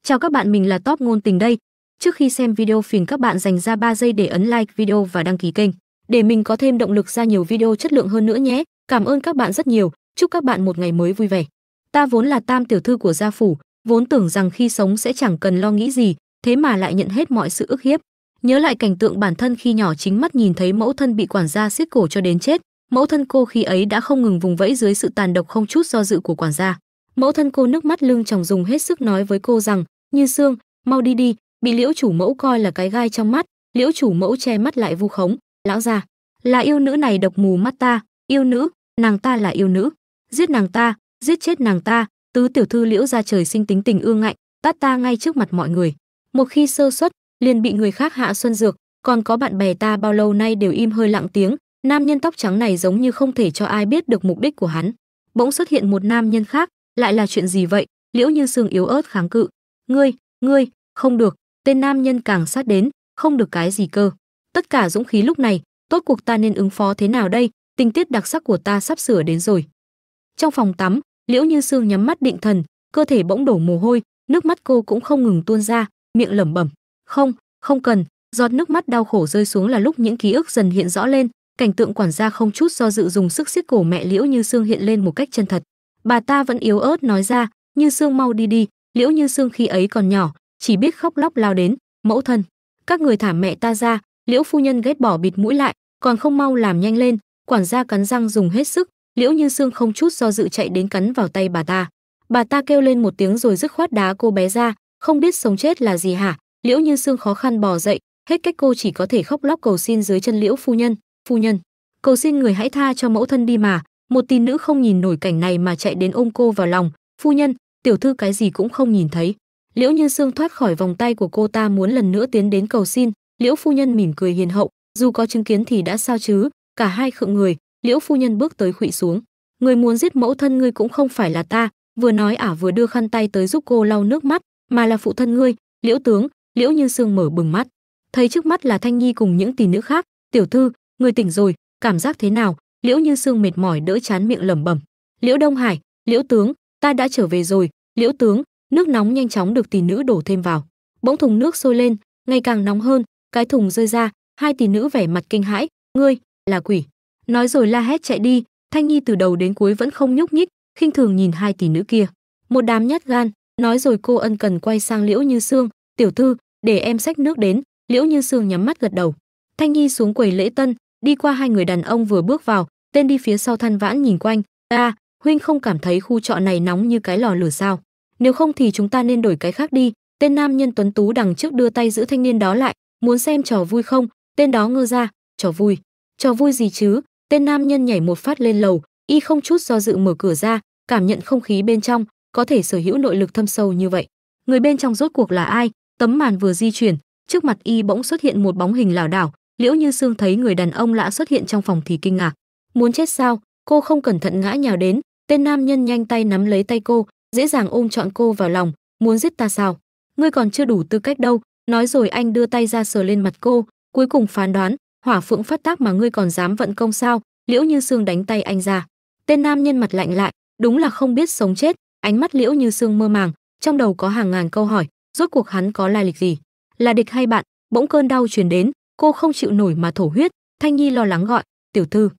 Chào các bạn, mình là Top Ngôn Tình đây. Trước khi xem video phiền các bạn dành ra 3 giây để ấn like video và đăng ký kênh để mình có thêm động lực ra nhiều video chất lượng hơn nữa nhé. Cảm ơn các bạn rất nhiều. Chúc các bạn một ngày mới vui vẻ. Ta vốn là tam tiểu thư của gia phủ, vốn tưởng rằng khi sống sẽ chẳng cần lo nghĩ gì, thế mà lại nhận hết mọi sự ức hiếp. Nhớ lại cảnh tượng bản thân khi nhỏ chính mắt nhìn thấy mẫu thân bị quản gia siết cổ cho đến chết. Mẫu thân cô khi ấy đã không ngừng vùng vẫy dưới sự tàn độc không chút do dự của quản gia. Mẫu thân cô nước mắt lưng tròng dùng hết sức nói với cô rằng: Như Sương, mau đi đi. Bị Liễu chủ mẫu coi là cái gai trong mắt, Liễu chủ mẫu che mắt lại vu khống: lão già, là yêu nữ này độc mù mắt ta, yêu nữ, nàng ta là yêu nữ, giết nàng ta, giết chết nàng ta. Tứ tiểu thư Liễu gia trời sinh tính tình ương ngạnh, tát ta ngay trước mặt mọi người. Một khi sơ suất, liền bị người khác hạ xuân dược. Còn có bạn bè ta bao lâu nay đều im hơi lặng tiếng. Nam nhân tóc trắng này giống như không thể cho ai biết được mục đích của hắn. Bỗng xuất hiện một nam nhân khác, lại là chuyện gì vậy? Liễu Như Sương yếu ớt kháng cự: ngươi, không được. Tên nam nhân càng sát đến: không được cái gì cơ? Tất cả dũng khí lúc này, tốt cuộc ta nên ứng phó thế nào đây? Tình tiết đặc sắc của ta sắp sửa đến rồi. Trong phòng tắm, Liễu Như Sương nhắm mắt định thần, cơ thể bỗng đổ mồ hôi, nước mắt cô cũng không ngừng tuôn ra, miệng lẩm bẩm: không cần. Giọt nước mắt đau khổ rơi xuống là lúc những ký ức dần hiện rõ lên. Cảnh tượng quản gia không chút do dự dùng sức siết cổ mẹ Liễu Như Sương hiện lên một cách chân thật. Bà ta vẫn yếu ớt nói ra: Như Sương mau đi đi. Liễu Như Sương khi ấy còn nhỏ, chỉ biết khóc lóc lao đến: mẫu thân, các người thả mẹ ta ra. Liễu phu nhân ghét bỏ bịt mũi lại: còn không mau làm nhanh lên. Quản gia cắn răng dùng hết sức. Liễu Như Sương không chút do dự chạy đến cắn vào tay bà ta. Bà ta kêu lên một tiếng rồi dứt khoát đá cô bé ra: không biết sống chết là gì hả? Liễu Như Sương khó khăn bò dậy, hết cách cô chỉ có thể khóc lóc cầu xin dưới chân Liễu phu nhân: phu nhân, cầu xin người hãy tha cho mẫu thân đi mà. Một tín nữ không nhìn nổi cảnh này mà chạy đến ôm cô vào lòng: phu nhân, tiểu thư cái gì cũng không nhìn thấy. Liễu Như Sương thoát khỏi vòng tay của cô ta muốn lần nữa tiến đến cầu xin. Liễu phu nhân mỉm cười hiền hậu: dù có chứng kiến thì đã sao chứ? Cả hai khựng người. Liễu phu nhân bước tới khuỵu xuống: người muốn giết mẫu thân ngươi cũng không phải là ta. Vừa nói vừa đưa khăn tay tới giúp cô lau nước mắt, mà là phụ thân ngươi, Liễu tướng. Liễu Như Sương mở bừng mắt, thấy trước mắt là Thanh Nhi cùng những tỷ nữ khác. Tiểu thư, người tỉnh rồi, cảm giác thế nào? Liễu Như Sương mệt mỏi đỡ chán miệng lẩm bẩm: Liễu Đông Hải, Liễu tướng, ta đã trở về rồi. Liễu tướng. Nước nóng nhanh chóng được tỷ nữ đổ thêm vào. Bỗng thùng nước sôi lên, ngày càng nóng hơn, cái thùng rơi ra, hai tỷ nữ vẻ mặt kinh hãi: ngươi là quỷ. Nói rồi la hét chạy đi. Thanh Nhi từ đầu đến cuối vẫn không nhúc nhích, khinh thường nhìn hai tỷ nữ kia. Một đám nhát gan. Nói rồi cô ân cần quay sang Liễu Như Sương: tiểu thư, để em xách nước đến. Liễu Như Sương nhắm mắt gật đầu. Thanh Nhi xuống quầy lễ tân, đi qua hai người đàn ông vừa bước vào, tên đi phía sau than vãn nhìn quanh: huynh không cảm thấy khu trọ này nóng như cái lò lửa sao? Nếu không thì chúng ta nên đổi cái khác đi. Tên nam nhân tuấn tú đằng trước đưa tay giữ thanh niên đó lại: muốn xem trò vui không? Tên đó ngơ ra: trò vui gì chứ? Tên nam nhân nhảy một phát lên lầu, y không chút do dự mở cửa ra, cảm nhận không khí bên trong, có thể sở hữu nội lực thâm sâu như vậy. Người bên trong rốt cuộc là ai? Tấm màn vừa di chuyển, trước mặt y bỗng xuất hiện một bóng hình lảo đảo. Liễu Như Sương thấy người đàn ông lạ xuất hiện trong phòng thì kinh ngạc. Muốn chết sao? Cô không cẩn thận ngã nhào đến. Tên nam nhân nhanh tay nắm lấy tay cô, dễ dàng ôm trọn cô vào lòng: muốn giết ta sao? Ngươi còn chưa đủ tư cách đâu. Nói rồi anh đưa tay ra sờ lên mặt cô, cuối cùng phán đoán: hỏa phượng phát tác mà ngươi còn dám vận công sao? Liễu Như Sương đánh tay anh ra. Tên nam nhân mặt lạnh lại, đúng là không biết sống chết. Ánh mắt Liễu Như Sương mơ màng, trong đầu có hàng ngàn câu hỏi. Rốt cuộc hắn có lai lịch gì? Là địch hay bạn? Bỗng cơn đau truyền đến, cô không chịu nổi mà thổ huyết. Thanh Nhi lo lắng gọi: tiểu thư.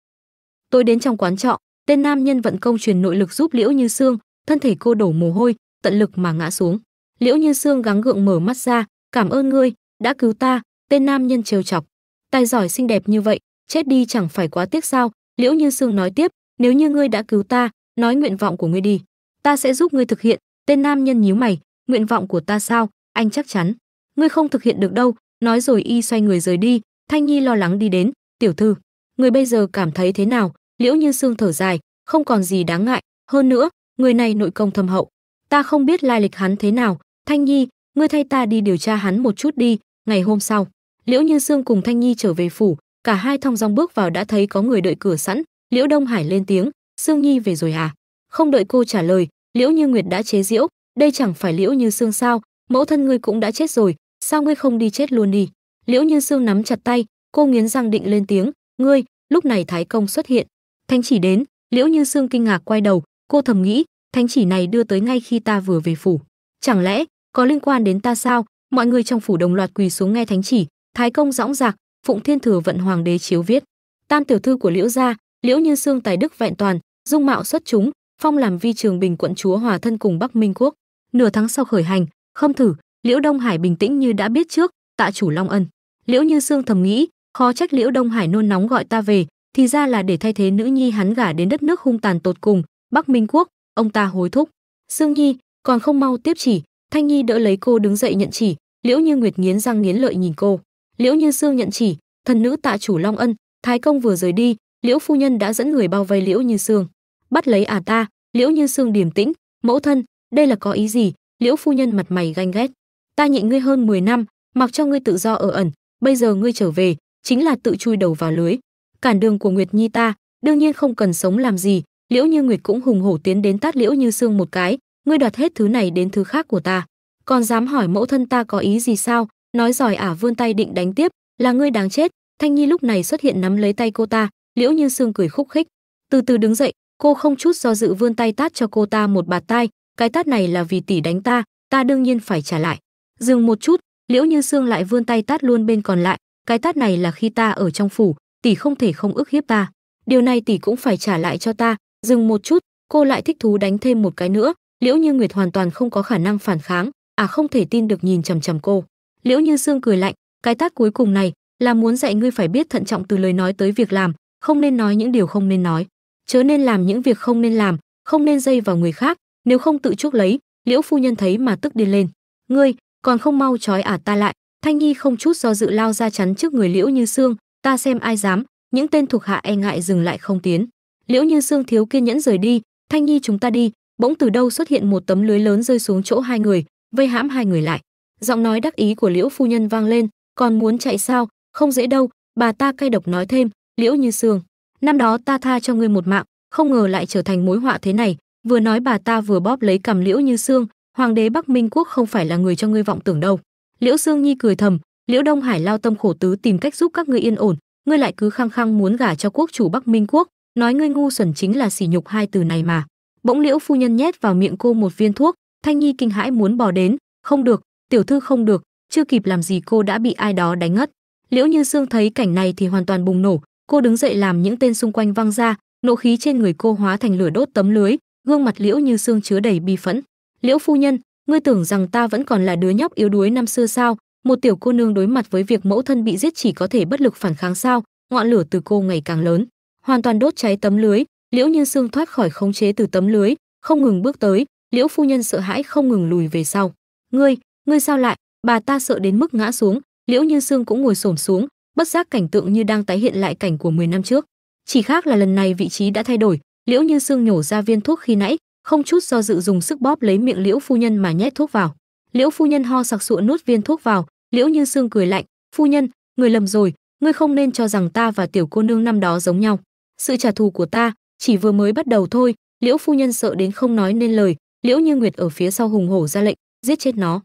Tôi đến trong quán trọ. Tên nam nhân vận công truyền nội lực giúp Liễu Như Sương, thân thể cô đổ mồ hôi, tận lực mà ngã xuống. Liễu Như Sương gắng gượng mở mắt ra: cảm ơn ngươi đã cứu ta. Tên nam nhân trêu chọc: tài giỏi xinh đẹp như vậy, chết đi chẳng phải quá tiếc sao? Liễu Như Sương nói tiếp: nếu như ngươi đã cứu ta, nói nguyện vọng của ngươi đi, ta sẽ giúp ngươi thực hiện. Tên nam nhân nhíu mày: nguyện vọng của ta sao? Anh chắc chắn ngươi không thực hiện được đâu. Nói rồi y xoay người rời đi. Thanh Nhi lo lắng đi đến: tiểu thư, người bây giờ cảm thấy thế nào? Liễu Như Sương thở dài: không còn gì đáng ngại, hơn nữa người này nội công thâm hậu, ta không biết lai lịch hắn thế nào. Thanh Nhi, ngươi thay ta đi điều tra hắn một chút đi. Ngày hôm sau, Liễu Như Sương cùng Thanh Nhi trở về phủ, cả hai thong dong bước vào đã thấy có người đợi cửa sẵn. Liễu Đông Hải lên tiếng: Sương Nhi về rồi à? Không đợi cô trả lời, Liễu Như Nguyệt đã chế giễu: đây chẳng phải Liễu Như Sương sao? Mẫu thân ngươi cũng đã chết rồi, sao ngươi không đi chết luôn đi? Liễu Như Sương nắm chặt tay, cô nghiến răng định lên tiếng: ngươi. Lúc này Thái Công xuất hiện, thánh chỉ đến. Liễu Như Sương kinh ngạc quay đầu, cô thầm nghĩ: thánh chỉ này đưa tới ngay khi ta vừa về phủ, chẳng lẽ Có liên quan đến ta sao? Mọi người trong phủ đồng loạt quỳ xuống nghe thánh chỉ. Thái công dõng dạc, Phụng Thiên Thừa vận hoàng đế chiếu viết. Tam tiểu thư của Liễu gia, Liễu Như Xương tài đức vẹn toàn, dung mạo xuất chúng, phong làm Vi Trường Bình quận chúa, hòa thân cùng Bắc Minh quốc. Nửa tháng sau khởi hành, Khâm Thử, Liễu Đông Hải bình tĩnh như đã biết trước, tạ chủ long ân. Liễu Như Xương thầm nghĩ, khó trách Liễu Đông Hải nôn nóng gọi ta về, thì ra là để thay thế nữ nhi hắn gả đến đất nước hung tàn tột cùng, Bắc Minh quốc. Ông ta hối thúc. Xương nhi, còn không mau tiếp chỉ. Thanh Nhi đỡ lấy cô đứng dậy nhận chỉ. Liễu Như Nguyệt nghiến răng nghiến lợi nhìn cô. Liễu Như Xương nhận chỉ, thần nữ tạ chủ long ân. Thái công vừa rời đi, Liễu phu nhân đã dẫn người bao vây Liễu Như Xương. Bắt lấy ta. Liễu Như Xương điềm tĩnh. Mẫu thân, đây là có ý gì? Liễu phu nhân mặt mày ganh ghét. Ta nhịn ngươi hơn 10 năm, mặc cho ngươi tự do ở ẩn, bây giờ ngươi trở về, chính là tự chui đầu vào lưới. Cản đường của Nguyệt Nhi ta, đương nhiên không cần sống làm gì. Liễu Như Nguyệt cũng hùng hổ tiến đến tát Liễu Như Xương một cái. Ngươi đoạt hết thứ này đến thứ khác của ta, còn dám hỏi mẫu thân ta có ý gì sao? Nói giỏi vươn tay định đánh tiếp, là ngươi đáng chết. Thanh Nhi lúc này xuất hiện nắm lấy tay cô ta. Liễu Như Xương cười khúc khích, từ từ đứng dậy, cô không chút do dự vươn tay tát cho cô ta một bạt tai. Cái tát này là vì tỷ đánh ta, ta đương nhiên phải trả lại. Dừng một chút, Liễu Như Xương lại vươn tay tát luôn bên còn lại. Cái tát này là khi ta ở trong phủ, tỷ không thể không ức hiếp ta, điều này tỷ cũng phải trả lại cho ta. Dừng một chút, cô lại thích thú đánh thêm một cái nữa. Liễu Như Nguyệt hoàn toàn không có khả năng phản kháng, không thể tin được nhìn chằm chằm cô. Liễu Như Xương cười lạnh, cái tát cuối cùng này là muốn dạy ngươi phải biết thận trọng từ lời nói tới việc làm, không nên nói những điều không nên nói, chớ nên làm những việc không nên làm, không nên dây vào người khác, nếu không tự chuốc lấy. Liễu phu nhân thấy mà tức điên lên. Ngươi còn không mau trói ta lại. Thanh Nhi không chút do dự lao ra chắn trước người Liễu Như Xương. Ta xem ai dám. Những tên thuộc hạ e ngại dừng lại không tiến. Liễu Như Xương thiếu kiên nhẫn rời đi. Thanh Nhi chúng ta đi. Bỗng từ đâu xuất hiện một tấm lưới lớn rơi xuống chỗ hai người, vây hãm hai người lại. Giọng nói đắc ý của Liễu phu nhân vang lên. Còn muốn chạy sao? Không dễ đâu. Bà ta cay độc nói thêm. Liễu Như Xương, năm đó ta tha cho ngươi một mạng, không ngờ lại trở thành mối họa thế này. Vừa nói bà ta vừa bóp lấy cằm Liễu Như Xương. Hoàng đế Bắc Minh quốc không phải là người cho ngươi vọng tưởng đâu. Liễu Xương Nhi cười thầm. Liễu Đông Hải lao tâm khổ tứ tìm cách giúp các ngươi yên ổn, ngươi lại cứ khăng khăng muốn gả cho quốc chủ Bắc Minh quốc, nói ngươi ngu xuẩn chính là sỉ nhục hai từ này mà. Bỗng Liễu phu nhân nhét vào miệng cô một viên thuốc. Thanh Nhi kinh hãi muốn bò đến. Không được, tiểu thư không được. Chưa kịp làm gì cô đã bị ai đó đánh ngất. Liễu Như Xương thấy cảnh này thì hoàn toàn bùng nổ. Cô đứng dậy làm những tên xung quanh văng ra, nộ khí trên người cô hóa thành lửa đốt tấm lưới. Gương mặt Liễu Như Xương chứa đầy bi phẫn. Liễu phu nhân, ngươi tưởng rằng ta vẫn còn là đứa nhóc yếu đuối năm xưa sao? Một tiểu cô nương đối mặt với việc mẫu thân bị giết chỉ có thể bất lực phản kháng sao? Ngọn lửa từ cô ngày càng lớn, hoàn toàn đốt cháy tấm lưới. Liễu Như Xương thoát khỏi khống chế từ tấm lưới, không ngừng bước tới. Liễu phu nhân sợ hãi không ngừng lùi về sau. Ngươi sao lại? Bà ta sợ đến mức ngã xuống. Liễu Như Xương cũng ngồi xổm xuống, bất giác cảnh tượng như đang tái hiện lại cảnh của 10 năm trước. Chỉ khác là lần này vị trí đã thay đổi. Liễu Như Xương nhổ ra viên thuốc khi nãy, không chút do dự dùng sức bóp lấy miệng Liễu phu nhân mà nhét thuốc vào. Liễu phu nhân ho sặc sụa nuốt viên thuốc vào. Liễu Như Xương cười lạnh, phu nhân, người lầm rồi, ngươi không nên cho rằng ta và tiểu cô nương năm đó giống nhau. Sự trả thù của ta chỉ vừa mới bắt đầu thôi. Liễu phu nhân sợ đến không nói nên lời. Liễu Như Nguyệt ở phía sau hùng hổ ra lệnh, giết chết nó.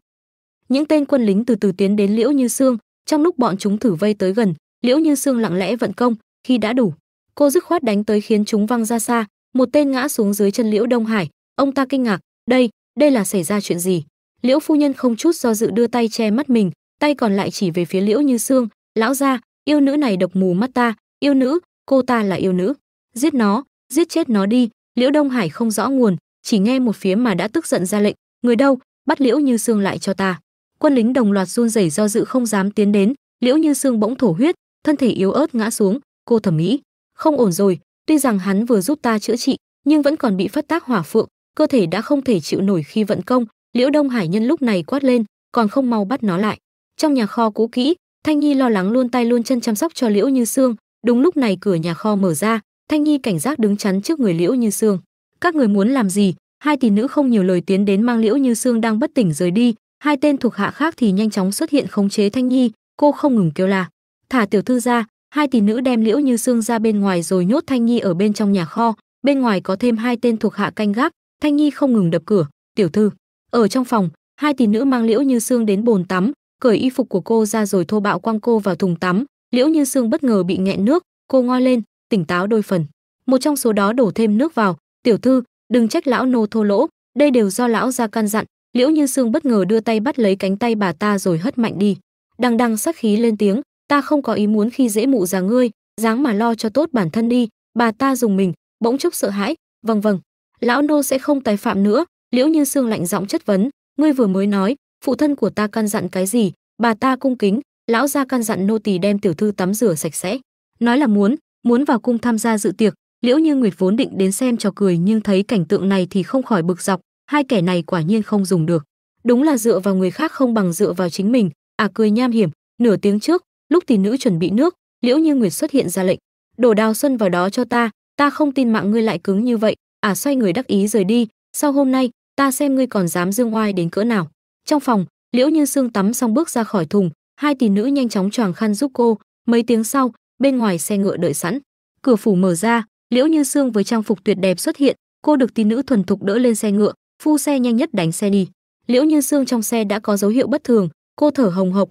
Những tên quân lính từ từ tiến đến Liễu Như Xương. Trong lúc bọn chúng thử vây tới gần, Liễu Như Xương lặng lẽ vận công, khi đã đủ, cô dứt khoát đánh tới khiến chúng văng ra xa. Một tên ngã xuống dưới chân Liễu Đông Hải. Ông ta kinh ngạc, đây là xảy ra chuyện gì? Liễu phu nhân không chút do dự đưa tay che mắt mình, tay còn lại chỉ về phía Liễu Như Xương. Lão gia, yêu nữ này độc mù mắt ta. Yêu nữ? Cô ta là yêu nữ? Giết nó, giết chết nó đi. Liễu Đông Hải không rõ nguồn, chỉ nghe một phía mà đã tức giận ra lệnh, người đâu, bắt Liễu Như Xương lại cho ta. Quân lính đồng loạt run rẩy do dự không dám tiến đến. Liễu Như Xương bỗng thổ huyết, thân thể yếu ớt ngã xuống. Cô thầm nghĩ, không ổn rồi, tuy rằng hắn vừa giúp ta chữa trị, nhưng vẫn còn bị phát tác hỏa phượng, cơ thể đã không thể chịu nổi khi vận công. Liễu Đông Hải nhân lúc này quát lên, còn không mau bắt nó lại. Trong nhà kho cũ kỹ, Thanh Nhi lo lắng luôn tay luôn chân chăm sóc cho Liễu Như Xương. Đúng lúc này cửa nhà kho mở ra, Thanh Nhi cảnh giác đứng chắn trước người Liễu Như Xương. Các người muốn làm gì? Hai tỷ nữ không nhiều lời tiến đến mang Liễu Như Xương đang bất tỉnh rời đi. Hai tên thuộc hạ khác thì nhanh chóng xuất hiện khống chế Thanh Nhi. Cô không ngừng kêu la, thả tiểu thư ra. Hai tỷ nữ đem Liễu Như Xương ra bên ngoài rồi nhốt Thanh Nhi ở bên trong nhà kho. Bên ngoài có thêm hai tên thuộc hạ canh gác. Thanh Nhi không ngừng đập cửa, tiểu thư. Ở trong phòng, hai tỷ nữ mang Liễu Như Xương đến bồn tắm, cởi y phục của cô ra rồi thô bạo quăng cô vào thùng tắm. Liễu Như Xương bất ngờ bị nghẹn nước, cô ngoi lên, tỉnh táo đôi phần. Một trong số đó đổ thêm nước vào, tiểu thư, đừng trách lão nô thô lỗ, đây đều do lão gia căn dặn. Liễu Như Sương bất ngờ đưa tay bắt lấy cánh tay bà ta rồi hất mạnh đi. Đằng đằng sát khí lên tiếng, ta không có ý muốn khi dễ mụ già ngươi, dáng mà lo cho tốt bản thân đi. Bà ta dùng mình, bỗng chốc sợ hãi, vâng vâng, lão nô sẽ không tái phạm nữa. Liễu Như Sương lạnh giọng chất vấn, ngươi vừa mới nói phụ thân của ta căn dặn cái gì? Bà ta cung kính, lão gia căn dặn nô tỳ đem tiểu thư tắm rửa sạch sẽ. Nói là muốn vào cung tham gia dự tiệc. Liễu Như Nguyệt vốn định đến xem trò cười nhưng thấy cảnh tượng này thì không khỏi bực dọc, hai kẻ này quả nhiên không dùng được. Đúng là dựa vào người khác không bằng dựa vào chính mình. Cười nham hiểm. Nửa tiếng trước, lúc tỷ nữ chuẩn bị nước, Liễu Như Nguyệt xuất hiện ra lệnh, đổ Đào Xuân vào đó cho ta không tin mạng ngươi lại cứng như vậy. Xoay người đắc ý rời đi, sau hôm nay ta xem ngươi còn dám dương oai đến cỡ nào. Trong phòng, Liễu Như Sương tắm xong bước ra khỏi thùng, hai tỷ nữ nhanh chóng choàng khăn giúp cô. Mấy tiếng sau, bên ngoài xe ngựa đợi sẵn, cửa phủ mở ra, Liễu Như Sương với trang phục tuyệt đẹp xuất hiện, cô được tỷ nữ thuần thục đỡ lên xe ngựa, phu xe nhanh nhất đánh xe đi. Liễu Như Sương trong xe đã có dấu hiệu bất thường, cô thở hồng hộc,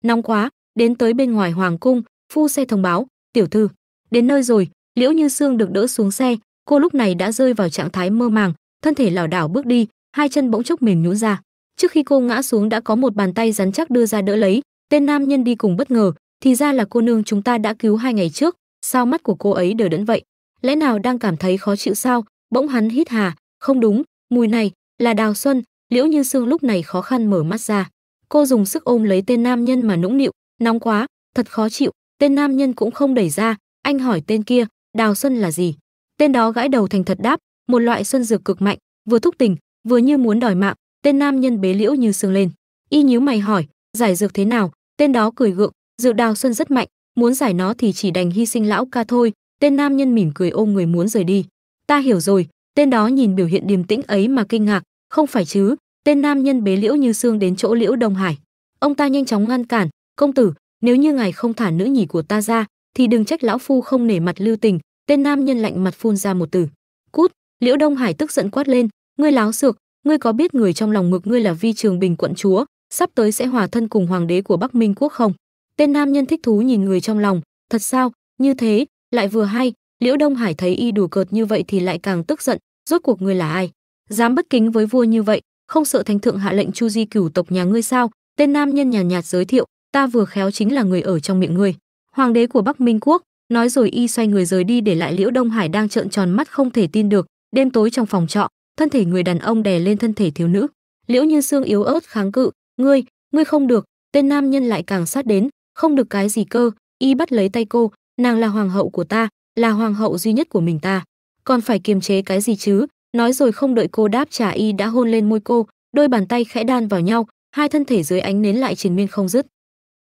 nóng quá. Đến tới bên ngoài hoàng cung, phu xe thông báo, tiểu thư đến nơi rồi. Liễu Như Sương được đỡ xuống xe, cô lúc này đã rơi vào trạng thái mơ màng, thân thể lảo đảo bước đi, hai chân bỗng chốc mềm nhũn ra. Trước khi cô ngã xuống đã có một bàn tay rắn chắc đưa ra đỡ lấy. Tên nam nhân đi cùng bất ngờ, thì ra là cô nương chúng ta đã cứu 2 ngày trước. Sao mắt của cô ấy đờ đẫn vậy? Lẽ nào đang cảm thấy khó chịu sao? Bỗng hắn hít hà, không đúng, mùi này là Đào Xuân. Liễu Như Sương lúc này khó khăn mở mắt ra, cô dùng sức ôm lấy tên nam nhân mà nũng nịu, nóng quá, thật khó chịu. Tên nam nhân cũng không đẩy ra, anh hỏi tên kia, Đào Xuân là gì? Tên đó gãi đầu thành thật đáp, một loại xuân dược cực mạnh, vừa thúc tình, vừa như muốn đòi mạng. Tên nam nhân bế Liễu Như Sương lên, y nhíu mày hỏi, giải dược thế nào? Tên đó cười gượng, dược Đào Xuân rất mạnh, muốn giải nó thì chỉ đành hy sinh lão ca thôi. Tên nam nhân mỉm cười ôm người muốn rời đi. Ta hiểu rồi. Tên đó nhìn biểu hiện điềm tĩnh ấy mà kinh ngạc, không phải chứ? Tên nam nhân bế Liễu Như Sương đến chỗ Liễu Đông Hải. Ông ta nhanh chóng ngăn cản, công tử, nếu như ngài không thả nữ nhì của ta ra thì đừng trách lão phu không nể mặt lưu tình. Tên nam nhân lạnh mặt phun ra một từ, cút. Liễu Đông Hải tức giận quát lên, ngươi láo xược, ngươi có biết người trong lòng ngực ngươi là Vi Trường Bình quận chúa, sắp tới sẽ hòa thân cùng hoàng đế của Bắc Minh quốc không? Tên nam nhân thích thú nhìn người trong lòng, thật sao? Như thế lại vừa hay. Liễu Đông Hải thấy y đùa cợt như vậy thì lại càng tức giận, rốt cuộc ngươi là ai, dám bất kính với vua như vậy, không sợ thánh thượng hạ lệnh chu di cửu tộc nhà ngươi sao? Tên nam nhân nhàn nhạt giới thiệu, ta vừa khéo chính là người ở trong miệng ngươi, hoàng đế của Bắc Minh quốc. Nói rồi y xoay người rời đi để lại Liễu Đông Hải đang trợn tròn mắt không thể tin được. Đêm tối trong phòng trọ, thân thể người đàn ông đè lên thân thể thiếu nữ. Liễu Như Sương yếu ớt kháng cự, ngươi không được. Tên nam nhân lại càng sát đến, không được cái gì cơ? Y bắt lấy tay cô, nàng là hoàng hậu của ta, là hoàng hậu duy nhất của mình ta, còn phải kiềm chế cái gì chứ? Nói rồi không đợi cô đáp trả y đã hôn lên môi cô, đôi bàn tay khẽ đan vào nhau, hai thân thể dưới ánh nến lại triền miên không dứt.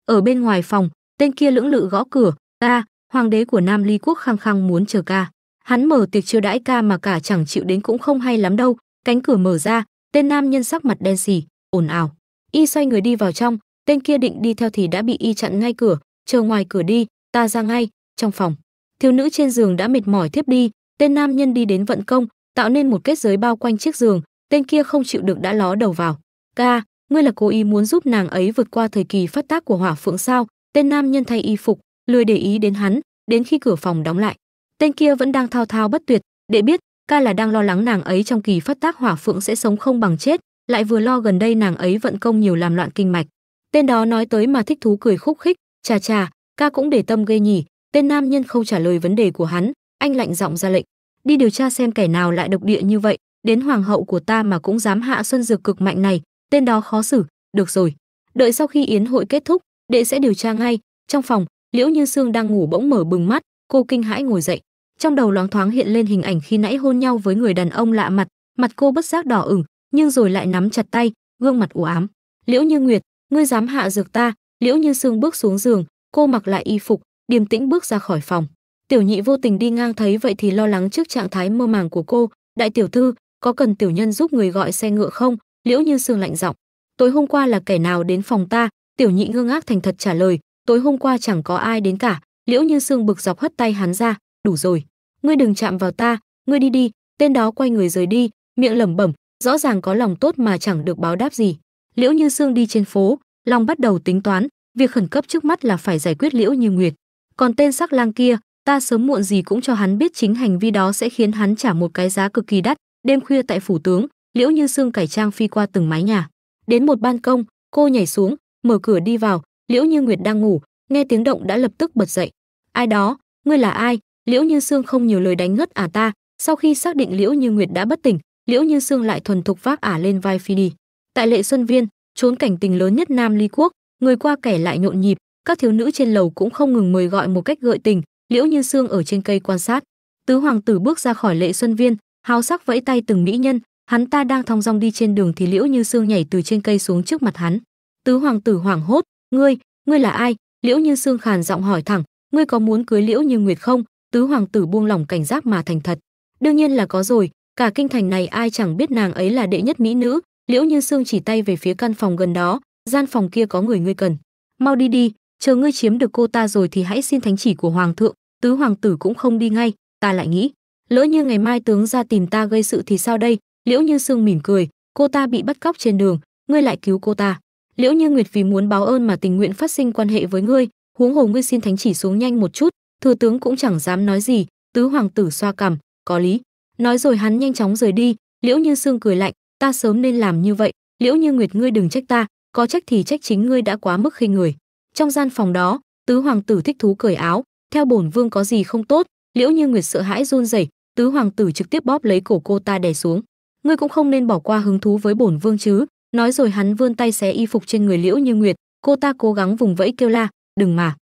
Ở bên ngoài phòng, tên kia lưỡng lự gõ cửa, ta, hoàng đế của Nam Ly quốc khăng khăng muốn chờ ca. Hắn mở tiệc chiêu đãi ca mà cả chẳng chịu đến cũng không hay lắm đâu. Cánh cửa mở ra, tên nam nhân sắc mặt đen sì, ồn ào. Y xoay người đi vào trong, tên kia định đi theo thì đã bị y chặn ngay cửa, chờ ngoài cửa đi, ta ra ngay. Trong phòng, thiếu nữ trên giường đã mệt mỏi thiếp đi, tên nam nhân đi đến vận công, tạo nên một kết giới bao quanh chiếc giường. Tên kia không chịu được đã ló đầu vào. Ca, ngươi là cố ý muốn giúp nàng ấy vượt qua thời kỳ phát tác của hỏa phượng sao? Tên nam nhân thay y phục, lười để ý đến hắn, đến khi cửa phòng đóng lại, tên kia vẫn đang thao thao bất tuyệt, để biết ca là đang lo lắng nàng ấy trong kỳ phát tác hỏa phượng sẽ sống không bằng chết, lại vừa lo gần đây nàng ấy vận công nhiều làm loạn kinh mạch. Tên đó nói tới mà thích thú cười khúc khích, chà chà, ca cũng để tâm ghê nhỉ. Tên nam nhân không trả lời vấn đề của hắn, anh lạnh giọng ra lệnh, đi điều tra xem kẻ nào lại độc địa như vậy, đến hoàng hậu của ta mà cũng dám hạ xuân dược cực mạnh này. Tên đó khó xử, được rồi, đợi sau khi yến hội kết thúc, đệ sẽ điều tra ngay. Trong phòng, Liễu Như Sương đang ngủ bỗng mở bừng mắt, cô kinh hãi ngồi dậy, trong đầu loáng thoáng hiện lên hình ảnh khi nãy hôn nhau với người đàn ông lạ mặt, mặt cô bất giác đỏ ửng, nhưng rồi lại nắm chặt tay, gương mặt u ám. Liễu Như Nguyệt, ngươi dám hạ dược ta? Liễu Như Sương bước xuống giường, cô mặc lại y phục, điềm tĩnh bước ra khỏi phòng. Tiểu nhị vô tình đi ngang thấy vậy thì lo lắng trước trạng thái mơ màng của cô, đại tiểu thư, có cần tiểu nhân giúp người gọi xe ngựa không? Liễu Như Sương lạnh giọng, tối hôm qua là kẻ nào đến phòng ta? Tiểu nhị ngơ ngác thành thật trả lời, tối hôm qua chẳng có ai đến cả. Liễu Như Sương bực dọc hất tay hắn ra, đủ rồi, ngươi đừng chạm vào ta, ngươi đi đi. Tên đó quay người rời đi, miệng lẩm bẩm, rõ ràng có lòng tốt mà chẳng được báo đáp gì. Liễu Như Sương đi trên phố, lòng bắt đầu tính toán, việc khẩn cấp trước mắt là phải giải quyết Liễu Như Nguyệt. Còn tên sắc lang kia, ta sớm muộn gì cũng cho hắn biết chính hành vi đó sẽ khiến hắn trả một cái giá cực kỳ đắt. Đêm khuya tại phủ tướng, Liễu Như Sương cải trang phi qua từng mái nhà, đến một ban công, cô nhảy xuống, mở cửa đi vào. Liễu Như Nguyệt đang ngủ, nghe tiếng động đã lập tức bật dậy. Ai đó? Ngươi là ai? Liễu Như Sương không nhiều lời đánh ngất ả ta. Sau khi xác định Liễu Như Nguyệt đã bất tỉnh, Liễu Như Sương lại thuần thục vác ả lên vai phi đi. Tại Lệ Xuân Viên, trốn cảnh tình lớn nhất Nam Ly Quốc, người qua kẻ lại nhộn nhịp, các thiếu nữ trên lầu cũng không ngừng mời gọi một cách gợi tình. Liễu Như Sương ở trên cây quan sát. Tứ hoàng tử bước ra khỏi Lệ Xuân Viên, háo sắc vẫy tay từng mỹ nhân. Hắn ta đang thong dong đi trên đường thì Liễu Như Sương nhảy từ trên cây xuống trước mặt hắn. Tứ hoàng tử hoảng hốt, ngươi là ai? Liễu Như Sương khàn giọng hỏi thẳng, ngươi có muốn cưới Liễu Như Nguyệt không? Tứ hoàng tử buông lỏng cảnh giác mà thành thật, đương nhiên là có rồi, cả kinh thành này ai chẳng biết nàng ấy là đệ nhất mỹ nữ. Liễu Như Sương chỉ tay về phía căn phòng gần đó, gian phòng kia có người ngươi cần, mau đi đi, chờ ngươi chiếm được cô ta rồi thì hãy xin thánh chỉ của hoàng thượng. Tứ hoàng tử cũng không đi ngay, ta lại nghĩ, lỡ như ngày mai tướng ra tìm ta gây sự thì sao đây? Liễu Như Sương mỉm cười, cô ta bị bắt cóc trên đường, ngươi lại cứu cô ta. Liễu Như Nguyệt vì muốn báo ơn mà tình nguyện phát sinh quan hệ với ngươi, huống hồ ngươi xin thánh chỉ xuống nhanh một chút, thừa tướng cũng chẳng dám nói gì. Tứ hoàng tử xoa cằm, có lý. Nói rồi hắn nhanh chóng rời đi. Liễu Như Sương cười lạnh, ta sớm nên làm như vậy. Liễu Như Nguyệt, ngươi đừng trách ta, có trách thì trách chính ngươi đã quá mức khinh người. Trong gian phòng đó, tứ hoàng tử thích thú cởi áo, theo bổn vương có gì không tốt? Liễu Như Nguyệt sợ hãi run rẩy, tứ hoàng tử trực tiếp bóp lấy cổ cô ta đè xuống. Ngươi cũng không nên bỏ qua hứng thú với bổn vương chứ. Nói rồi hắn vươn tay xé y phục trên người Liễu Như Nguyệt, cô ta cố gắng vùng vẫy kêu la, đừng mà.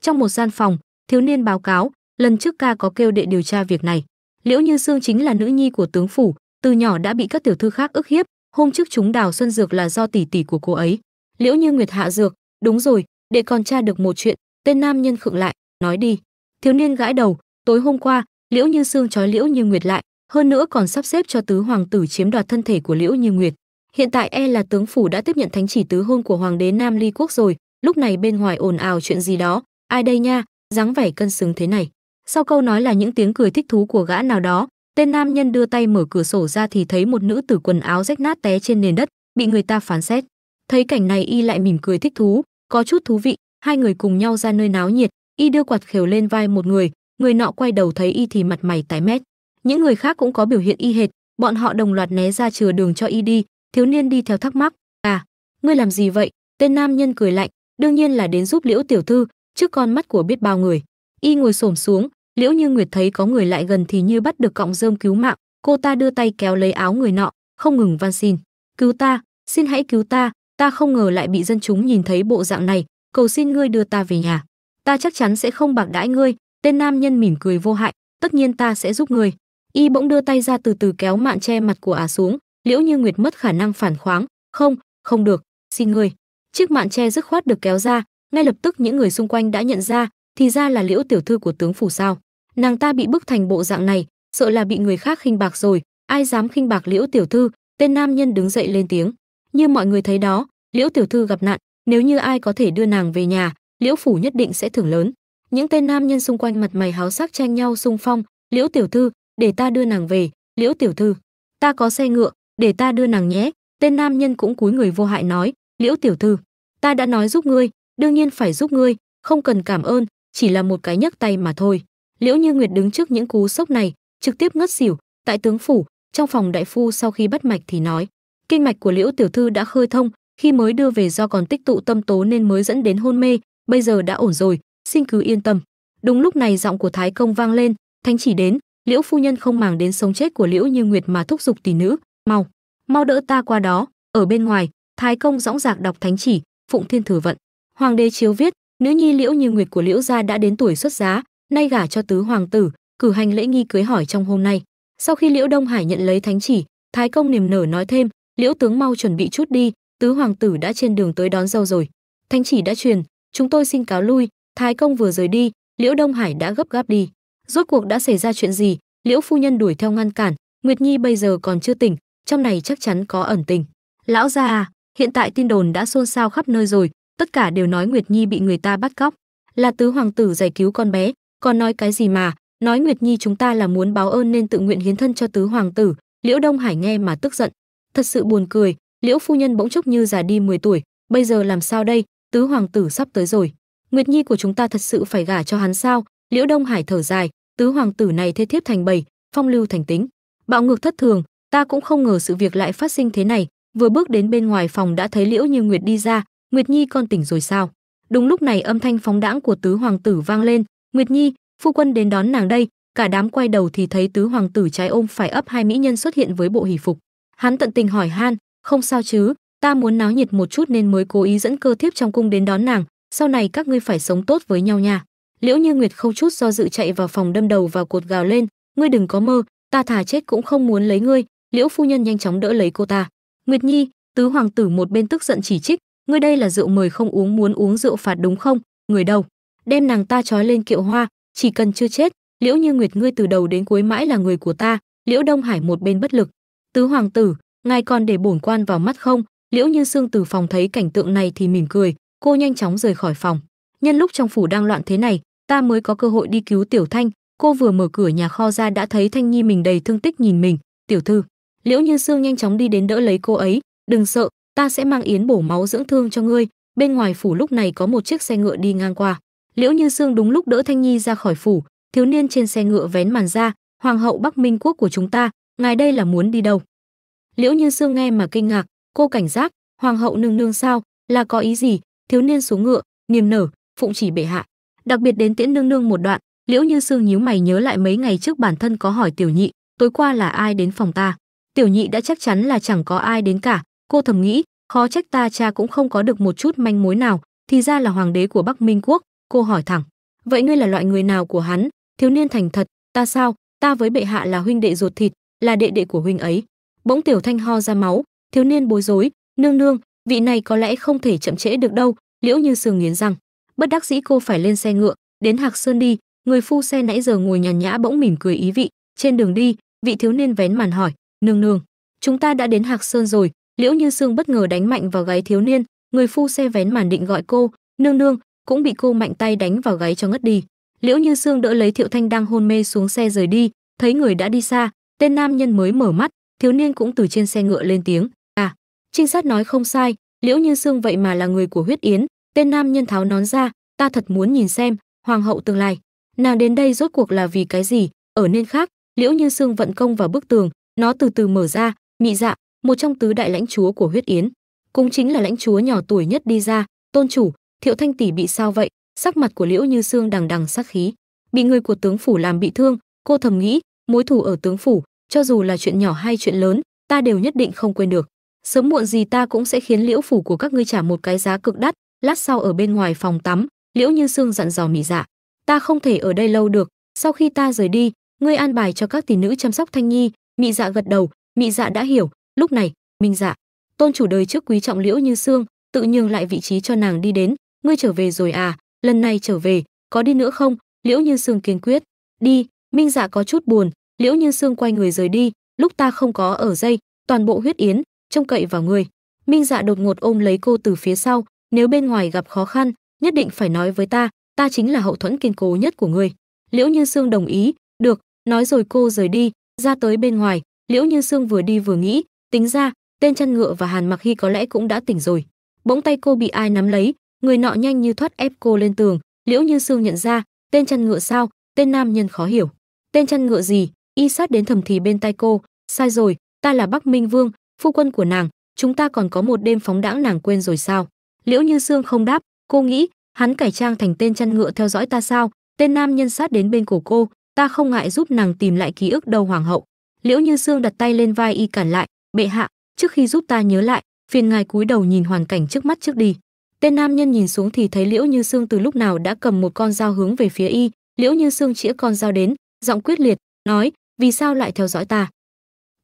Trong một gian phòng, thiếu niên báo cáo, lần trước ca có kêu đệ điều tra việc này. Liễu Như Sương chính là nữ nhi của tướng phủ, từ nhỏ đã bị các tiểu thư khác ức hiếp, hôm trước chúng đào xuân dược là do tỷ tỷ của cô ấy. Liễu Như Nguyệt hạ dược, đúng rồi, đệ còn tra được một chuyện. Tên nam nhân khựng lại, nói đi. Thiếu niên gãi đầu, tối hôm qua, Liễu Như Sương trói Liễu Như Nguyệt lại, hơn nữa còn sắp xếp cho tứ hoàng tử chiếm đoạt thân thể của Liễu Như Nguyệt. Hiện tại là tướng phủ đã tiếp nhận thánh chỉ tứ hôn của hoàng đế Nam Ly Quốc rồi. Lúc này bên ngoài ồn ào chuyện gì đó, ai đây nha, dáng vẻ cân xứng thế này. Sau câu nói là những tiếng cười thích thú của gã nào đó. Tên nam nhân đưa tay mở cửa sổ ra thì thấy một nữ tử quần áo rách nát té trên nền đất, bị người ta phán xét. Thấy cảnh này y lại mỉm cười thích thú, có chút thú vị. Hai người cùng nhau ra nơi náo nhiệt, y đưa quạt khều lên vai một người, người nọ quay đầu thấy y thì mặt mày tái mét. Những người khác cũng có biểu hiện y hệt, bọn họ đồng loạt né ra chừa đường cho y đi. Thiếu niên đi theo thắc mắc, à, ngươi làm gì vậy? Tên nam nhân cười lạnh, đương nhiên là đến giúp Liễu tiểu thư, trước con mắt của biết bao người. Y ngồi xổm xuống, Liễu Như Nguyệt thấy có người lại gần thì như bắt được cọng rơm cứu mạng, cô ta đưa tay kéo lấy áo người nọ, không ngừng van xin, cứu ta, xin hãy cứu ta không ngờ lại bị dân chúng nhìn thấy bộ dạng này, cầu xin ngươi đưa ta về nhà, ta chắc chắn sẽ không bạc đãi ngươi. Tên nam nhân mỉm cười vô hại, tất nhiên ta sẽ giúp ngươi. Y bỗng đưa tay ra từ từ kéo mạn che mặt của ả xuống. Liễu Như Nguyệt mất khả năng phản kháng, không được, xin ngươi. Chiếc mạn che dứt khoát được kéo ra, ngay lập tức những người xung quanh đã nhận ra, thì ra là Liễu tiểu thư của tướng phủ sao. Nàng ta bị bức thành bộ dạng này, sợ là bị người khác khinh bạc rồi, ai dám khinh bạc Liễu tiểu thư? Tên nam nhân đứng dậy lên tiếng, như mọi người thấy đó, Liễu tiểu thư gặp nạn, nếu như ai có thể đưa nàng về nhà, Liễu phủ nhất định sẽ thưởng lớn. Những tên nam nhân xung quanh mặt mày háo sắc tranh nhau xung phong, Liễu tiểu thư, để ta đưa nàng về, Liễu tiểu thư, ta có xe ngựa, để ta đưa nàng nhé. Tên nam nhân cũng cúi người vô hại nói, Liễu tiểu thư, ta đã nói giúp ngươi, đương nhiên phải giúp ngươi, không cần cảm ơn, chỉ là một cái nhấc tay mà thôi. Liễu Như Nguyệt đứng trước những cú sốc này, trực tiếp ngất xỉu. Tại tướng phủ, trong phòng đại phu sau khi bắt mạch thì nói, kinh mạch của Liễu tiểu thư đã khơi thông, khi mới đưa về do còn tích tụ tâm tố nên mới dẫn đến hôn mê, bây giờ đã ổn rồi, xin cứ yên tâm. Đúng lúc này giọng của Thái Công vang lên, thánh chỉ đến. Liễu phu nhân không màng đến sống chết của Liễu Như Nguyệt mà thúc giục tỷ nữ, mau đỡ ta qua đó. Ở bên ngoài, Thái Công dõng dạc đọc thánh chỉ, phụng thiên thừa vận. Hoàng đế chiếu viết, nữ nhi Liễu Như Nguyệt của Liễu gia đã đến tuổi xuất giá, nay gả cho tứ hoàng tử, cử hành lễ nghi cưới hỏi trong hôm nay. Sau khi Liễu Đông Hải nhận lấy thánh chỉ, Thái Công niềm nở nói thêm, Liễu tướng mau chuẩn bị chút đi, tứ hoàng tử đã trên đường tới đón dâu rồi. Thánh chỉ đã truyền, chúng tôi xin cáo lui. Thái Công vừa rời đi, Liễu Đông Hải đã gấp gáp đi. Rốt cuộc đã xảy ra chuyện gì? Liễu phu nhân đuổi theo ngăn cản, Nguyệt Nhi bây giờ còn chưa tỉnh, trong này chắc chắn có ẩn tình. Lão gia à, hiện tại tin đồn đã xôn xao khắp nơi rồi, tất cả đều nói Nguyệt Nhi bị người ta bắt cóc, là tứ hoàng tử giải cứu con bé, còn nói cái gì mà, nói Nguyệt Nhi chúng ta là muốn báo ơn nên tự nguyện hiến thân cho tứ hoàng tử. Liễu Đông Hải nghe mà tức giận, thật sự buồn cười, Liễu phu nhân bỗng chốc như già đi 10 tuổi, bây giờ làm sao đây, tứ hoàng tử sắp tới rồi, Nguyệt Nhi của chúng ta thật sự phải gả cho hắn sao? Liễu Đông Hải thở dài, tứ hoàng tử này thê thiếp thành bầy, phong lưu thành tính, bạo ngược thất thường, Ta cũng không ngờ sự việc lại phát sinh thế này, vừa bước đến bên ngoài phòng đã thấy Liễu Như Nguyệt đi ra. Nguyệt Nhi con tỉnh rồi sao? Đúng lúc này âm thanh phóng đãng của tứ hoàng tử vang lên. Nguyệt Nhi, phu quân đến đón nàng đây. Cả đám quay đầu thì thấy tứ hoàng tử trái ôm phải ấp hai mỹ nhân xuất hiện với bộ hỷ phục. Hắn tận tình hỏi han, không sao chứ, ta muốn náo nhiệt một chút nên mới cố ý dẫn cơ thiếp trong cung đến đón nàng, sau này các ngươi phải sống tốt với nhau nha. Liễu Như Nguyệt không chút do dự chạy vào phòng đâm đầu vào cột gào lên, ngươi đừng có mơ, ta thà chết cũng không muốn lấy ngươi. Liễu phu nhân nhanh chóng đỡ lấy cô ta. Nguyệt Nhi, tứ hoàng tử một bên tức giận chỉ trích, ngươi đây là rượu mời không uống muốn uống rượu phạt đúng không? Người đâu? Đem nàng ta trói lên kiệu hoa, chỉ cần chưa chết, Liễu Như Nguyệt ngươi từ đầu đến cuối mãi là người của ta. Liễu Đông Hải một bên bất lực. Tứ hoàng tử, ngài còn để bổn quan vào mắt không? Liễu Như Sương từ phòng thấy cảnh tượng này thì mỉm cười, cô nhanh chóng rời khỏi phòng. Nhân lúc trong phủ đang loạn thế này, ta mới có cơ hội đi cứu Tiểu Thanh. Cô vừa mở cửa nhà kho ra đã thấy Thanh Nhi mình đầy thương tích nhìn mình. Tiểu thư. Liễu Như Sương nhanh chóng đi đến đỡ lấy cô ấy. Đừng sợ, ta sẽ mang yến bổ máu dưỡng thương cho ngươi. Bên ngoài phủ lúc này có một chiếc xe ngựa đi ngang qua. Liễu Như Sương đúng lúc đỡ Thanh Nhi ra khỏi phủ. Thiếu niên trên xe ngựa vén màn ra, hoàng hậu Bắc Minh quốc của chúng ta, ngài đây là muốn đi đâu? Liễu Như Sương nghe mà kinh ngạc, cô cảnh giác, hoàng hậu nương nương sao, là có ý gì? Thiếu niên xuống ngựa, niềm nở, phụng chỉ bệ hạ. Đặc biệt đến tiễn nương nương một đoạn. Liễu Như Sương nhíu mày nhớ lại mấy ngày trước bản thân có hỏi Tiểu Nhị, tối qua là ai đến phòng ta? Tiểu Nhị đã chắc chắn là chẳng có ai đến cả. Cô thầm nghĩ, khó trách ta cha cũng không có được một chút manh mối nào, thì ra là hoàng đế của Bắc Minh quốc. Cô hỏi thẳng, vậy ngươi là loại người nào của hắn? Thiếu niên thành thật, ta sao? Ta với bệ hạ là huynh đệ ruột thịt, là đệ đệ của huynh ấy. Bỗng Tiểu Thanh ho ra máu, thiếu niên bối rối, nương nương, vị này có lẽ không thể chậm trễ được đâu. Liễu Như Sương nghiến răng, bất đắc dĩ cô phải lên xe ngựa, đến Hạc Sơn đi. Người phu xe nãy giờ ngồi nhàn nhã bỗng mỉm cười ý vị. Trên đường đi, vị thiếu niên vén màn hỏi, nương nương, chúng ta đã đến Hạc Sơn rồi. Liễu Như Sương bất ngờ đánh mạnh vào gáy thiếu niên, người phu xe vén màn định gọi cô, nương nương, cũng bị cô mạnh tay đánh vào gáy cho ngất đi. Liễu Như Sương đỡ lấy Thiệu Thanh đang hôn mê xuống xe rời đi, thấy người đã đi xa, tên nam nhân mới mở mắt, thiếu niên cũng từ trên xe ngựa lên tiếng, à, trinh sát nói không sai, Liễu Như Sương vậy mà là người của Huyết Yến. Tên nam nhân tháo nón ra, ta thật muốn nhìn xem, hoàng hậu tương lai, nàng đến đây rốt cuộc là vì cái gì? Ở nên khác, Liễu Như Sương vận công vào bức tường, nó từ từ mở ra, Mị Dạ, một trong tứ đại lãnh chúa của Huyết Yến, cũng chính là lãnh chúa nhỏ tuổi nhất đi ra. Tôn chủ, Thiệu Thanh tỷ bị sao vậy? Sắc mặt của Liễu Như Sương đằng đằng sát khí, bị người của tướng phủ làm bị thương. Cô thầm nghĩ, mối thù ở tướng phủ, cho dù là chuyện nhỏ hay chuyện lớn, ta đều nhất định không quên được. Sớm muộn gì ta cũng sẽ khiến Liễu phủ của các ngươi trả một cái giá cực đắt. Lát sau ở bên ngoài phòng tắm, Liễu Như Sương dặn dò Mị Dạ, ta không thể ở đây lâu được, sau khi ta rời đi, ngươi an bài cho các tỷ nữ chăm sóc Thanh Nhi. Mị Dạ gật đầu, Mị Dạ đã hiểu. Lúc này, Minh Dạ, tôn chủ đời trước quý trọng Liễu Như Sương, tự nhường lại vị trí cho nàng đi đến. Ngươi trở về rồi à? Lần này trở về, có đi nữa không? Liễu Như Sương kiên quyết, đi. Minh Dạ có chút buồn. Liễu Như Sương quay người rời đi, lúc ta không có ở đây, toàn bộ Huyết Yến trông cậy vào ngươi. Minh Dạ đột ngột ôm lấy cô từ phía sau, nếu bên ngoài gặp khó khăn, nhất định phải nói với ta, ta chính là hậu thuẫn kiên cố nhất của ngươi. Liễu Như Sương đồng ý, được, nói rồi cô rời đi, ra tới bên ngoài. Liễu Như Sương vừa đi vừa nghĩ, tính ra, tên chăn ngựa và Hàn Mặc Hy có lẽ cũng đã tỉnh rồi. Bỗng tay cô bị ai nắm lấy, người nọ nhanh như thoát ép cô lên tường. Liễu Như Sương nhận ra, tên chăn ngựa sao? Tên nam nhân khó hiểu. Tên chăn ngựa gì? Y sát đến thầm thì bên tai cô, sai rồi, ta là Bắc Minh Vương, phu quân của nàng, chúng ta còn có một đêm phóng đãng, nàng quên rồi sao? Liễu Như Sương không đáp, cô nghĩ, hắn cải trang thành tên chăn ngựa theo dõi ta sao? Tên nam nhân sát đến bên cổ cô, ta không ngại giúp nàng tìm lại ký ức đâu hoàng hậu. Liễu Như Sương đặt tay lên vai y cản lại, bệ hạ, trước khi giúp ta nhớ lại, phiền ngài cúi đầu nhìn hoàn cảnh trước mắt trước đi. Tên nam nhân nhìn xuống thì thấy Liễu Như Sương từ lúc nào đã cầm một con dao hướng về phía y. Liễu Như Sương chĩa con dao đến, giọng quyết liệt, nói, vì sao lại theo dõi ta?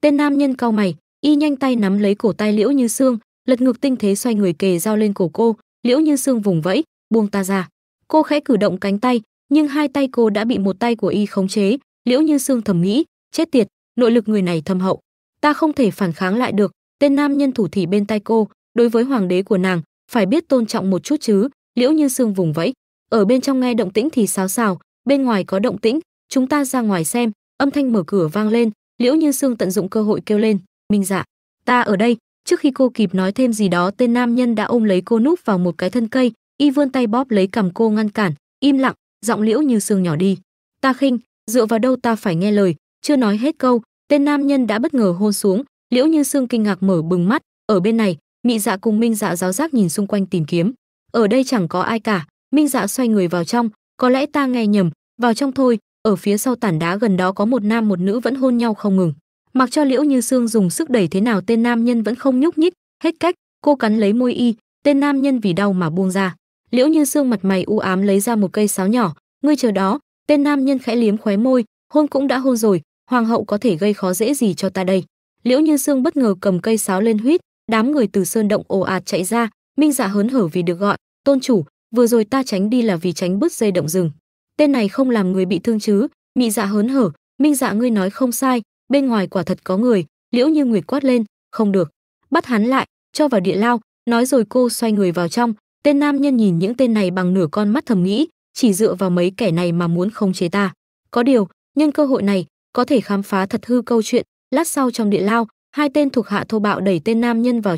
Tên nam nhân cau mày, y nhanh tay nắm lấy cổ tay Liễu Như Sương, lật ngược tinh thế xoay người kề dao lên cổ cô. Liễu Như Sương vùng vẫy, buông ta ra. Cô khẽ cử động cánh tay, nhưng hai tay cô đã bị một tay của y khống chế. Liễu Như Sương thầm nghĩ, chết tiệt, nội lực người này thâm hậu, ta không thể phản kháng lại được. Tên nam nhân thủ thỉ bên tay cô, đối với hoàng đế của nàng, phải biết tôn trọng một chút chứ. Liễu Như Sương vùng vẫy, ở bên trong nghe động tĩnh thì xáo xào, bên ngoài có động tĩnh, chúng ta ra ngoài xem. Âm thanh mở cửa vang lên, Liễu Như Sương tận dụng cơ hội kêu lên, Minh Dạ, ta ở đây. Trước khi cô kịp nói thêm gì đó, tên nam nhân đã ôm lấy cô núp vào một cái thân cây, y vươn tay bóp lấy cằm cô ngăn cản, im lặng. Giọng Liễu Như Sương nhỏ đi, ta khinh, dựa vào đâu ta phải nghe lời. Chưa nói hết câu, Tên nam nhân đã bất ngờ hôn xuống. Liễu Như Sương kinh ngạc mở bừng mắt. Ở bên này, Mị Dạ cùng Minh Dạ giáo giác nhìn xung quanh tìm kiếm. Ở đây chẳng có ai cả. Minh Dạ xoay người vào trong. Có lẽ ta nghe nhầm, vào trong thôi. Ở phía sau tảng đá gần đó có một nam một nữ vẫn hôn nhau không ngừng. Mặc cho Liễu Như Sương dùng sức đẩy thế nào tên nam nhân vẫn không nhúc nhích. Hết cách, cô cắn lấy môi y. Tên nam nhân vì đau mà buông ra. Liễu Như Sương mặt mày u ám lấy ra một cây sáo nhỏ. Ngươi chờ đó. Tên nam nhân khẽ liếm khóe môi. Hôn cũng đã hôn rồi, hoàng hậu có thể gây khó dễ gì cho ta đây. Liễu Như Sương bất ngờ cầm cây sáo lên huýt. Đám người từ sơn động ồ ạt chạy ra. Minh Dạ hớn hở vì được gọi. Tôn chủ, vừa rồi ta tránh đi là vì tránh bứt dây động rừng. Tên này không làm người bị thương chứ? Mị Dạ hớn hở. Minh Dạ ngươi nói không sai, bên ngoài quả thật có người. Liễu Như Nguyệt quát lên. Không được, bắt hắn lại, cho vào địa lao. Nói rồi cô xoay người vào trong. Tên nam nhân nhìn những tên này bằng nửa con mắt thầm nghĩ, chỉ dựa vào mấy kẻ này mà muốn khống chế ta. Có điều, nhân cơ hội này, có thể khám phá thật hư câu chuyện. Lát sau trong địa lao, hai tên thuộc hạ thô bạo đẩy tên nam nhân vào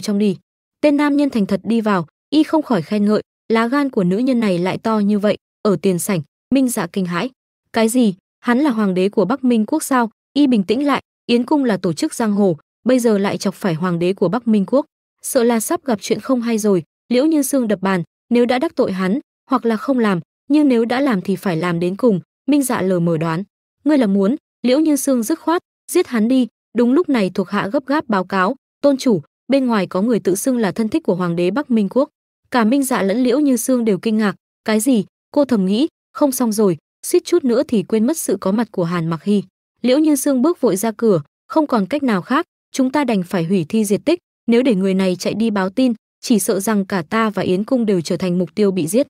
trong đi. Tên nam nhân thành thật đi vào, y không khỏi khen ngợi, lá gan của nữ nhân này lại to như vậy. Ở tiền sảnh, Minh Dạ kinh hãi. Cái gì? Hắn là hoàng đế của Bắc Minh quốc sao? Y bình tĩnh lại, Yến cung là tổ chức giang hồ, bây giờ lại chọc phải hoàng đế của Bắc Minh quốc, sợ là sắp gặp chuyện không hay rồi. Liễu Như Sương đập bàn, nếu đã đắc tội hắn, hoặc là không làm, nhưng nếu đã làm thì phải làm đến cùng. Minh Dạ lờ mờ đoán, ngươi là muốn? Liễu Như Sương dứt khoát, giết hắn đi. Đúng lúc này thuộc hạ gấp gáp báo cáo, tôn chủ, bên ngoài có người tự xưng là thân thích của hoàng đế Bắc Minh quốc. Cả Minh Dạ lẫn Liễu Như Sương đều kinh ngạc. Cái gì? Cô thầm nghĩ, không xong rồi, suýt chút nữa thì quên mất sự có mặt của Hàn Mặc Hy. Liễu Như Sương bước vội ra cửa, không còn cách nào khác, chúng ta đành phải hủy thi diệt tích. Nếu để người này chạy đi báo tin, chỉ sợ rằng cả ta và Yến cung đều trở thành mục tiêu bị giết.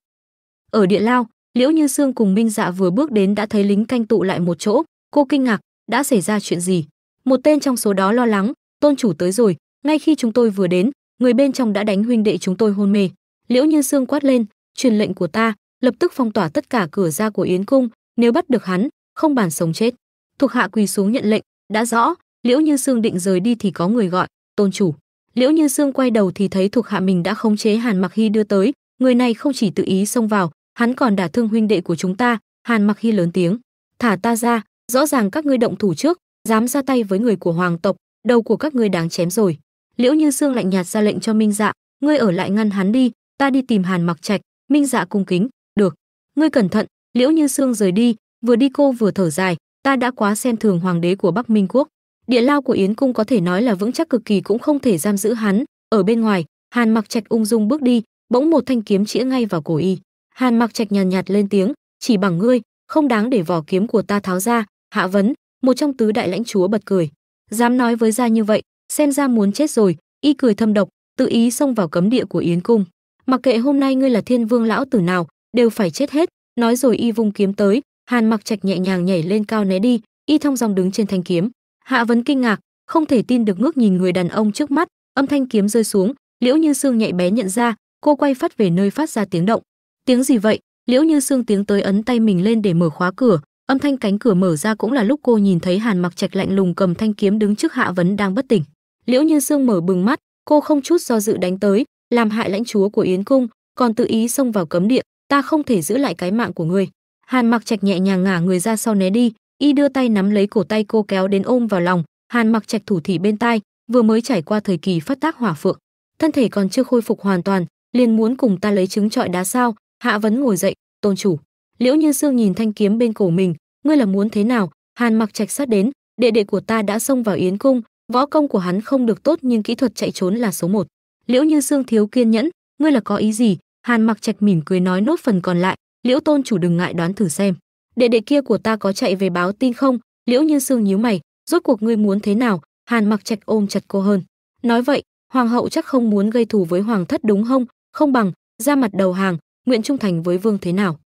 Ở địa lao, Liễu Như Sương cùng Minh Dạ vừa bước đến đã thấy lính canh tụ lại một chỗ. Cô kinh ngạc, đã xảy ra chuyện gì? Một tên trong số đó lo lắng, tôn chủ tới rồi. Ngay khi chúng tôi vừa đến, người bên trong đã đánh huynh đệ chúng tôi hôn mê. Liễu Như Sương quát lên, truyền lệnh của ta, lập tức phong tỏa tất cả cửa ra của Yến cung, nếu bắt được hắn, không bàn sống chết. Thuộc hạ quỳ xuống nhận lệnh. Đã rõ. Liễu Như Sương định rời đi thì có người gọi, tôn chủ. Liễu Như Sương quay đầu thì thấy thuộc hạ mình đã khống chế Hàn Mặc Hy đưa tới. Người này không chỉ tự ý xông vào, hắn còn đả thương huynh đệ của chúng ta. Hàn Mặc Hy lớn tiếng, thả ta ra, rõ ràng các ngươi động thủ trước, dám ra tay với người của hoàng tộc, đầu của các ngươi đáng chém rồi. Liễu Như Sương lạnh nhạt ra lệnh cho Minh Dạ, ngươi ở lại ngăn hắn đi, ta đi tìm Hàn Mặc Trạch. Minh Dạ cung kính, được. Ngươi cẩn thận. Liễu Như Sương rời đi, vừa đi cô vừa thở dài, ta đã quá xem thường hoàng đế của Bắc Minh quốc. Địa lao của Yến cung có thể nói là vững chắc cực kỳ, cũng không thể giam giữ hắn. Ở bên ngoài, Hàn Mặc Trạch ung dung bước đi, bỗng một thanh kiếm chĩa ngay vào cổ y. Hàn Mặc Trạch nhàn nhạt lên tiếng, chỉ bằng ngươi, không đáng để vỏ kiếm của ta tháo ra. Hạ vấn, một trong tứ đại lãnh chúa bật cười, dám nói với gia như vậy, xem ra muốn chết rồi. Y cười thâm độc, tự ý xông vào cấm địa của Yến cung. Mặc kệ hôm nay ngươi là Thiên Vương lão tử nào, đều phải chết hết. Nói rồi y vung kiếm tới, Hàn Mặc Trạch nhẹ nhàng nhảy lên cao né đi, y thong dong đứng trên thanh kiếm. Hạ vấn kinh ngạc, không thể tin được ngước nhìn người đàn ông trước mắt. Âm thanh kiếm rơi xuống, Liễu Như Sương nhạy bén nhận ra, cô quay phát về nơi phát ra tiếng động. Tiếng gì vậy? Liễu Như Sương tiến tới ấn tay mình lên để mở khóa cửa. Âm thanh cánh cửa mở ra cũng là lúc cô nhìn thấy Hàn Mặc Trạch lạnh lùng cầm thanh kiếm đứng trước Hạ vấn đang bất tỉnh. Liễu Như Sương mở bừng mắt, cô không chút do dự đánh tới, làm hại lãnh chúa của Yến cung, còn tự ý xông vào cấm địa, ta không thể giữ lại cái mạng của ngươi. Hàn Mặc Trạch nhẹ nhàng ngả người ra sau né đi, y đưa tay nắm lấy cổ tay cô kéo đến ôm vào lòng. Hàn Mặc Trạch thủ thỉ bên tai, vừa mới trải qua thời kỳ phát tác hỏa phượng, thân thể còn chưa khôi phục hoàn toàn, liền muốn cùng ta lấy trứng trọi đá sao? Hạ vấn ngồi dậy, tôn chủ. Liễu Như Sương nhìn thanh kiếm bên cổ mình, ngươi là muốn thế nào? Hàn Mặc Trạch sát đến, đệ đệ của ta đã xông vào Yến cung, võ công của hắn không được tốt nhưng kỹ thuật chạy trốn là số 1. Liễu Như Sương thiếu kiên nhẫn, ngươi là có ý gì? Hàn Mặc Trạch mỉm cười nói nốt phần còn lại, Liễu tôn chủ đừng ngại đoán thử xem, đệ đệ kia của ta có chạy về báo tin không? Liễu Như Sương nhíu mày, rốt cuộc ngươi muốn thế nào? Hàn Mặc Trạch ôm chặt cô hơn, nói vậy, hoàng hậu chắc không muốn gây thù với hoàng thất đúng không? Không bằng ra mặt đầu hàng, nguyện trung thành với vương thế nào?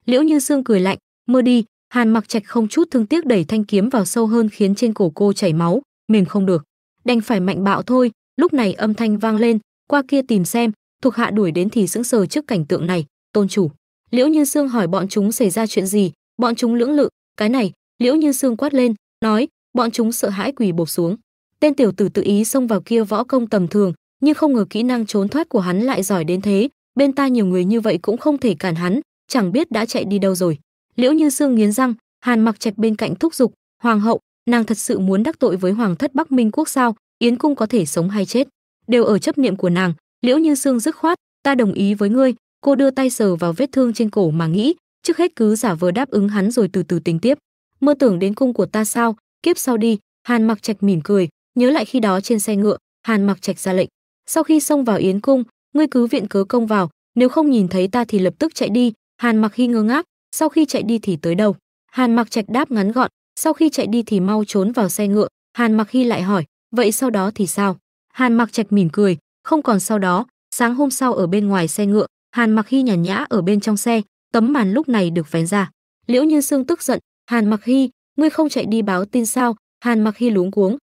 Liễu Như Sương cười lạnh, mơ đi. Hàn Mặc Trạch không chút thương tiếc đẩy thanh kiếm vào sâu hơn khiến trên cổ cô chảy máu, mềm không được, đành phải mạnh bạo thôi. Lúc này âm thanh vang lên, qua kia tìm xem. Thuộc hạ đuổi đến thì sững sờ trước cảnh tượng này. Tôn chủ. Liễu Như Sương hỏi bọn chúng xảy ra chuyện gì. Bọn chúng lưỡng lự. Cái này. Liễu Như Sương quát lên, nói, bọn chúng sợ hãi quỳ bộp xuống. Tên tiểu tử tự ý xông vào kia võ công tầm thường, nhưng không ngờ kỹ năng trốn thoát của hắn lại giỏi đến thế. Bên ta nhiều người như vậy cũng không thể cản hắn, chẳng biết đã chạy đi đâu rồi. Liễu Như Sương nghiến răng. Hàn Mặc Trạch bên cạnh thúc giục, hoàng hậu, nàng thật sự muốn đắc tội với hoàng thất Bắc Minh quốc sao? Yến cung có thể sống hay chết đều ở chấp niệm của nàng. Liễu Như Sương dứt khoát, ta đồng ý với ngươi. Cô đưa tay sờ vào vết thương trên cổ mà nghĩ, trước hết cứ giả vờ đáp ứng hắn rồi từ từ tính tiếp. Mơ tưởng đến cung của ta sao? Kiếp sau đi. Hàn Mặc Trạch mỉm cười, nhớ lại khi đó trên xe ngựa, Hàn Mặc Trạch ra lệnh, sau khi xông vào Yến cung, ngươi cứ viện cớ công vào, nếu không nhìn thấy ta thì lập tức chạy đi. Hàn Mặc Hy ngơ ngác, sau khi chạy đi thì tới đâu? Hàn Mặc Trạch đáp ngắn gọn, sau khi chạy đi thì mau trốn vào xe ngựa. Hàn Mặc Hy lại hỏi, vậy sau đó thì sao? Hàn Mặc Trạch mỉm cười, không còn sau đó. Sáng hôm sau ở bên ngoài xe ngựa, Hàn Mặc Hy nhàn nhã ở bên trong xe, tấm màn lúc này được vén ra. Liễu Như Sương tức giận, Hàn Mặc Hy, ngươi không chạy đi báo tin sao? Hàn Mặc Hy luống cuống,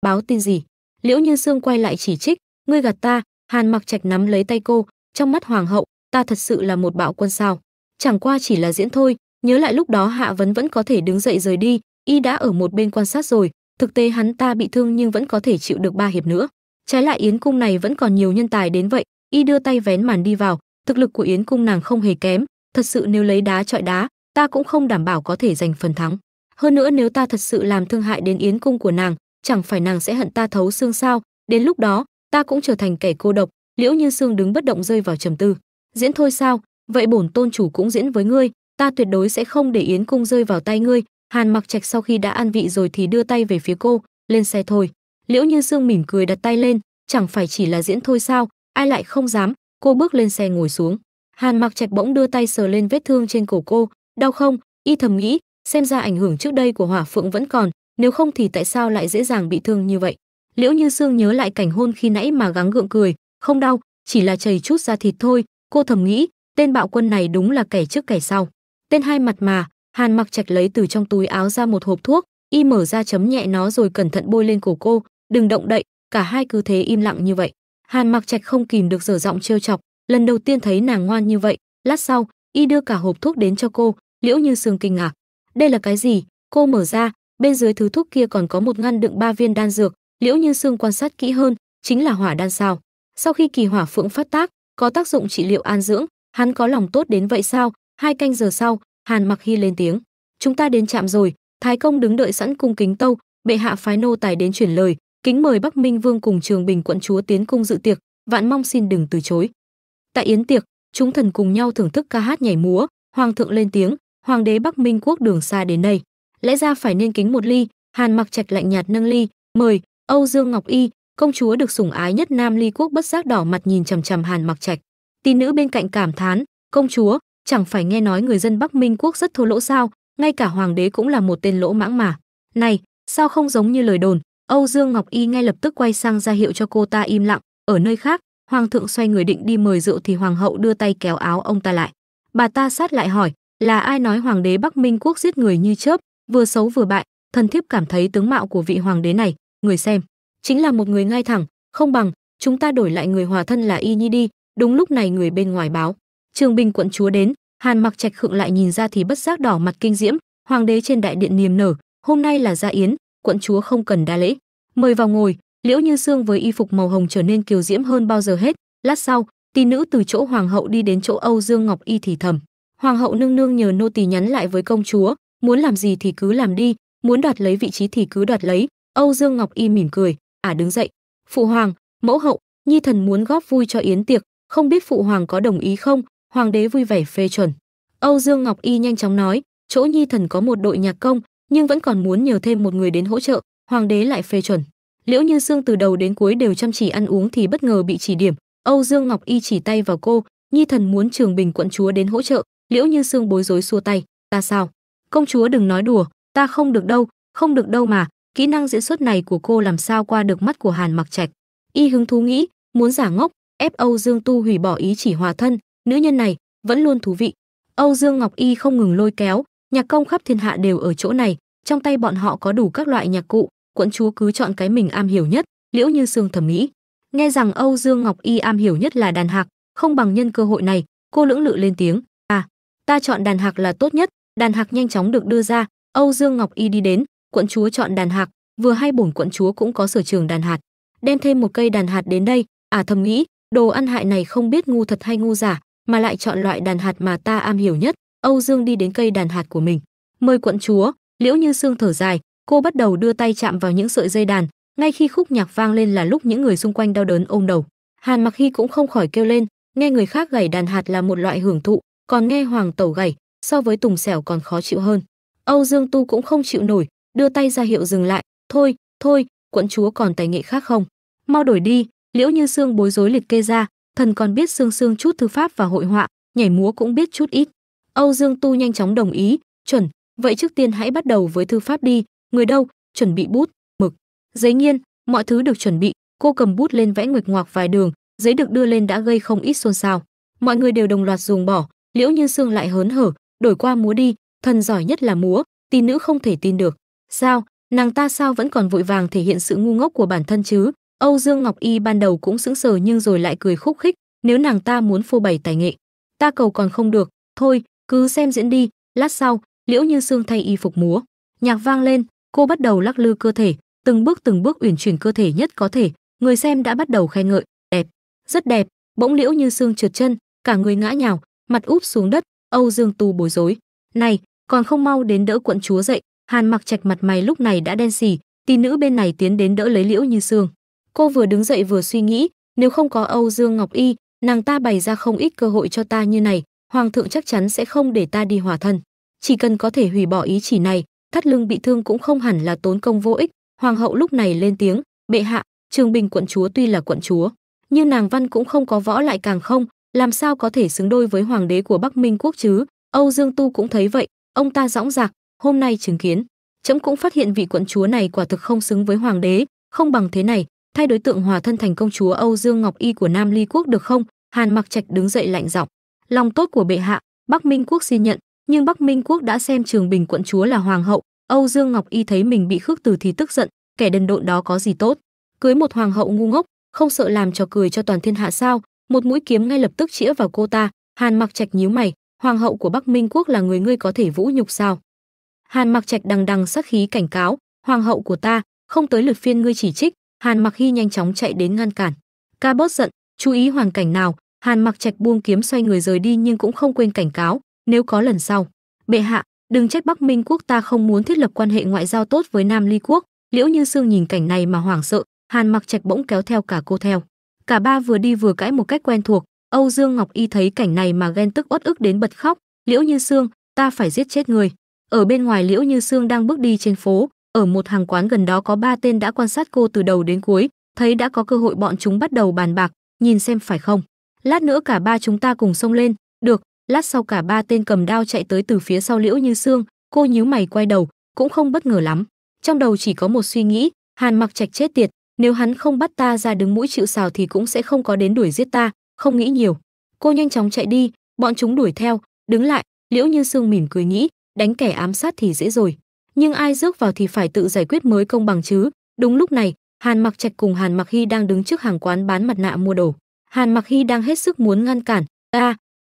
báo tin gì? Liễu Như Sương quay lại chỉ trích, ngươi gạt ta. Hàn Mặc Trạch nắm lấy tay cô, trong mắt hoàng hậu, ta thật sự là một bạo quân sao? Chẳng qua chỉ là diễn thôi. Nhớ lại lúc đó Hạ Vấn vẫn có thể đứng dậy rời đi, y đã ở một bên quan sát rồi, thực tế hắn ta bị thương nhưng vẫn có thể chịu được 3 hiệp nữa. Trái lại Yến cung này vẫn còn nhiều nhân tài đến vậy, y đưa tay vén màn đi vào, thực lực của Yến cung nàng không hề kém, thật sự nếu lấy đá chọi đá, ta cũng không đảm bảo có thể giành phần thắng. Hơn nữa nếu ta thật sự làm thương hại đến Yến cung của nàng, chẳng phải nàng sẽ hận ta thấu xương sao? Đến lúc đó, ta cũng trở thành kẻ cô độc. Liễu Như Sương đứng bất động rơi vào trầm tư. Diễn thôi sao? Vậy bổn tôn chủ cũng diễn với ngươi, ta tuyệt đối sẽ không để Yến cung rơi vào tay ngươi. Hàn Mặc Trạch sau khi đã ăn vị rồi thì đưa tay về phía cô, lên xe thôi. Liễu Như Sương mỉm cười đặt tay lên, chẳng phải chỉ là diễn thôi sao? Ai lại không dám? Cô bước lên xe ngồi xuống. Hàn Mặc Trạch bỗng đưa tay sờ lên vết thương trên cổ cô, đau không? Y thầm nghĩ, xem ra ảnh hưởng trước đây của Hỏa Phượng vẫn còn, nếu không thì tại sao lại dễ dàng bị thương như vậy? Liễu Như Sương nhớ lại cảnh hôn khi nãy mà gắng gượng cười, không đau, chỉ là chảy chút da thịt thôi. Cô thầm nghĩ, tên bạo quân này đúng là kẻ trước kẻ sau, tên hai mặt mà. Hàn Mặc Trạch lấy từ trong túi áo ra một hộp thuốc, y mở ra chấm nhẹ nó rồi cẩn thận bôi lên cổ cô, đừng động đậy. Cả hai cứ thế im lặng như vậy. Hàn Mặc Trạch không kìm được giở giọng trêu chọc, lần đầu tiên thấy nàng ngoan như vậy. Lát sau, y đưa cả hộp thuốc đến cho cô. Liễu Như Sương kinh ngạc, đây là cái gì? Cô mở ra, bên dưới thứ thuốc kia còn có một ngăn đựng 3 viên đan dược. Liễu Như Sương quan sát kỹ hơn, chính là hỏa đan sao? Sau khi kỳ hỏa phượng phát tác, có tác dụng trị liệu an dưỡng, hắn có lòng tốt đến vậy sao? 2 canh giờ sau, Hàn Mặc Hy lên tiếng, chúng ta đến trạm rồi. Thái công đứng đợi sẵn cung kính tâu, bệ hạ phái nô tài đến chuyển lời, kính mời Bắc Minh Vương cùng Trường Bình quận chúa tiến cung dự tiệc, vạn mong xin đừng từ chối. Tại yến tiệc, chúng thần cùng nhau thưởng thức ca hát nhảy múa. Hoàng thượng lên tiếng, hoàng đế Bắc Minh quốc đường xa đến đây, lẽ ra phải nên kính một ly. Hàn Mặc Trạch lạnh nhạt nâng ly, mời. Âu Dương Ngọc Y, công chúa được sủng ái nhất Nam Ly quốc bất giác đỏ mặt nhìn chằm chằm Hàn Mặc Trạch. Tín nữ bên cạnh cảm thán, công chúa, chẳng phải nghe nói người dân Bắc Minh quốc rất thô lỗ sao? Ngay cả hoàng đế cũng là một tên lỗ mãng mà. Này, sao không giống như lời đồn? Âu Dương Ngọc Y ngay lập tức quay sang ra hiệu cho cô ta im lặng. Ở nơi khác, hoàng thượng xoay người định đi mời rượu thì hoàng hậu đưa tay kéo áo ông ta lại. Bà ta sát lại hỏi, là ai nói hoàng đế Bắc Minh quốc giết người như chớp, vừa xấu vừa bại? Thần thiếp cảm thấy tướng mạo của vị hoàng đế này, người xem chính là một người ngay thẳng, không bằng chúng ta đổi lại người hòa thân là Y Nhi đi. Đúng lúc này người bên ngoài báo, Trường Bình quận chúa đến. Hàn Mặc Trạch khựng lại nhìn ra thì bất giác đỏ mặt kinh diễm. Hoàng đế trên đại điện niềm nở, hôm nay là gia yến, quận chúa không cần đa lễ, mời vào ngồi. Liễu Như Sương với y phục màu hồng trở nên kiều diễm hơn bao giờ hết. Lát sau, tỷ nữ từ chỗ hoàng hậu đi đến chỗ Âu Dương Ngọc Y thì thầm, hoàng hậu nương nương nhờ nô tỳ nhắn lại với công chúa, muốn làm gì thì cứ làm đi, muốn đoạt lấy vị trí thì cứ đoạt lấy. Âu Dương Ngọc Y mỉm cười, đứng dậy, phụ hoàng, mẫu hậu, nhi thần muốn góp vui cho yến tiệc, không biết phụ hoàng có đồng ý không? Hoàng đế vui vẻ phê chuẩn. Âu Dương Ngọc Y nhanh chóng nói, chỗ nhi thần có một đội nhạc công, nhưng vẫn còn muốn nhờ thêm một người đến hỗ trợ. Hoàng đế lại phê chuẩn. Liễu Như Sương từ đầu đến cuối đều chăm chỉ ăn uống thì bất ngờ bị chỉ điểm. Âu Dương Ngọc Y chỉ tay vào cô, nhi thần muốn Trường Bình quận chúa đến hỗ trợ. Liễu Như Sương bối rối xua tay, ta sao? Công chúa đừng nói đùa, ta không được đâu, không được đâu mà. Kỹ năng diễn xuất này của cô làm sao qua được mắt của Hàn Mặc Trạch. Y hứng thú nghĩ, muốn giả ngốc, ép Âu Dương Tu hủy bỏ ý chỉ hòa thân, nữ nhân này vẫn luôn thú vị. Âu Dương Ngọc Y không ngừng lôi kéo, nhạc công khắp thiên hạ đều ở chỗ này, trong tay bọn họ có đủ các loại nhạc cụ, quận chúa cứ chọn cái mình am hiểu nhất. Liễu Như Sương thầm nghĩ, nghe rằng Âu Dương Ngọc Y am hiểu nhất là đàn hạc, không bằng nhân cơ hội này, cô lưỡng lự lên tiếng, ta chọn đàn hạc là tốt nhất. Đàn hạc nhanh chóng được đưa ra, Âu Dương Ngọc Y đi đến, quận chúa chọn đàn hạc, vừa hay bổn quận chúa cũng có sở trường đàn hạt, đem thêm một cây đàn hạt đến đây. Thầm nghĩ, đồ ăn hại này không biết ngu thật hay ngu giả, mà lại chọn loại đàn hạt mà ta am hiểu nhất. Âu Dương đi đến cây đàn hạt của mình, mời quận chúa. Liễu Như Sương thở dài, Cô bắt đầu đưa tay chạm vào những sợi dây đàn, ngay khi khúc nhạc vang lên là lúc những người xung quanh đau đớn ôm đầu. Hàn Mặc Hy cũng không khỏi kêu lên, nghe người khác gảy đàn hạt là một loại hưởng thụ, còn nghe Hoàng tẩu gảy, so với Tùng Xẻo còn khó chịu hơn. Âu Dương Tu cũng không chịu nổi, đưa tay ra hiệu dừng lại, "Thôi, thôi, quận chúa còn tài nghệ khác không? Mau đổi đi." Liễu Như Sương bối rối liệt kê ra, thần còn biết sương sương chút thư pháp và hội họa, nhảy múa cũng biết chút ít. Âu Dương Tu nhanh chóng đồng ý, "Chuẩn, vậy trước tiên hãy bắt đầu với thư pháp đi, người đâu, chuẩn bị bút, mực, giấy nghiên, mọi thứ được chuẩn bị." Cô cầm bút lên vẽ nguệch ngoạc vài đường, giấy được đưa lên đã gây không ít xôn xao. Mọi người đều đồng loạt dùng bỏ, Liễu Như Sương lại hớn hở, "Đổi qua múa đi, thần giỏi nhất là múa." Tín nữ không thể tin được. "Sao, nàng ta sao vẫn còn vội vàng thể hiện sự ngu ngốc của bản thân chứ?" Âu Dương Ngọc Y ban đầu cũng sững sờ nhưng rồi lại cười khúc khích, "Nếu nàng ta muốn phô bày tài nghệ, ta cầu còn không được, thôi, cứ xem diễn đi." Lát sau, Liễu Như Sương thay y phục múa, nhạc vang lên, cô bắt đầu lắc lư cơ thể, từng bước uyển chuyển cơ thể nhất có thể, người xem đã bắt đầu khen ngợi, "Đẹp, rất đẹp." Bỗng Liễu Như Sương trượt chân, cả người ngã nhào, mặt úp xuống đất. Âu Dương Tu bối rối, "Này, còn không mau đến đỡ quận chúa dậy." Hàn Mặc Trạch mặt mày lúc này đã đen xì, tỷ nữ bên này tiến đến đỡ lấy Liễu Như Sương. Cô vừa đứng dậy vừa suy nghĩ, nếu không có Âu Dương Ngọc Y, nàng ta bày ra không ít cơ hội cho ta như này, hoàng thượng chắc chắn sẽ không để ta đi hòa thân. Chỉ cần có thể hủy bỏ ý chỉ này, thắt lưng bị thương cũng không hẳn là tốn công vô ích. Hoàng hậu lúc này lên tiếng, "Bệ hạ, Trường Bình quận chúa tuy là quận chúa, nhưng nàng văn cũng không có võ lại càng không, làm sao có thể xứng đôi với hoàng đế của Bắc Minh quốc chứ?" Âu Dương Tu cũng thấy vậy, ông ta dõng dạc, "Hôm nay chứng kiến, trẫm cũng phát hiện vị quận chúa này quả thực không xứng với hoàng đế, không bằng thế này, thay đối tượng hòa thân thành công chúa Âu Dương Ngọc Y của Nam Ly quốc được không?" Hàn Mặc Trạch đứng dậy lạnh giọng, "Lòng tốt của bệ hạ, Bắc Minh quốc xin nhận, nhưng Bắc Minh quốc đã xem Trường Bình quận chúa là hoàng hậu." Âu Dương Ngọc Y thấy mình bị khước từ thì tức giận, kẻ đần độn đó có gì tốt, cưới một hoàng hậu ngu ngốc, không sợ làm trò cười cho toàn thiên hạ sao? Một mũi kiếm ngay lập tức chĩa vào cô ta. Hàn Mặc Trạch nhíu mày, "Hoàng hậu của Bắc Minh quốc là người ngươi có thể vũ nhục sao?" Hàn Mặc Trạch đằng đằng sát khí cảnh cáo, "Hoàng hậu của ta, không tới lượt phiên ngươi chỉ trích." Hàn Mặc Hy nhanh chóng chạy đến ngăn cản, "Ca bớt giận, chú ý hoàn cảnh nào." Hàn Mặc Trạch buông kiếm xoay người rời đi nhưng cũng không quên cảnh cáo, "Nếu có lần sau, bệ hạ, đừng trách Bắc Minh quốc ta không muốn thiết lập quan hệ ngoại giao tốt với Nam Ly quốc." Liễu Như Sương nhìn cảnh này mà hoảng sợ, Hàn Mặc Trạch bỗng kéo theo cả cô theo. Cả ba vừa đi vừa cãi một cách quen thuộc. Âu Dương Ngọc Y thấy cảnh này mà ghen tức uất ức đến bật khóc, "Liễu Như Sương, ta phải giết chết người." Ở bên ngoài Liễu Như Sương đang bước đi trên phố, ở một hàng quán gần đó có ba tên đã quan sát cô từ đầu đến cuối, thấy đã có cơ hội bọn chúng bắt đầu bàn bạc, "Nhìn xem phải không? Lát nữa cả ba chúng ta cùng xông lên." "Được." Lát sau cả ba tên cầm đao chạy tới từ phía sau Liễu Như Sương, cô nhíu mày quay đầu, cũng không bất ngờ lắm. Trong đầu chỉ có một suy nghĩ, Hàn Mặc Trạch chết tiệt, nếu hắn không bắt ta ra đứng mũi chịu sào thì cũng sẽ không có đến đuổi giết ta, không nghĩ nhiều. Cô nhanh chóng chạy đi, bọn chúng đuổi theo, đứng lại, Liễu Như Sương mỉm cười nghĩ, đánh kẻ ám sát thì dễ rồi, nhưng ai rước vào thì phải tự giải quyết mới công bằng chứ. Đúng lúc này, Hàn Mặc Trạch cùng Hàn Mặc Hy đang đứng trước hàng quán bán mặt nạ mua đồ. Hàn Mặc Hy đang hết sức muốn ngăn cản,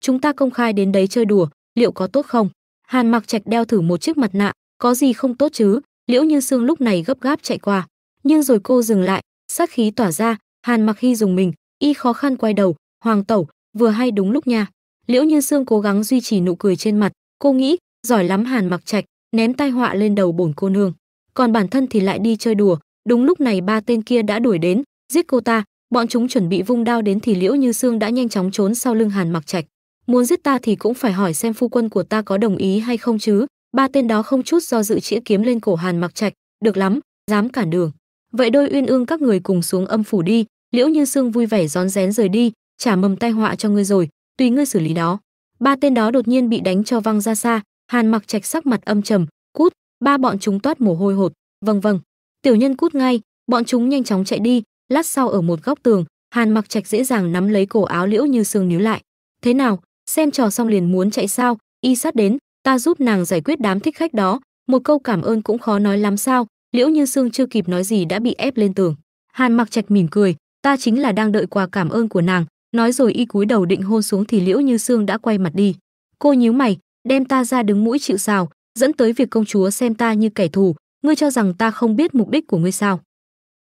chúng ta công khai đến đấy chơi đùa, liệu có tốt không?" Hàn Mặc Trạch đeo thử một chiếc mặt nạ, "Có gì không tốt chứ?" Liễu Như Sương lúc này gấp gáp chạy qua, nhưng rồi cô dừng lại, sát khí tỏa ra. Hàn Mặc Hy dùng mình, y khó khăn quay đầu, "Hoàng tẩu, vừa hay đúng lúc nha." Liễu Như Sương cố gắng duy trì nụ cười trên mặt, cô nghĩ, giỏi lắm Hàn Mặc Trạch, ném tai họa lên đầu bổn cô nương. Còn bản thân thì lại đi chơi đùa. Đúng lúc này ba tên kia đã đuổi đến, giết cô ta. Bọn chúng chuẩn bị vung đao đến thì Liễu Như Sương đã nhanh chóng trốn sau lưng Hàn Mặc Trạch. "Muốn giết ta thì cũng phải hỏi xem phu quân của ta có đồng ý hay không chứ." Ba tên đó không chút do dự chĩa kiếm lên cổ Hàn Mặc Trạch, "Được lắm, dám cản đường. Vậy đôi uyên ương các người cùng xuống âm phủ đi." Liễu Như Sương vui vẻ rón rén rời đi, "Trả mầm tai họa cho ngươi rồi, tùy ngươi xử lý đó." Ba tên đó đột nhiên bị đánh cho văng ra xa. Hàn Mặc Trạch sắc mặt âm trầm, "Cút." Ba bọn chúng toát mồ hôi hột, "Vâng vâng." Tiểu nhân cút ngay. Bọn chúng nhanh chóng chạy đi. Lát sau ở một góc tường, Hàn Mặc Trạch dễ dàng nắm lấy cổ áo Liễu Như Sương níu lại. "Thế nào, xem trò xong liền muốn chạy sao? Y sát đến, ta giúp nàng giải quyết đám thích khách đó, một câu cảm ơn cũng khó nói lắm sao?" Liễu Như Sương chưa kịp nói gì đã bị ép lên tường. Hàn Mặc Trạch mỉm cười, "Ta chính là đang đợi quà cảm ơn của nàng." Nói rồi y cúi đầu định hôn xuống thì Liễu Như Sương đã quay mặt đi. Cô nhíu mày, "Đem ta ra đứng mũi chịu sào, dẫn tới việc công chúa xem ta như kẻ thù, ngươi cho rằng ta không biết mục đích của ngươi sao?"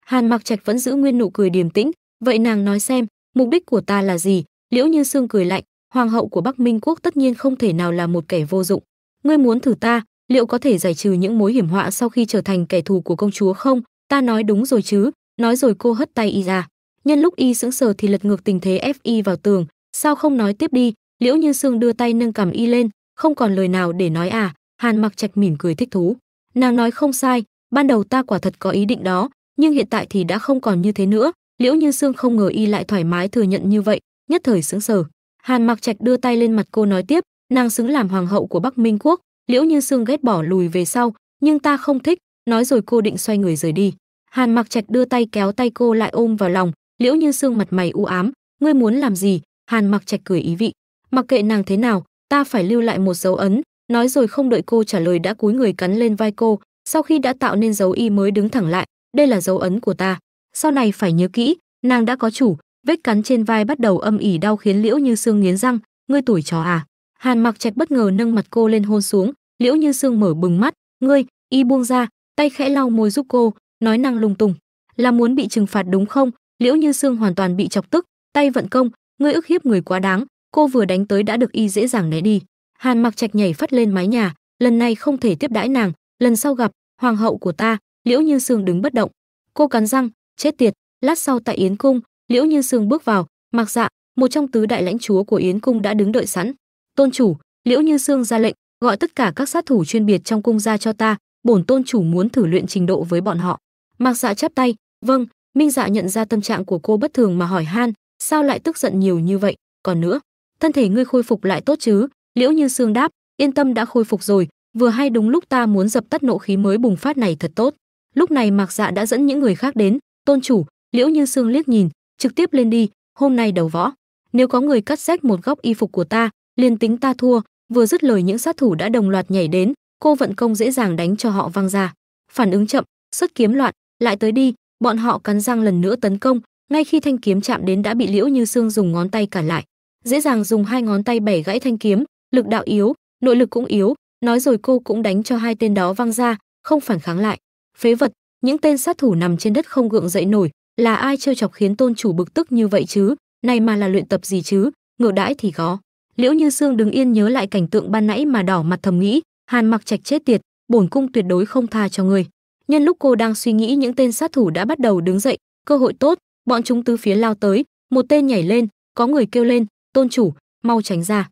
Hàn Mặc Trạch vẫn giữ nguyên nụ cười điềm tĩnh, "Vậy nàng nói xem, mục đích của ta là gì?" Liễu Như Sương cười lạnh, "Hoàng hậu của Bắc Minh quốc tất nhiên không thể nào là một kẻ vô dụng. Ngươi muốn thử ta?" liệu có thể giải trừ những mối hiểm họa sau khi trở thành kẻ thù của công chúa không? Ta nói đúng rồi chứ? Nói rồi cô hất tay y ra. Nhân lúc y sững sờ thì lật ngược tình thế ép y vào tường. Sao không nói tiếp đi? Liễu Như Sương đưa tay nâng cằm y lên, không còn lời nào để nói à? Hàn Mặc Trạch mỉm cười thích thú. Nàng nói không sai, ban đầu ta quả thật có ý định đó, nhưng hiện tại thì đã không còn như thế nữa. Liễu Như Sương không ngờ y lại thoải mái thừa nhận như vậy, nhất thời sững sờ. Hàn Mặc Trạch đưa tay lên mặt cô nói tiếp, nàng xứng làm hoàng hậu của Bắc Minh quốc. Liễu Như Sương ghét bỏ lùi về sau, nhưng ta không thích, nói rồi cô định xoay người rời đi. Hàn Mặc Trạch đưa tay kéo tay cô lại ôm vào lòng. Liễu Như Sương mặt mày u ám, ngươi muốn làm gì? Hàn Mặc Trạch cười ý vị, mặc kệ nàng thế nào, ta phải lưu lại một dấu ấn. Nói rồi không đợi cô trả lời đã cúi người cắn lên vai cô. Sau khi đã tạo nên dấu y mới đứng thẳng lại, đây là dấu ấn của ta, sau này phải nhớ kỹ, nàng đã có chủ. Vết cắn trên vai bắt đầu âm ỉ đau khiến Liễu Như Sương nghiến răng, ngươi tuổi trò à? Hàn Mặc Trạch bất ngờ nâng mặt cô lên hôn xuống. Liễu Như Sương mở bừng mắt, ngươi, y buông ra, tay khẽ lau môi giúp cô, nói năng lung tung, là muốn bị trừng phạt đúng không? Liễu Như Sương hoàn toàn bị chọc tức, tay vận công, ngươi ức hiếp người quá đáng. Cô vừa đánh tới đã được y dễ dàng né đi. Hàn Mặc Trạch nhảy phắt lên mái nhà, lần này không thể tiếp đãi nàng, lần sau gặp hoàng hậu của ta. Liễu Như Sương đứng bất động. Cô cắn răng, chết tiệt. Lát sau tại Yến cung, Liễu Như Sương bước vào, Mạc Dạ, một trong tứ đại lãnh chúa của Yến cung đã đứng đợi sẵn. Tôn chủ, Liễu Như Sương ra lệnh, gọi tất cả các sát thủ chuyên biệt trong cung ra cho ta, bổn tôn chủ muốn thử luyện trình độ với bọn họ. Mạc Dạ chắp tay, vâng. Minh Dạ nhận ra tâm trạng của cô bất thường mà hỏi han, sao lại tức giận nhiều như vậy? Còn nữa, thân thể ngươi khôi phục lại tốt chứ? Liễu Như Sương đáp, yên tâm đã khôi phục rồi, vừa hay đúng lúc ta muốn dập tắt nộ khí mới bùng phát này thật tốt. Lúc này Mạc Dạ đã dẫn những người khác đến. Tôn chủ, Liễu Như Sương liếc nhìn, trực tiếp lên đi, hôm nay đấu võ. Nếu có người cắt rách một góc y phục của ta, liền tính ta thua. Vừa dứt lời những sát thủ đã đồng loạt nhảy đến, cô vận công dễ dàng đánh cho họ văng ra. Phản ứng chậm, xuất kiếm loạn, lại tới đi. Bọn họ cắn răng lần nữa tấn công, ngay khi thanh kiếm chạm đến đã bị Liễu Như Sương dùng ngón tay cản lại. Dễ dàng dùng hai ngón tay bẻ gãy thanh kiếm, lực đạo yếu, nội lực cũng yếu, nói rồi cô cũng đánh cho hai tên đó văng ra, không phản kháng lại. Phế vật, những tên sát thủ nằm trên đất không gượng dậy nổi, là ai trêu chọc khiến tôn chủ bực tức như vậy chứ? Này mà là luyện tập gì chứ? Ngược đãi thì có. Liễu Như Sương đứng yên nhớ lại cảnh tượng ban nãy mà đỏ mặt thầm nghĩ, Hàn Mặc Trạch chết tiệt, bổn cung tuyệt đối không tha cho ngươi. Nhân lúc cô đang suy nghĩ, những tên sát thủ đã bắt đầu đứng dậy, cơ hội tốt, bọn chúng tứ phía lao tới, một tên nhảy lên, có người kêu lên, tôn chủ, mau tránh ra.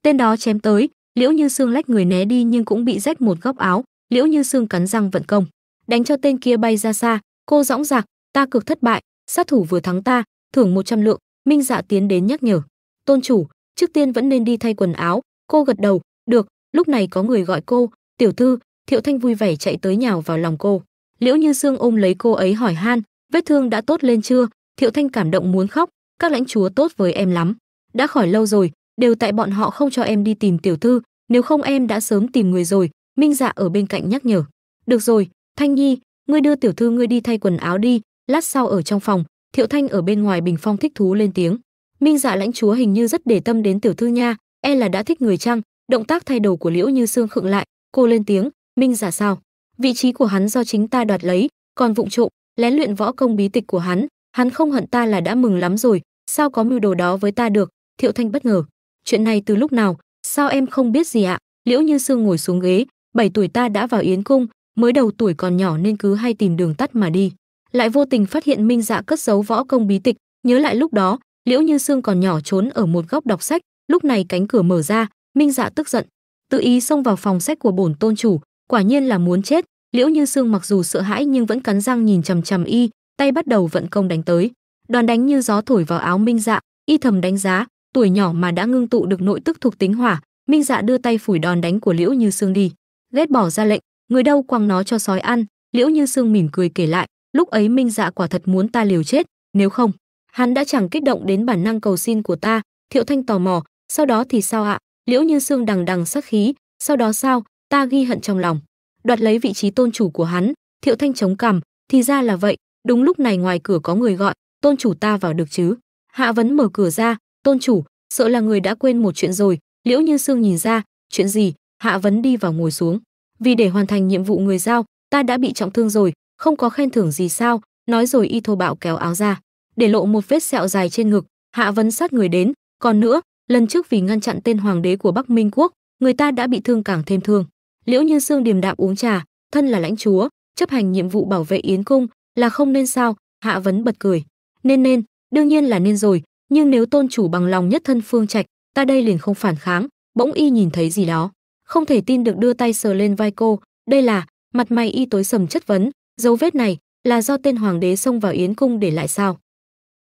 Tên đó chém tới, Liễu Như Sương lách người né đi nhưng cũng bị rách một góc áo. Liễu Như Sương cắn răng vận công, đánh cho tên kia bay ra xa. Cô dõng dạc, ta cược thất bại, sát thủ vừa thắng ta, thưởng 100 lượng. Minh Dạ tiến đến nhắc nhở, tôn chủ, trước tiên vẫn nên đi thay quần áo. Cô gật đầu, được. Lúc này có người gọi cô, tiểu thư. Thiệu Thanh vui vẻ chạy tới nhào vào lòng cô. Liễu Như Sương ôm lấy cô ấy hỏi han, vết thương đã tốt lên chưa? Thiệu Thanh cảm động muốn khóc, các lãnh chúa tốt với em lắm, đã khỏi lâu rồi, đều tại bọn họ không cho em đi tìm tiểu thư, nếu không em đã sớm tìm người rồi. Minh Dạ ở bên cạnh nhắc nhở, được rồi, Thanh Nhi, ngươi đưa tiểu thư ngươi đi thay quần áo đi, lát sau ở trong phòng. Thiệu Thanh ở bên ngoài bình phong thích thú lên tiếng, Minh Dạ lãnh chúa hình như rất để tâm đến tiểu thư nha, e là đã thích người chăng? Động tác thay đồ của Liễu Như Sương khựng lại, cô lên tiếng, Minh Dạ sao? Vị trí của hắn do chính ta đoạt lấy, còn vụng trộm lén luyện võ công bí tịch của hắn không hận ta là đã mừng lắm rồi, sao có mưu đồ đó với ta được? Thiệu Thanh bất ngờ, chuyện này từ lúc nào, sao em không biết gì ạ? Liễu Như Sương ngồi xuống ghế, 7 tuổi ta đã vào Yến cung, mới đầu tuổi còn nhỏ nên cứ hay tìm đường tắt mà đi, lại vô tình phát hiện Minh Dạ cất giấu võ công bí tịch. Nhớ lại lúc đó, Liễu Như Sương còn nhỏ trốn ở một góc đọc sách, lúc này cánh cửa mở ra, Minh Dạ tức giận, tự ý xông vào phòng sách của bổn tôn chủ, quả nhiên là muốn chết. Liễu Như Sương mặc dù sợ hãi nhưng vẫn cắn răng nhìn chằm chằm y, tay bắt đầu vận công đánh tới. Đòn đánh như gió thổi vào áo Minh Dạ, y thầm đánh giá, tuổi nhỏ mà đã ngưng tụ được nội tức thuộc tính hỏa. Minh Dạ đưa tay phủi đòn đánh của Liễu Như Sương đi, ghét bỏ ra lệnh, người đâu quăng nó cho sói ăn. Liễu Như Sương mỉm cười kể lại, lúc ấy Minh Dạ quả thật muốn ta liều chết, nếu không, hắn đã chẳng kích động đến bản năng cầu xin của ta. Thiệu Thanh tò mò, sau đó thì sao ạ? Liễu Như Sương đằng đằng sát khí, sau đó sao? Ta ghi hận trong lòng, đoạt lấy vị trí tôn chủ của hắn. Thiệu Thanh chống cằm, thì ra là vậy. Đúng lúc này ngoài cửa có người gọi, tôn chủ ta vào được chứ? Hạ Vấn mở cửa ra, tôn chủ, sợ là người đã quên một chuyện rồi. Liễu Như Sương nhìn ra, chuyện gì? Hạ Vấn đi vào ngồi xuống, vì để hoàn thành nhiệm vụ người giao, ta đã bị trọng thương rồi, không có khen thưởng gì sao? Nói rồi y thô bạo kéo áo ra, để lộ một vết sẹo dài trên ngực. Hạ Vấn sát người đến, còn nữa, lần trước vì ngăn chặn tên hoàng đế của Bắc Minh quốc, người ta đã bị thương càng thêm thương. Liễu Như Sương điềm đạm uống trà, thân là lãnh chúa, chấp hành nhiệm vụ bảo vệ Yến cung, là không nên sao? Hạ Vấn bật cười. Nên, đương nhiên là nên rồi, nhưng nếu tôn chủ bằng lòng nhất thân Phương Trạch, ta đây liền không phản kháng. Bỗng y nhìn thấy gì đó, không thể tin được đưa tay sờ lên vai cô, đây là, mặt mày y tối sầm chất vấn, dấu vết này là do tên hoàng đế xông vào Yến cung để lại sao?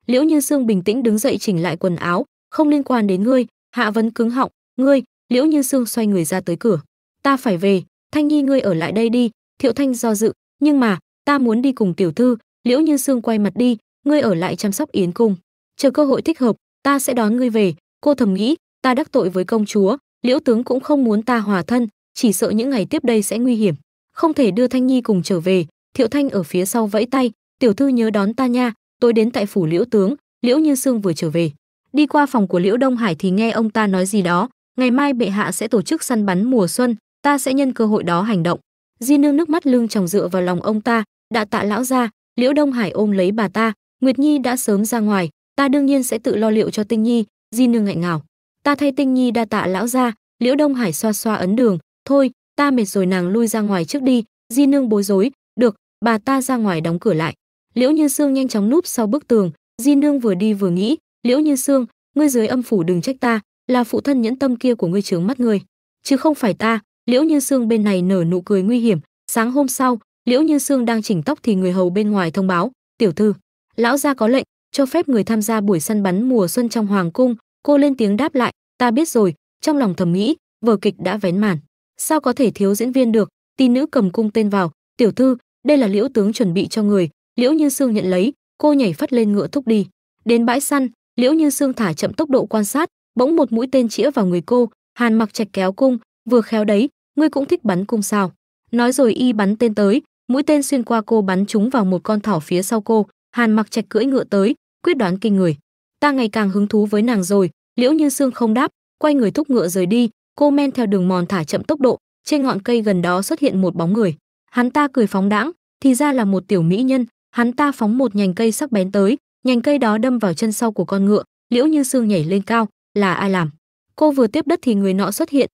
Liễu Như Sương bình tĩnh đứng dậy chỉnh lại quần áo, không liên quan đến ngươi. Hạ Vấn cứng họng, ngươi? Liễu Như Sương xoay người ra tới cửa. Ta phải về, Thanh Nhi ngươi ở lại đây đi. Thiệu Thanh do dự, nhưng mà ta muốn đi cùng tiểu thư. Liễu Như Sương quay mặt đi, ngươi ở lại chăm sóc Yến cung, chờ cơ hội thích hợp ta sẽ đón ngươi về. Cô thầm nghĩ, ta đắc tội với công chúa, Liễu tướng cũng không muốn ta hòa thân, chỉ sợ những ngày tiếp đây sẽ nguy hiểm, không thể đưa Thanh Nhi cùng trở về. Thiệu Thanh ở phía sau vẫy tay, tiểu thư nhớ đón ta nha. Tối đến tại phủ Liễu tướng. Liễu Như Sương vừa trở về, đi qua phòng của Liễu Đông Hải thì nghe ông ta nói gì đó, ngày mai bệ hạ sẽ tổ chức săn bắn mùa xuân, ta sẽ nhân cơ hội đó hành động. Di Nương nước mắt lưng tròng dựa vào lòng ông ta, đã tạ lão gia. Liễu Đông Hải ôm lấy bà ta, Nguyệt Nhi đã sớm ra ngoài, ta đương nhiên sẽ tự lo liệu cho Tinh Nhi. Di Nương nghẹn ngào, ta thay Tinh Nhi đa tạ lão gia. Liễu Đông Hải xoa xoa ấn đường, thôi ta mệt rồi, nàng lui ra ngoài trước đi. Di Nương bối rối, được, bà ta ra ngoài đóng cửa lại. Liễu Như Sương nhanh chóng núp sau bức tường. Di Nương vừa đi vừa nghĩ, Liễu Như Sương, ngươi dưới âm phủ đừng trách ta, là phụ thân nhẫn tâm kia của ngươi chướng mắt ngươi, chứ không phải ta. Liễu Như Sương bên này nở nụ cười nguy hiểm. Sáng hôm sau, Liễu Như Sương đang chỉnh tóc thì người hầu bên ngoài thông báo, tiểu thư, lão gia có lệnh cho phép người tham gia buổi săn bắn mùa xuân trong hoàng cung. Cô lên tiếng đáp lại, ta biết rồi. Trong lòng thầm nghĩ, vở kịch đã vén màn, sao có thể thiếu diễn viên được. Tin nữ cầm cung tên vào, tiểu thư, đây là Liễu tướng chuẩn bị cho người. Liễu Như Sương nhận lấy, cô nhảy phất lên ngựa thúc đi. Đến bãi săn, Liễu Như Sương thả chậm tốc độ quan sát, bỗng một mũi tên chĩa vào người cô. Hàn Mặc Trạch kéo cung, vừa khéo đấy, ngươi cũng thích bắn cung sao? Nói rồi y bắn tên tới, mũi tên xuyên qua cô bắn trúng vào một con thỏ phía sau cô. Hàn Mặc Trạch cưỡi ngựa tới, quyết đoán kinh người. Ta ngày càng hứng thú với nàng rồi. Liễu Như Sương không đáp, quay người thúc ngựa rời đi. Cô men theo đường mòn thả chậm tốc độ, trên ngọn cây gần đó xuất hiện một bóng người. Hắn ta cười phóng đãng, thì ra là một tiểu mỹ nhân. Hắn ta phóng một nhành cây sắc bén tới, nhành cây đó đâm vào chân sau của con ngựa. Liễu Như Sương nhảy lên cao, là ai làm? Cô vừa tiếp đất thì người nọ xuất hiện,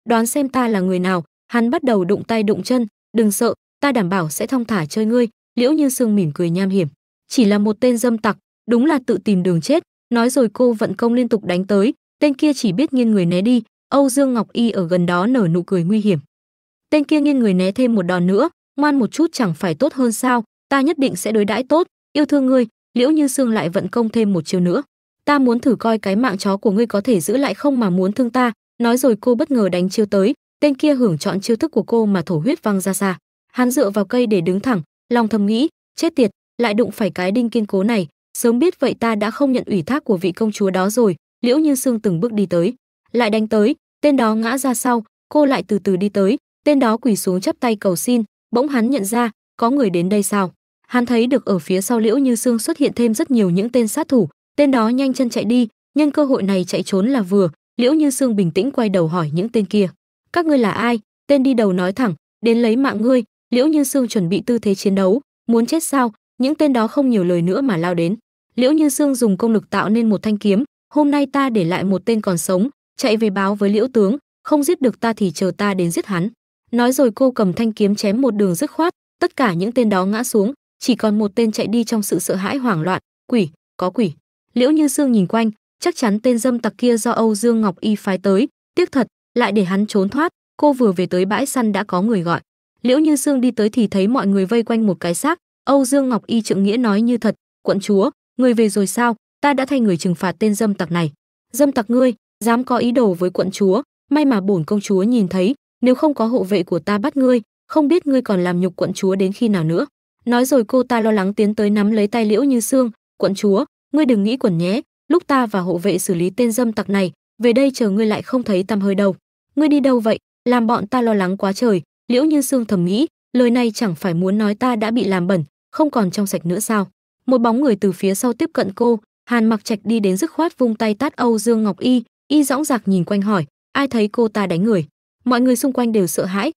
đoán xem ta là người nào. Hắn bắt đầu đụng tay đụng chân, đừng sợ, ta đảm bảo sẽ thong thả chơi ngươi. Liễu Như Sương mỉm cười nham hiểm, chỉ là một tên dâm tặc, đúng là tự tìm đường chết. Nói rồi cô vận công liên tục đánh tới, tên kia chỉ biết nghiêng người né đi. Âu Dương Ngọc Y ở gần đó nở nụ cười nguy hiểm. Tên kia nghiêng người né thêm một đòn nữa, ngoan một chút chẳng phải tốt hơn sao? Ta nhất định sẽ đối đãi tốt, yêu thương ngươi. Liễu Như Sương lại vận công thêm một chiêu nữa. Ta muốn thử coi cái mạng chó của ngươi có thể giữ lại không mà muốn thương ta. Nói rồi cô bất ngờ đánh chiêu tới, tên kia hưởng chọn chiêu thức của cô mà thổ huyết văng ra xa. Hắn dựa vào cây để đứng thẳng, lòng thầm nghĩ, chết tiệt, lại đụng phải cái đinh kiên cố này, sớm biết vậy ta đã không nhận ủy thác của vị công chúa đó rồi. Liễu Như Sương từng bước đi tới, lại đánh tới, tên đó ngã ra sau, cô lại từ từ đi tới, tên đó quỳ xuống chắp tay cầu xin. Bỗng hắn nhận ra, có người đến đây sao? Hắn thấy được ở phía sau Liễu Như Sương xuất hiện thêm rất nhiều những tên sát thủ, tên đó nhanh chân chạy đi, nhân cơ hội này chạy trốn là vừa. Liễu Như Sương bình tĩnh quay đầu hỏi những tên kia, các ngươi là ai? Tên đi đầu nói thẳng, đến lấy mạng ngươi. Liễu Như Sương chuẩn bị tư thế chiến đấu, muốn chết sao? Những tên đó không nhiều lời nữa mà lao đến. Liễu Như Sương dùng công lực tạo nên một thanh kiếm, hôm nay ta để lại một tên còn sống, chạy về báo với Liễu tướng, không giết được ta thì chờ ta đến giết hắn. Nói rồi cô cầm thanh kiếm chém một đường dứt khoát, tất cả những tên đó ngã xuống, chỉ còn một tên chạy đi trong sự sợ hãi hoảng loạn. Quỷ, có quỷ. Liễu Như Sương nhìn quanh, chắc chắn tên dâm tặc kia do Âu Dương Ngọc Y phái tới, tiếc thật, lại để hắn trốn thoát. Cô vừa về tới bãi săn đã có người gọi. Liễu Như Sương đi tới thì thấy mọi người vây quanh một cái xác. Âu Dương Ngọc Y trượng nghĩa nói như thật, quận chúa, người về rồi sao? Ta đã thay người trừng phạt tên dâm tặc này. Dâm tặc ngươi, dám có ý đồ với quận chúa, may mà bổn công chúa nhìn thấy, nếu không có hộ vệ của ta bắt ngươi, không biết ngươi còn làm nhục quận chúa đến khi nào nữa. Nói rồi cô ta lo lắng tiến tới nắm lấy tay Liễu Như Sương, quận chúa, ngươi đừng nghĩ quẩn nhé, lúc ta và hộ vệ xử lý tên dâm tặc này, về đây chờ ngươi lại không thấy tăm hơi đâu. Ngươi đi đâu vậy? Làm bọn ta lo lắng quá trời. Liễu Như Sương thầm nghĩ, lời này chẳng phải muốn nói ta đã bị làm bẩn, không còn trong sạch nữa sao? Một bóng người từ phía sau tiếp cận cô, Hàn Mặc Trạch đi đến dứt khoát vung tay tát Âu Dương Ngọc Y, y dõng dạc nhìn quanh hỏi, ai thấy cô ta đánh người? Mọi người xung quanh đều sợ hãi,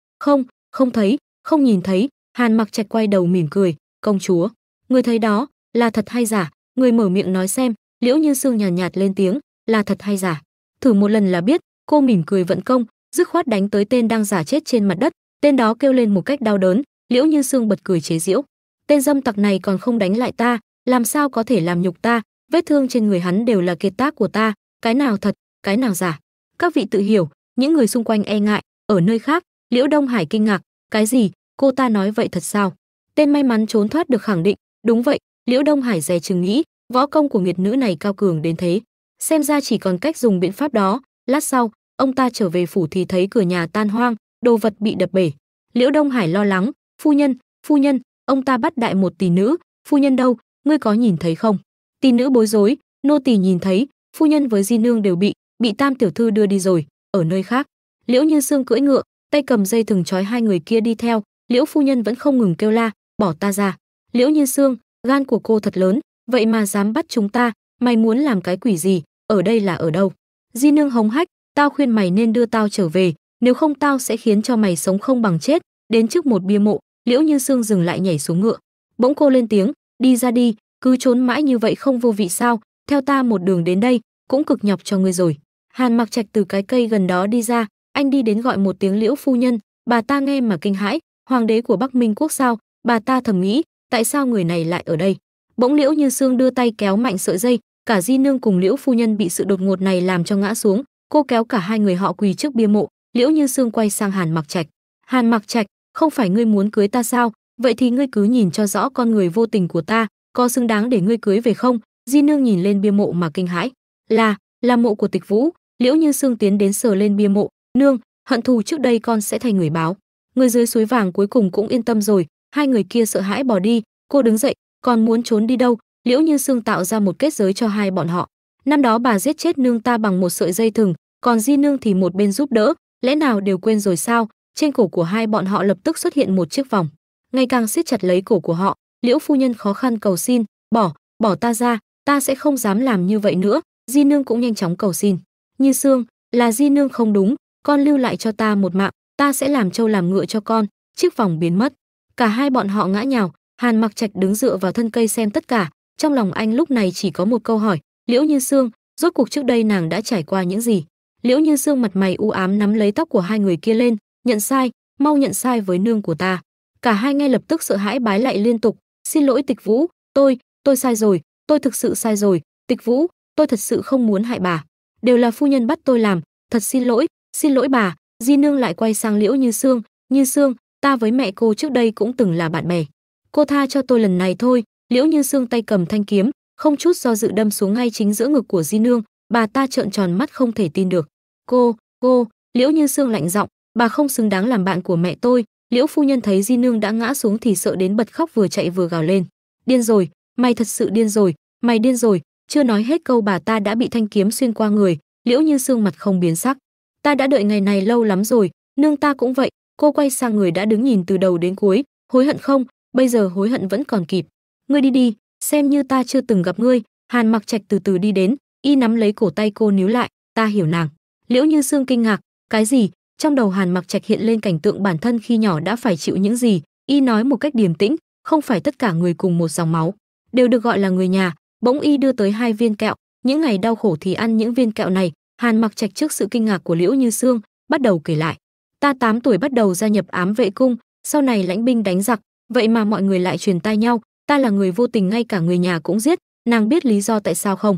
không thấy, không nhìn thấy. Hàn Mặc Trạch quay đầu mỉm cười, công chúa, người thấy đó là thật hay giả? Người mở miệng nói xem. Liễu Như Sương nhàn nhạt lên tiếng, là thật hay giả? Thử một lần là biết. Cô mỉm cười vận công, dứt khoát đánh tới tên đang giả chết trên mặt đất. Tên đó kêu lên một cách đau đớn. Liễu Như Sương bật cười chế giễu, tên dâm tặc này còn không đánh lại ta, làm sao có thể làm nhục ta, vết thương trên người hắn đều là kiệt tác của ta, cái nào thật, cái nào giả. Các vị tự hiểu. Những người xung quanh e ngại. Ở nơi khác, Liễu Đông Hải kinh ngạc, cái gì, cô ta nói vậy thật sao? Tên may mắn trốn thoát được khẳng định, đúng vậy. Liễu Đông Hải dè chừng nghĩ, võ công của nghiệt nữ này cao cường đến thế, xem ra chỉ còn cách dùng biện pháp đó. Lát sau, ông ta trở về phủ thì thấy cửa nhà tan hoang, đồ vật bị đập bể. Liễu Đông Hải lo lắng, phu nhân, ông ta bắt đại một tỷ nữ, phu nhân đâu, ngươi có nhìn thấy không? Tỷ nữ bối rối, nô tỳ nhìn thấy, phu nhân với di nương đều bị Tam tiểu thư đưa đi rồi, ở nơi khác. Liễu Như Sương cưỡi ngựa, tay cầm dây thừng trói hai người kia đi theo. Liễu phu nhân vẫn không ngừng kêu la, bỏ ta ra. Liễu Như Sương, gan của cô thật lớn, vậy mà dám bắt chúng ta, mày muốn làm cái quỷ gì, ở đây là ở đâu? Di nương hống hách, tao khuyên mày nên đưa tao trở về, nếu không tao sẽ khiến cho mày sống không bằng chết. Đến trước một bia mộ, Liễu Như Sương dừng lại nhảy xuống ngựa. Bỗng cô lên tiếng, đi ra đi, cứ trốn mãi như vậy không vô vị sao? Theo ta một đường đến đây, cũng cực nhọc cho ngươi rồi. Hàn Mặc Trạch từ cái cây gần đó đi ra, anh đi đến gọi một tiếng Liễu phu nhân, bà ta nghe mà kinh hãi, hoàng đế của Bắc Minh quốc sao? Bà ta thầm nghĩ, tại sao người này lại ở đây? Bỗng Liễu Như Sương đưa tay kéo mạnh sợi dây, cả di nương cùng Liễu phu nhân bị sự đột ngột này làm cho ngã xuống, cô kéo cả hai người họ quỳ trước bia mộ. Liễu Như Sương quay sang Hàn Mặc Trạch, Hàn Mặc Trạch, không phải ngươi muốn cưới ta sao? Vậy thì ngươi cứ nhìn cho rõ con người vô tình của ta, có xứng đáng để ngươi cưới về không? Di nương nhìn lên bia mộ mà kinh hãi, là mộ của Tịch Vũ. Liễu Như Sương tiến đến sờ lên bia mộ, nương, hận thù trước đây con sẽ thay người báo. Người dưới suối vàng cuối cùng cũng yên tâm rồi. Hai người kia sợ hãi bỏ đi. Cô đứng dậy, còn muốn trốn đi đâu? Liễu Như Sương tạo ra một kết giới cho hai bọn họ. Năm đó bà giết chết nương ta bằng một sợi dây thừng, còn di nương thì một bên giúp đỡ, lẽ nào đều quên rồi sao? Trên cổ của hai bọn họ lập tức xuất hiện một chiếc vòng, ngày càng siết chặt lấy cổ của họ. Liễu phu nhân khó khăn cầu xin, bỏ ta ra, ta sẽ không dám làm như vậy nữa. Di nương cũng nhanh chóng cầu xin, Như Sương, là di nương không đúng, con lưu lại cho ta một mạng, ta sẽ làm trâu làm ngựa cho con. Chiếc vòng biến mất, cả hai bọn họ ngã nhào. Hàn Mặc Trạch đứng dựa vào thân cây xem tất cả, trong lòng anh lúc này chỉ có một câu hỏi, Liễu Như Sương, rốt cuộc trước đây nàng đã trải qua những gì? Liễu Như Sương mặt mày u ám nắm lấy tóc của hai người kia lên, nhận sai, mau nhận sai với nương của ta. Cả hai ngay lập tức sợ hãi bái lạy liên tục, xin lỗi Tịch Vũ, tôi sai rồi, tôi thực sự sai rồi, Tịch Vũ, tôi thật sự không muốn hại bà, đều là phu nhân bắt tôi làm, thật xin lỗi bà. Di nương lại quay sang Liễu Như Sương, ta với mẹ cô trước đây cũng từng là bạn bè, cô tha cho tôi lần này thôi. Liễu Như Sương tay cầm thanh kiếm, không chút do dự đâm xuống ngay chính giữa ngực của di nương. Bà ta trợn tròn mắt không thể tin được. Cô, Liễu Như Sương lạnh giọng, bà không xứng đáng làm bạn của mẹ tôi. Liễu phu nhân thấy di nương đã ngã xuống thì sợ đến bật khóc, vừa chạy vừa gào lên, điên rồi, mày thật sự điên rồi, mày điên rồi. Chưa nói hết câu bà ta đã bị thanh kiếm xuyên qua người. Liễu Như Sương mặt không biến sắc, ta đã đợi ngày này lâu lắm rồi, nương ta cũng vậy. Cô quay sang người đã đứng nhìn từ đầu đến cuối, hối hận không? Bây giờ hối hận vẫn còn kịp. Ngươi đi đi, xem như ta chưa từng gặp ngươi. Hàn Mặc Trạch từ từ đi đến, y nắm lấy cổ tay cô níu lại, ta hiểu nàng. Liễu Như Sương kinh ngạc, cái gì? Trong đầu Hàn Mặc Trạch hiện lên cảnh tượng bản thân khi nhỏ đã phải chịu những gì. Y nói một cách điềm tĩnh, không phải tất cả người cùng một dòng máu đều được gọi là người nhà. Bỗng y đưa tới 2 viên kẹo, những ngày đau khổ thì ăn những viên kẹo này. Hàn Mặc Trạch trước sự kinh ngạc của Liễu Như Sương, bắt đầu kể lại, ta 8 tuổi bắt đầu gia nhập ám vệ cung, sau này lãnh binh đánh giặc, vậy mà mọi người lại truyền tai nhau, ta là người vô tình, ngay cả người nhà cũng giết. Nàng biết lý do tại sao không?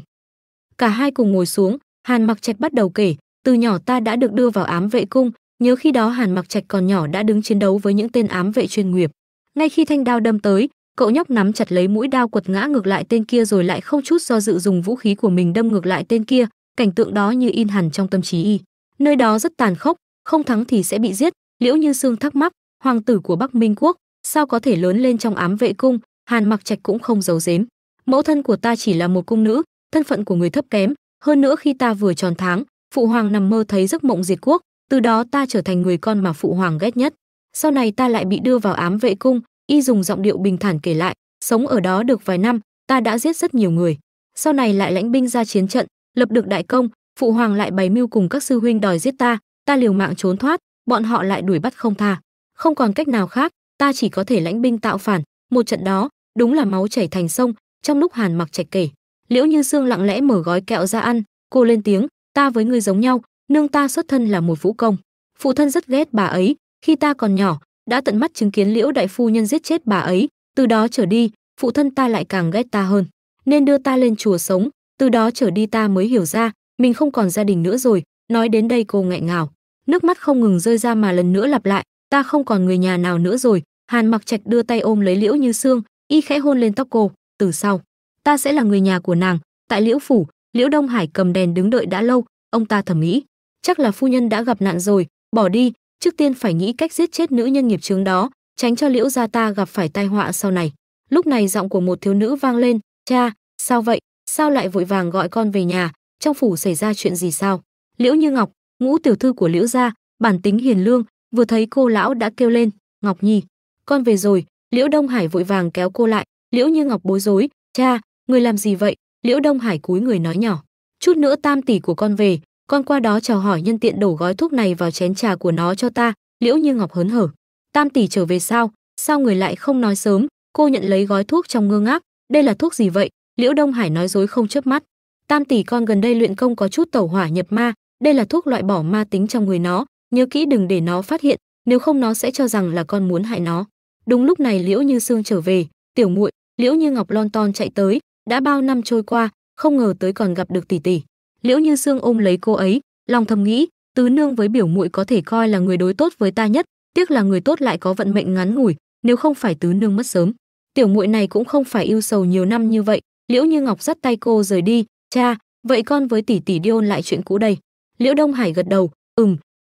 Cả hai cùng ngồi xuống, Hàn Mặc Trạch bắt đầu kể, từ nhỏ ta đã được đưa vào ám vệ cung, nhớ khi đó Hàn Mặc Trạch còn nhỏ đã đứng chiến đấu với những tên ám vệ chuyên nghiệp. Ngay khi thanh đao đâm tới, cậu nhóc nắm chặt lấy mũi đao quật ngã ngược lại tên kia, rồi lại không chút do dự dùng vũ khí của mình đâm ngược lại tên kia. Cảnh tượng đó như in hẳn trong tâm trí y. Nơi đó rất tàn khốc, không thắng thì sẽ bị giết. Liễu Như Sương thắc mắc, hoàng tử của Bắc Minh quốc sao có thể lớn lên trong ám vệ cung? Hàn Mặc Trạch cũng không giấu giếm, mẫu thân của ta chỉ là một cung nữ, thân phận của người thấp kém. Hơn nữa khi ta vừa tròn tháng, phụ hoàng nằm mơ thấy giấc mộng diệt quốc, từ đó ta trở thành người con mà phụ hoàng ghét nhất. Sau này ta lại bị đưa vào ám vệ cung. Y dùng giọng điệu bình thản kể lại, sống ở đó được vài năm, ta đã giết rất nhiều người. Sau này lại lãnh binh ra chiến trận, lập được đại công, phụ hoàng lại bày mưu cùng các sư huynh đòi giết ta liều mạng trốn thoát, bọn họ lại đuổi bắt không tha. Không còn cách nào khác, ta chỉ có thể lãnh binh tạo phản. Một trận đó, đúng là máu chảy thành sông. Trong lúc Hàn Mặc Trạch kể, Liễu Như Sương lặng lẽ mở gói kẹo ra ăn, cô lên tiếng, ta với ngươi giống nhau, nương ta xuất thân là một vũ công, Phụ thân rất ghét bà ấy, khi ta còn nhỏ, đã tận mắt chứng kiến Liễu đại phu nhân giết chết bà ấy, từ đó trở đi, phụ thân ta lại càng ghét ta hơn, nên đưa ta lên chùa sống, từ đó trở đi ta mới hiểu ra, mình không còn gia đình nữa rồi. Nói đến đây cô nghẹn ngào, nước mắt không ngừng rơi ra mà lần nữa lặp lại, ta không còn người nhà nào nữa rồi. Hàn Mặc Trạch đưa tay ôm lấy Liễu Như Sương, y khẽ hôn lên tóc cô, từ sau, ta sẽ là người nhà của nàng. Tại Liễu phủ, Liễu Đông Hải cầm đèn đứng đợi đã lâu, ông ta thầm nghĩ, chắc là phu nhân đã gặp nạn rồi, bỏ đi, trước tiên phải nghĩ cách giết chết nữ nhân nghiệp chướng đó, tránh cho Liễu gia ta gặp phải tai họa sau này. Lúc này giọng của một thiếu nữ vang lên, cha, sao vậy, sao lại vội vàng gọi con về nhà, trong phủ xảy ra chuyện gì sao? Liễu Như Ngọc, ngũ tiểu thư của Liễu gia, bản tính hiền lương, vừa thấy cô lão đã kêu lên, Ngọc Nhi, con về rồi. Liễu Đông Hải vội vàng kéo cô lại. Liễu Như Ngọc bối rối, cha, người làm gì vậy? Liễu Đông Hải cúi người nói nhỏ, chút nữa tam tỷ của con về, con qua đó chào hỏi, nhân tiện đổ gói thuốc này vào chén trà của nó cho ta. Liễu Như Ngọc hớn hở, tam tỷ trở về sao? Sao người lại không nói sớm? Cô nhận lấy gói thuốc trong ngơ ngác, đây là thuốc gì vậy? Liễu Đông Hải nói dối không chớp mắt, tam tỷ con gần đây luyện công có chút tẩu hỏa nhập ma, đây là thuốc loại bỏ ma tính trong người nó, nhớ kỹ đừng để nó phát hiện, nếu không nó sẽ cho rằng là con muốn hại nó. Đúng lúc này Liễu Như Sương trở về, tiểu muội. Liễu Như Ngọc lon ton chạy tới, đã bao năm trôi qua, không ngờ tới còn gặp được tỷ tỷ. Liễu Như Sương ôm lấy cô ấy, lòng thầm nghĩ, tứ nương với biểu muội có thể coi là người đối tốt với ta nhất, tiếc là người tốt lại có vận mệnh ngắn ngủi, nếu không phải tứ nương mất sớm, tiểu muội này cũng không phải ưu sầu nhiều năm như vậy. Liễu Như Ngọc dắt tay cô rời đi, cha, vậy con với tỷ tỷ đi ôn lại chuyện cũ đây. Liễu Đông Hải gật đầu,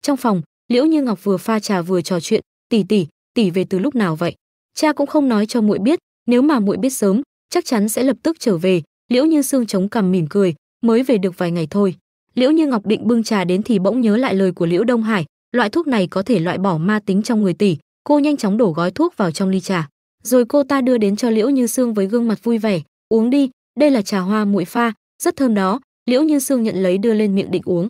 Trong phòng, Liễu Như Ngọc vừa pha trà vừa trò chuyện, tỷ về từ lúc nào vậy? Cha cũng không nói cho muội biết, nếu mà muội biết sớm, chắc chắn sẽ lập tức trở về. Liễu Như Sương chống cằm mỉm cười, mới về được vài ngày thôi. Liễu Như Ngọc định bưng trà đến thì bỗng nhớ lại lời của Liễu Đông Hải, loại thuốc này có thể loại bỏ ma tính trong người tỷ. Cô nhanh chóng đổ gói thuốc vào trong ly trà, rồi cô ta đưa đến cho Liễu Như Sương với gương mặt vui vẻ, uống đi, đây là trà hoa muội pha, rất thơm đó. Liễu Như Sương nhận lấy đưa lên miệng định uống.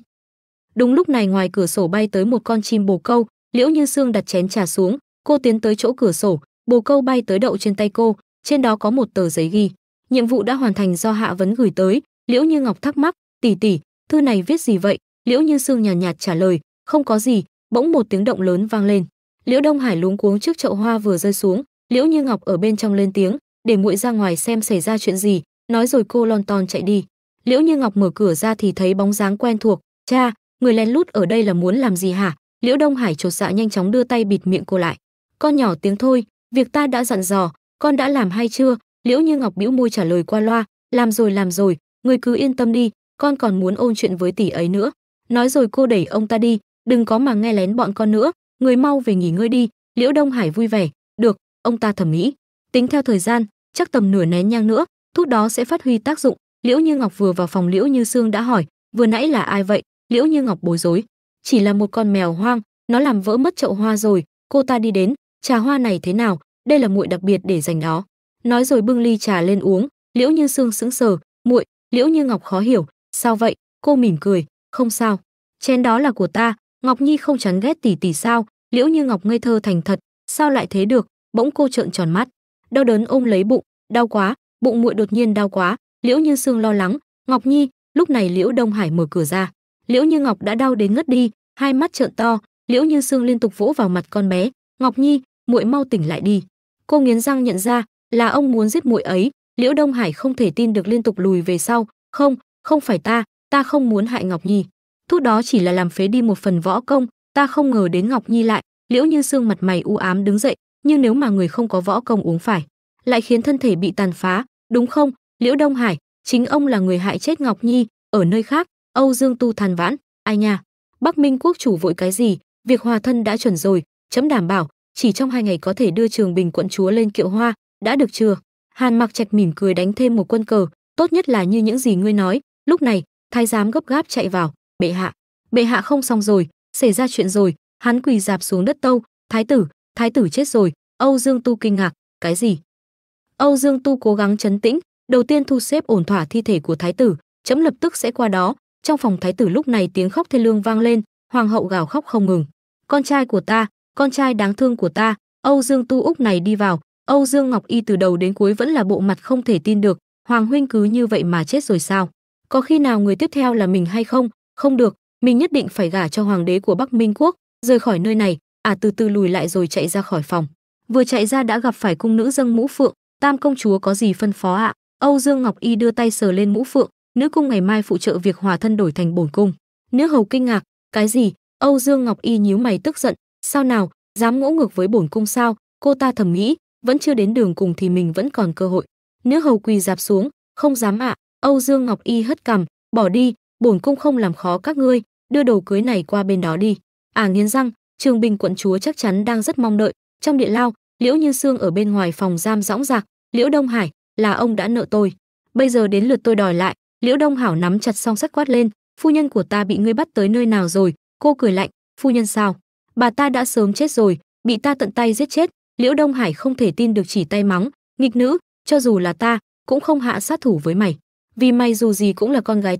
Đúng lúc này ngoài cửa sổ bay tới một con chim bồ câu, Liễu Như Sương đặt chén trà xuống, cô tiến tới chỗ cửa sổ, bồ câu bay tới đậu trên tay cô, trên đó có một tờ giấy ghi, nhiệm vụ đã hoàn thành do Hạ Vấn gửi tới. Liễu Như Ngọc thắc mắc, tỷ, thư này viết gì vậy? Liễu Như Sương nhàn nhạt trả lời, không có gì. Bỗng một tiếng động lớn vang lên, Liễu Đông Hải luống cuống trước chậu hoa vừa rơi xuống. Liễu Như Ngọc ở bên trong lên tiếng, để muội ra ngoài xem xảy ra chuyện gì, nói rồi cô lon ton chạy đi. Liễu Như Ngọc mở cửa ra thì thấy bóng dáng quen thuộc, cha, người lén lút ở đây là muốn làm gì hả? Liễu Đông Hải chột dạ nhanh chóng đưa tay bịt miệng cô lại, con nhỏ tiếng thôi, việc ta đã dặn dò, con đã làm hay chưa? Liễu Như Ngọc bĩu môi trả lời qua loa, làm rồi, người cứ yên tâm đi, con còn muốn ôn chuyện với tỷ ấy nữa. Nói rồi cô đẩy ông ta đi, đừng có mà nghe lén bọn con nữa, người mau về nghỉ ngơi đi. Liễu Đông Hải vui vẻ, được, ông ta thầm nghĩ, tính theo thời gian, chắc tầm nửa nén nhang nữa, thuốc đó sẽ phát huy tác dụng. Liễu Như Ngọc vừa vào phòng Liễu Như Sương đã hỏi, vừa nãy là ai vậy? Liễu Như Ngọc bối rối, chỉ là một con mèo hoang, nó làm vỡ mất chậu hoa rồi. Cô ta đi đến, trà hoa này thế nào? Đây là muội đặc biệt để dành đó. Nói rồi bưng ly trà lên uống. Liễu Như Sương sững sờ, muội. Liễu Như Ngọc khó hiểu, sao vậy? Cô mỉm cười, không sao, chén đó là của ta. Ngọc Nhi không chán ghét tỷ sao? Liễu Như Ngọc ngây thơ thành thật, sao lại thế được? Bỗng cô trợn tròn mắt, đau đớn ôm lấy bụng, đau quá, bụng muội đột nhiên đau quá. Liễu Như Sương lo lắng, Ngọc Nhi. Lúc này Liễu Đông Hải mở cửa ra, Liễu Như Ngọc đã đau đến ngất đi, hai mắt trợn to. Liễu Như Sương liên tục vỗ vào mặt con bé, Ngọc Nhi, muội mau tỉnh lại đi. Cô nghiến răng nhận ra là ông muốn giết muội ấy. Liễu Đông Hải không thể tin được liên tục lùi về sau, không phải ta không muốn hại Ngọc Nhi, thuốc đó chỉ là làm phế đi một phần võ công, ta không ngờ đến Ngọc Nhi lại. Liễu Như Sương mặt mày u ám đứng dậy, nhưng nếu mà người không có võ công uống phải, lại khiến thân thể bị tàn phá, đúng không? Liễu Đông Hải, chính ông là người hại chết Ngọc Nhi. Ở nơi khác, Âu Dương Tu than vãn, ai nha, Bắc Minh quốc chủ vội cái gì, việc hòa thân đã chuẩn rồi, chấm đảm bảo chỉ trong 2 ngày có thể đưa Trường Bình quận chúa lên kiệu hoa, đã được chưa? Hàn Mặc Trạch mỉm cười đánh thêm một quân cờ, tốt nhất là như những gì ngươi nói. Lúc này, thái giám gấp gáp chạy vào, bệ hạ không xong rồi, xảy ra chuyện rồi. Hắn quỳ rạp xuống đất tâu, thái tử chết rồi. Âu Dương Tu kinh ngạc, cái gì? Âu Dương Tu cố gắng trấn tĩnh, đầu tiên thu xếp ổn thỏa thi thể của thái tử, chấm lập tức sẽ qua đó. Trong phòng thái tử lúc này tiếng khóc thê lương vang lên, hoàng hậu gào khóc không ngừng, con trai của ta, con trai đáng thương của ta. Âu Dương Tu úc này đi vào, Âu Dương Ngọc Y từ đầu đến cuối vẫn là bộ mặt không thể tin được, hoàng huynh cứ như vậy mà chết rồi sao? Có khi nào người tiếp theo là mình hay không? Không được, mình nhất định phải gả cho hoàng đế của Bắc Minh quốc. Rời khỏi nơi này, từ từ lùi lại rồi chạy ra khỏi phòng. Vừa chạy ra đã gặp phải cung nữ dâng mũ phượng. Tam công chúa có gì phân phó ạ? Âu Dương Ngọc Y đưa tay sờ lên mũ phượng. Nữ cung ngày mai phụ trợ việc hòa thân đổi thành bổn cung. Nữ hầu kinh ngạc, cái gì? Âu Dương Ngọc Y nhíu mày tức giận, sao nào, dám ngỗ ngược với bổn cung sao? Cô ta thầm nghĩ, vẫn chưa đến đường cùng thì mình vẫn còn cơ hội. Nữ hầu quỳ rạp xuống, không dám ạ. Âu Dương Ngọc Y hất cằm, bỏ đi, bổn cung không làm khó các ngươi, đưa đồ cưới này qua bên đó đi. Nghiến răng, Trường Bình quận chúa chắc chắn đang rất mong đợi. Trong điện lao, Liễu Như Sương ở bên ngoài phòng giam dõng dạc, Liễu Đông Hải, là ông đã nợ tôi, bây giờ đến lượt tôi đòi lại. Liễu Đông Hảo nắm chặt song sắt quát lên, phu nhân của ta bị ngươi bắt tới nơi nào rồi? Cô cười lạnh, phu nhân sao? Bà ta đã sớm chết rồi, bị ta tận tay giết chết. Liễu Đông Hải không thể tin được, chỉ tay mắng, nghịch nữ, cho dù là ta cũng không hạ sát thủ với mày, vì mày dù gì cũng là con gái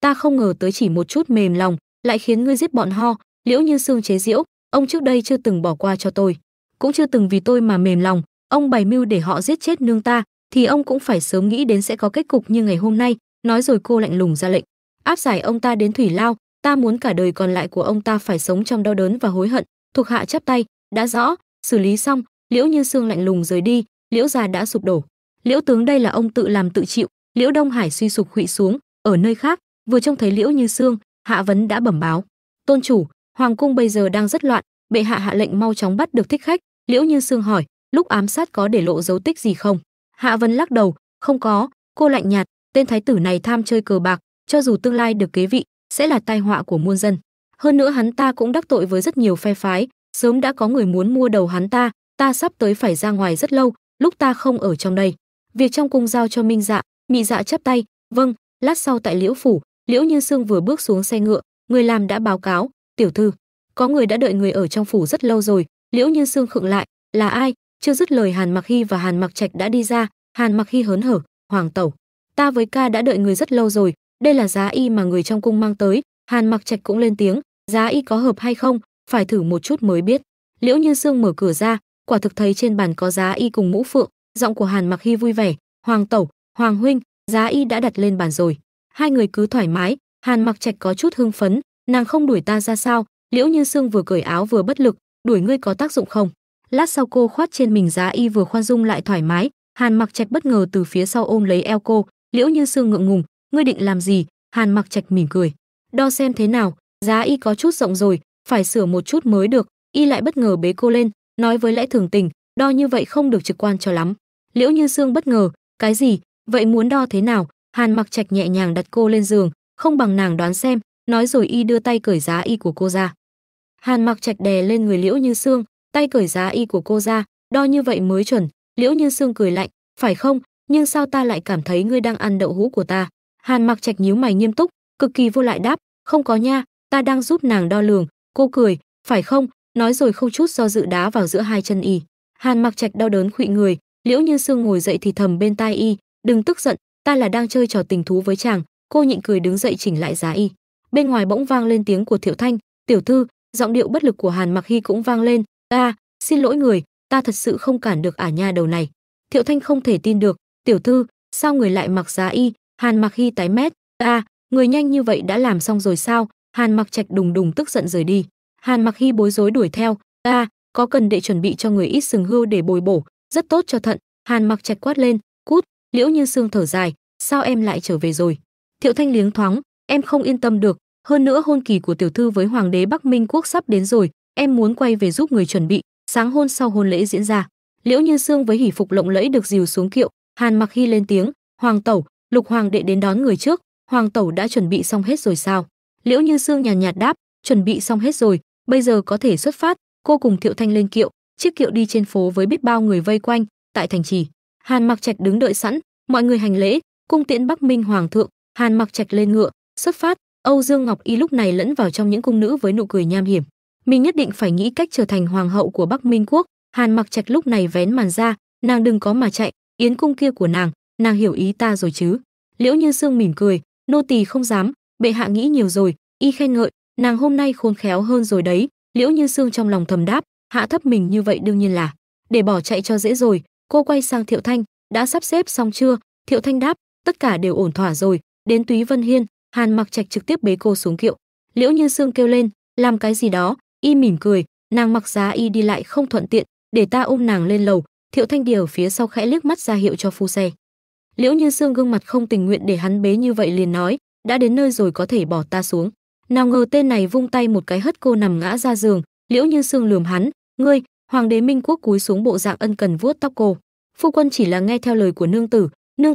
ta không ngờ tới chỉ một chút mềm lòng lại khiến ngươi giết bọn ho. Liễu Như Sương chế giễu, ông trước đây chưa từng bỏ qua cho tôi, cũng chưa từng vì tôi mà mềm lòng. Ông bày mưu để họ giết chết nương ta thì ông cũng phải sớm nghĩ đến sẽ có kết cục như ngày hôm nay. Nói rồi cô lạnh lùng ra lệnh, áp giải ông ta đến thủy lao, ta muốn cả đời còn lại của ông ta phải sống trong đau đớn và hối hận. Thuộc hạ chắp tay, đã rõ, xử lý xong. Liễu Như Sương lạnh lùng rời đi. Liễu gia đã sụp đổ. Liễu tướng đây là ông tự làm tự chịu. Liễu Đông Hải suy sụp khuỵu xuống. Ở nơi khác, vừa trông thấy Liễu Như Sương, Hạ Vấn đã bẩm báo, tôn chủ, hoàng cung bây giờ đang rất loạn, bệ hạ hạ lệnh mau chóng bắt được thích khách. Liễu Như Sương hỏi, lúc ám sát có để lộ dấu tích gì không? Hạ Vấn lắc đầu, không có. Cô lạnh nhạt, tên thái tử này tham chơi cờ bạc, cho dù tương lai được kế vị sẽ là tai họa của muôn dân. Hơn nữa hắn ta cũng đắc tội với rất nhiều phe phái, sớm đã có người muốn mua đầu hắn ta sắp tới phải ra ngoài rất lâu, lúc ta không ở trong đây. Việc trong cung giao cho Minh Dạ. Mị Dạ chắp tay, vâng. Lát sau tại Liễu phủ, Liễu Như Sương vừa bước xuống xe ngựa, người làm đã báo cáo, tiểu thư, có người đã đợi người ở trong phủ rất lâu rồi. Liễu Như Sương khựng lại, là ai? Chưa dứt lời Hàn Mặc Hy và Hàn Mặc Trạch đã đi ra. Hàn Mặc Hy hớn hở, hoàng tẩu, ta với ca đã đợi người rất lâu rồi, đây là giá y mà người trong cung mang tới. Hàn Mặc Trạch cũng lên tiếng, giá y có hợp hay không, phải thử một chút mới biết. Liễu Như Sương mở cửa ra, quả thực thấy trên bàn có giá y cùng mũ phượng. Giọng của Hàn Mặc Hy vui vẻ, hoàng tẩu, hoàng huynh, giá y đã đặt lên bàn rồi, hai người cứ thoải mái. Hàn Mặc Trạch có chút hưng phấn, nàng không đuổi ta ra sao? Liễu Như Sương vừa cởi áo vừa bất lực, đuổi ngươi có tác dụng không? Lát sau cô khoát trên mình giá y vừa khoan dung lại thoải mái. Hàn Mặc Trạch bất ngờ từ phía sau ôm lấy eo cô. Liễu Như Sương ngượng ngùng, ngươi định làm gì? Hàn Mặc Trạch mỉm cười, đo xem thế nào, giá y có chút rộng rồi, phải sửa một chút mới được. Y lại bất ngờ bế cô lên, nói với lẽ thường tình, đo như vậy không được trực quan cho lắm. Liễu Như Sương bất ngờ, cái gì? Vậy muốn đo thế nào? Hàn Mặc Trạch nhẹ nhàng đặt cô lên giường, không bằng nàng đoán xem, nói rồi y đưa tay cởi giá y của cô ra. Hàn Mặc Trạch đè lên người Liễu Như Sương, tay cởi giá y của cô ra, đo như vậy mới chuẩn. Liễu Như Sương cười lạnh, phải không? Nhưng sao ta lại cảm thấy ngươi đang ăn đậu hũ của ta? Hàn Mặc Trạch nhíu mày nghiêm túc, cực kỳ vô lại đáp, không có nha, ta đang giúp nàng đo lường. Cô cười, phải không? Nói rồi không chút do dự đá vào giữa hai chân y. Hàn Mặc Trạch đau đớn khuỵu người. Liễu Như Sương ngồi dậy thì thầm bên tai y, đừng tức giận, ta là đang chơi trò tình thú với chàng. Cô nhịn cười đứng dậy chỉnh lại giá y. Bên ngoài bỗng vang lên tiếng của Thiệu Thanh, tiểu thư. Giọng điệu bất lực của Hàn Mặc Hy cũng vang lên, xin lỗi người, ta thật sự không cản được nha đầu này. Thiệu Thanh không thể tin được, tiểu thư, sao người lại mặc giá y? Hàn Mặc Hy tái mét, người nhanh như vậy đã làm xong rồi sao? Hàn Mặc Trạch đùng đùng tức giận rời đi. Hàn Mặc Hy bối rối đuổi theo, có cần đệ chuẩn bị cho người ít sừng hươu để bồi bổ, rất tốt cho thận. Hàn Mặc Trạch quát lên, cút. Liễu Như Sương thở dài, sao em lại trở về rồi? Thiệu Thanh liếng thoáng, em không yên tâm được, hơn nữa hôn kỳ của tiểu thư với hoàng đế Bắc Minh quốc sắp đến rồi, em muốn quay về giúp người chuẩn bị, sáng hôn sau hôn lễ diễn ra. Liễu Như Sương với hỷ phục lộng lẫy được dìu xuống kiệu. Hàn Mặc Hy lên tiếng, hoàng tẩu, Lục hoàng đệ đến đón người trước, hoàng tẩu đã chuẩn bị xong hết rồi sao? Liễu Như Sương nhàn nhạt đáp, chuẩn bị xong hết rồi, bây giờ có thể xuất phát. Cô cùng Thiệu Thanh lên kiệu, chiếc kiệu đi trên phố với biết bao người vây quanh. Tại thành trì, Hàn Mặc Trạch đứng đợi sẵn, mọi người hành lễ, cung tiễn Bắc Minh hoàng thượng. Hàn Mặc Trạch lên ngựa, xuất phát. Âu Dương Ngọc Y lúc này lẫn vào trong những cung nữ với nụ cười nham hiểm, mình nhất định phải nghĩ cách trở thành hoàng hậu của Bắc Minh quốc. Hàn Mặc Trạch lúc này vén màn ra, nàng đừng có mà chạy, yến cung kia của nàng hiểu ý ta rồi chứ? Liễu Như Sương mỉm cười, nô tỳ không dám, bệ hạ nghĩ nhiều rồi. Y khen ngợi, nàng hôm nay khôn khéo hơn rồi đấy. Liễu Như Sương trong lòng thầm đáp, hạ thấp mình như vậy đương nhiên là để bỏ chạy cho dễ rồi. Cô quay sang Thiệu Thanh, đã sắp xếp xong chưa? Thiệu Thanh đáp, tất cả đều ổn thỏa rồi. Đến Túy Vân Hiên, Hàn Mặc Trạch trực tiếp bế cô xuống kiệu. Liễu Như Sương kêu lên, làm cái gì đó? Y mỉm cười, nàng mặc giá y đi lại không thuận tiện, để ta ôm nàng lên lầu. Thiệu Thanh Điều ở phía sau khẽ liếc mắt ra hiệu cho phu xe. Liễu Như Sương gương mặt không tình nguyện để hắn bế như vậy liền nói, đã đến nơi rồi có thể bỏ ta xuống. Nào ngờ tên này vung tay một cái hất cô nằm ngã ra giường. Liễu Như Sương lườm hắn, ngươi. Hoàng đế Minh Quốc cúi xuống bộ dạng ân cần vuốt tóc cô. Phu quân chỉ là nghe theo lời của nương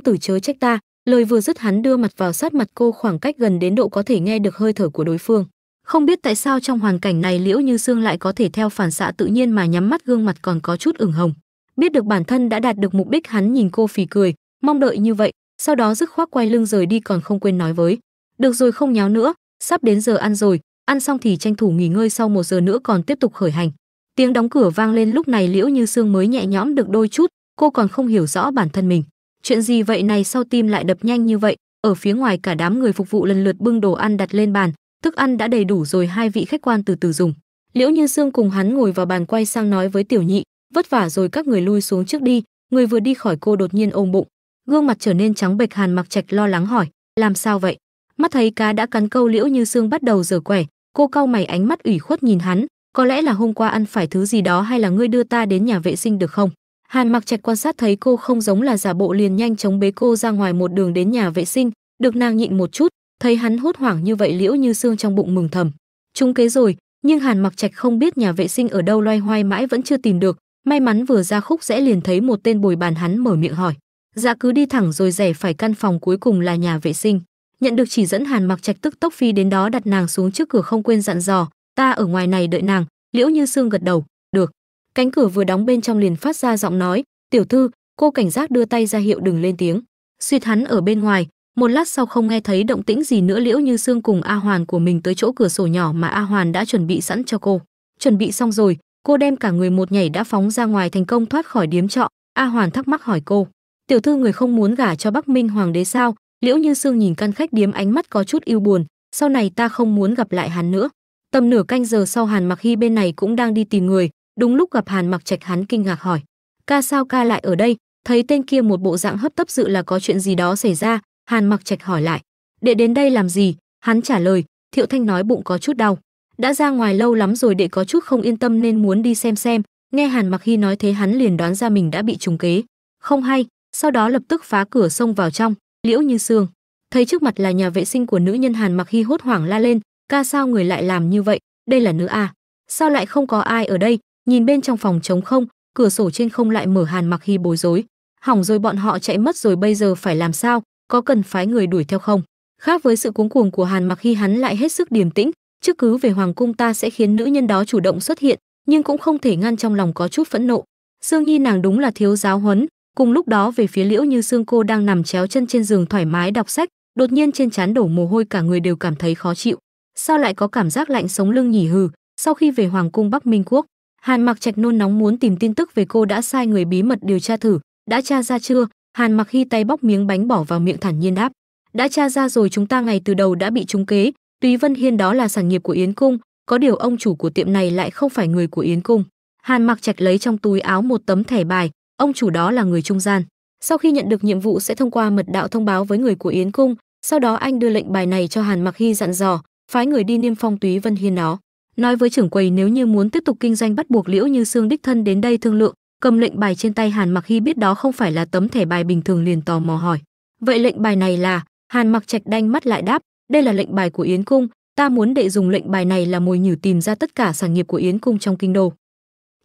tử chớ trách ta. Lời vừa dứt hắn đưa mặt vào sát mặt cô, khoảng cách gần đến độ có thể nghe được hơi thở của đối phương. Không biết tại sao trong hoàn cảnh này Liễu Như Sương lại có thể theo phản xạ tự nhiên mà nhắm mắt, gương mặt còn có chút ửng hồng. Biết được bản thân đã đạt được mục đích, hắn nhìn cô phì cười, mong đợi như vậy, sau đó dứt khoát quay lưng rời đi, còn không quên nói với, được rồi không nháo nữa, sắp đến giờ ăn rồi, ăn xong thì tranh thủ nghỉ ngơi, sau 1 giờ nữa còn tiếp tục khởi hành. Tiếng đóng cửa vang lên, lúc này Liễu Như Sương mới nhẹ nhõm được đôi chút, cô còn không hiểu rõ bản thân mình. Chuyện gì vậy này, sao tim lại đập nhanh như vậy? Ở phía ngoài cả đám người phục vụ lần lượt bưng đồ ăn đặt lên bàn, thức ăn đã đầy đủ rồi, 2 vị khách quan từ từ dùng. Liễu Như Sương cùng hắn ngồi vào bàn, quay sang nói với Tiểu Nhị, vất vả rồi, các người lui xuống trước đi. Người vừa đi khỏi, cô đột nhiên ôm bụng, gương mặt trở nên trắng bệch. Hàn Mặc Trạch lo lắng hỏi, làm sao vậy? Mắt thấy cá đã cắn câu, Liễu Như Sương bắt đầu giở quẻ, cô cau mày, ánh mắt ủy khuất nhìn hắn, có lẽ là hôm qua ăn phải thứ gì đó, hay là ngươi đưa ta đến nhà vệ sinh được không? Hàn Mặc Trạch quan sát thấy cô không giống là giả bộ, liền nhanh chóng bế cô ra ngoài, một đường đến nhà vệ sinh. Được nàng nhịn một chút, thấy hắn hốt hoảng như vậy, Liễu Như Sương trong bụng mừng thầm, trúng kế rồi. Nhưng Hàn Mặc Trạch không biết nhà vệ sinh ở đâu, loay hoay mãi vẫn chưa tìm được. May mắn vừa ra khúc rẽ liền thấy một tên bồi bàn, hắn mở miệng hỏi, dạ cứ đi thẳng rồi rẽ phải, căn phòng cuối cùng là nhà vệ sinh. Nhận được chỉ dẫn, Hàn Mặc Trạch tức tốc phi đến đó, đặt nàng xuống trước cửa, không quên dặn dò, ta ở ngoài này đợi nàng. Liễu Như Sương gật đầu, được. Cánh cửa vừa đóng, bên trong liền phát ra giọng nói, tiểu thư. Cô cảnh giác đưa tay ra hiệu đừng lên tiếng. Suýt hắn ở bên ngoài. Một lát sau không nghe thấy động tĩnh gì nữa, Liễu Như Sương cùng A Hoàn của mình tới chỗ cửa sổ nhỏ mà A Hoàn đã chuẩn bị sẵn cho cô. Chuẩn bị xong rồi, cô đem cả người một nhảy đã phóng ra ngoài, thành công thoát khỏi điếm trọ. A Hoàn thắc mắc hỏi cô, tiểu thư người không muốn gả cho Bắc Minh Hoàng đế sao? Liễu Như Sương nhìn căn khách điếm, ánh mắt có chút ưu buồn, sau này ta không muốn gặp lại hắn nữa. Tầm nửa canh giờ sau, Hàn Mặc Hy bên này cũng đang đi tìm người, đúng lúc gặp Hàn Mặc Trạch, hắn kinh ngạc hỏi, ca sao ca lại ở đây? Thấy tên kia một bộ dạng hấp tấp, dự là có chuyện gì đó xảy ra. Hàn Mặc Trạch hỏi lại, đệ đến đây làm gì? Hắn trả lời, Thiệu Thanh nói bụng có chút đau, đã ra ngoài lâu lắm rồi, đệ có chút không yên tâm nên muốn đi xem. Nghe Hàn Mặc Hy nói thế, hắn liền đoán ra mình đã bị trúng kế, không hay, sau đó lập tức phá cửa xông vào trong. Liễu Như Sương thấy trước mặt là nhà vệ sinh của nữ nhân, Hàn Mặc Hy hốt hoảng la lên, ca sao người lại làm như vậy? Đây là nữ à? Sao lại không có ai ở đây? Nhìn bên trong phòng trống không, cửa sổ trên không lại mở. Hàn Mặc Hy bối rối, hỏng rồi, bọn họ chạy mất rồi, bây giờ phải làm sao? Có cần phái người đuổi theo không? Khác với sự cuống cuồng của Hàn Mặc Hy, hắn lại hết sức điềm tĩnh. Trước cứ về hoàng cung ta sẽ khiến nữ nhân đó chủ động xuất hiện, nhưng cũng không thể ngăn trong lòng có chút phẫn nộ. Sương Nhi nàng đúng là thiếu giáo huấn. Cùng lúc đó về phía Liễu Như Sương, cô đang nằm chéo chân trên giường thoải mái đọc sách, đột nhiên trên trán đổ mồ hôi, cả người đều cảm thấy khó chịu. Sao lại có cảm giác lạnh sống lưng nhỉ? Hừ. Sau khi về hoàng cung Bắc Minh Quốc, Hàn Mặc Trạch nôn nóng muốn tìm tin tức về cô, đã sai người bí mật điều tra thử. Đã tra ra chưa? Hàn Mặc Hy tay bóc miếng bánh bỏ vào miệng, thản nhiên đáp, đã tra ra rồi, chúng ta ngày từ đầu đã bị trúng kế. Túy Vân Hiên đó là sản nghiệp của Yến Cung, có điều ông chủ của tiệm này lại không phải người của Yến Cung. Hàn Mặc Trạch lấy trong túi áo một tấm thẻ bài, ông chủ đó là người trung gian. Sau khi nhận được nhiệm vụ sẽ thông qua mật đạo thông báo với người của Yến Cung, sau đó anh đưa lệnh bài này cho Hàn Mặc Hy, dặn dò phái người đi niêm phong Túy Vân Hiên đó. Nói với trưởng quầy nếu như muốn tiếp tục kinh doanh, bắt buộc Liễu Như Sương đích thân đến đây thương lượng. Cầm lệnh bài trên tay, Hàn Mặc Hy biết đó không phải là tấm thẻ bài bình thường, liền tò mò hỏi, vậy lệnh bài này là? Hàn Mặc Trạch đanh mắt lại đáp, đây là lệnh bài của Yến Cung, ta muốn đệ dùng lệnh bài này là mồi nhử tìm ra tất cả sản nghiệp của Yến Cung trong kinh đô.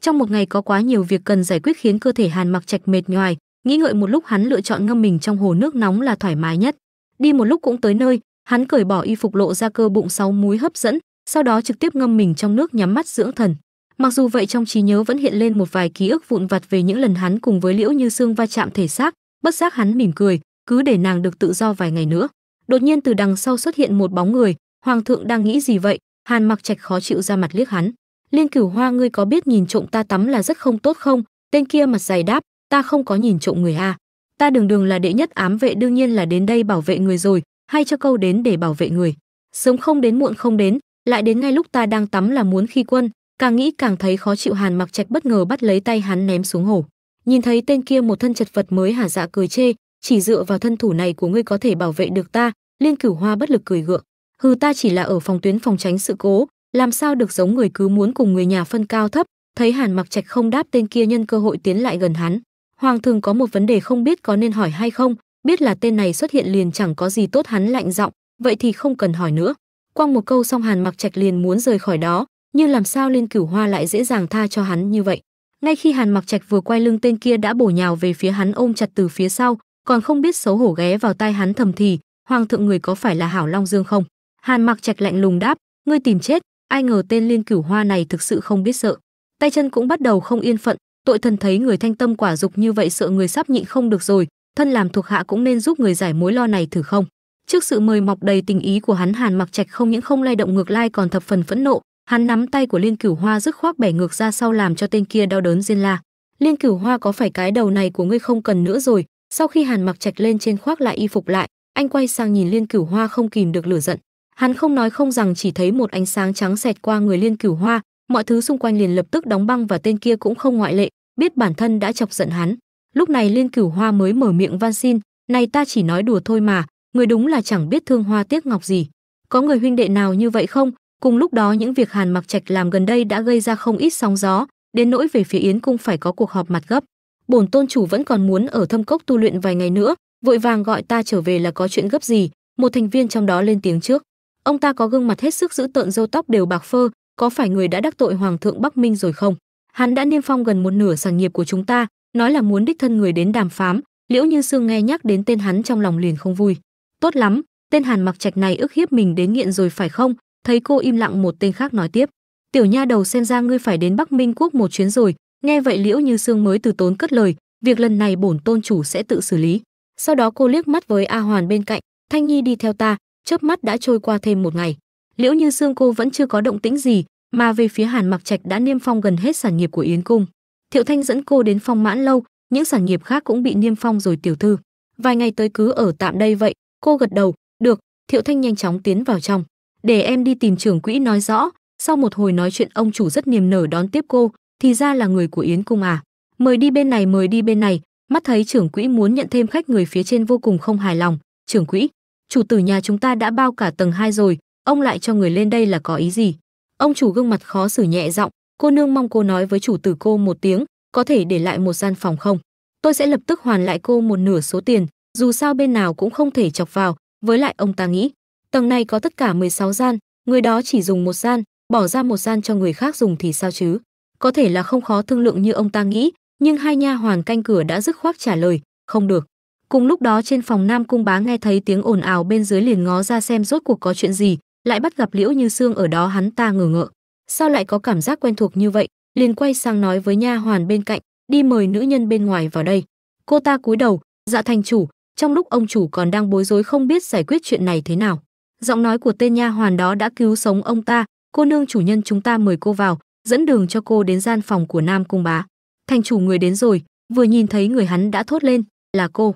Trong một ngày có quá nhiều việc cần giải quyết khiến cơ thể Hàn Mặc Trạch mệt nhoài, nghĩ ngợi một lúc hắn lựa chọn ngâm mình trong hồ nước nóng là thoải mái nhất. Đi một lúc cũng tới nơi, hắn cởi bỏ y phục lộ ra cơ bụng 6 múi hấp dẫn, sau đó trực tiếp ngâm mình trong nước nhắm mắt dưỡng thần. Mặc dù vậy trong trí nhớ vẫn hiện lên một vài ký ức vụn vặt về những lần hắn cùng với Liễu Như Sương va chạm thể xác, bất giác hắn mỉm cười, cứ để nàng được tự do vài ngày nữa. Đột nhiên từ đằng sau xuất hiện một bóng người, hoàng thượng đang nghĩ gì vậy? Hàn Mặc Trạch khó chịu ra mặt liếc hắn. Liên Cửu Hoa, ngươi có biết nhìn trộm ta tắm là rất không tốt không? Tên kia mặt dày đáp, ta không có nhìn trộm người a. Ta đường đường là đệ nhất ám vệ, đương nhiên là đến đây bảo vệ người rồi, hay cho câu đến để bảo vệ người. Sớm không đến muộn không đến, lại đến ngay lúc ta đang tắm là muốn khi quân. Càng nghĩ càng thấy khó chịu, Hàn Mặc Trạch bất ngờ bắt lấy tay hắn ném xuống hồ. Nhìn thấy tên kia một thân chật vật mới hả dạ cười chê, chỉ dựa vào thân thủ này của ngươi có thể bảo vệ được ta? Liên Cửu Hoa bất lực cười gượng, hừ, ta chỉ là ở phòng tuyến phòng tránh sự cố, làm sao được giống người cứ muốn cùng người nhà phân cao thấp. Thấy Hàn Mặc Trạch không đáp, tên kia nhân cơ hội tiến lại gần hắn. Hoàng thượng có một vấn đề không biết có nên hỏi hay không, biết là tên này xuất hiện liền chẳng có gì tốt, hắn lạnh giọng, vậy thì không cần hỏi nữa. Quăng một câu xong Hàn Mặc Trạch liền muốn rời khỏi đó, nhưng làm sao Liên Cửu Hoa lại dễ dàng tha cho hắn như vậy. Ngay khi Hàn Mặc Trạch vừa quay lưng, tên kia đã bổ nhào về phía hắn, ôm chặt từ phía sau, còn không biết xấu hổ ghé vào tai hắn thầm thì, hoàng thượng người có phải là Hảo Long Dương không? Hàn Mặc Trạch lạnh lùng đáp, ngươi tìm chết. Ai ngờ tên Liên Cửu Hoa này thực sự không biết sợ, tay chân cũng bắt đầu không yên phận. Tội thần thấy người thanh tâm quả dục như vậy, sợ người sắp nhịn không được rồi, thân làm thuộc hạ cũng nên giúp người giải mối lo này thử không. Trước sự mời mọc đầy tình ý của hắn, Hàn Mặc Trạch không những không lay động, ngược lại còn thập phần phẫn nộ. Hắn nắm tay của Liên Cửu Hoa dứt khoát bẻ ngược ra sau, làm cho tên kia đau đớn rên la. Liên Cửu Hoa, có phải cái đầu này của ngươi không cần nữa rồi? Sau khi Hàn Mặc Trạch lên trên khoác lại y phục lại, anh quay sang nhìn Liên Cửu Hoa, không kìm được lửa giận. Hắn không nói không rằng, chỉ thấy một ánh sáng trắng xẹt qua người Liên Cửu Hoa, mọi thứ xung quanh liền lập tức đóng băng, và tên kia cũng không ngoại lệ, biết bản thân đã chọc giận hắn. Lúc này Liên Cửu Hoa mới mở miệng van xin, này ta chỉ nói đùa thôi mà, người đúng là chẳng biết thương hoa tiếc ngọc gì. Có người huynh đệ nào như vậy không? Cùng lúc đó những việc Hàn Mặc Trạch làm gần đây đã gây ra không ít sóng gió, đến nỗi về phía Yến cung phải có cuộc họp mặt gấp. Bổn tôn chủ vẫn còn muốn ở Thâm Cốc tu luyện vài ngày nữa, vội vàng gọi ta trở về là có chuyện gấp gì? Một thành viên trong đó lên tiếng trước. Ông ta có gương mặt hết sức dữ tợn, râu tóc đều bạc phơ, có phải người đã đắc tội hoàng thượng Bắc Minh rồi không? Hắn đã niêm phong gần một nửa sản nghiệp của chúng ta, nói là muốn đích thân người đến đàm phán. Liễu Như Sương nghe nhắc đến tên hắn trong lòng liền không vui. Tốt lắm, tên Hàn Mặc Trạch này ức hiếp mình đến nghiện rồi phải không? Thấy cô im lặng, một tên khác nói tiếp. Tiểu nha đầu, xem ra ngươi phải đến Bắc Minh quốc một chuyến rồi. Nghe vậy Liễu Như Sương mới từ tốn cất lời, việc lần này bổn tôn chủ sẽ tự xử lý. Sau đó cô liếc mắt với A Hoàn bên cạnh, Thanh Nhi đi theo ta. Chớp mắt đã trôi qua thêm một ngày. Liễu Như Sương cô vẫn chưa có động tĩnh gì, mà về phía Hàn Mặc Trạch đã niêm phong gần hết sản nghiệp của Yến cung. Thiệu Thanh dẫn cô đến Phong Mãn lâu, những sản nghiệp khác cũng bị niêm phong rồi tiểu thư. Vài ngày tới cứ ở tạm đây vậy. Cô gật đầu, được. Thiệu Thanh nhanh chóng tiến vào trong. Để em đi tìm trưởng quỹ nói rõ. Sau một hồi nói chuyện, ông chủ rất niềm nở đón tiếp cô, thì ra là người của Yến cung à. Mời đi bên này, mời đi bên này. Mắt thấy trưởng quỹ muốn nhận thêm khách, người phía trên vô cùng không hài lòng. Trưởng quỹ, chủ tử nhà chúng ta đã bao cả tầng 2 rồi, ông lại cho người lên đây là có ý gì? Ông chủ gương mặt khó xử nhẹ giọng, cô nương mong cô nói với chủ tử cô một tiếng, có thể để lại một gian phòng không? Tôi sẽ lập tức hoàn lại cô một nửa số tiền, dù sao bên nào cũng không thể chọc vào. Với lại ông ta nghĩ, tầng này có tất cả 16 gian, người đó chỉ dùng một gian, bỏ ra một gian cho người khác dùng thì sao chứ? Có thể là không khó thương lượng như ông ta nghĩ, nhưng hai nha hoàn canh cửa đã dứt khoát trả lời, không được. Cùng lúc đó trên phòng Nam Cung Bá nghe thấy tiếng ồn ào bên dưới, liền ngó ra xem rốt cuộc có chuyện gì, lại bắt gặp Liễu Như Sương ở đó. Hắn ta ngờ ngợ, sao lại có cảm giác quen thuộc như vậy, liền quay sang nói với nha hoàn bên cạnh, đi mời nữ nhân bên ngoài vào đây. Cô ta cúi đầu, dạ thành chủ. Trong lúc ông chủ còn đang bối rối không biết giải quyết chuyện này thế nào, giọng nói của tên nha hoàn đó đã cứu sống ông ta. Cô nương, chủ nhân chúng ta mời cô vào, dẫn đường cho cô đến gian phòng của Nam Cung Bá. Thành chủ, người đến rồi. Vừa nhìn thấy người hắn đã thốt lên, là cô.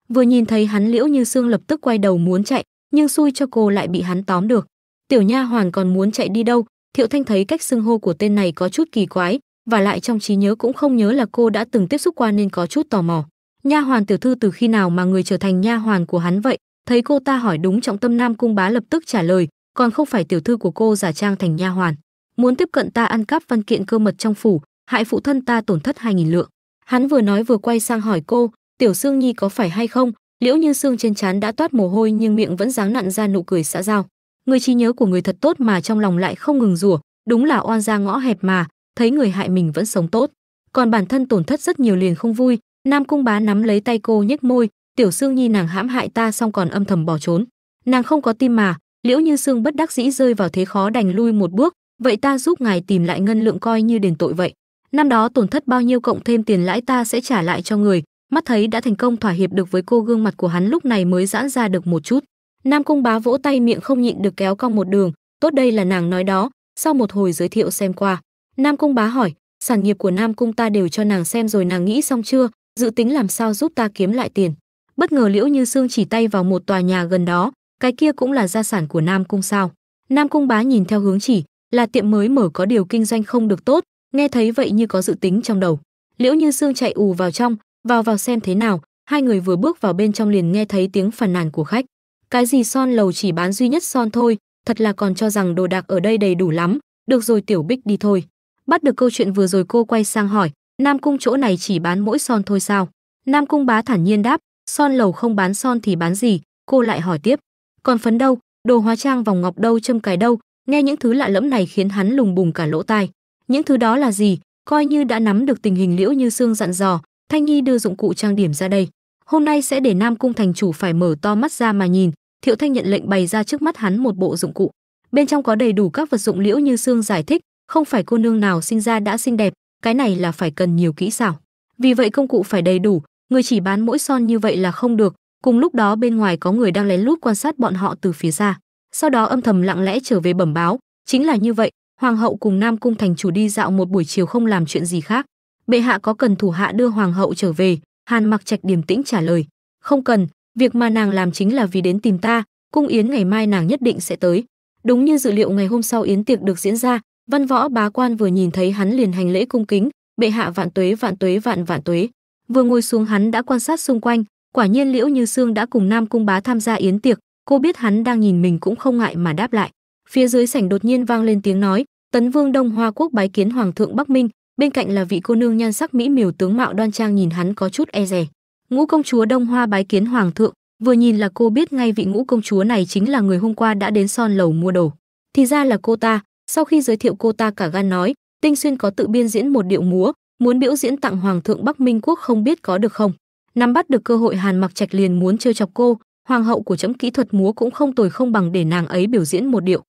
Vừa nhìn thấy hắn, Liễu Như Sương lập tức quay đầu muốn chạy, nhưng xui cho cô lại bị hắn tóm được. Tiểu nha hoàn còn muốn chạy đi đâu? Thiệu Thanh thấy cách xưng hô của tên này có chút kỳ quái, và lại trong trí nhớ cũng không nhớ là cô đã từng tiếp xúc qua nên có chút tò mò. Nha hoàn tiểu thư, từ khi nào mà người trở thành nha hoàn của hắn vậy? Thấy cô ta hỏi đúng trọng tâm, Nam Cung Bá lập tức trả lời, còn không phải tiểu thư của cô giả trang thành nha hoàn, muốn tiếp cận ta ăn cắp văn kiện cơ mật trong phủ, hại phụ thân ta tổn thất 2.000 lượng. Hắn vừa nói vừa quay sang hỏi cô, Tiểu Sương Nhi có phải hay không? Liễu Như Sương trên trán đã toát mồ hôi nhưng miệng vẫn dáng nặn ra nụ cười xã giao. Người trí nhớ của người thật tốt mà trong lòng lại không ngừng rủa, đúng là oan gia ngõ hẹp mà, thấy người hại mình vẫn sống tốt, còn bản thân tổn thất rất nhiều liền không vui. Nam Cung Bá nắm lấy tay cô nhếch môi, Tiểu Sương Nhi nàng hãm hại ta xong còn âm thầm bỏ trốn, nàng không có tim mà. Liễu Như Sương bất đắc dĩ rơi vào thế khó đành lui một bước, vậy ta giúp ngài tìm lại ngân lượng coi như đền tội vậy. Năm đó tổn thất bao nhiêu cộng thêm tiền lãi ta sẽ trả lại cho người. Mắt thấy đã thành công thỏa hiệp được với cô, gương mặt của hắn lúc này mới giãn ra được một chút. Nam Cung Bá vỗ tay, miệng không nhịn được kéo cong một đường, tốt, đây là nàng nói đó. Sau một hồi giới thiệu xem qua, Nam Cung Bá hỏi, sản nghiệp của Nam Cung ta đều cho nàng xem rồi, nàng nghĩ xong chưa, dự tính làm sao giúp ta kiếm lại tiền? Bất ngờ Liễu Như Sương chỉ tay vào một tòa nhà gần đó, cái kia cũng là gia sản của Nam Cung sao? Nam Cung Bá nhìn theo hướng chỉ, là tiệm mới mở có điều kinh doanh không được tốt. Nghe thấy vậy như có dự tính trong đầu, Liễu Như Sương chạy ù vào trong, vào xem thế nào. Hai người vừa bước vào bên trong liền nghe thấy tiếng phàn nàn của khách, cái gì son lầu chỉ bán duy nhất son thôi, thật là còn cho rằng đồ đạc ở đây đầy đủ lắm. Được rồi Tiểu Bích đi thôi. Bắt được câu chuyện vừa rồi cô quay sang hỏi, Nam Cung chỗ này chỉ bán mỗi son thôi sao? Nam Cung Bá thản nhiên đáp, son lầu không bán son thì bán gì? Cô lại hỏi tiếp, còn phấn đâu, đồ hóa trang, vòng ngọc đâu, châm cài đâu? Nghe những thứ lạ lẫm này khiến hắn lùng bùng cả lỗ tai. Những thứ đó là gì? Coi như đã nắm được tình hình, Liễu Như Sương dặn dò, Thanh Nhi đưa dụng cụ trang điểm ra đây. Hôm nay sẽ để Nam Cung thành chủ phải mở to mắt ra mà nhìn. Thiệu Thanh nhận lệnh bày ra trước mắt hắn một bộ dụng cụ. Bên trong có đầy đủ các vật dụng. Liễu Như Sương giải thích, không phải cô nương nào sinh ra đã xinh đẹp, cái này là phải cần nhiều kỹ xảo. Vì vậy công cụ phải đầy đủ, người chỉ bán mỗi son như vậy là không được. Cùng lúc đó bên ngoài có người đang lén lút quan sát bọn họ từ phía xa. Sau đó âm thầm lặng lẽ trở về bẩm báo, chính là như vậy, hoàng hậu cùng Nam Cung thành chủ đi dạo một buổi chiều không làm chuyện gì khác. Bệ hạ có cần thủ hạ đưa hoàng hậu trở về? Hàn Mặc Trạch điềm tĩnh trả lời, không cần, việc mà nàng làm chính là vì đến tìm ta, cung yến ngày mai nàng nhất định sẽ tới. Đúng như dự liệu, ngày hôm sau yến tiệc được diễn ra, Văn Võ bá quan vừa nhìn thấy hắn liền hành lễ cung kính, bệ hạ vạn tuế vạn tuế vạn vạn tuế. Vừa ngồi xuống hắn đã quan sát xung quanh, quả nhiên Liễu Như Sương đã cùng Nam Cung Bá tham gia yến tiệc, cô biết hắn đang nhìn mình cũng không ngại mà đáp lại. Phía dưới sảnh đột nhiên vang lên tiếng nói, Tấn Vương Đông Hoa Quốc bái kiến hoàng thượng Bắc Minh, bên cạnh là vị cô nương nhan sắc mỹ miều, tướng mạo đoan trang, nhìn hắn có chút e dè. Ngũ công chúa Đông Hoa bái kiến hoàng thượng. Vừa nhìn là cô biết ngay vị ngũ công chúa này chính là người hôm qua đã đến son lầu mua đồ. Thì ra là cô ta. Sau khi giới thiệu cô ta, cả gan nói, Tinh Xuyên có tự biên diễn một điệu múa, muốn biểu diễn tặng hoàng thượng Bắc Minh quốc, không biết có được không. Nắm bắt được cơ hội, Hàn Mặc Trạch liền muốn trêu chọc cô, hoàng hậu của trẫm kỹ thuật múa cũng không tồi, không bằng để nàng ấy biểu diễn một điệu.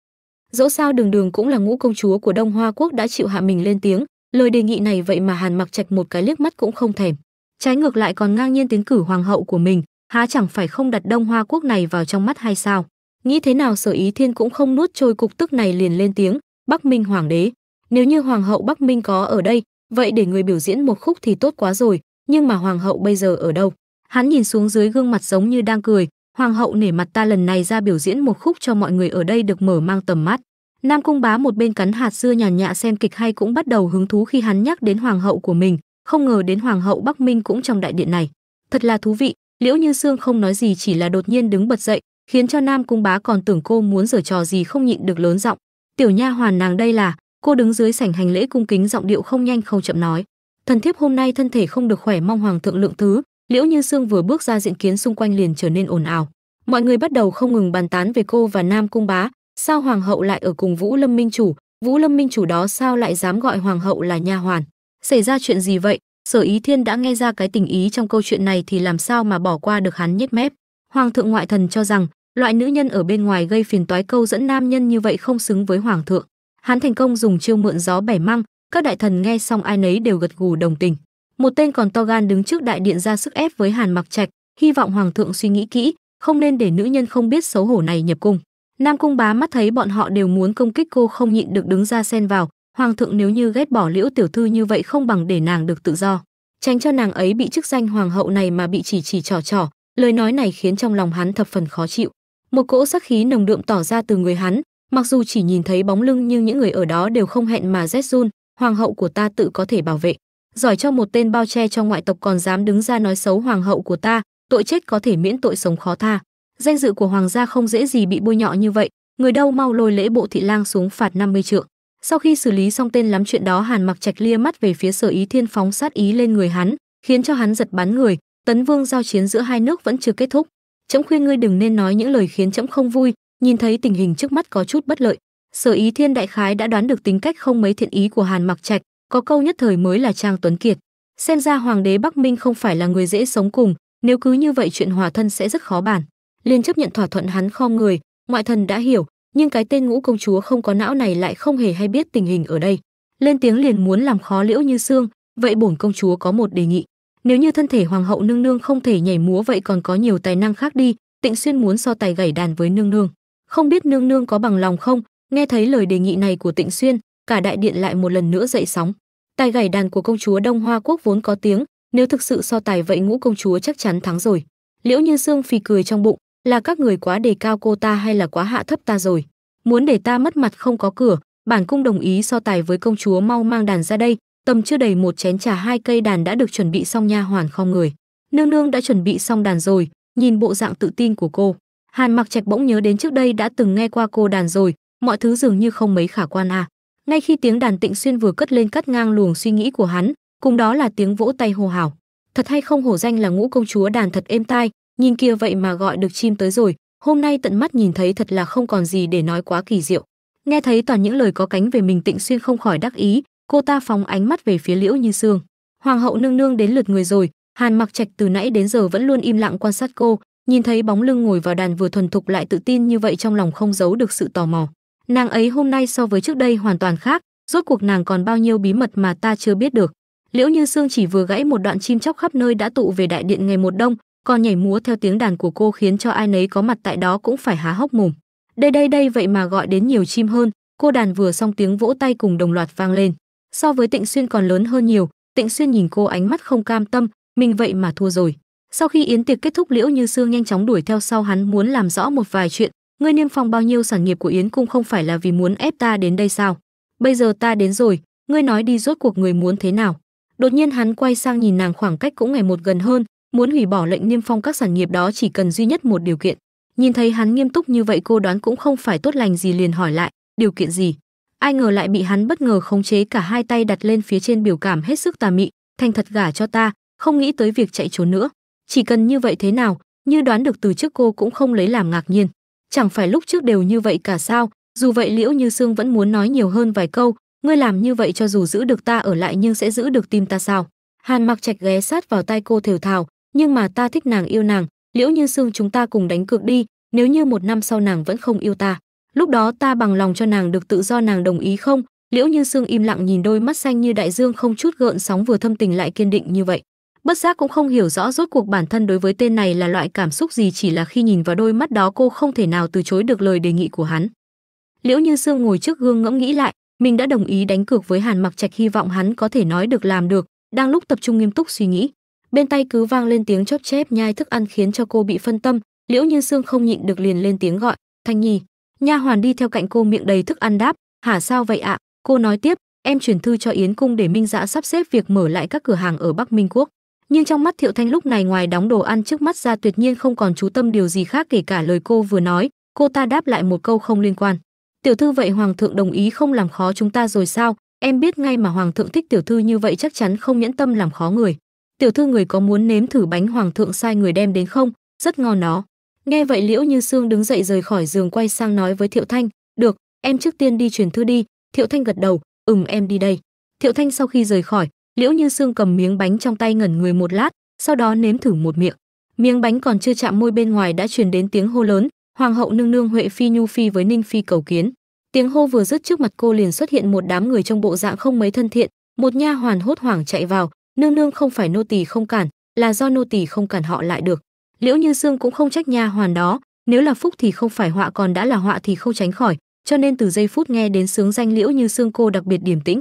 Dẫu sao đường đường cũng là ngũ công chúa của Đông Hoa quốc đã chịu hạ mình lên tiếng, lời đề nghị này vậy mà Hàn Mặc Trạch một cái liếc mắt cũng không thèm, trái ngược lại còn ngang nhiên tiến cử hoàng hậu của mình, há chẳng phải không đặt Đông Hoa quốc này vào trong mắt hay sao? Nghĩ thế nào Sở Ý Thiên cũng không nuốt trôi cục tức này, liền lên tiếng, Bắc Minh hoàng đế, nếu như hoàng hậu Bắc Minh có ở đây, vậy để người biểu diễn một khúc thì tốt quá rồi, nhưng mà hoàng hậu bây giờ ở đâu? Hắn nhìn xuống dưới gương mặt giống như đang cười, hoàng hậu nể mặt ta lần này ra biểu diễn một khúc cho mọi người ở đây được mở mang tầm mắt. Nam Cung Bá một bên cắn hạt dưa nhàn nhã xem kịch hay cũng bắt đầu hứng thú khi hắn nhắc đến hoàng hậu của mình, không ngờ đến hoàng hậu Bắc Minh cũng trong đại điện này. Thật là thú vị. Liễu Như Sương không nói gì, chỉ là đột nhiên đứng bật dậy, khiến cho Nam Cung Bá còn tưởng cô muốn giở trò gì không nhịn được lớn giọng, tiểu nha hoàn nàng đây là. Cô đứng dưới sảnh hành lễ cung kính, giọng điệu không nhanh không chậm nói, thần thiếp hôm nay thân thể không được khỏe, mong hoàng thượng lượng thứ. Liễu Như Sương vừa bước ra, diện kiến xung quanh liền trở nên ồn ào, mọi người bắt đầu không ngừng bàn tán về cô và Nam Cung Bá. Sao hoàng hậu lại ở cùng Vũ Lâm Minh chủ? Vũ Lâm Minh chủ đó sao lại dám gọi hoàng hậu là nha hoàn? Xảy ra chuyện gì vậy? Sở Ý Thiên đã nghe ra cái tình ý trong câu chuyện này thì làm sao mà bỏ qua được, hắn nhếch mép. Hoàng thượng ngoại thần cho rằng loại nữ nhân ở bên ngoài gây phiền toái câu dẫn nam nhân như vậy không xứng với hoàng thượng. Hắn thành công dùng chiêu mượn gió bẻ măng, các đại thần nghe xong ai nấy đều gật gù đồng tình. Một tên còn to gan đứng trước đại điện ra sức ép với Hàn Mặc Trạch, hy vọng hoàng thượng suy nghĩ kỹ, không nên để nữ nhân không biết xấu hổ này nhập cung. Nam Cung Bá mắt thấy bọn họ đều muốn công kích cô, không nhịn được đứng ra xen vào, hoàng thượng nếu như ghét bỏ Liễu tiểu thư như vậy, không bằng để nàng được tự do, tránh cho nàng ấy bị chức danh hoàng hậu này mà bị chỉ trỏ. Lời nói này khiến trong lòng hắn thập phần khó chịu, một cỗ sát khí nồng đượm tỏ ra từ người hắn, mặc dù chỉ nhìn thấy bóng lưng nhưng những người ở đó đều không hẹn mà rét run. Hoàng hậu của ta tự có thể bảo vệ, giỏi cho một tên bao che cho ngoại tộc còn dám đứng ra nói xấu hoàng hậu của ta, tội chết có thể miễn, tội sống khó tha. Danh dự của hoàng gia không dễ gì bị bôi nhọ như vậy, người đâu mau lôi Lễ Bộ thị lang xuống phạt 50 trượng. Sau khi xử lý xong tên lắm chuyện đó, Hàn Mặc Trạch lia mắt về phía Sở Ý Thiên, phóng sát ý lên người hắn, khiến cho hắn giật bắn người. Tấn Vương giao chiến giữa hai nước vẫn chưa kết thúc, trẫm khuyên ngươi đừng nên nói những lời khiến trẫm không vui. Nhìn thấy tình hình trước mắt có chút bất lợi, Sở Ý Thiên đại khái đã đoán được tính cách không mấy thiện ý của Hàn Mặc Trạch, có câu nhất thời mới là trang tuấn kiệt. Xem ra hoàng đế Bắc Minh không phải là người dễ sống cùng, nếu cứ như vậy chuyện hòa thân sẽ rất khó bàn. Liền chấp nhận thỏa thuận, hắn khom người, ngoại thần đã hiểu, nhưng cái tên ngũ công chúa không có não này lại không hề hay biết tình hình ở đây. Lên tiếng liền muốn làm khó Liễu Như Sương, vậy bổn công chúa có một đề nghị, nếu như thân thể hoàng hậu nương nương không thể nhảy múa vậy còn có nhiều tài năng khác đi. Tịnh Xuyên muốn so tài gảy đàn với nương nương, không biết nương nương có bằng lòng không? Nghe thấy lời đề nghị này của Tịnh Xuyên, cả đại điện lại một lần nữa dậy sóng. Tài gảy đàn của công chúa Đông Hoa quốc vốn có tiếng, nếu thực sự so tài vậy ngũ công chúa chắc chắn thắng rồi. Liễu Như Sương phì cười trong bụng, là các người quá đề cao cô ta hay là quá hạ thấp ta rồi? Muốn để ta mất mặt không có cửa, bản cung đồng ý so tài với công chúa, mau mang đàn ra đây. Tầm chưa đầy một chén trà, 2 cây đàn đã được chuẩn bị xong, nha hoàn khom người. Nương nương đã chuẩn bị xong đàn rồi. Nhìn bộ dạng tự tin của cô, Hàn Mặc Trạch bỗng nhớ đến trước đây đã từng nghe qua cô đàn rồi, mọi thứ dường như không mấy khả quan à. Ngay khi tiếng đàn Tịnh Xuyên vừa cất lên cắt ngang luồng suy nghĩ của hắn, cùng đó là tiếng vỗ tay hô hào. Thật hay không hổ danh là Ngũ công chúa đàn thật êm tai, nhìn kia vậy mà gọi được chim tới rồi, hôm nay tận mắt nhìn thấy thật là không còn gì để nói, quá kỳ diệu. Nghe thấy toàn những lời có cánh về mình, Tịnh Xuyên không khỏi đắc ý, cô ta phóng ánh mắt về phía Liễu Như Sương. Hoàng hậu nương nương đến lượt người rồi. Hàn Mặc Trạch từ nãy đến giờ vẫn luôn im lặng quan sát cô, nhìn thấy bóng lưng ngồi vào đàn vừa thuần thục lại tự tin như vậy, trong lòng không giấu được sự tò mò. Nàng ấy hôm nay so với trước đây hoàn toàn khác, rốt cuộc nàng còn bao nhiêu bí mật mà ta chưa biết được. Liễu Như Sương chỉ vừa gãy một đoạn, chim chóc khắp nơi đã tụ về đại điện ngày một đông, còn nhảy múa theo tiếng đàn của cô khiến cho ai nấy có mặt tại đó cũng phải há hốc mồm. Đây vậy mà gọi đến nhiều chim hơn. Cô đàn vừa xong, tiếng vỗ tay cùng đồng loạt vang lên. So với Tịnh Xuyên còn lớn hơn nhiều. Tịnh Xuyên nhìn cô ánh mắt không cam tâm, mình vậy mà thua rồi. Sau khi yến tiệc kết thúc, Liễu Như Sương nhanh chóng đuổi theo sau hắn, muốn làm rõ một vài chuyện. Ngươi niêm phong bao nhiêu sản nghiệp của Yến cung không phải là vì muốn ép ta đến đây sao? Bây giờ ta đến rồi, ngươi nói đi, rốt cuộc người muốn thế nào? Đột nhiên hắn quay sang nhìn nàng, khoảng cách cũng ngày một gần hơn, muốn hủy bỏ lệnh niêm phong các sản nghiệp đó chỉ cần duy nhất một điều kiện. Nhìn thấy hắn nghiêm túc như vậy, cô đoán cũng không phải tốt lành gì, liền hỏi lại, điều kiện gì? Ai ngờ lại bị hắn bất ngờ khống chế, cả hai tay đặt lên phía trên, biểu cảm hết sức tà mị, thành thật gả cho ta, không nghĩ tới việc chạy trốn nữa. Chỉ cần như vậy thế nào? Như đoán được từ trước cô cũng không lấy làm ngạc nhiên. Chẳng phải lúc trước đều như vậy cả sao? Dù vậy Liễu Như Sương vẫn muốn nói nhiều hơn vài câu, ngươi làm như vậy cho dù giữ được ta ở lại nhưng sẽ giữ được tim ta sao? Hàn Mặc Trạch ghé sát vào tai cô thều thào, nhưng mà ta thích nàng, yêu nàng, Liễu Như Sương, chúng ta cùng đánh cược đi, nếu như 1 năm sau nàng vẫn không yêu ta, lúc đó ta bằng lòng cho nàng được tự do, nàng đồng ý không? Liễu Như Sương im lặng nhìn đôi mắt xanh như đại dương không chút gợn sóng, vừa thâm tình lại kiên định như vậy. Bất giác cũng không hiểu rõ rốt cuộc bản thân đối với tên này là loại cảm xúc gì, chỉ là khi nhìn vào đôi mắt đó cô không thể nào từ chối được lời đề nghị của hắn. Liễu Như Sương ngồi trước gương ngẫm nghĩ lại, mình đã đồng ý đánh cược với Hàn Mặc Trạch, hy vọng hắn có thể nói được làm được. Đang lúc tập trung nghiêm túc suy nghĩ, bên tai cứ vang lên tiếng chóp chép nhai thức ăn khiến cho cô bị phân tâm. Liễu Như Sương không nhịn được liền lên tiếng gọi, Thanh Nhi. Nha hoàn đi theo cạnh cô, miệng đầy thức ăn đáp, hả, sao vậy ạ? Cô nói tiếp, em chuyển thư cho Yến cung để Minh Dã sắp xếp việc mở lại các cửa hàng ở Bắc Minh Quốc. Nhưng trong mắt Thiệu Thanh lúc này ngoài đóng đồ ăn trước mắt ra tuyệt nhiên không còn chú tâm điều gì khác kể cả lời cô vừa nói. Cô ta đáp lại một câu không liên quan. Tiểu thư, vậy hoàng thượng đồng ý không làm khó chúng ta rồi sao? Em biết ngay mà hoàng thượng thích tiểu thư như vậy chắc chắn không nhẫn tâm làm khó người. Tiểu thư, người có muốn nếm thử bánh hoàng thượng sai người đem đến không? Rất ngon đó. Nghe vậy Liễu Như Sương đứng dậy rời khỏi giường, quay sang nói với Thiệu Thanh, được, em trước tiên đi truyền thư đi. Thiệu Thanh gật đầu, em đi đây. Thiệu Thanh sau khi rời khỏi, Liễu Như Sương cầm miếng bánh trong tay ngẩn người một lát, sau đó nếm thử một miệng. Miếng bánh còn chưa chạm môi, bên ngoài đã truyền đến tiếng hô lớn, hoàng hậu nương nương, Huệ phi, Nhu phi với Ninh phi cầu kiến. Tiếng hô vừa dứt, trước mặt cô liền xuất hiện một đám người trong bộ dạng không mấy thân thiện. Một nha hoàn hốt hoảng chạy vào, nương nương, không phải nô tỳ không cản, là do nô tỳ không cản họ lại được. Liễu Như Sương cũng không trách nha hoàn đó, nếu là phúc thì không phải họa, còn đã là họa thì không tránh khỏi, cho nên từ giây phút nghe đến xướng danh Liễu Như Sương, cô đặc biệt điềm tĩnh.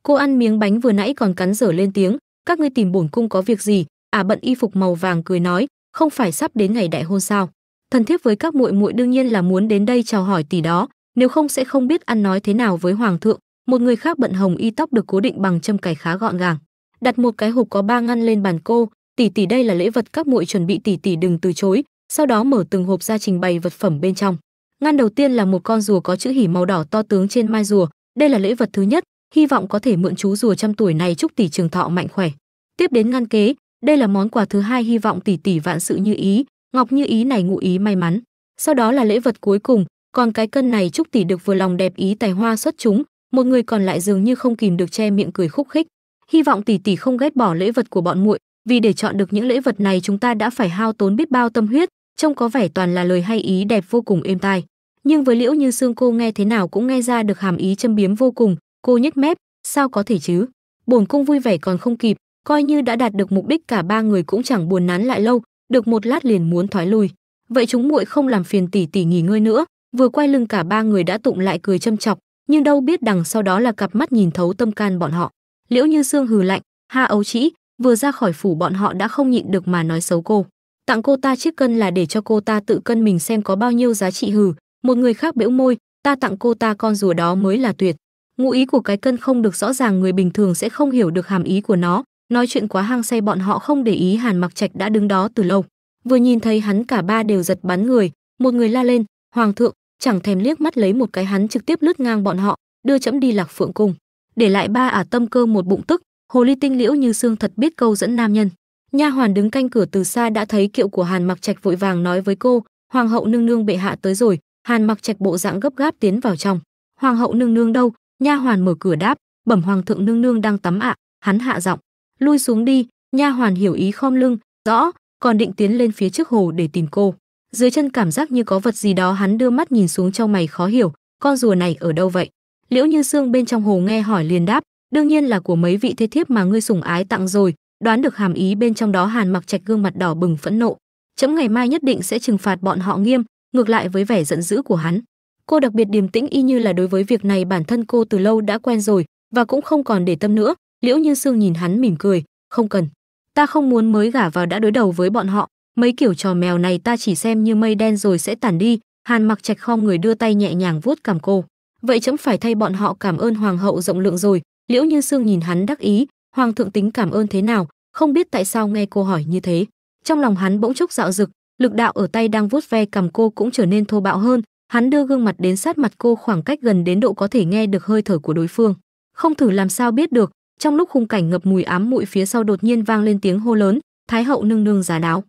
Cô ăn miếng bánh vừa nãy còn cắn dở lên tiếng, các ngươi tìm bổn cung có việc gì? Bận y phục màu vàng cười nói, không phải sắp đến ngày đại hôn sao? Thần thiếp với các muội muội đương nhiên là muốn đến đây chào hỏi tỷ đó, nếu không sẽ không biết ăn nói thế nào với hoàng thượng. Một người khác bận hồng y, tóc được cố định bằng châm cài khá gọn gàng, đặt một cái hộp có 3 ngăn lên bàn cô. Tỷ, đây là lễ vật các muội chuẩn bị, tỷ đừng từ chối. Sau đó mở từng hộp ra trình bày vật phẩm bên trong. Ngăn đầu tiên là một con rùa có chữ hỉ màu đỏ to tướng trên mai rùa, đây là lễ vật thứ nhất, hy vọng có thể mượn chú rùa trăm tuổi này chúc tỷ trường thọ mạnh khỏe. Tiếp đến ngăn kế, đây là món quà thứ hai, hy vọng tỷ vạn sự như ý, ngọc như ý này ngụ ý may mắn. Sau đó là lễ vật cuối cùng, còn cái cân này chúc tỷ được vừa lòng đẹp ý, tài hoa xuất chúng. Một người còn lại dường như không kìm được che miệng cười khúc khích, hy vọng tỷ không ghét bỏ lễ vật của bọn muội, vì để chọn được những lễ vật này chúng ta đã phải hao tốn biết bao tâm huyết. Trông có vẻ toàn là lời hay ý đẹp vô cùng êm tai, nhưng với Liễu Như Sương cô nghe thế nào cũng nghe ra được hàm ý châm biếm vô cùng. Cô nhếch mép, sao có thể chứ? Bổn cung vui vẻ còn không kịp, coi như đã đạt được mục đích. Cả ba người cũng chẳng buồn nán lại lâu, được một lát liền muốn thoái lui. Vậy chúng muội không làm phiền tỷ nghỉ ngơi nữa. Vừa quay lưng cả ba người đã tụng lại cười châm chọc, nhưng đâu biết đằng sau đó là cặp mắt nhìn thấu tâm can bọn họ. Liễu Như Sương hừ lạnh, ha ấu trĩ, vừa ra khỏi phủ bọn họ đã không nhịn được mà nói xấu cô. Tặng cô ta chiếc cân là để cho cô ta tự cân mình xem có bao nhiêu giá trị. Hừ. Một người khác bĩu môi, ta tặng cô ta con rùa đó mới là tuyệt. Ngụ ý của cái cân không được rõ ràng, người bình thường sẽ không hiểu được hàm ý của nó. Nói chuyện quá hăng say, bọn họ không để ý Hàn Mặc Trạch đã đứng đó từ lâu. Vừa nhìn thấy hắn cả ba đều giật bắn người, Một người la lên, "Hoàng thượng!" Chẳng thèm liếc mắt lấy một cái hắn trực tiếp lướt ngang bọn họ, đưa trẫm đi Lạc Phượng cung. Để lại ba ả tâm cơ một bụng tức, hồ ly tinh Liễu Như Xương thật biết câu dẫn nam nhân. Nha hoàn đứng canh cửa từ xa đã thấy kiệu của Hàn Mặc Trạch, vội vàng nói với cô, "Hoàng hậu nương nương bệ hạ tới rồi." Hàn Mặc Trạch bộ dạng gấp gáp tiến vào trong. "Hoàng hậu nương nương đâu?" Nha hoàn mở cửa đáp, "Bẩm hoàng thượng nương nương đang tắm ạ." Hắn hạ giọng, "Lui xuống đi." Nha hoàn hiểu ý khom lưng, "Rõ." Còn định tiến lên phía trước hồ để tìm cô. Dưới chân cảm giác như có vật gì đó, hắn đưa mắt nhìn xuống, trong mày khó hiểu, "Con rùa này ở đâu vậy?" Liễu Như Xương bên trong hồ nghe hỏi liền đáp, "Đương nhiên là của mấy vị thế thiếp mà ngươi sủng ái tặng rồi." Đoán được hàm ý bên trong đó, Hàn Mặc Trạch gương mặt đỏ bừng phẫn nộ, "Chấm ngày mai nhất định sẽ trừng phạt bọn họ nghiêm." Ngược lại với vẻ giận dữ của hắn, cô đặc biệt điềm tĩnh, y như là đối với việc này bản thân cô từ lâu đã quen rồi và cũng không còn để tâm nữa. Liễu Như Xương nhìn hắn mỉm cười, "Không cần, ta không muốn mới gả vào đã đối đầu với bọn họ, mấy kiểu trò mèo này ta chỉ xem như mây đen rồi sẽ tản đi." Hàn Mặc Trạch khom người đưa tay nhẹ nhàng vuốt cằm cô, "Vậy chấm phải thay bọn họ cảm ơn hoàng hậu rộng lượng rồi." Liễu Như Xương nhìn hắn đắc ý, "Hoàng thượng tính cảm ơn thế nào?" Không biết tại sao nghe cô hỏi như thế, trong lòng hắn bỗng chốc dạo dực, lực đạo ở tay đang vuốt ve cằm cô cũng trở nên thô bạo hơn. Hắn đưa gương mặt đến sát mặt cô, khoảng cách gần đến độ có thể nghe được hơi thở của đối phương. Không thử làm sao biết được. Trong lúc khung cảnh ngập mùi ám muội, phía sau đột nhiên vang lên tiếng hô lớn, "Thái hậu nương nương giá đáo."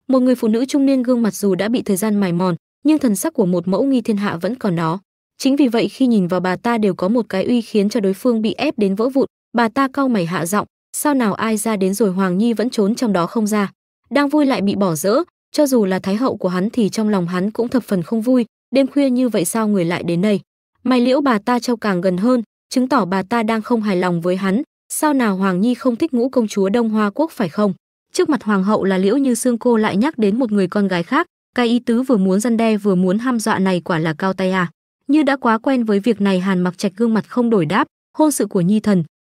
Một người phụ nữ trung niên, gương mặt dù đã bị thời gian mài mòn, nhưng thần sắc của một mẫu nghi thiên hạ vẫn còn đó. Chính vì vậy khi nhìn vào bà ta đều có một cái uy khiến cho đối phương bị ép đến vỡ vụn. Bà ta cau mày hạ giọng, "Sao nào ai ra đến rồi?" Hoàng Nhi vẫn trốn trong đó không ra, đang vui lại bị bỏ dỡ. Cho dù là thái hậu của hắn thì trong lòng hắn cũng thập phần không vui. Đêm khuya như vậy sao người lại đến đây? Mày Liễu bà ta trao càng gần hơn, chứng tỏ bà ta đang không hài lòng với hắn. Sao nào Hoàng Nhi không thích Ngũ công chúa Đông Hoa quốc phải không? Trước mặt hoàng hậu là Liễu Như Xương, cô lại nhắc đến một người con gái khác, cái ý tứ vừa muốn răn đe vừa muốn hăm dọa này quả là cao tay à. Như đã quá quen với việc này, Hàn Mặc Trạch gương mặt không đổi đáp, "Hôn sự của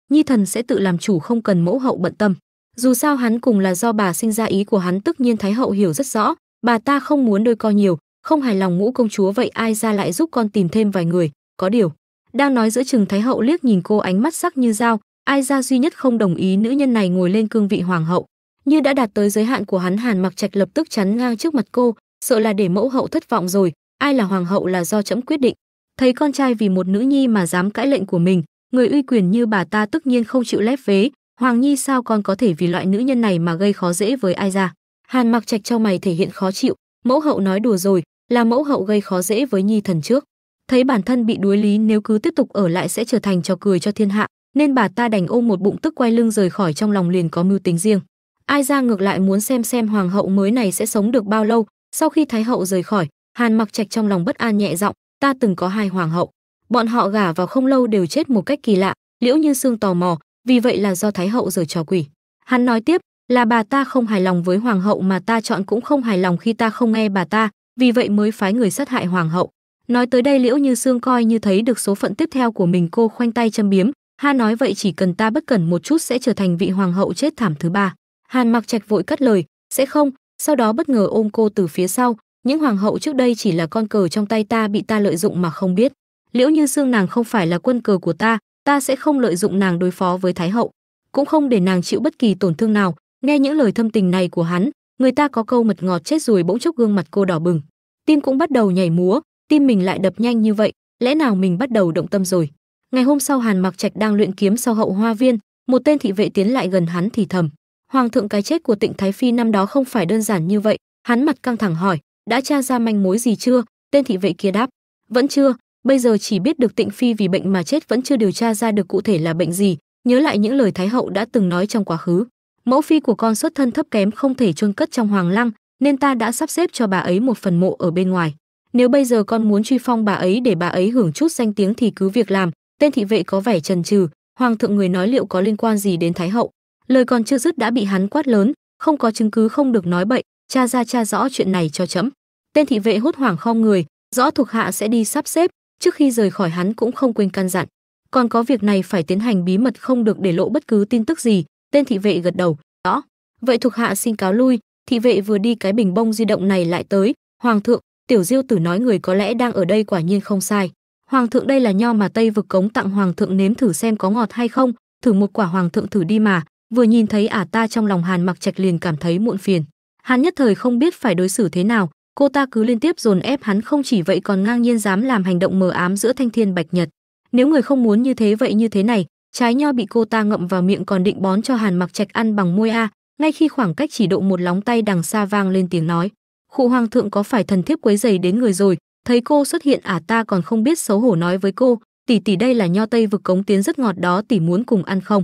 Nhi thần sẽ tự làm chủ, không cần mẫu hậu bận tâm." Dù sao hắn cùng là do bà sinh ra, ý của hắn tất nhiên thái hậu hiểu rất rõ, bà ta không muốn đôi co nhiều, không hài lòng Ngũ công chúa, vậy ai ra lại giúp con tìm thêm vài người. Có điều, đang nói giữa chừng thái hậu liếc nhìn cô, ánh mắt sắc như dao, ai ra duy nhất không đồng ý nữ nhân này ngồi lên cương vị hoàng hậu. Như đã đạt tới giới hạn của hắn, Hàn Mặc Trạch lập tức chắn ngang trước mặt cô, "Sợ là để mẫu hậu thất vọng rồi, ai là hoàng hậu là do trẫm quyết định." Thấy con trai vì một nữ nhi mà dám cãi lệnh của mình, người uy quyền như bà ta tất nhiên không chịu lép vế. "Hoàng Nhi sao con có thể vì loại nữ nhân này mà gây khó dễ với ai ra?" Hàn Mặc Trạch trong mày thể hiện khó chịu, "Mẫu hậu nói đùa rồi, là mẫu hậu gây khó dễ với Nhi thần trước. Thấy bản thân bị đuối lý, nếu cứ tiếp tục ở lại sẽ trở thành trò cười cho thiên hạ, nên bà ta đành ôm một bụng tức quay lưng rời khỏi, trong lòng liền có mưu tính riêng. Ai ra ngược lại muốn xem hoàng hậu mới này sẽ sống được bao lâu." Sau khi thái hậu rời khỏi, Hàn Mặc Trạch trong lòng bất an nhẹ giọng, "Ta từng có 2 hoàng hậu, bọn họ gả vào không lâu đều chết một cách kỳ lạ." Liễu Như Xương tò mò, "Vì vậy là do thái hậu giở trò quỷ?" Hắn nói tiếp, "Là bà ta không hài lòng với hoàng hậu mà ta chọn, cũng không hài lòng khi ta không nghe bà ta, vì vậy mới phái người sát hại hoàng hậu." Nói tới đây Liễu Như Xương coi như thấy được số phận tiếp theo của mình, cô khoanh tay châm biếm, "Ha nói vậy chỉ cần ta bất cẩn một chút sẽ trở thành vị hoàng hậu chết thảm thứ 3. Hàn Mặc Trạch vội cắt lời, "Sẽ không." Sau đó bất ngờ ôm cô từ phía sau, "Những hoàng hậu trước đây chỉ là con cờ trong tay ta, bị ta lợi dụng mà không biết. Liễu Như Xương nàng không phải là quân cờ của ta sẽ không lợi dụng nàng đối phó với thái hậu, cũng không để nàng chịu bất kỳ tổn thương nào." Nghe những lời thâm tình này của hắn, người ta có câu mật ngọt chết rồi, bỗng chốc gương mặt cô đỏ bừng, tim cũng bắt đầu nhảy múa, tim mình lại đập nhanh như vậy, lẽ nào mình bắt đầu động tâm rồi? Ngày hôm sau, Hàn Mặc Trạch đang luyện kiếm sau hậu hoa viên, một tên thị vệ tiến lại gần hắn thì thầm, "Hoàng thượng, cái chết của Tịnh Thái Phi năm đó không phải đơn giản như vậy." Hắn mặt căng thẳng hỏi, "Đã tra ra manh mối gì chưa?" Tên thị vệ kia đáp, "Vẫn chưa, bây giờ chỉ biết được Tịnh Phi vì bệnh mà chết, vẫn chưa điều tra ra được cụ thể là bệnh gì. Nhớ lại những lời Thái hậu đã từng nói trong quá khứ, mẫu phi của con xuất thân thấp kém, không thể chôn cất trong hoàng lăng, nên ta đã sắp xếp cho bà ấy một phần mộ ở bên ngoài. Nếu bây giờ con muốn truy phong bà ấy để bà ấy hưởng chút danh tiếng thì cứ việc làm." Tên thị vệ có vẻ chần chừ, "Hoàng thượng, người nói liệu có liên quan gì đến Thái hậu?" Lời còn chưa dứt đã bị hắn quát lớn, "Không có chứng cứ không được nói bậy, tra rõ chuyện này cho trẫm." Tên thị vệ hốt hoảng khom người, "Rõ, thuộc hạ sẽ đi sắp xếp." Trước khi rời khỏi hắn cũng không quên căn dặn, "Còn có việc này phải tiến hành bí mật, không được để lộ bất cứ tin tức gì." Tên thị vệ gật đầu, "Rõ, vậy thuộc hạ xin cáo lui." Thị vệ vừa đi, cái bình bông di động này lại tới, "Hoàng thượng, Tiểu Diêu tử nói người có lẽ đang ở đây, quả nhiên không sai. Hoàng thượng, đây là nho mà Tây vực cống tặng hoàng thượng, nếm thử xem có ngọt hay không, thử một quả hoàng thượng thử đi mà." Vừa nhìn thấy ta, trong lòng Hàn Mặc Trạch liền cảm thấy muộn phiền. Hắn nhất thời không biết phải đối xử thế nào, Cô ta cứ liên tiếp dồn ép hắn, không chỉ vậy còn ngang nhiên dám làm hành động mờ ám giữa Thanh Thiên Bạch Nhật. Nếu người không muốn như thế vậy như thế này, trái nho bị cô ta ngậm vào miệng còn định bón cho Hàn Mặc Trạch ăn bằng môi a. Ngay khi khoảng cách chỉ độ một lóng tay, đằng xa vang lên tiếng nói: "Khụ hoàng thượng, có phải thần thiếp quấy rầy đến người rồi?" Thấy cô xuất hiện, ta còn không biết xấu hổ nói với cô: "Tỷ tỷ, đây là nho Tây vực cống tiến rất ngọt đó, tỷ muốn cùng ăn không?"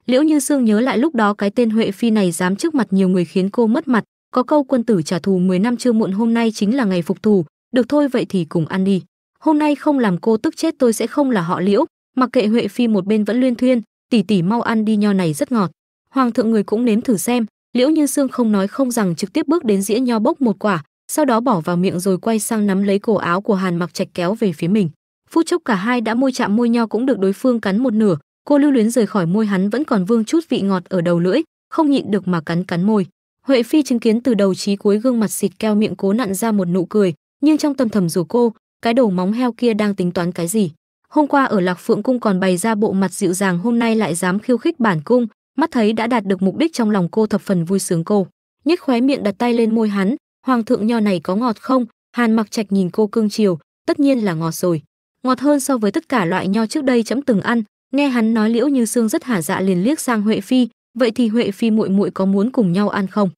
Liễu Như Sương nhớ lại lúc đó cái tên Huệ Phi này dám trước mặt nhiều người khiến cô mất mặt, có câu quân tử trả thù 10 năm chưa muộn, hôm nay chính là ngày phục thù. Được thôi, vậy thì cùng ăn đi. Hôm nay không làm cô tức chết tôi sẽ không là họ Liễu. Mặc kệ Huệ Phi một bên vẫn luyên thuyên: "Tỷ tỷ mau ăn đi, nho này rất ngọt. Hoàng thượng người cũng nếm thử xem." Liễu Như Sương không nói không rằng trực tiếp bước đến dĩa nho bốc một quả, sau đó bỏ vào miệng rồi quay sang nắm lấy cổ áo của Hàn Mặc Trạch kéo về phía mình. Phút chốc cả hai đã môi chạm, môi nho cũng được đối phương cắn một nửa. Cô lưu luyến rời khỏi môi hắn, vẫn còn vương chút vị ngọt ở đầu lưỡi, không nhịn được mà cắn môi. Huệ Phi chứng kiến từ đầu chí cuối gương mặt xịt keo, miệng cố nặn ra một nụ cười, nhưng trong tâm thầm rủa cô, cái đầu móng heo kia đang tính toán cái gì? Hôm qua ở Lạc Phượng cung còn bày ra bộ mặt dịu dàng, hôm nay lại dám khiêu khích bản cung. Mắt thấy đã đạt được mục đích, trong lòng cô thập phần vui sướng. Cô nhếch khóe miệng đặt tay lên môi hắn: "Hoàng thượng, nho này có ngọt không?" Hàn Mặc Trạch nhìn cô cưng chiều: "Tất nhiên là ngọt rồi, ngọt hơn so với tất cả loại nho trước đây trẫm từng ăn." Nghe hắn nói, Liễu Như Sương rất hả dạ, liền liếc sang Huệ Phi: "Vậy thì Huệ Phi muội muội có muốn cùng nhau ăn không?"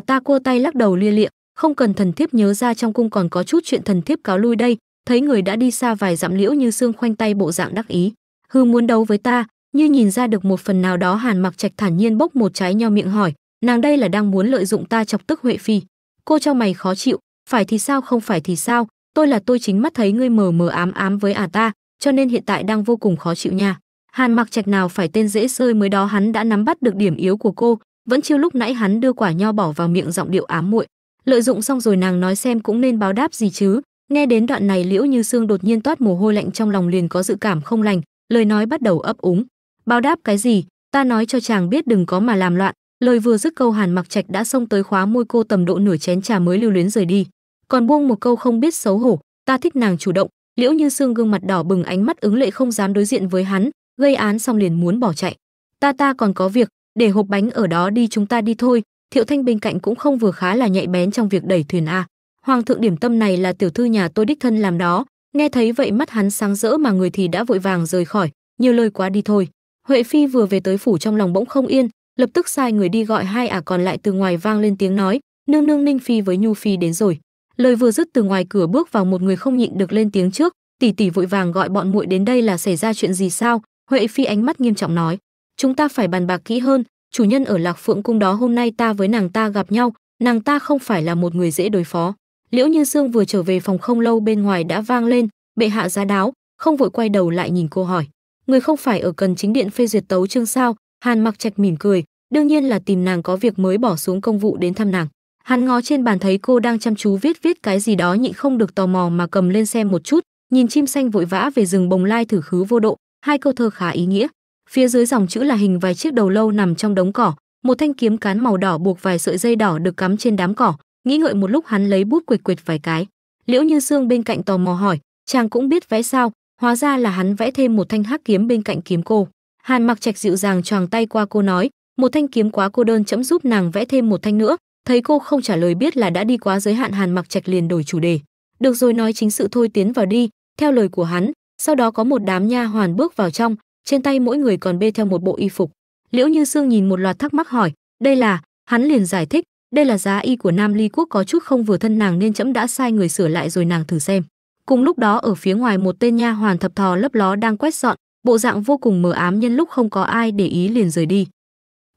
Ta cua tay lắc đầu lia lịa: "Không cần, thần thiếp nhớ ra trong cung còn có chút chuyện, thần thiếp cáo lui đây." Thấy người đã đi xa vài dặm, Liễu Như Sương khoanh tay bộ dạng đắc ý: "Hư, muốn đấu với ta?" Như nhìn ra được một phần nào đó, Hàn Mặc Trạch thản nhiên bốc một trái nho, miệng hỏi: "Nàng đây là đang muốn lợi dụng ta chọc tức Huệ Phi?" Cô chau mày khó chịu: "Phải thì sao, không phải thì sao? Tôi là tôi chính mắt thấy ngươi mờ mờ ám ám với ta, cho nên hiện tại đang vô cùng khó chịu nha." Hàn Mặc Trạch nào phải tên dễ sơi, mới đó hắn đã nắm bắt được điểm yếu của cô, vẫn chiêu lúc nãy hắn đưa quả nho bỏ vào miệng, giọng điệu ám muội: "Lợi dụng xong rồi nàng nói xem cũng nên báo đáp gì chứ." Nghe đến đoạn này, Liễu Như Sương đột nhiên toát mồ hôi lạnh, trong lòng liền có dự cảm không lành, lời nói bắt đầu ấp úng: "Báo đáp cái gì? Ta nói cho chàng biết đừng có mà làm loạn." Lời vừa dứt, câu Hàn Mặc Trạch đã xông tới khóa môi cô tầm độ nửa chén trà mới lưu luyến rời đi, còn buông một câu không biết xấu hổ: "Ta thích nàng chủ động." Liễu Như Sương gương mặt đỏ bừng, ánh mắt ứng lệ, không dám đối diện với hắn, gây án xong liền muốn bỏ chạy. Ta còn có việc, để hộp bánh ở đó đi, chúng ta đi thôi." Thiệu Thanh bên cạnh cũng không vừa, khá là nhạy bén trong việc đẩy thuyền a. "Hoàng thượng, điểm tâm này là tiểu thư nhà tôi đích thân làm đó." Nghe thấy vậy mắt hắn sáng rỡ, mà người thì đã vội vàng rời khỏi: "Nhiều lời quá, đi thôi." Huệ Phi vừa về tới phủ, trong lòng bỗng không yên, lập tức sai người đi gọi hai còn lại. Từ ngoài vang lên tiếng nói: "Nương nương, Ninh Phi với Nhu Phi đến rồi." Lời vừa dứt, từ ngoài cửa bước vào một người không nhịn được lên tiếng trước: "Tỷ tỷ vội vàng gọi bọn muội đến đây là xảy ra chuyện gì sao?" Huệ Phi ánh mắt nghiêm trọng nói: "Chúng ta phải bàn bạc kỹ hơn, chủ nhân ở Lạc Phượng cung đó, hôm nay ta với nàng ta gặp nhau, nàng ta không phải là một người dễ đối phó." Liễu Như Sương vừa trở về phòng không lâu, bên ngoài đã vang lên: "Bệ hạ giá đáo." Không vội quay đầu lại nhìn cô hỏi: "Người không phải ở Cần Chính Điện phê duyệt tấu chương sao?" Hàn Mặc Trạch mỉm cười: "Đương nhiên là tìm nàng có việc mới bỏ xuống công vụ đến thăm nàng." Hắn ngó trên bàn thấy cô đang chăm chú viết cái gì đó, nhịn không được tò mò mà cầm lên xem một chút, nhìn chim xanh vội vã về rừng bồng lai thử khứ vô độ, hai câu thơ khá ý nghĩa. Phía dưới dòng chữ là hình vài chiếc đầu lâu nằm trong đống cỏ, một thanh kiếm cán màu đỏ buộc vài sợi dây đỏ được cắm trên đám cỏ. Nghĩ ngợi một lúc, hắn lấy bút quệt vài cái. Liễu Như Sương bên cạnh tò mò hỏi: "Chàng cũng biết vẽ sao?" Hóa ra là hắn vẽ thêm một thanh hắc kiếm bên cạnh kiếm cô. Hàn Mặc Trạch dịu dàng choàng tay qua cô nói: "Một thanh kiếm quá cô đơn, trẫm giúp nàng vẽ thêm một thanh nữa." Thấy cô không trả lời, biết là đã đi quá giới hạn, Hàn Mặc Trạch liền đổi chủ đề: "Được rồi, nói chính sự thôi, tiến vào đi." Theo lời của hắn, sau đó có một đám nha hoàn bước vào trong, trên tay mỗi người còn bê theo một bộ y phục. Liễu Như Sương nhìn một loạt thắc mắc hỏi: "Đây là?" Hắn liền giải thích: "Đây là giá y của Nam Ly quốc, có chút không vừa thân nàng nên trẫm đã sai người sửa lại rồi, nàng thử xem." Cùng lúc đó, ở phía ngoài, một tên nha hoàn thập thò lấp ló đang quét dọn, bộ dạng vô cùng mờ ám, nhân lúc không có ai để ý liền rời đi.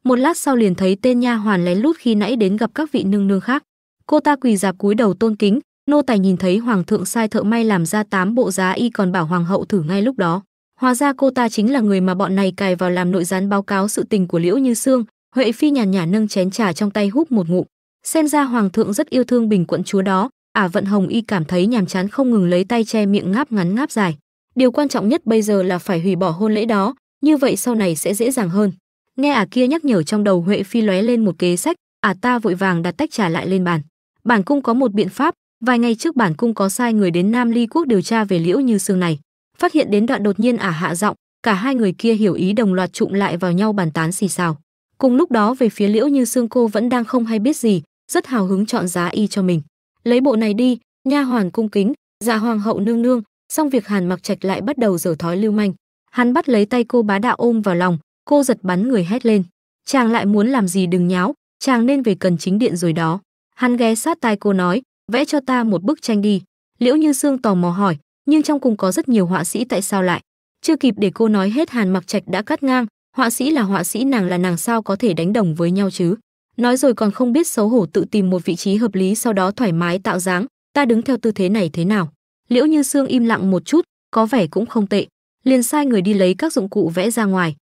Một lát sau liền thấy tên nha hoàn lén lút khi nãy đến gặp các vị nương nương khác. Cô ta quỳ rạp cúi đầu tôn kính: "Nô tài nhìn thấy hoàng thượng sai thợ may làm ra 8 bộ giá y, còn bảo hoàng hậu thử ngay lúc đó." Hóa ra cô ta chính là người mà bọn này cài vào làm nội gián báo cáo sự tình của Liễu Như Sương. Huệ Phi nhàn nhã nâng chén trà trong tay húp một ngụm. Xem ra hoàng thượng rất yêu thương Bình quận chúa đó. Vận Hồng Y cảm thấy nhàm chán, không ngừng lấy tay che miệng ngáp ngắn ngáp dài. Điều quan trọng nhất bây giờ là phải hủy bỏ hôn lễ đó, như vậy sau này sẽ dễ dàng hơn. Nghe kia nhắc nhở, trong đầu Huệ Phi lóe lên một kế sách. Ta vội vàng đặt tách trà lại lên bàn. Bản cung có một biện pháp. Vài ngày trước bản cung có sai người đến Nam Ly quốc điều tra về Liễu Như Sương này. Phát hiện đến đoạn đột nhiên hạ giọng, cả hai người kia hiểu ý, đồng loạt chụm lại vào nhau bàn tán xì xào. Cùng lúc đó về phía Liễu Như Sương, cô vẫn đang không hay biết gì, rất hào hứng chọn giá y cho mình. Lấy bộ này đi. Nha hoàn cung kính, dạ hoàng hậu nương nương. Xong việc Hàn Mặc Trạch lại bắt đầu giở thói lưu manh. Hắn bắt lấy tay cô bá đạo ôm vào lòng, cô giật bắn người hét lên. Chàng lại muốn làm gì đừng nháo, chàng nên về Cần Chính Điện rồi đó. Hắn ghé sát tai cô nói, vẽ cho ta một bức tranh đi. Liễu Như Sương tò mò hỏi, nhưng trong cùng có rất nhiều họa sĩ tại sao lại? Chưa kịp để cô nói hết Hàn Mặc Trạch đã cắt ngang, họa sĩ là họa sĩ, nàng là nàng, sao có thể đánh đồng với nhau chứ? Nói rồi còn không biết xấu hổ tự tìm một vị trí hợp lý, sau đó thoải mái tạo dáng, ta đứng theo tư thế này thế nào? Liễu Như Sương im lặng một chút, có vẻ cũng không tệ, liền sai người đi lấy các dụng cụ vẽ ra ngoài.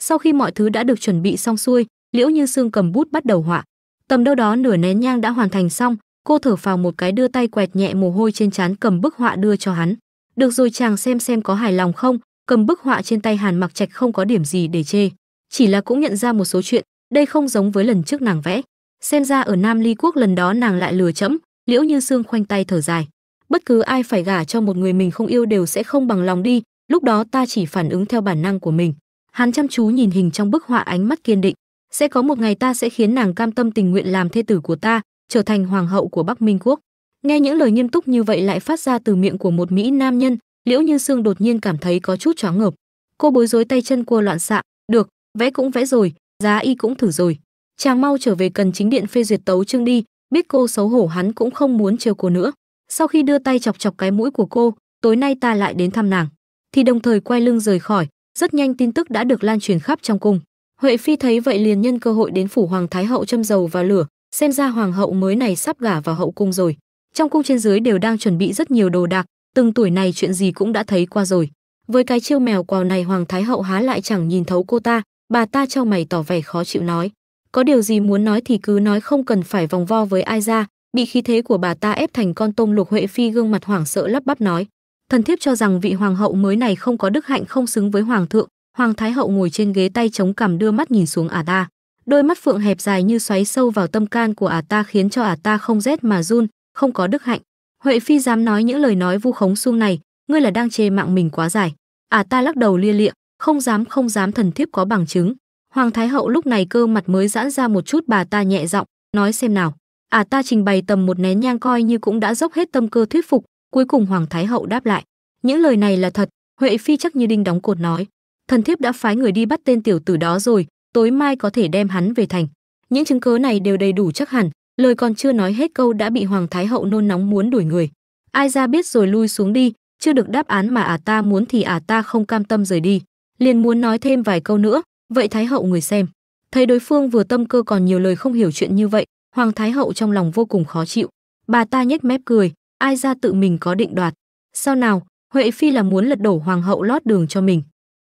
Sau khi mọi thứ đã được chuẩn bị xong xuôi, Liễu Như Sương cầm bút bắt đầu họa. Tầm đâu đó nửa nén nhang đã hoàn thành xong, cô thở phào một cái, đưa tay quẹt nhẹ mồ hôi trên trán, cầm bức họa đưa cho hắn. Được rồi, chàng xem có hài lòng không? Cầm bức họa trên tay, Hàn Mặc Trạch không có điểm gì để chê, chỉ là cũng nhận ra một số chuyện, đây không giống với lần trước nàng vẽ. Xem ra ở Nam Ly Quốc lần đó nàng lại lừa chẫm. Liễu Như Sương khoanh tay thở dài. Bất cứ ai phải gả cho một người mình không yêu đều sẽ không bằng lòng đi, lúc đó ta chỉ phản ứng theo bản năng của mình. Hắn chăm chú nhìn hình trong bức họa, ánh mắt kiên định. Sẽ có một ngày ta sẽ khiến nàng cam tâm tình nguyện làm thê tử của ta, trở thành hoàng hậu của Bắc Minh Quốc. Nghe những lời nghiêm túc như vậy lại phát ra từ miệng của một mỹ nam nhân, Liễu Như Sương đột nhiên cảm thấy có chút choáng ngợp. Cô bối rối, tay chân cua loạn xạ. Được, vẽ cũng vẽ rồi, giá y cũng thử rồi. Chàng mau trở về Cần Chính Điện phê duyệt tấu chương đi. Biết cô xấu hổ, hắn cũng không muốn trêu cô nữa. Sau khi đưa tay chọc chọc cái mũi của cô, tối nay ta lại đến thăm nàng, thì đồng thời quay lưng rời khỏi. Rất nhanh tin tức đã được lan truyền khắp trong cung. Huệ Phi thấy vậy liền nhân cơ hội đến phủ Hoàng Thái hậu châm dầu vào lửa, xem ra hoàng hậu mới này sắp gả vào hậu cung rồi. Trong cung trên dưới đều đang chuẩn bị rất nhiều đồ đạc, từng tuổi này chuyện gì cũng đã thấy qua rồi. Với cái chiêu mèo quào này, Hoàng Thái hậu há lại chẳng nhìn thấu cô ta. Bà ta chau mày tỏ vẻ khó chịu nói, có điều gì muốn nói thì cứ nói, không cần phải vòng vo với ai ra. Bị khí thế của bà ta ép thành con tôm luộc, Huệ Phi gương mặt hoảng sợ lắp bắp nói, thần thiếp cho rằng vị hoàng hậu mới này không có đức hạnh, không xứng với hoàng thượng. Hoàng Thái hậu ngồi trên ghế, tay chống cằm, đưa mắt nhìn xuống ả ta. Đôi mắt phượng hẹp dài như xoáy sâu vào tâm can của ả ta, khiến cho ả ta không rét mà run. Không có đức hạnh? Huệ Phi dám nói những lời nói vu khống suông này, ngươi là đang chê mạng mình quá dài. Ả ta lắc đầu lia lịa, không dám, thần thiếp có bằng chứng. Hoàng Thái hậu lúc này cơ mặt mới giãn ra một chút, bà ta nhẹ giọng nói, xem nào. Ả ta trình bày tầm một nén nhang, coi như cũng đã dốc hết tâm cơ thuyết phục. Cuối cùng Hoàng Thái hậu đáp lại, những lời này là thật. Huệ Phi chắc như đinh đóng cột nói, thần thiếp đã phái người đi bắt tên tiểu tử đó rồi, tối mai có thể đem hắn về thành. Những chứng cớ này đều đầy đủ chắc hẳn. Lời còn chưa nói hết câu đã bị Hoàng Thái hậu nôn nóng muốn đuổi người. Ai ra biết rồi, lui xuống đi. Chưa được đáp án mà ả ta muốn thì ả ta không cam tâm rời đi, liền muốn nói thêm vài câu nữa. Vậy Thái hậu người xem. Thấy đối phương vừa tâm cơ còn nhiều lời không hiểu chuyện như vậy, Hoàng Thái hậu trong lòng vô cùng khó chịu. Bà ta nhếch mép cười, ai ra tự mình có định đoạt. Sao nào, Huệ Phi là muốn lật đổ hoàng hậu lót đường cho mình.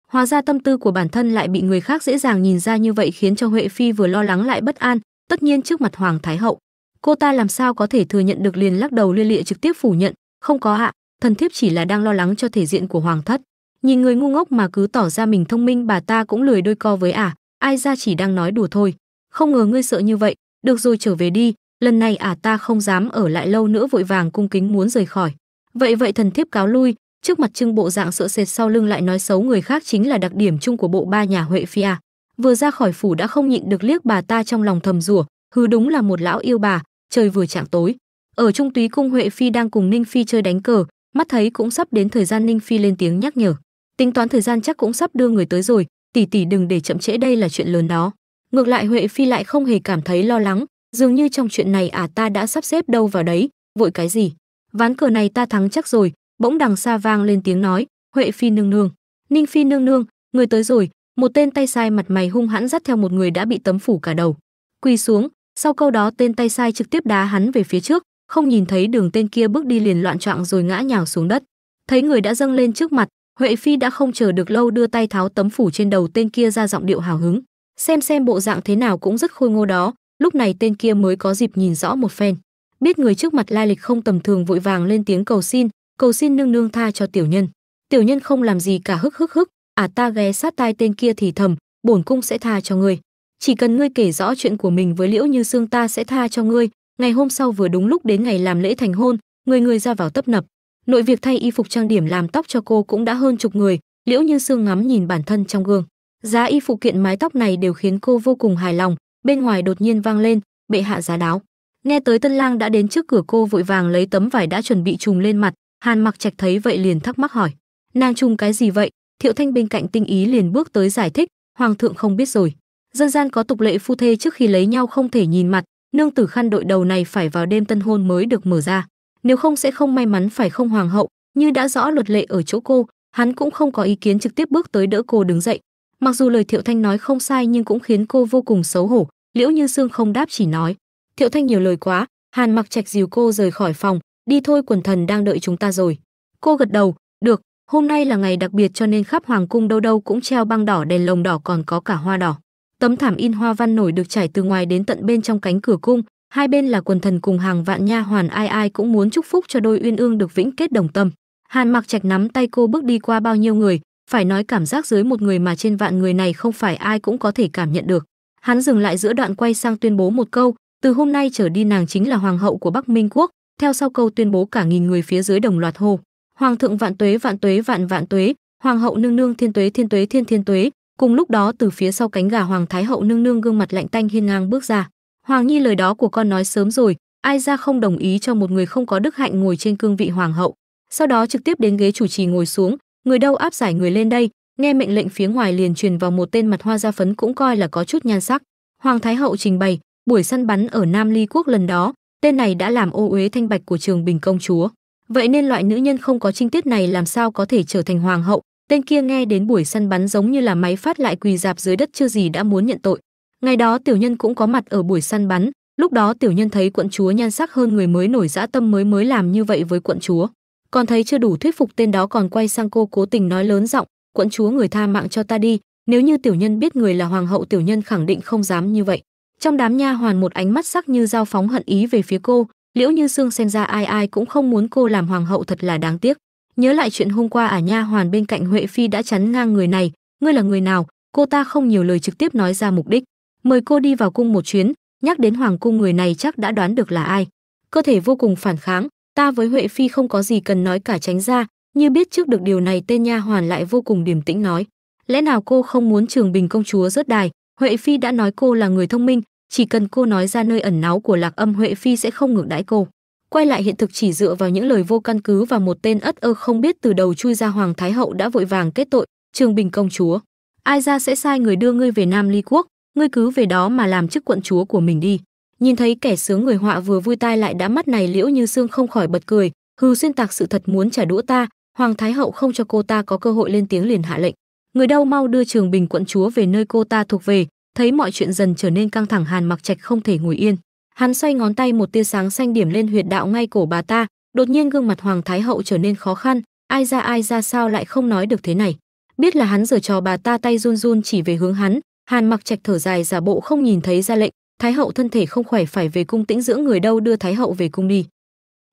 Hóa ra tâm tư của bản thân lại bị người khác dễ dàng nhìn ra như vậy, khiến cho Huệ Phi vừa lo lắng lại bất an. Tất nhiên trước mặt Hoàng Thái hậu, cô ta làm sao có thể thừa nhận được, liền lắc đầu lia lịa trực tiếp phủ nhận, không có ạ, thần thiếp chỉ là đang lo lắng cho thể diện của hoàng thất. Nhìn người ngu ngốc mà cứ tỏ ra mình thông minh, bà ta cũng lười đôi co với ả, ai ra chỉ đang nói đùa thôi. Không ngờ ngươi sợ như vậy, được rồi trở về đi, lần này ả ta không dám ở lại lâu nữa, vội vàng cung kính muốn rời khỏi. Vậy thần thiếp cáo lui. Trước mặt trưng bộ dạng sợ sệt, sau lưng lại nói xấu người khác, chính là đặc điểm chung của bộ ba nhà Huệ Phi à. Vừa ra khỏi phủ đã không nhịn được liếc bà ta, trong lòng thầm rủa, hừ, đúng là một lão yêu bà. Trời vừa chạng tối, ở Trung Túy cung, Huệ Phi đang cùng Ninh Phi chơi đánh cờ, mắt thấy cũng sắp đến thời gian, Ninh Phi lên tiếng nhắc nhở, tính toán thời gian chắc cũng sắp đưa người tới rồi, tỷ tỷ đừng để chậm trễ, đây là chuyện lớn đó. Ngược lại Huệ Phi lại không hề cảm thấy lo lắng, dường như trong chuyện này ả ta đã sắp xếp đâu vào đấy. Vội cái gì, ván cờ này ta thắng chắc rồi. Bỗng đằng xa vang lên tiếng nói, Huệ Phi nương nương, Ninh Phi nương nương, người tới rồi. Một tên tay sai mặt mày hung hãn dắt theo một người đã bị tấm phủ cả đầu, quỳ xuống. Sau câu đó tên tay sai trực tiếp đá hắn về phía trước, không nhìn thấy đường, tên kia bước đi liền loạn choạng rồi ngã nhào xuống đất. Thấy người đã dâng lên trước mặt, Huệ Phi đã không chờ được lâu, đưa tay tháo tấm phủ trên đầu tên kia ra, giọng điệu hào hứng, xem bộ dạng thế nào cũng rất khôi ngô đó. Lúc này tên kia mới có dịp nhìn rõ một phen, biết người trước mặt lai lịch không tầm thường, vội vàng lên tiếng cầu xin nương nương tha cho tiểu nhân. Tiểu nhân không làm gì cả, hức. Ả ta ghé sát tai tên kia thì thầm, bổn cung sẽ tha cho ngươi, chỉ cần ngươi kể rõ chuyện của mình với Liễu Như Sương, ta sẽ tha cho ngươi. Ngày hôm sau vừa đúng lúc đến ngày làm lễ thành hôn, người ra vào tấp nập. Nội việc thay y phục trang điểm làm tóc cho cô cũng đã hơn chục người. Liễu Như Sương ngắm nhìn bản thân trong gương, giá y phụ kiện mái tóc này đều khiến cô vô cùng hài lòng. Bên ngoài đột nhiên vang lên, bệ hạ giá đáo. Nghe tới tân lang đã đến trước cửa, cô vội vàng lấy tấm vải đã chuẩn bị trùm lên mặt. Hàn Mặc Trạch thấy vậy liền thắc mắc hỏi: nàng trùm cái gì vậy? Thiệu Thanh bên cạnh tinh ý liền bước tới giải thích: hoàng thượng không biết rồi, dân gian có tục lệ phu thê trước khi lấy nhau không thể nhìn mặt, nương tử khăn đội đầu này phải vào đêm tân hôn mới được mở ra, nếu không sẽ không may mắn, phải không hoàng hậu? Như đã rõ luật lệ ở chỗ cô, hắn cũng không có ý kiến, trực tiếp bước tới đỡ cô đứng dậy. Mặc dù lời Thiệu Thanh nói không sai nhưng cũng khiến cô vô cùng xấu hổ. Liễu Như Sương không đáp, chỉ nói: Thiệu Thanh nhiều lời quá. Hàn Mặc Trạch dìu cô rời khỏi phòng: đi thôi, quần thần đang đợi chúng ta rồi. Cô gật đầu: được, hôm nay là ngày đặc biệt cho nên khắp hoàng cung đâu đâu cũng treo băng đỏ, đèn lồng đỏ, còn có cả hoa đỏ. Tấm thảm in hoa văn nổi được trải từ ngoài đến tận bên trong cánh cửa cung, hai bên là quần thần cùng hàng vạn nha hoàn, ai ai cũng muốn chúc phúc cho đôi uyên ương được vĩnh kết đồng tâm. Hàn Mặc Trạch nắm tay cô bước đi qua bao nhiêu người, phải nói cảm giác dưới một người mà trên vạn người này không phải ai cũng có thể cảm nhận được. Hắn dừng lại giữa đoạn, quay sang tuyên bố một câu: từ hôm nay trở đi nàng chính là hoàng hậu của Bắc Minh quốc. Theo sau câu tuyên bố, cả nghìn người phía dưới đồng loạt hô: hoàng thượng vạn tuế, vạn tuế, vạn vạn tuế, hoàng hậu nương nương thiên tuế, thiên tuế, thiên thiên tuế. Cùng lúc đó từ phía sau cánh gà, hoàng thái hậu nương nương gương mặt lạnh tanh hiên ngang bước ra: hoàng nhi, lời đó của con nói sớm rồi, ai ra không đồng ý cho một người không có đức hạnh ngồi trên cương vị hoàng hậu. Sau đó trực tiếp đến ghế chủ trì ngồi xuống: người đâu áp giải người lên đây. Nghe mệnh lệnh, phía ngoài liền truyền vào một tên mặt hoa da phấn, cũng coi là có chút nhan sắc. Hoàng thái hậu trình bày: buổi săn bắn ở Nam Ly quốc lần đó, tên này đã làm ô uế thanh bạch của Trường Bình công chúa, vậy nên loại nữ nhân không có trinh tiết này làm sao có thể trở thành hoàng hậu. Tên kia nghe đến buổi săn bắn giống như là máy phát, lại quỳ dạp dưới đất, chưa gì đã muốn nhận tội. Ngày đó tiểu nhân cũng có mặt ở buổi săn bắn, lúc đó tiểu nhân thấy quận chúa nhan sắc hơn người mới nổi dã tâm, mới làm như vậy với quận chúa. Còn thấy chưa đủ thuyết phục, tên đó còn quay sang cô cố tình nói lớn giọng: quận chúa, người tha mạng cho ta đi, nếu như tiểu nhân biết người là hoàng hậu, tiểu nhân khẳng định không dám như vậy. Trong đám nha hoàn một ánh mắt sắc như dao phóng hận ý về phía cô. Liễu Như Sương xem ra ai ai cũng không muốn cô làm hoàng hậu, thật là đáng tiếc. Nhớ lại chuyện hôm qua, nha hoàn bên cạnh Huệ Phi đã chắn ngang người này: ngươi là người nào? Cô ta không nhiều lời, trực tiếp nói ra mục đích: mời cô đi vào cung một chuyến. Nhắc đến hoàng cung, người này chắc đã đoán được là ai. Cơ thể vô cùng phản kháng: ta với Huệ Phi không có gì cần nói cả, tránh ra. Như biết trước được điều này, tên nha hoàn lại vô cùng điềm tĩnh nói: lẽ nào cô không muốn Trường Bình công chúa rớt đài? Huệ Phi đã nói cô là người thông minh, chỉ cần cô nói ra nơi ẩn náu của Lạc Âm, Huệ Phi sẽ không ngược đãi cô. Quay lại hiện thực, chỉ dựa vào những lời vô căn cứ và một tên ất ơ không biết từ đầu chui ra, Hoàng thái hậu đã vội vàng kết tội: Trường Bình công chúa, ai ra sẽ sai người đưa ngươi về Nam Ly quốc, ngươi cứ về đó mà làm chức quận chúa của mình đi. Nhìn thấy kẻ sướng người họa vừa vui tai lại đã mắt này, Liễu Như Sương không khỏi bật cười: hừ, xuyên tạc sự thật muốn trả đũa ta. Hoàng thái hậu không cho cô ta có cơ hội lên tiếng, liền hạ lệnh: người đâu mau đưa Trường Bình quận chúa về nơi cô ta thuộc về. Thấy mọi chuyện dần trở nên căng thẳng, Hàn Mặc Trạch không thể ngồi yên. Hắn xoay ngón tay, một tia sáng xanh điểm lên huyệt đạo ngay cổ bà ta. Đột nhiên gương mặt Hoàng thái hậu trở nên khó khăn: ai ra sao lại không nói được thế này? Biết là hắn giở trò, bà ta tay run run chỉ về hướng hắn. Hàn Mặc Trạch thở dài, giả bộ không nhìn thấy, ra lệnh: thái hậu thân thể không khỏe, phải về cung tĩnh dưỡng, người đâu đưa thái hậu về cung đi.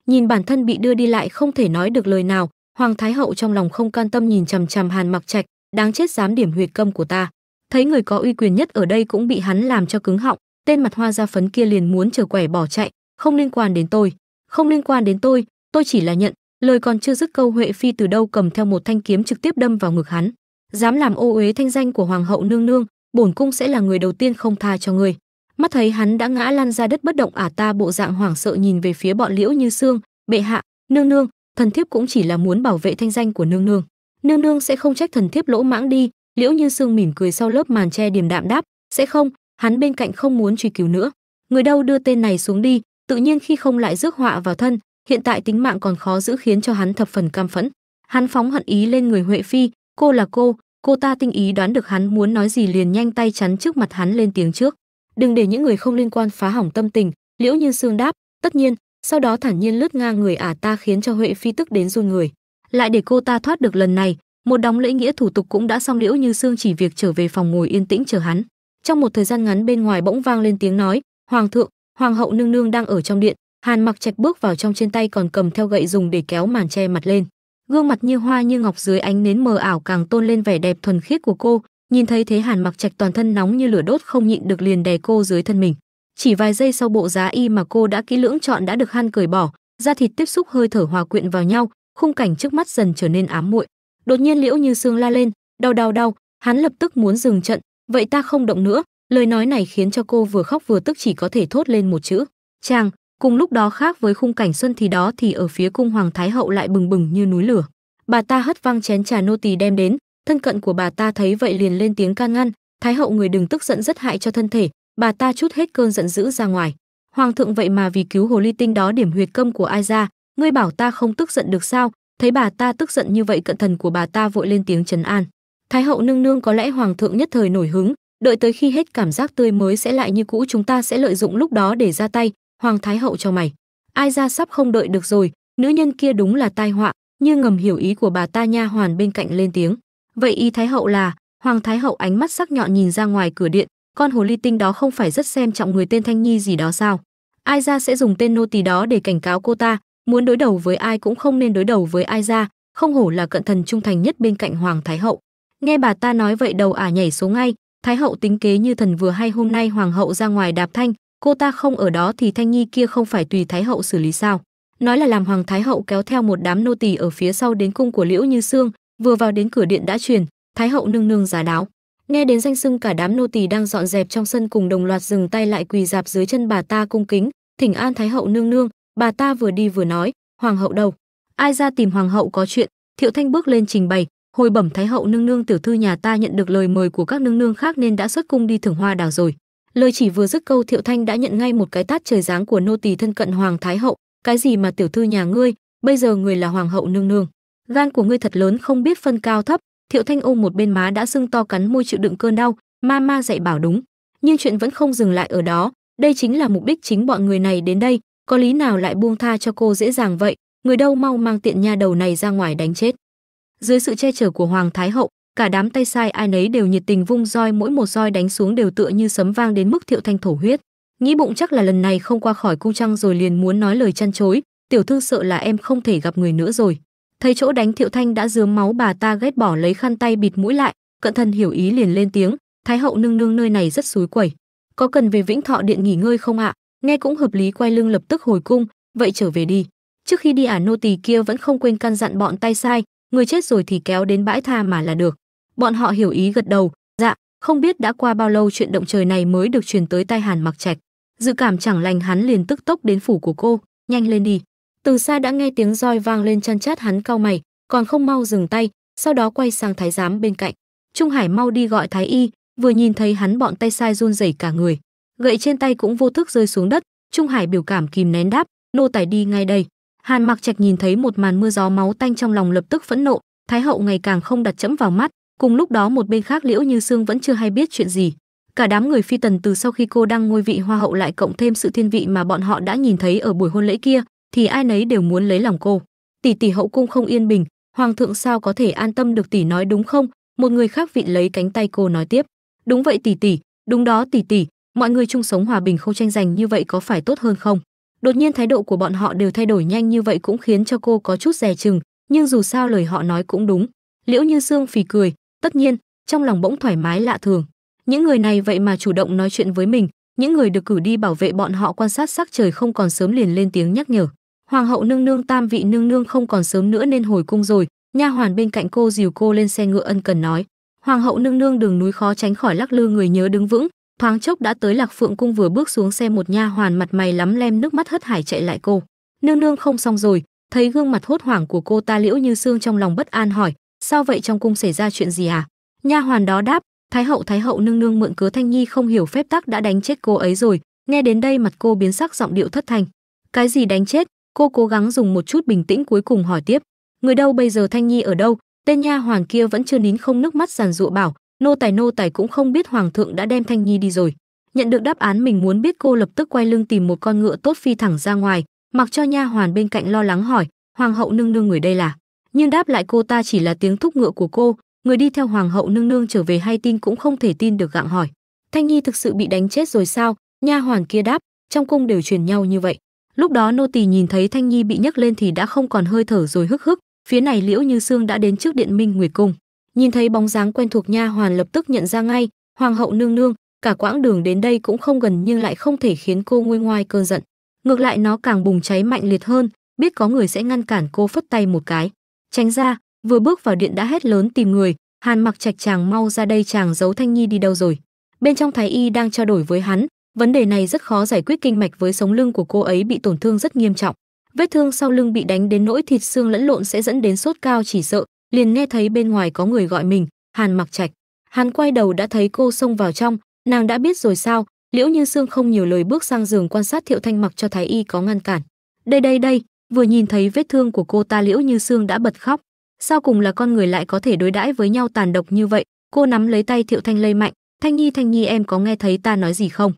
Nhìn bản thân bị đưa đi lại không thể nói được lời nào, Hoàng thái hậu trong lòng không can tâm, nhìn chằm chằm Hàn Mặc Trạch: đáng chết, dám điểm huyệt câm của ta. Thấy người có uy quyền nhất ở đây cũng bị hắn làm cho cứng họng, tên mặt hoa da phấn kia liền muốn trở quẻ bỏ chạy: không liên quan đến tôi, không liên quan đến tôi chỉ là nhận. Lời còn chưa dứt, câu Huệ Phi từ đâu cầm theo một thanh kiếm trực tiếp đâm vào ngực hắn: dám làm ô uế thanh danh của hoàng hậu nương nương, bổn cung sẽ là người đầu tiên không tha cho ngươi. Mắt thấy hắn đã ngã lăn ra đất bất động, ta bộ dạng hoảng sợ nhìn về phía bọn Liễu Như Sương: bệ hạ, nương nương, thần thiếp cũng chỉ là muốn bảo vệ thanh danh của nương nương, nương nương sẽ không trách thần thiếp lỗ mãng đi. Liễu Như Sương mỉm cười sau lớp màn che điềm đạm đáp: sẽ không. Hắn bên cạnh không muốn truy cứu nữa: người đâu đưa tên này xuống đi. Tự nhiên khi không lại rước họa vào thân, hiện tại tính mạng còn khó giữ, khiến cho hắn thập phần cam phẫn. Hắn phóng hận ý lên người Huệ Phi: cô là cô ta tinh ý đoán được hắn muốn nói gì, liền nhanh tay chắn trước mặt hắn lên tiếng trước: đừng để những người không liên quan phá hỏng tâm tình. Liễu Như Sương đáp: tất nhiên. Sau đó thản nhiên lướt ngang người ta, khiến cho Huệ Phi tức đến run người. Lại để cô ta thoát được lần này, một đống lễ nghĩa thủ tục cũng đã xong, Liễu Như Sương chỉ việc trở về phòng ngồi yên tĩnh chờ hắn. Trong một thời gian ngắn, bên ngoài bỗng vang lên tiếng nói: hoàng thượng, hoàng hậu nương nương đang ở trong điện. Hàn Mặc Trạch bước vào trong, trên tay còn cầm theo gậy dùng để kéo màn che mặt lên. Gương mặt như hoa như ngọc dưới ánh nến mờ ảo càng tôn lên vẻ đẹp thuần khiết của cô. Nhìn thấy thế, Hàn Mặc Trạch toàn thân nóng như lửa đốt, không nhịn được liền đè cô dưới thân mình. Chỉ vài giây sau, bộ giá y mà cô đã kỹ lưỡng chọn đã được hắn cởi bỏ, da thịt tiếp xúc, hơi thở hòa quyện vào nhau, khung cảnh trước mắt dần trở nên ám muội. Đột nhiên Liễu Như Sương la lên: đau. Hắn lập tức muốn dừng trận: vậy ta không động nữa. Lời nói này khiến cho cô vừa khóc vừa tức, chỉ có thể thốt lên một chữ: chàng. Cùng lúc đó khác với khung cảnh xuân thì đó thì ở phía cung hoàng thái hậu lại bừng bừng như núi lửa. Bà ta hất văng chén trà nô tỳ đem đến, thân cận của bà ta thấy vậy liền lên tiếng can ngăn, thái hậu người đừng tức giận rất hại cho thân thể. Bà ta trút hết cơn giận dữ ra ngoài. Hoàng thượng vậy mà vì cứu hồ ly tinh đó điểm huyệt câm của ai ra, ngươi bảo ta không tức giận được sao? Thấy bà ta tức giận như vậy, cận thần của bà ta vội lên tiếng trấn an. Thái hậu nương nương, có lẽ hoàng thượng nhất thời nổi hứng, đợi tới khi hết cảm giác tươi mới sẽ lại như cũ, chúng ta sẽ lợi dụng lúc đó để ra tay. Hoàng thái hậu cho mày. Ai ra sắp không đợi được rồi, nữ nhân kia đúng là tai họa. Như ngầm hiểu ý của bà ta, nha hoàn bên cạnh lên tiếng. Vậy ý thái hậu là? Hoàng thái hậu ánh mắt sắc nhọn nhìn ra ngoài cửa điện. Con hồ ly tinh đó không phải rất xem trọng người tên Thanh Nhi gì đó sao? Ai ra sẽ dùng tên nô tỳ đó để cảnh cáo cô ta, muốn đối đầu với ai cũng không nên đối đầu với ai ra, không hổ là cận thần trung thành nhất bên cạnh hoàng thái hậu. Nghe bà ta nói vậy đầu ả nhảy số ngay, thái hậu tính kế như thần vừa hay, hôm nay hoàng hậu ra ngoài đạp thanh, cô ta không ở đó thì Thanh Nhi kia không phải tùy thái hậu xử lý sao? Nói là làm hoàng thái hậu kéo theo một đám nô tỳ ở phía sau đến cung của Liễu Như Sương, vừa vào đến cửa điện đã truyền, thái hậu nương nương giá đáo. Nghe đến danh xưng, cả đám nô tỳ đang dọn dẹp trong sân cùng đồng loạt dừng tay lại quỳ rạp dưới chân bà ta cung kính, thỉnh an thái hậu nương nương. Bà ta vừa đi vừa nói, hoàng hậu đâu? Ai ra tìm hoàng hậu có chuyện? Thiệu Thanh bước lên trình bày, hồi bẩm thái hậu nương nương, tiểu thư nhà ta nhận được lời mời của các nương nương khác nên đã xuất cung đi thưởng hoa đào rồi. Lời chỉ vừa dứt câu, Thiệu Thanh đã nhận ngay một cái tát trời giáng của nô tỳ thân cận hoàng thái hậu. Cái gì mà tiểu thư nhà ngươi, bây giờ người là hoàng hậu nương nương, gan của ngươi thật lớn, không biết phân cao thấp. Thiệu Thanh ôm một bên má đã sưng to, cắn môi chịu đựng cơn đau. Ma dạy bảo đúng, nhưng chuyện vẫn không dừng lại ở đó. Đây chính là mục đích chính bọn người này đến đây, có lý nào lại buông tha cho cô dễ dàng vậy? Người đâu mau mang tiện nha đầu này ra ngoài đánh chết. Dưới sự che chở của hoàng thái hậu, cả đám tay sai ai nấy đều nhiệt tình vung roi, mỗi một roi đánh xuống đều tựa như sấm vang đến mức Thiệu Thanh thổ huyết. Nghĩ bụng chắc là lần này không qua khỏi cung trăng rồi, liền muốn nói lời chăn chối, tiểu thư sợ là em không thể gặp người nữa rồi. Thấy chỗ đánh Thiệu Thanh đã rướm máu, bà ta ghét bỏ lấy khăn tay bịt mũi lại. Cận thần hiểu ý liền lên tiếng, thái hậu nương nương, nơi này rất xúi quẩy, có cần về Vĩnh Thọ điện nghỉ ngơi không ạ? Nghe cũng hợp lý, quay lưng lập tức hồi cung. Vậy trở về đi. Trước khi đi nô tỳ kia vẫn không quên căn dặn bọn tay sai, người chết rồi thì kéo đến bãi tha mà là được. Bọn họ hiểu ý gật đầu, dạ. Không biết đã qua bao lâu chuyện động trời này mới được truyền tới tai Hàn Mặc Trạch. Dự cảm chẳng lành, hắn liền tức tốc đến phủ của cô. Nhanh lên đi. Từ xa đã nghe tiếng roi vang lên, chăn chát, hắn cau mày, còn không mau dừng tay. Sau đó quay sang thái giám bên cạnh, Trung Hải mau đi gọi thái y. Vừa nhìn thấy hắn, bọn tay sai run rẩy cả người, gậy trên tay cũng vô thức rơi xuống đất. Trung Hải biểu cảm kìm nén đáp, nô tài đi ngay đây. Hàn Mặc Trạch nhìn thấy một màn mưa gió máu tanh, trong lòng lập tức phẫn nộ. Thái hậu ngày càng không đặt trẫm vào mắt. Cùng lúc đó một bên khác, Liễu Như Sương vẫn chưa hay biết chuyện gì. Cả đám người phi tần từ sau khi cô đăng ngôi vị hoa hậu, lại cộng thêm sự thiên vị mà bọn họ đã nhìn thấy ở buổi hôn lễ kia, thì ai nấy đều muốn lấy lòng cô. Tỷ tỷ, hậu cung không yên bình, hoàng thượng sao có thể an tâm được, tỷ nói đúng không? Một người khác vịn lấy cánh tay cô nói tiếp, đúng vậy tỷ tỷ, đúng đó tỷ tỷ, mọi người chung sống hòa bình không tranh giành như vậy có phải tốt hơn không? Đột nhiên thái độ của bọn họ đều thay đổi nhanh như vậy cũng khiến cho cô có chút dè chừng, nhưng dù sao lời họ nói cũng đúng. Liễu Như Sương phì cười, tất nhiên, trong lòng bỗng thoải mái lạ thường. Những người này vậy mà chủ động nói chuyện với mình, những người được cử đi bảo vệ bọn họ quan sát sắc trời không còn sớm liền lên tiếng nhắc nhở. Hoàng hậu nương nương, tam vị nương nương không còn sớm nữa nên hồi cung rồi. Nha hoàn bên cạnh cô dìu cô lên xe ngựa ân cần nói, hoàng hậu nương nương, đường núi khó tránh khỏi lắc lư, người nhớ đứng vững. Thoáng chốc đã tới Lạc Phượng cung, vừa bước xuống xe một nha hoàn mặt mày lắm lem nước mắt hất hải chạy lại cô, nương nương không xong rồi. Thấy gương mặt hốt hoảng của cô ta, Liễu Như Sương trong lòng bất an hỏi, sao vậy, trong cung xảy ra chuyện gì à? Nha hoàn đó đáp, thái hậu nương nương mượn cớ Thanh Nhi không hiểu phép tắc đã đánh chết cô ấy rồi. Nghe đến đây mặt cô biến sắc, giọng điệu thất thanh, cái gì đánh chết? Cô cố gắng dùng một chút bình tĩnh, cuối cùng hỏi tiếp, người đâu bây giờ, Thanh Nhi ở đâu? Tên nha hoàn kia vẫn chưa nín không, nước mắt giàn giụa bảo, nô tài cũng không biết, hoàng thượng đã đem Thanh Nhi đi rồi. Nhận được đáp án mình muốn biết, cô lập tức quay lưng tìm một con ngựa tốt phi thẳng ra ngoài, mặc cho nha hoàn bên cạnh lo lắng hỏi, hoàng hậu nương nương người đây là? Nhưng đáp lại cô ta chỉ là tiếng thúc ngựa của cô. Người đi theo hoàng hậu nương nương trở về hay tin cũng không thể tin được, gặng hỏi, Thanh Nhi thực sự bị đánh chết rồi sao? Nha hoàn kia đáp, trong cung đều truyền nhau như vậy. Lúc đó nô tỳ nhìn thấy Thanh Nhi bị nhấc lên thì đã không còn hơi thở rồi, hức hức. Phía này Liễu Như Sương đã đến trước điện Minh Nguyệt cung, nhìn thấy bóng dáng quen thuộc, nha hoàn lập tức nhận ra ngay, hoàng hậu nương nương. Cả quãng đường đến đây cũng không gần nhưng lại không thể khiến cô nguôi ngoai cơn giận, ngược lại nó càng bùng cháy mạnh liệt hơn. Biết có người sẽ ngăn cản cô, phất tay một cái, tránh ra. Vừa bước vào điện đã hét lớn tìm người, Hàn Mặc Trạch, chàng mau ra đây, chàng giấu Thanh Nhi đi đâu rồi? Bên trong thái y đang trao đổi với hắn, Vấn đề này rất khó giải quyết, kinh mạch với sống lưng của cô ấy bị tổn thương rất nghiêm trọng. Vết thương sau lưng bị đánh đến nỗi thịt xương lẫn lộn sẽ dẫn đến sốt cao chỉ sợ. Liền nghe thấy bên ngoài có người gọi mình, Hàn Mặc Trạch. Hắn quay đầu đã thấy cô xông vào trong, nàng đã biết rồi sao? Liễu Như Sương không nhiều lời bước sang giường quan sát Thiệu Thanh mặc cho thái y có ngăn cản. Đây, vừa nhìn thấy vết thương của cô ta Liễu Như Sương đã bật khóc. Sao cùng là con người lại có thể đối đãi với nhau tàn độc như vậy? Cô nắm lấy tay Thiệu Thanh lay mạnh, Thanh Nhi em có nghe thấy ta nói gì không?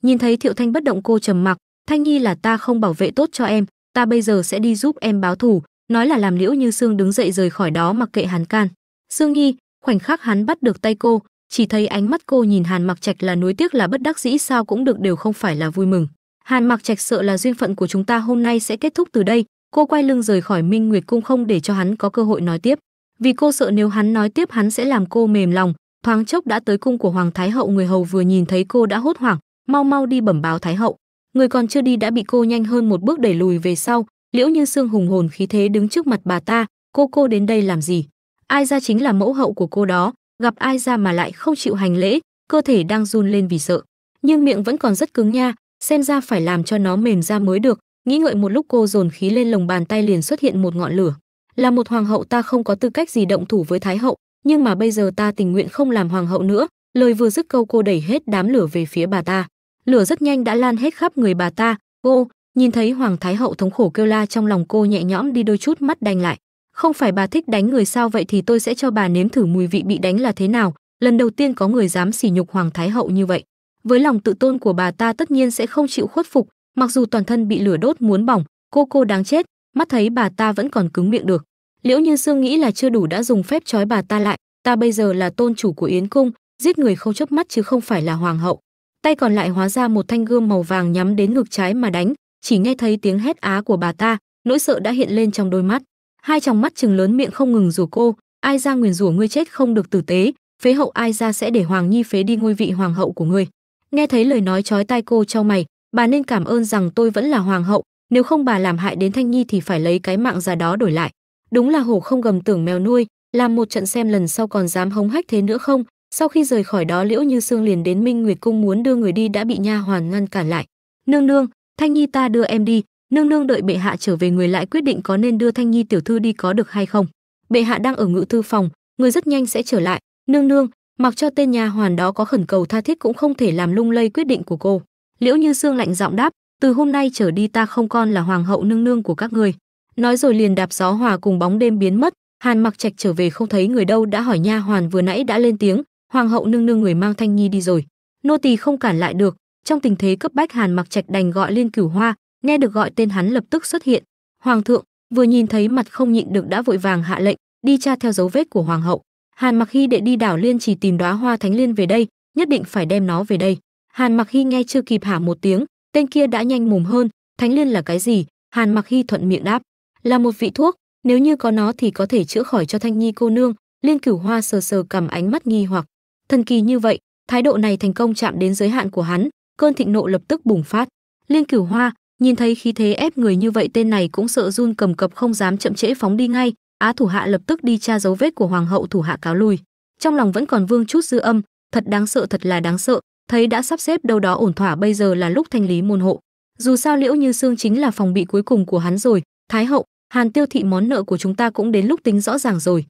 Nhìn thấy Thiệu Thanh bất động cô trầm mặc, Thanh Nhi là ta không bảo vệ tốt cho em, ta bây giờ sẽ đi giúp em báo thù, nói là làm Liễu Như Sương đứng dậy rời khỏi đó mặc kệ hắn can. Sương Nhi, khoảnh khắc hắn bắt được tay cô, chỉ thấy ánh mắt cô nhìn Hàn Mặc Trạch là nuối tiếc là bất đắc dĩ, sao cũng được đều không phải là vui mừng. Hàn Mặc Trạch sợ là duyên phận của chúng ta hôm nay sẽ kết thúc từ đây, cô quay lưng rời khỏi Minh Nguyệt cung không để cho hắn có cơ hội nói tiếp. Vì cô sợ nếu hắn nói tiếp hắn sẽ làm cô mềm lòng. Thoáng chốc đã tới cung của Hoàng Thái hậu, người hầu vừa nhìn thấy cô đã hốt hoảng, mau đi bẩm báo Thái hậu. Người còn chưa đi đã bị cô nhanh hơn một bước đẩy lùi về sau. Liễu Như Sương hùng hồn khí thế đứng trước mặt bà ta, cô đến đây làm gì? Ai ra chính là mẫu hậu của cô đó, gặp ai ra mà lại không chịu hành lễ, cơ thể đang run lên vì sợ, nhưng miệng vẫn còn rất cứng nha, xem ra phải làm cho nó mềm ra mới được. Nghĩ ngợi một lúc cô dồn khí lên, lồng bàn tay liền xuất hiện một ngọn lửa. Là một hoàng hậu ta không có tư cách gì động thủ với Thái hậu, nhưng mà bây giờ ta tình nguyện không làm hoàng hậu nữa. Lời vừa dứt câu cô đẩy hết đám lửa về phía bà ta. Lửa rất nhanh đã lan hết khắp người bà ta. Cô nhìn thấy Hoàng Thái hậu thống khổ kêu la, trong lòng cô nhẹ nhõm đi đôi chút, mắt đanh lại. Không phải bà thích đánh người sao? Vậy thì tôi sẽ cho bà nếm thử mùi vị bị đánh là thế nào. Lần đầu tiên có người dám sỉ nhục Hoàng Thái hậu như vậy. Với lòng tự tôn của bà ta tất nhiên sẽ không chịu khuất phục, mặc dù toàn thân bị lửa đốt muốn bỏng. Cô đáng chết, mắt thấy bà ta vẫn còn cứng miệng được. Liễu Như Sương nghĩ là chưa đủ đã dùng phép trói bà ta lại. Ta bây giờ là tôn chủ của Yến cung, giết người không chớp mắt chứ không phải là hoàng hậu. Tay còn lại hóa ra một thanh gươm màu vàng nhắm đến ngực trái mà đánh. Chỉ nghe thấy tiếng hét á của bà ta, nỗi sợ đã hiện lên trong đôi mắt. Hai tròng mắt trừng lớn, miệng không ngừng rủa cô. Ai ra nguyền rủa ngươi chết không được tử tế, phế hậu ai ra sẽ để Hoàng Nhi phế đi ngôi vị hoàng hậu của ngươi. Nghe thấy lời nói chói tai cô chau mày, bà nên cảm ơn rằng tôi vẫn là hoàng hậu, nếu không bà làm hại đến Thanh Nhi thì phải lấy cái mạng già đó đổi lại. Đúng là hổ không gầm tưởng mèo nuôi, làm một trận xem lần sau còn dám hống hách thế nữa không. Sau khi rời khỏi đó, Liễu Như Sương liền đến Minh Nguyệt cung muốn đưa người đi đã bị nha hoàn ngăn cản lại. Nương, Thanh Nhi ta đưa em đi. Nương đợi bệ hạ trở về người lại quyết định có nên đưa Thanh Nhi tiểu thư đi có được hay không. Bệ hạ đang ở ngự thư phòng, người rất nhanh sẽ trở lại. Nương, mặc cho tên nha hoàn đó có khẩn cầu tha thiết cũng không thể làm lung lay quyết định của cô. Liễu Như Sương lạnh giọng đáp, từ hôm nay trở đi ta không còn là hoàng hậu nương của các ngươi. Nói rồi liền đạp gió hòa cùng bóng đêm biến mất. Hàn Mặc Trạch trở về không thấy người đâu, đã hỏi nha hoàn vừa nãy đã lên tiếng, hoàng hậu nương người mang Thanh Nhi đi rồi. Nô tỳ không cản lại được. Trong tình thế cấp bách, Hàn Mặc Trạch đành gọi Liên Cửu Hoa, nghe được gọi tên hắn lập tức xuất hiện. Hoàng thượng vừa nhìn thấy mặt không nhịn được đã vội vàng hạ lệnh đi tra theo dấu vết của hoàng hậu. Hàn Mặc Hy đệ đi đảo Liên chỉ tìm đóa hoa thánh liên về đây, nhất định phải đem nó về đây. Hàn Mặc Hy nghe chưa kịp hả một tiếng, tên kia đã nhanh mồm hơn. Thánh liên là cái gì? Hàn Mặc Hy thuận miệng đáp, là một vị thuốc, nếu như có nó thì có thể chữa khỏi cho Thanh Nhi cô nương. Liên Cửu Hoa sờ cầm ánh mắt nghi hoặc, thần kỳ như vậy. Thái độ này thành công chạm đến giới hạn của hắn, cơn thịnh nộ lập tức bùng phát. Liên Cửu Hoa nhìn thấy khí thế ép người như vậy, tên này cũng sợ run cầm cập, không dám chậm trễ phóng đi ngay. Á thủ hạ lập tức đi tra dấu vết của hoàng hậu, thủ hạ cáo lui. Trong lòng vẫn còn vương chút dư âm, thật đáng sợ, thật là đáng sợ. Thấy đã sắp xếp đâu đó ổn thỏa, bây giờ là lúc thanh lý môn hộ. Dù sao Liễu Như Sương chính là phòng bị cuối cùng của hắn rồi. Thái hậu, Hàn Tiêu thị, món nợ của chúng ta cũng đến lúc tính rõ ràng rồi.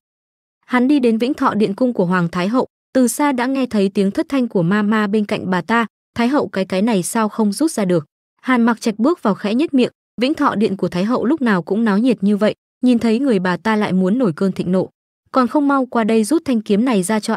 Hắn đi đến Vĩnh Thọ điện cung của Hoàng Thái hậu, từ xa đã nghe thấy tiếng thất thanh của ma bên cạnh bà ta. Thái hậu, cái này sao không rút ra được? Hàn Mặc Trạch bước vào khẽ nhếch miệng. Vĩnh Thọ điện của Thái hậu lúc nào cũng náo nhiệt như vậy, nhìn thấy người bà ta lại muốn nổi cơn thịnh nộ, còn không mau qua đây rút thanh kiếm này ra cho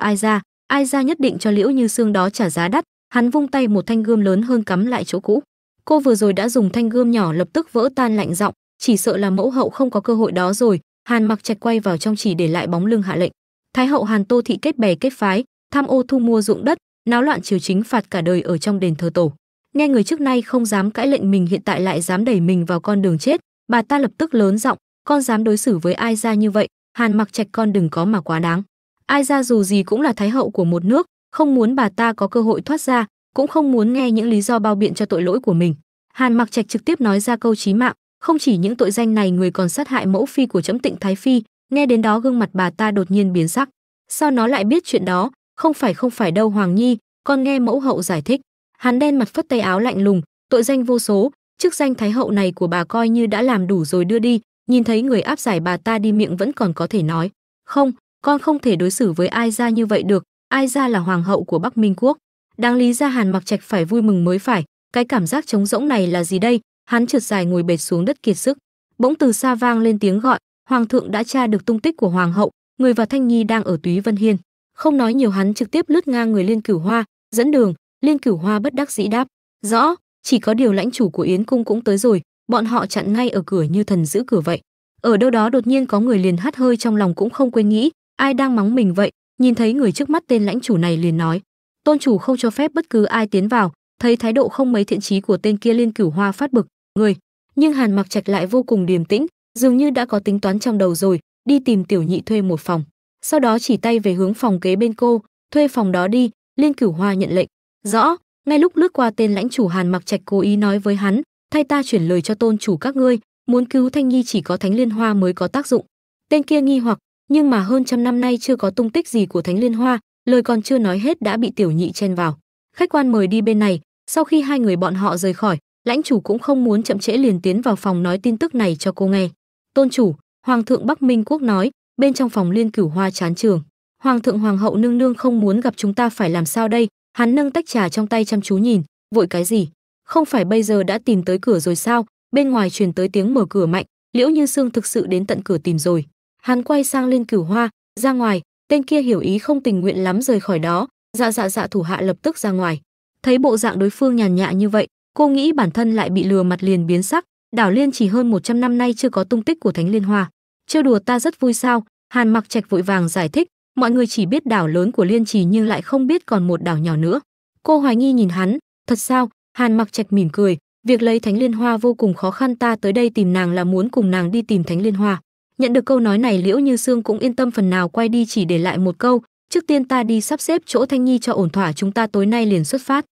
ai ra nhất định cho Liễu Như Sương đó trả giá đắt. Hắn vung tay, một thanh gươm lớn hơn cắm lại chỗ cũ. Cô vừa rồi đã dùng thanh gươm nhỏ lập tức vỡ tan, lạnh giọng, chỉ sợ là mẫu hậu không có cơ hội đó rồi. Hàn Mặc Trạch quay vào trong chỉ để lại bóng lưng hạ lệnh. Thái hậu Hàn Tô thị kết bè kết phái, tham ô thu mua ruộng đất, náo loạn triều chính, phạt cả đời ở trong đền thờ tổ. Nghe người trước nay không dám cãi lệnh mình hiện tại lại dám đẩy mình vào con đường chết, bà ta lập tức lớn giọng, con dám đối xử với ai ra như vậy? Hàn Mặc Trạch, con đừng có mà quá đáng. Ai ra dù gì cũng là thái hậu của một nước, không muốn bà ta có cơ hội thoát ra, cũng không muốn nghe những lý do bao biện cho tội lỗi của mình. Hàn Mặc Trạch trực tiếp nói ra câu chí mạng, không chỉ những tội danh này, người còn sát hại mẫu phi của trẫm Tịnh Thái phi. Nghe đến đó gương mặt bà ta đột nhiên biến sắc. Sao nó lại biết chuyện đó? Không phải đâu Hoàng Nhi, con nghe mẫu hậu giải thích. Hắn đen mặt phất tay áo lạnh lùng, tội danh vô số, chức danh thái hậu này của bà coi như đã làm đủ rồi, đưa đi. Nhìn thấy người áp giải bà ta đi miệng vẫn còn có thể nói, không, con không thể đối xử với Ai Gia như vậy được, Ai Gia là hoàng hậu của Bắc Minh quốc. Đáng lý ra Hàn Mặc Trạch phải vui mừng mới phải, cái cảm giác trống rỗng này là gì đây? Hắn trượt dài ngồi bệt xuống đất kiệt sức. Bỗng từ xa vang lên tiếng gọi, hoàng thượng đã tra được tung tích của hoàng hậu, người và Thanh Nhi đang ở Túy Vân Hiên. Không nói nhiều, hắn trực tiếp lướt ngang người Liên Cửu Hoa, dẫn đường. Liên Cửu Hoa bất đắc dĩ đáp, rõ, chỉ có điều lãnh chủ của Yến cung cũng tới rồi, bọn họ chặn ngay ở cửa như thần giữ cửa vậy. Ở đâu đó đột nhiên có người liền hắt hơi, trong lòng cũng không quên nghĩ, ai đang mắng mình vậy? Nhìn thấy người trước mắt tên lãnh chủ này liền nói, tôn chủ không cho phép bất cứ ai tiến vào. Thấy thái độ không mấy thiện chí của tên kia, Liên Cửu Hoa phát bực, người. Nhưng Hàn Mặc Trạch lại vô cùng điềm tĩnh, dường như đã có tính toán trong đầu rồi, đi tìm tiểu nhị thuê một phòng. Sau đó chỉ tay về hướng phòng kế bên cô, thuê phòng đó đi. Liên Cửu Hoa nhận lệnh, rõ. Ngay lúc lướt qua tên lãnh chủ, Hàn Mặc Trạch cố ý nói với hắn, thay ta chuyển lời cho tôn chủ các ngươi, muốn cứu Thanh Nhi chỉ có Thánh Liên Hoa mới có tác dụng. Tên kia nghi hoặc, nhưng mà hơn trăm năm nay chưa có tung tích gì của Thánh Liên Hoa, lời còn chưa nói hết đã bị tiểu nhị chen vào. Khách quan mời đi bên này. Sau khi hai người bọn họ rời khỏi, lãnh chủ cũng không muốn chậm trễ, liền tiến vào phòng nói tin tức này cho cô nghe. Tôn chủ, hoàng thượng Bắc Minh quốc nói. Bên trong phòng Liên Cửu Hoa chán trường, hoàng thượng hoàng hậu nương nương không muốn gặp chúng ta, phải làm sao đây? Hắn nâng tách trà trong tay chăm chú nhìn, vội cái gì? Không phải bây giờ đã tìm tới cửa rồi sao? Bên ngoài truyền tới tiếng mở cửa mạnh, Liễu Như Sương thực sự đến tận cửa tìm rồi. Hắn quay sang Liên Cửu Hoa, ra ngoài. Tên kia hiểu ý không tình nguyện lắm rời khỏi đó. Dạ thủ hạ lập tức ra ngoài. Thấy bộ dạng đối phương nhàn nhã như vậy, cô nghĩ bản thân lại bị lừa, mặt liền biến sắc. Đảo Liên chỉ hơn 100 năm nay chưa có tung tích của Thánh Liên Hoa. Trêu đùa ta rất vui sao? Hàn Mặc Trạch vội vàng giải thích, mọi người chỉ biết đảo lớn của Liên Trì nhưng lại không biết còn một đảo nhỏ nữa. Cô hoài nghi nhìn hắn, thật sao? Hàn Mặc Trạch mỉm cười, việc lấy Thánh Liên Hoa vô cùng khó khăn, ta tới đây tìm nàng là muốn cùng nàng đi tìm Thánh Liên Hoa. Nhận được câu nói này, Liễu Như Sương cũng yên tâm phần nào, quay đi chỉ để lại một câu, trước tiên ta đi sắp xếp chỗ Thanh Nhi cho ổn thỏa, chúng ta tối nay liền xuất phát.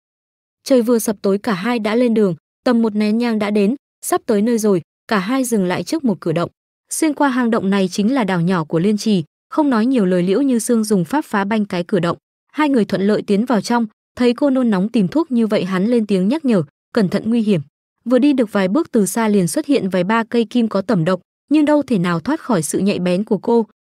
Trời vừa sập tối, cả hai đã lên đường, tầm một nén nhang đã đến, sắp tới nơi rồi, cả hai dừng lại trước một cửa động. Xuyên qua hang động này chính là đảo nhỏ của Liên Trì, không nói nhiều lời, Liễu Như Sương dùng pháp phá banh cái cửa động. Hai người thuận lợi tiến vào trong, thấy cô nôn nóng tìm thuốc như vậy, hắn lên tiếng nhắc nhở, cẩn thận nguy hiểm. Vừa đi được vài bước, từ xa liền xuất hiện vài ba cây kim có tẩm độc, nhưng đâu thể nào thoát khỏi sự nhạy bén của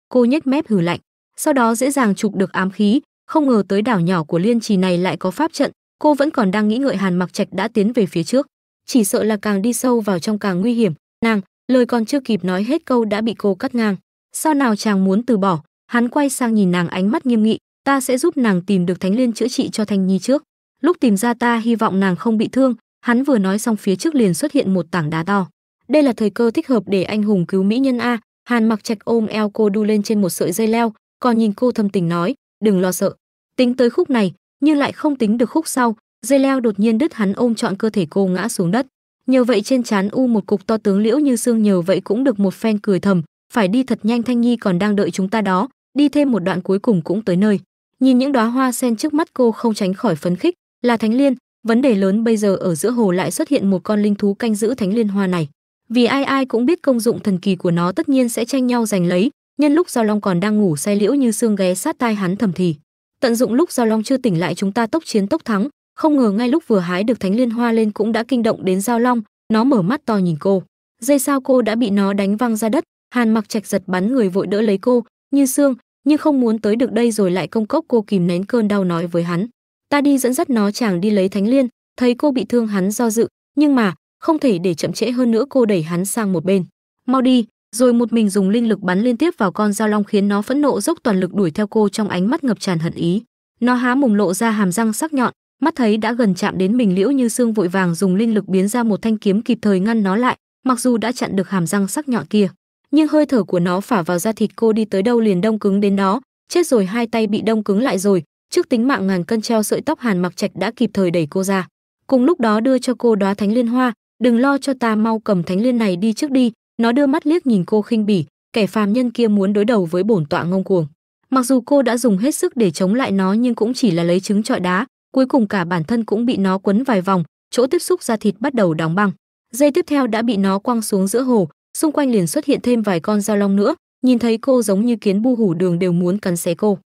cô nhếch mép hừ lạnh. Sau đó dễ dàng chụp được ám khí, không ngờ tới đảo nhỏ của Liên Trì này lại có pháp trận. Cô vẫn còn đang nghĩ ngợi, Hàn Mặc Trạch đã tiến về phía trước, chỉ sợ là càng đi sâu vào trong càng nguy hiểm. Nàng, lời còn chưa kịp nói hết câu đã bị cô cắt ngang. Sao nào chàng muốn từ bỏ? Hắn quay sang nhìn nàng, ánh mắt nghiêm nghị, ta sẽ giúp nàng tìm được Thánh Liên chữa trị cho Thanh Nhi trước. Lúc tìm ra ta hy vọng nàng không bị thương. Hắn vừa nói xong, phía trước liền xuất hiện một tảng đá to. Đây là thời cơ thích hợp để anh hùng cứu mỹ nhân a. Hàn Mặc Trạch ôm eo cô đu lên trên một sợi dây leo, còn nhìn cô thâm tình nói, đừng lo sợ. Tính tới khúc này nhưng lại không tính được khúc sau, dây leo đột nhiên đứt, hắn ôm trọn cơ thể cô ngã xuống đất. Nhờ vậy trên trán u một cục to tướng, Liễu Như Sương nhờ vậy cũng được một phen cười thầm, phải đi thật nhanh, Thanh Nhi còn đang đợi chúng ta đó. Đi thêm một đoạn cuối cùng cũng tới nơi. Nhìn những đóa hoa sen trước mắt, cô không tránh khỏi phấn khích, là Thánh Liên. Vấn đề lớn bây giờ ở giữa hồ lại xuất hiện một con linh thú canh giữ Thánh Liên hoa này. Vì ai ai cũng biết công dụng thần kỳ của nó, tất nhiên sẽ tranh nhau giành lấy. Nhân lúc Giao Long còn đang ngủ say, Liễu Như Sương ghé sát tai hắn thầm thì, tận dụng lúc Giao Long chưa tỉnh lại, chúng ta tốc chiến tốc thắng. Không ngờ ngay lúc vừa hái được Thánh Liên hoa lên cũng đã kinh động đến Giao Long. Nó mở mắt to nhìn cô, giây sau cô đã bị nó đánh văng ra đất. Hàn Mặc Trạch giật bắn người vội đỡ lấy cô, Như Sương, nhưng không muốn tới được đây rồi lại công cốc. Cô kìm nén cơn đau nói với hắn, ta đi dẫn dắt nó, chàng đi lấy Thánh Liên. Thấy cô bị thương, hắn do dự, nhưng mà không thể để chậm trễ hơn nữa, cô đẩy hắn sang một bên, mau đi. Rồi một mình dùng linh lực bắn liên tiếp vào con Giao Long, khiến nó phẫn nộ dốc toàn lực đuổi theo cô, trong ánh mắt ngập tràn hận ý. Nó há mồm lộ ra hàm răng sắc nhọn, mắt thấy đã gần chạm đến mình, Liễu Như Sương vội vàng dùng linh lực biến ra một thanh kiếm kịp thời ngăn nó lại. Mặc dù đã chặn được hàm răng sắc nhọn kia, nhưng hơi thở của nó phả vào da thịt cô, đi tới đâu liền đông cứng đến đó. Chết rồi, hai tay bị đông cứng lại rồi. Trước tính mạng ngàn cân treo sợi tóc, Hàn Mặc Trạch đã kịp thời đẩy cô ra, cùng lúc đó đưa cho cô đóa Thánh Liên hoa. Đừng lo cho ta, mau cầm Thánh Liên này đi trước đi. Nó đưa mắt liếc nhìn cô khinh bỉ, kẻ phàm nhân kia muốn đối đầu với bổn tọa ngông cuồng. Mặc dù cô đã dùng hết sức để chống lại nó, nhưng cũng chỉ là lấy trứng trọi đá, cuối cùng cả bản thân cũng bị nó quấn vài vòng, chỗ tiếp xúc da thịt bắt đầu đóng băng. Giây tiếp theo đã bị nó quăng xuống giữa hồ, xung quanh liền xuất hiện thêm vài con Giao Long nữa, nhìn thấy cô giống như kiến bu hủ đường, đều muốn cắn xé cô.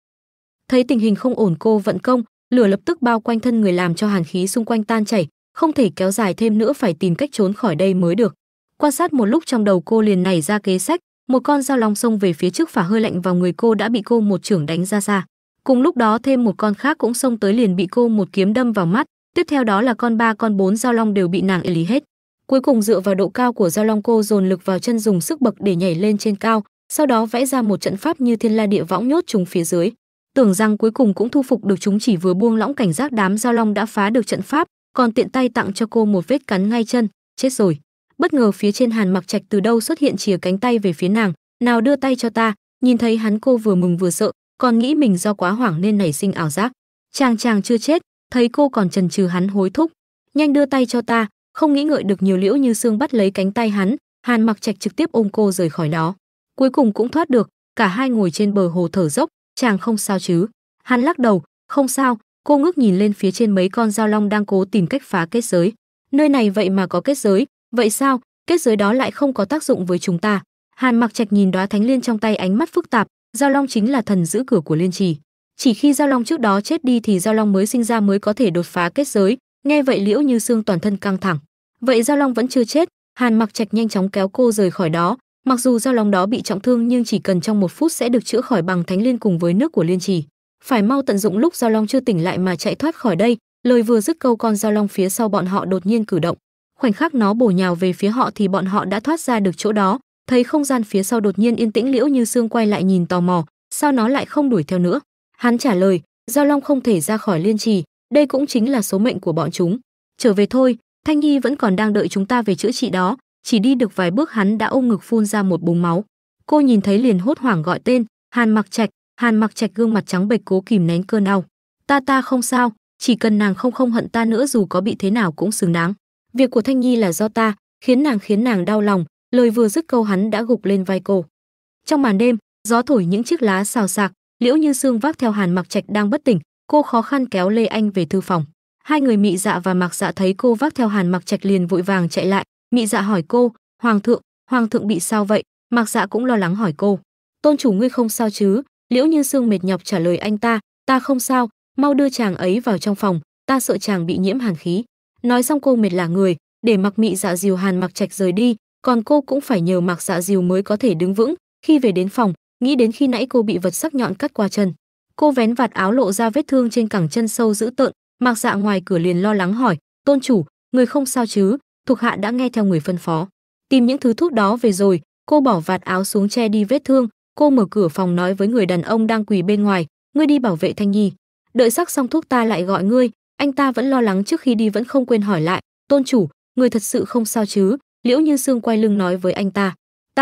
Thấy tình hình không ổn, cô vận công, lửa lập tức bao quanh thân người làm cho hàn khí xung quanh tan chảy, không thể kéo dài thêm nữa, phải tìm cách trốn khỏi đây mới được. Quan sát một lúc trong đầu cô liền nảy ra kế sách, một con dao long xông về phía trước phả hơi lạnh vào người cô đã bị cô một chưởng đánh ra xa. Cùng lúc đó thêm một con khác cũng xông tới liền bị cô một kiếm đâm vào mắt, tiếp theo đó là con 3 con 4 dao long đều bị nàng ê lý hết. Cuối cùng dựa vào độ cao của dao long cô dồn lực vào chân dùng sức bậc để nhảy lên trên cao, sau đó vẽ ra một trận pháp như thiên la địa võng nhốt chúng phía dưới. Tưởng rằng cuối cùng cũng thu phục được chúng, chỉ vừa buông lỏng cảnh giác đám dao long đã phá được trận pháp, còn tiện tay tặng cho cô một vết cắn ngay chân, chết rồi. Bất ngờ phía trên Hàn Mặc Trạch từ đâu xuất hiện chìa cánh tay về phía nàng, nào đưa tay cho ta. Nhìn thấy hắn cô vừa mừng vừa sợ, còn nghĩ mình do quá hoảng nên nảy sinh ảo giác. Chàng chưa chết, thấy cô còn chần chừ hắn hối thúc, nhanh đưa tay cho ta. Không nghĩ ngợi được nhiều, Liễu Như Sương bắt lấy cánh tay hắn, Hàn Mặc Trạch trực tiếp ôm cô rời khỏi đó. Cuối cùng cũng thoát được, cả hai ngồi trên bờ hồ thở dốc. Chàng không sao chứ? Hắn lắc đầu, không sao. Cô ngước nhìn lên phía trên mấy con dao long đang cố tìm cách phá kết giới. Nơi này vậy mà có kết giới, vậy sao? Kết giới đó lại không có tác dụng với chúng ta. Hàn Mặc Trạch nhìn đóa thánh liên trong tay, ánh mắt phức tạp. Dao long chính là thần giữ cửa của liên trì, chỉ khi dao long trước đó chết đi thì dao long mới sinh ra mới có thể đột phá kết giới. Nghe vậy Liễu Như Sương toàn thân căng thẳng. Vậy dao long vẫn chưa chết? Hàn Mặc Trạch nhanh chóng kéo cô rời khỏi đó. Mặc dù dao long đó bị trọng thương nhưng chỉ cần trong 1 phút sẽ được chữa khỏi bằng thánh liên cùng với nước của liên trì. Phải mau tận dụng lúc dao long chưa tỉnh lại mà chạy thoát khỏi đây. Lời vừa dứt câu, con dao long phía sau bọn họ đột nhiên cử động. Khoảnh khắc nó bổ nhào về phía họ thì bọn họ đã thoát ra được chỗ đó. Thấy không gian phía sau đột nhiên yên tĩnh, Liễu Như Sương quay lại nhìn tò mò, sao nó lại không đuổi theo nữa? Hắn trả lời, dao long không thể ra khỏi liên trì, đây cũng chính là số mệnh của bọn chúng. Trở về thôi, Thanh Nhi vẫn còn đang đợi chúng ta về chữa trị đó. Chỉ đi được vài bước hắn đã ôm ngực phun ra một búng máu. Cô nhìn thấy liền hốt hoảng gọi tên, Hàn Mặc Trạch. Hàn Mặc Trạch gương mặt trắng bệch cố kìm nén cơn đau. Ta không sao, chỉ cần nàng không hận ta nữa, dù có bị thế nào cũng xứng đáng. Việc của Thanh Nhi là do ta, khiến nàng đau lòng. Lời vừa dứt câu hắn đã gục lên vai cô. Trong màn đêm, gió thổi những chiếc lá xào xạc, Liễu Như Sương vác theo Hàn Mặc Trạch đang bất tỉnh, cô khó khăn kéo Lê Anh về thư phòng. Hai người Mị Dạ và Mạc Dạ thấy cô vác theo Hàn Mặc Trạch liền vội vàng chạy lại. Mị Dạ hỏi cô, Hoàng thượng bị sao vậy? Mạc Dạ cũng lo lắng hỏi cô, tôn chủ ngươi không sao chứ? Liễu Như Sương mệt nhọc trả lời anh ta không sao, mau đưa chàng ấy vào trong phòng, ta sợ chàng bị nhiễm hàn khí. Nói xong cô mệt lả người, để mặc Mị Dạ dìu Hàn Mặc Trạch rời đi, còn cô cũng phải nhờ Mạc Dạ dìu mới có thể đứng vững. Khi về đến phòng, nghĩ đến khi nãy cô bị vật sắc nhọn cắt qua chân, cô vén vạt áo lộ ra vết thương trên cẳng chân sâu dữ tợn. Mạc Dạ ngoài cửa liền lo lắng hỏi, tôn chủ, người không sao chứ? Thuộc hạ đã nghe theo người phân phó, tìm những thứ thuốc đó về rồi. Cô bỏ vạt áo xuống che đi vết thương. Cô mở cửa phòng nói với người đàn ông đang quỳ bên ngoài, ngươi đi bảo vệ Thanh Nhi, đợi sắc xong thuốc ta lại gọi ngươi. Anh ta vẫn lo lắng trước khi đi vẫn không quên hỏi lại, tôn chủ, người thật sự không sao chứ? Liễu Như Sương quay lưng nói với anh ta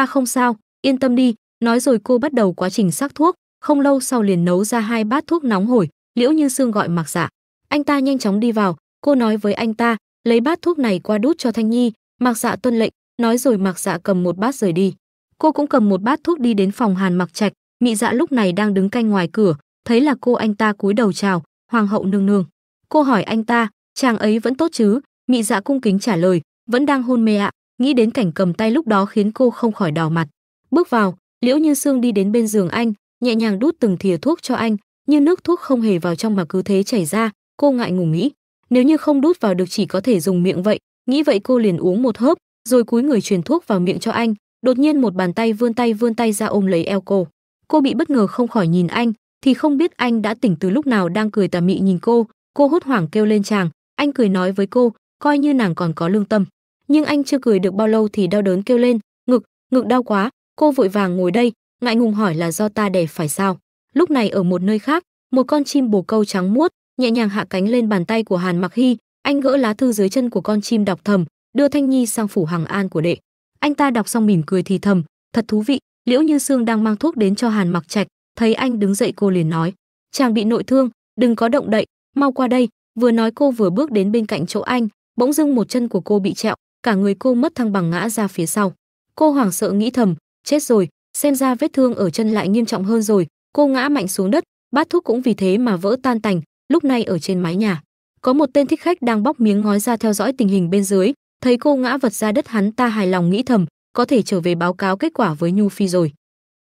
không sao, yên tâm đi. Nói rồi cô bắt đầu quá trình sắc thuốc, không lâu sau liền nấu ra 2 bát thuốc nóng hổi. Liễu Như Sương gọi Mạc Dạ, anh ta nhanh chóng đi vào. Cô nói với anh ta, lấy bát thuốc này qua đút cho Thanh Nhi. Mạc Dạ tuân lệnh, nói rồi Mạc Dạ cầm một bát rời đi. Cô cũng cầm một bát thuốc đi đến phòng Hàn Mặc Trạch. Mị Dạ lúc này đang đứng canh ngoài cửa, thấy là cô anh ta cúi đầu chào, hoàng hậu nương nương. Cô hỏi anh ta, chàng ấy vẫn tốt chứ? Mị Dạ cung kính trả lời, vẫn đang hôn mê ạ. Nghĩ đến cảnh cầm tay lúc đó khiến cô không khỏi đỏ mặt. Bước vào, Liễu Như Sương đi đến bên giường anh, nhẹ nhàng đút từng thìa thuốc cho anh, nhưng nước thuốc không hề vào trong mà cứ thế chảy ra. Cô ngại ngùng nghĩ, nếu như không đút vào được chỉ có thể dùng miệng vậy. Nghĩ vậy cô liền uống một hớp, rồi cúi người truyền thuốc vào miệng cho anh. Đột nhiên một bàn tay vươn tay ra ôm lấy eo cô. Cô bị bất ngờ không khỏi nhìn anh, thì không biết anh đã tỉnh từ lúc nào, đang cười tà mị nhìn cô. Cô hốt hoảng kêu lên chàng. Anh cười nói với cô, coi như nàng còn có lương tâm. Nhưng anh chưa cười được bao lâu thì đau đớn kêu lên, ngực đau quá. Cô vội vàng ngồi đây, ngại ngùng hỏi là do ta đè phải sao? Lúc này ở một nơi khác, một con chim bồ câu trắng muốt nhẹ nhàng hạ cánh lên bàn tay của Hàn Mặc Hy. Anh gỡ lá thư dưới chân của con chim, đọc thầm, đưa Thanh Nhi sang phủ Hằng An của đệ. Anh ta đọc xong mỉm cười thì thầm, thật thú vị. Liễu Như Sương đang mang thuốc đến cho Hàn Mặc Trạch, thấy anh đứng dậy cô liền nói, chàng bị nội thương, đừng có động đậy, mau qua đây. Vừa nói cô vừa bước đến bên cạnh chỗ anh, bỗng dưng một chân của cô bị trẹo, cả người cô mất thăng bằng ngã ra phía sau. Cô hoảng sợ nghĩ thầm, chết rồi, xem ra vết thương ở chân lại nghiêm trọng hơn rồi. Cô ngã mạnh xuống đất, bát thuốc cũng vì thế mà vỡ tan tành. Lúc này ở trên mái nhà, có một tên thích khách đang bóc miếng ngói ra theo dõi tình hình bên dưới. Thấy cô ngã vật ra đất, hắn ta hài lòng nghĩ thầm, có thể trở về báo cáo kết quả với Nhu Phi rồi.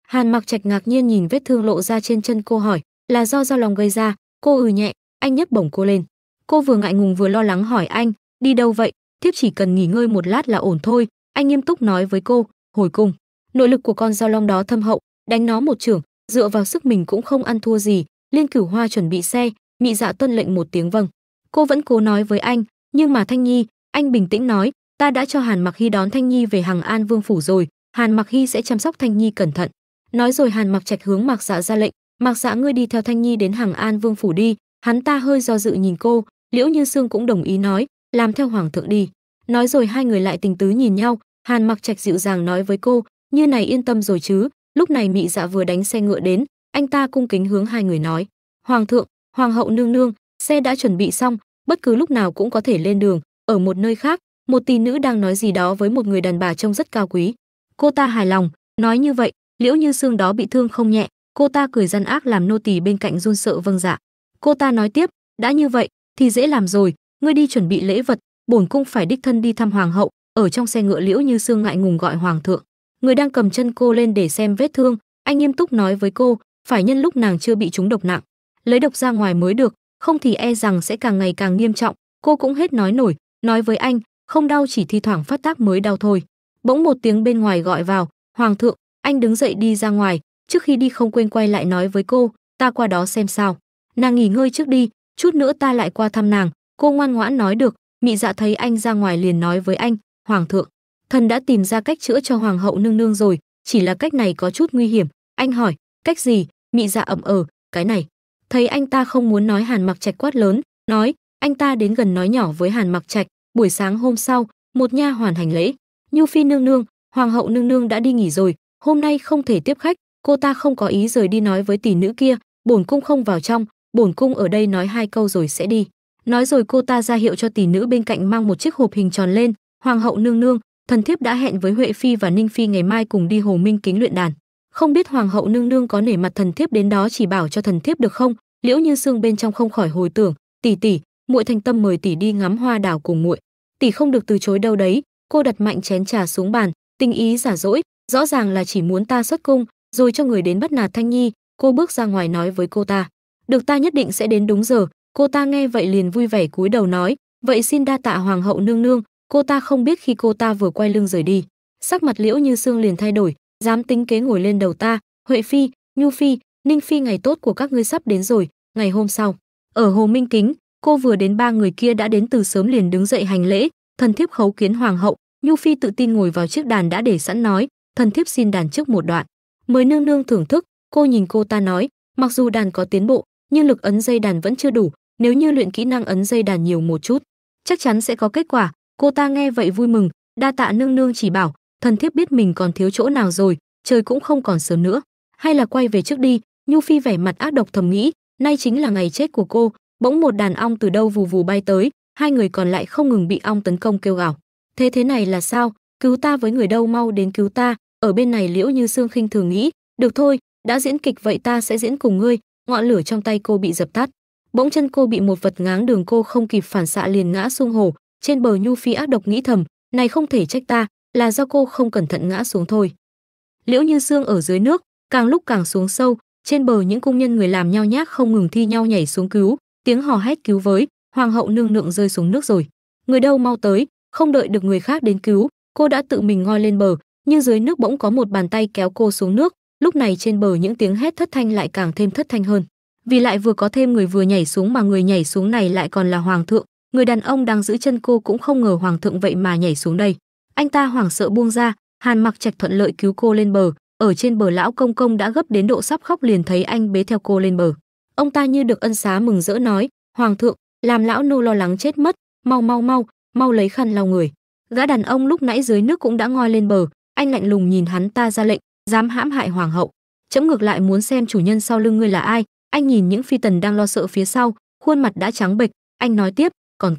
Hàn Mặc Trạch ngạc nhiên nhìn vết thương lộ ra trên chân cô hỏi, là do dao long gây ra? Cô nhẹ, Anh nhấc bổng cô lên. Cô vừa ngại ngùng vừa lo lắng hỏi anh, đi đâu vậy? Thiếp chỉ cần nghỉ ngơi một lát là ổn thôi. Anh nghiêm túc nói với cô, hồi cung. Nội lực của con dao long đó thâm hậu, đánh nó một chưởng, dựa vào sức mình cũng không ăn thua gì. Liên Cửu Hoa chuẩn bị xe, Mị Dạ tuân lệnh một tiếng vâng. Cô vẫn cố nói với anh, nhưng mà Thanh Nhi, anh bình tĩnh nói, ta đã cho Hàn Mặc Hy đón Thanh Nhi về Hằng An Vương phủ rồi, Hàn Mặc Hy sẽ chăm sóc Thanh Nhi cẩn thận. Nói rồi Hàn Mặc Trạch hướng Mạc Dạ ra lệnh, Mạc Dạ ngươi đi theo Thanh Nhi đến Hằng An Vương phủ đi. Hắn ta hơi do dự nhìn cô, Liễu Như Sương cũng đồng ý nói, làm theo hoàng thượng đi. Nói rồi hai người lại tình tứ nhìn nhau, Hàn Mặc Trạch dịu dàng nói với cô, như này yên tâm rồi chứ. Lúc này Mị Dạ vừa đánh xe ngựa đến, anh ta cung kính hướng hai người nói, hoàng thượng, hoàng hậu nương nương, xe đã chuẩn bị xong, bất cứ lúc nào cũng có thể lên đường. Ở một nơi khác, một tỷ nữ đang nói gì đó với một người đàn bà trông rất cao quý. Cô ta hài lòng, nói như vậy, Liễu Như Sương đó bị thương không nhẹ. Cô ta cười gian ác làm nô tỳ bên cạnh run sợ vâng dạ. Cô ta nói tiếp, đã như vậy thì dễ làm rồi, ngươi đi chuẩn bị lễ vật, bổn cung phải đích thân đi thăm hoàng hậu. Ở trong xe ngựa Liễu Như Sương ngại ngùng gọi hoàng thượng. Người đang cầm chân cô lên để xem vết thương, anh nghiêm túc nói với cô, phải nhân lúc nàng chưa bị trúng độc nặng, lấy độc ra ngoài mới được, không thì e rằng sẽ càng ngày càng nghiêm trọng. Cô cũng hết nói nổi, nói với anh, không đau chỉ thi thoảng phát tác mới đau thôi. Bỗng một tiếng bên ngoài gọi vào, hoàng thượng. Anh đứng dậy đi ra ngoài, trước khi đi không quên quay lại nói với cô, ta qua đó xem sao. Nàng nghỉ ngơi trước đi, chút nữa ta lại qua thăm nàng. Cô ngoan ngoãn nói được. Mị Dạ thấy anh ra ngoài liền nói với anh, hoàng thượng, thần đã tìm ra cách chữa cho hoàng hậu nương nương rồi, chỉ là cách này có chút nguy hiểm. Anh hỏi, cách gì? Mị Dạ ậm cái này. Thấy anh ta không muốn nói, Hàn Mặc Trạch quát lớn, nói, anh ta đến gần nói nhỏ với Hàn Mặc Trạch. Buổi sáng hôm sau, một nha hoàn hành lễ, Nhu phi nương nương, hoàng hậu nương nương đã đi nghỉ rồi, hôm nay không thể tiếp khách. Cô ta không có ý rời đi, nói với tỷ nữ kia, bổn cung không vào trong, bổn cung ở đây nói hai câu rồi sẽ đi. Nói rồi cô ta ra hiệu cho tỷ nữ bên cạnh mang một chiếc hộp hình tròn lên, hoàng hậu nương nương, thần thiếp đã hẹn với Huệ phi và Ninh phi ngày mai cùng đi Hồ Minh Kính luyện đàn, không biết hoàng hậu nương nương có nể mặt thần thiếp đến đó chỉ bảo cho thần thiếp được không? Liễu Như Sương bên trong không khỏi hồi tưởng, tỷ, muội thành tâm mời tỷ đi ngắm hoa đào cùng muội, tỷ không được từ chối đâu đấy. Cô đặt mạnh chén trà xuống bàn, tình ý giả dỗi, rõ ràng là chỉ muốn ta xuất cung, rồi cho người đến bắt nạt Thanh Nhi. Cô bước ra ngoài nói với cô ta, được, ta nhất định sẽ đến đúng giờ. Cô ta nghe vậy liền vui vẻ cúi đầu nói, vậy xin đa tạ hoàng hậu nương nương. Cô ta không biết khi cô ta vừa quay lưng rời đi, sắc mặt Liễu Như Sương liền thay đổi, dám tính kế ngồi lên đầu ta. Huệ phi, Nhu phi, Ninh phi, ngày tốt của các ngươi sắp đến rồi. Ngày hôm sau, ở Hồ Minh Kính, cô vừa đến ba người kia đã đến từ sớm liền đứng dậy hành lễ, thần thiếp khấu kiến hoàng hậu. Nhu phi tự tin ngồi vào chiếc đàn đã để sẵn nói, thần thiếp xin đàn trước một đoạn, mời nương nương thưởng thức. Cô nhìn cô ta nói, mặc dù đàn có tiến bộ, nhưng lực ấn dây đàn vẫn chưa đủ, nếu như luyện kỹ năng ấn dây đàn nhiều một chút, chắc chắn sẽ có kết quả. Cô ta nghe vậy vui mừng, đa tạ nương nương chỉ bảo, thần thiếp biết mình còn thiếu chỗ nào rồi, trời cũng không còn sớm nữa, hay là quay về trước đi. Nhu phi vẻ mặt ác độc thầm nghĩ, nay chính là ngày chết của cô. Bỗng một đàn ong từ đâu vù vù bay tới, hai người còn lại không ngừng bị ong tấn công kêu gào. Thế này là sao? Cứu ta với, người đâu mau đến cứu ta. Ở bên này Liễu Như Sương khinh thường nghĩ, được thôi, đã diễn kịch vậy ta sẽ diễn cùng ngươi. Ngọn lửa trong tay cô bị dập tắt, bỗng chân cô bị một vật ngáng đường, cô không kịp phản xạ liền ngã xuống hồ. Trên bờ Nhu phi ác độc nghĩ thầm, này không thể trách ta, là do cô không cẩn thận ngã xuống thôi. Liễu Như Sương ở dưới nước càng lúc càng xuống sâu, trên bờ những cung nhân người làm nhao nhác không ngừng thi nhau nhảy xuống cứu, tiếng hò hét cứu với, hoàng hậu nương nương rơi xuống nước rồi, người đâu mau tới. Không đợi được người khác đến cứu, cô đã tự mình ngoi lên bờ, nhưng dưới nước bỗng có một bàn tay kéo cô xuống nước. Lúc này trên bờ những tiếng hét thất thanh lại càng thêm thất thanh hơn, vì lại vừa có thêm người vừa nhảy xuống, mà người nhảy xuống này lại còn là hoàng thượng. Người đàn ông đang giữ chân cô cũng không ngờ hoàng thượng vậy mà nhảy xuống đây. Anh ta hoảng sợ buông ra, Hàn Mặc Trạch thuận lợi cứu cô lên bờ. Ở trên bờ lão công công đã gấp đến độ sắp khóc, liền thấy anh bế theo cô lên bờ. Ông ta như được ân xá mừng rỡ nói, hoàng thượng, làm lão nô lo lắng chết mất, mau lấy khăn lau người. Gã đàn ông lúc nãy dưới nước cũng đã ngoi lên bờ, anh lạnh lùng nhìn hắn ta ra lệnh, dám hãm hại hoàng hậu, trẫm ngược lại muốn xem chủ nhân sau lưng ngươi là ai. Anh nhìn những phi tần đang lo sợ phía sau, khuôn mặt đã trắng bệch. Anh nói tiếp, còn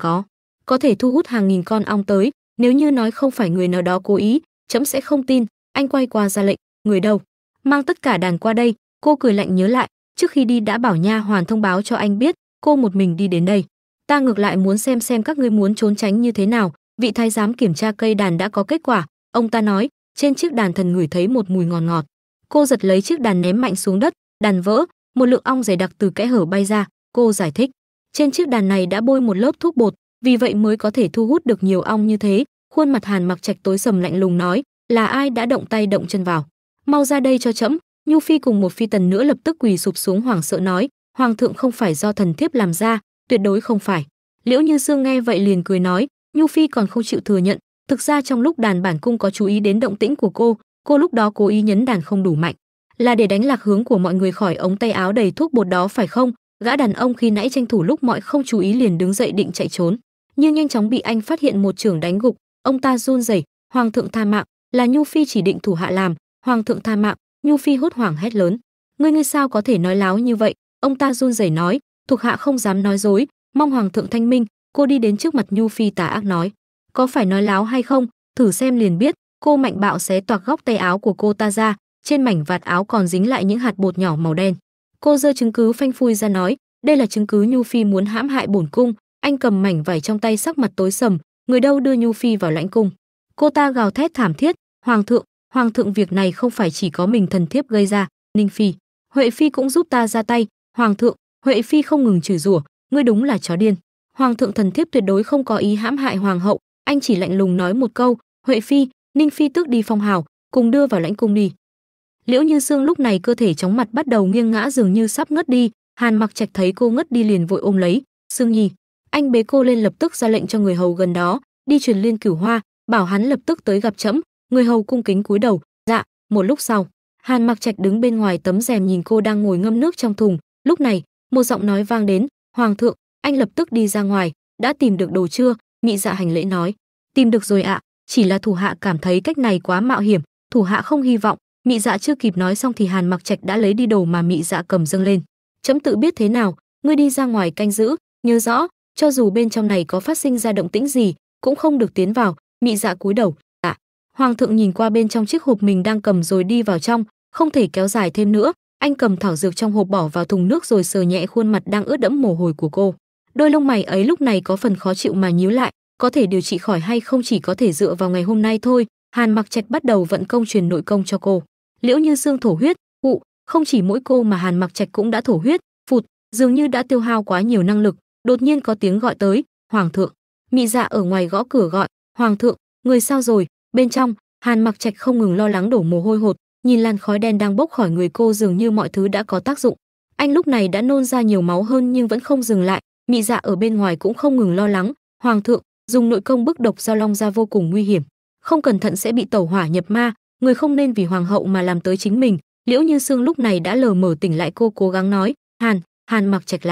có thể thu hút hàng nghìn con ong tới, nếu như nói không phải người nào đó cố ý, trẫm sẽ không tin. Anh quay qua ra lệnh, người đâu, mang tất cả đàn qua đây. Cô cười lạnh nhớ lại, trước khi đi đã bảo nha hoàn thông báo cho anh biết cô một mình đi đến đây. Ta ngược lại muốn xem các ngươi muốn trốn tránh như thế nào. Vị thái giám kiểm tra cây đàn đã có kết quả, ông ta nói, trên chiếc đàn thần ngửi thấy một mùi ngọt ngọt. Cô giật lấy chiếc đàn ném mạnh xuống đất, đàn vỡ, một lượng ong dày đặc từ kẽ hở bay ra. Cô giải thích, Trên chiếc đàn này đã bôi một lớp thuốc bột, vì vậy mới có thể thu hút được nhiều ong như thế. Khuôn mặt Hàn Mặc Trạch tối sầm lạnh lùng nói, là ai đã động tay động chân vào? Mau ra đây cho trẫm. Nhu Phi cùng một phi tần nữa lập tức quỳ sụp xuống hoảng sợ nói, hoàng thượng không phải do thần thiếp làm ra, tuyệt đối không phải. Liễu Như Sương nghe vậy liền cười nói, Nhu Phi còn không chịu thừa nhận, thực ra trong lúc đàn bản cung có chú ý đến động tĩnh của cô lúc đó cố ý nhấn đàn không đủ mạnh, là để đánh lạc hướng của mọi người khỏi ống tay áo đầy thuốc bột đó phải không? Gã đàn ông khi nãy tranh thủ lúc mọi không chú ý liền đứng dậy định chạy trốn, nhưng nhanh chóng bị anh phát hiện một chưởng đánh gục, ông ta run rẩy, hoàng thượng tha mạng, là Nhu Phi chỉ định thủ hạ làm, hoàng thượng tha mạng. Nhu Phi hốt hoảng hét lớn, ngươi sao có thể nói láo như vậy? Ông ta run rẩy nói, thuộc hạ không dám nói dối, mong hoàng thượng thanh minh. Cô đi đến trước mặt Nhu Phi tà ác nói, có phải nói láo hay không, thử xem liền biết. Cô mạnh bạo xé toạc góc tay áo của cô ta ra, trên mảnh vạt áo còn dính lại những hạt bột nhỏ màu đen. Cô giơ chứng cứ phanh phui ra nói, đây là chứng cứ Nhu Phi muốn hãm hại bổn cung. Anh cầm mảnh vải trong tay, sắc mặt tối sầm, người đâu đưa Nhu Phi vào lãnh cung? Cô ta gào thét thảm thiết, hoàng thượng việc này không phải chỉ có mình thần thiếp gây ra, Ninh Phi, Huệ Phi cũng giúp ta ra tay. Hoàng thượng, Huệ Phi không ngừng chửi rủa, ngươi đúng là chó điên. Hoàng thượng, thần thiếp tuyệt đối không có ý hãm hại hoàng hậu. Anh chỉ lạnh lùng nói một câu, Huệ Phi, Ninh Phi tước đi phong hào, cùng đưa vào lãnh cung đi. Liễu Như Sương lúc này cơ thể chóng mặt bắt đầu nghiêng ngã, dường như sắp ngất đi. Hàn Mặc Trạch thấy cô ngất đi liền vội ôm lấy, Sương Nhi. Anh bế cô lên, lập tức ra lệnh cho người hầu gần đó đi truyền Liên Cửu Hoa, bảo hắn lập tức tới gặp trẫm. Người hầu cung kính cúi đầu, dạ. Một lúc sau, Hàn Mặc Trạch đứng bên ngoài tấm rèm nhìn cô đang ngồi ngâm nước trong thùng. Lúc này, một giọng nói vang đến, hoàng thượng. Anh lập tức đi ra ngoài, đã tìm được đồ chưa? Mị Dạ hành lễ nói, tìm được rồi ạ, chỉ là thủ hạ cảm thấy cách này quá mạo hiểm, thủ hạ không hy vọng. Mị Dạ chưa kịp nói xong thì Hàn Mặc Trạch đã lấy đi đồ mà Mị Dạ cầm dâng lên. Chấm tự biết thế nào, ngươi đi ra ngoài canh giữ, nhớ rõ, cho dù bên trong này có phát sinh ra động tĩnh gì, cũng không được tiến vào. Mị Dạ cúi đầu, dạ. Hoàng thượng nhìn qua bên trong chiếc hộp mình đang cầm rồi đi vào trong, không thể kéo dài thêm nữa. Anh cầm thảo dược trong hộp bỏ vào thùng nước rồi sờ nhẹ khuôn mặt đang ướt đẫm mồ hôi của cô. Đôi lông mày ấy lúc này có phần khó chịu mà nhíu lại, có thể điều trị khỏi hay không chỉ có thể dựa vào ngày hôm nay thôi. Hàn Mặc Trạch bắt đầu vận công truyền nội công cho cô. Liễu Như Sương thổ huyết, không chỉ mỗi cô mà Hàn Mặc Trạch cũng đã thổ huyết, phụt, dường như đã tiêu hao quá nhiều năng lực. Đột nhiên có tiếng gọi tới, hoàng thượng. Mị Dạ ở ngoài gõ cửa gọi, hoàng thượng, người sao rồi? Bên trong, Hàn Mặc Trạch không ngừng lo lắng đổ mồ hôi hột, nhìn làn khói đen đang bốc khỏi người cô, dường như mọi thứ đã có tác dụng. Anh lúc này đã nôn ra nhiều máu hơn nhưng vẫn không dừng lại. Mị Dạ ở bên ngoài cũng không ngừng lo lắng, hoàng thượng, dùng nội công bức độc Giao Long ra vô cùng nguy hiểm, không cẩn thận sẽ bị tẩu hỏa nhập ma, người không nên vì hoàng hậu mà làm tới chính mình. Liễu Như Sương lúc này đã lờ mờ tỉnh lại, cô cố gắng nói, Hàn Mặc Trạch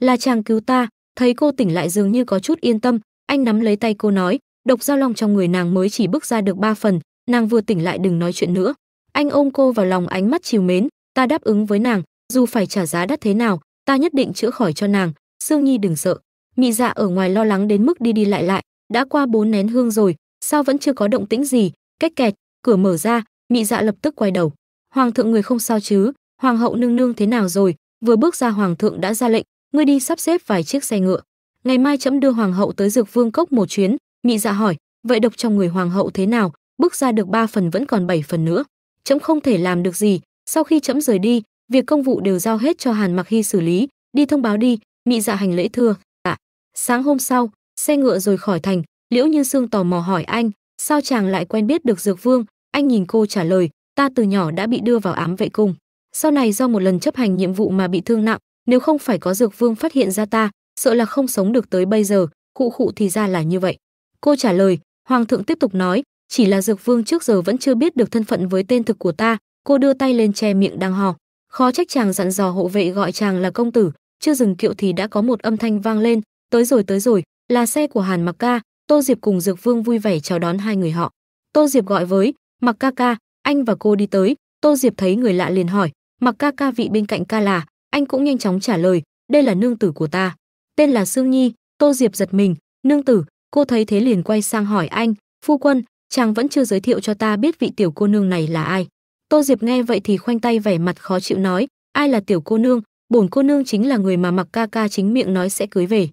là chàng cứu ta. Thấy cô tỉnh lại dường như có chút yên tâm, anh nắm lấy tay cô nói, độc Giao Long trong người nàng mới chỉ bức ra được 3 phần, nàng vừa tỉnh lại đừng nói chuyện nữa. Anh ôm cô vào lòng, ánh mắt trìu mến, ta đáp ứng với nàng, dù phải trả giá đắt thế nào, ta nhất định chữa khỏi cho nàng. Sương Nhi đừng sợ. Mị Dạ ở ngoài lo lắng đến mức đi đi lại lại, đã qua 4 nén hương rồi, sao vẫn chưa có động tĩnh gì? Cách kẹt, cửa mở ra, Mị Dạ lập tức quay đầu. Hoàng thượng, người không sao chứ? Hoàng hậu nương nương thế nào rồi? Vừa bước ra hoàng thượng đã ra lệnh, ngươi đi sắp xếp vài chiếc xe ngựa. Ngày mai trẫm đưa hoàng hậu tới Dược Vương Cốc một chuyến. Mị Dạ hỏi, vậy độc trong người hoàng hậu thế nào? Bước ra được 3 phần vẫn còn 7 phần nữa. Trẫm không thể làm được gì. Sau khi trẫm rời đi, việc công vụ đều giao hết cho Hàn Mặc Hy xử lý. Đi thông báo đi. Mị Dạ hành lễ thưa. Dạ. Sáng hôm sau, xe ngựa rồi khỏi thành. Liễu Như Sương tò mò hỏi anh, sao chàng lại quen biết được Dược Vương? Anh nhìn cô trả lời, ta từ nhỏ đã bị đưa vào ám vệ cung. Sau này do một lần chấp hành nhiệm vụ mà bị thương nặng, nếu không phải có Dược Vương phát hiện ra ta, sợ là không sống được tới bây giờ. Khụ thì ra là như vậy. Cô trả lời. Hoàng thượng tiếp tục nói, chỉ là Dược Vương trước giờ vẫn chưa biết được thân phận với tên thực của ta. Cô đưa tay lên che miệng đang hò. Khó trách chàng dặn dò hộ vệ gọi chàng là công tử. Chưa dừng kiệu thì đã có một âm thanh vang lên, tới rồi, là xe của Hàn Mặc ca. Tô Diệp cùng Dược Vương vui vẻ chào đón hai người họ. Tô Diệp gọi với, Mặc ca ca, anh và cô đi tới. Tô Diệp thấy người lạ liền hỏi, Mặc ca ca, vị bên cạnh ca là? Anh cũng nhanh chóng trả lời, đây là nương tử của ta, tên là Sương Nhi. Tô Diệp giật mình, nương tử? Cô thấy thế liền quay sang hỏi anh, phu quân, chàng vẫn chưa giới thiệu cho ta biết vị tiểu cô nương này là ai? Tô Diệp nghe vậy thì khoanh tay vẻ mặt khó chịu nói, ai là tiểu cô nương? Bổn cô nương chính là người mà Mặc ca ca chính miệng nói sẽ cưới về.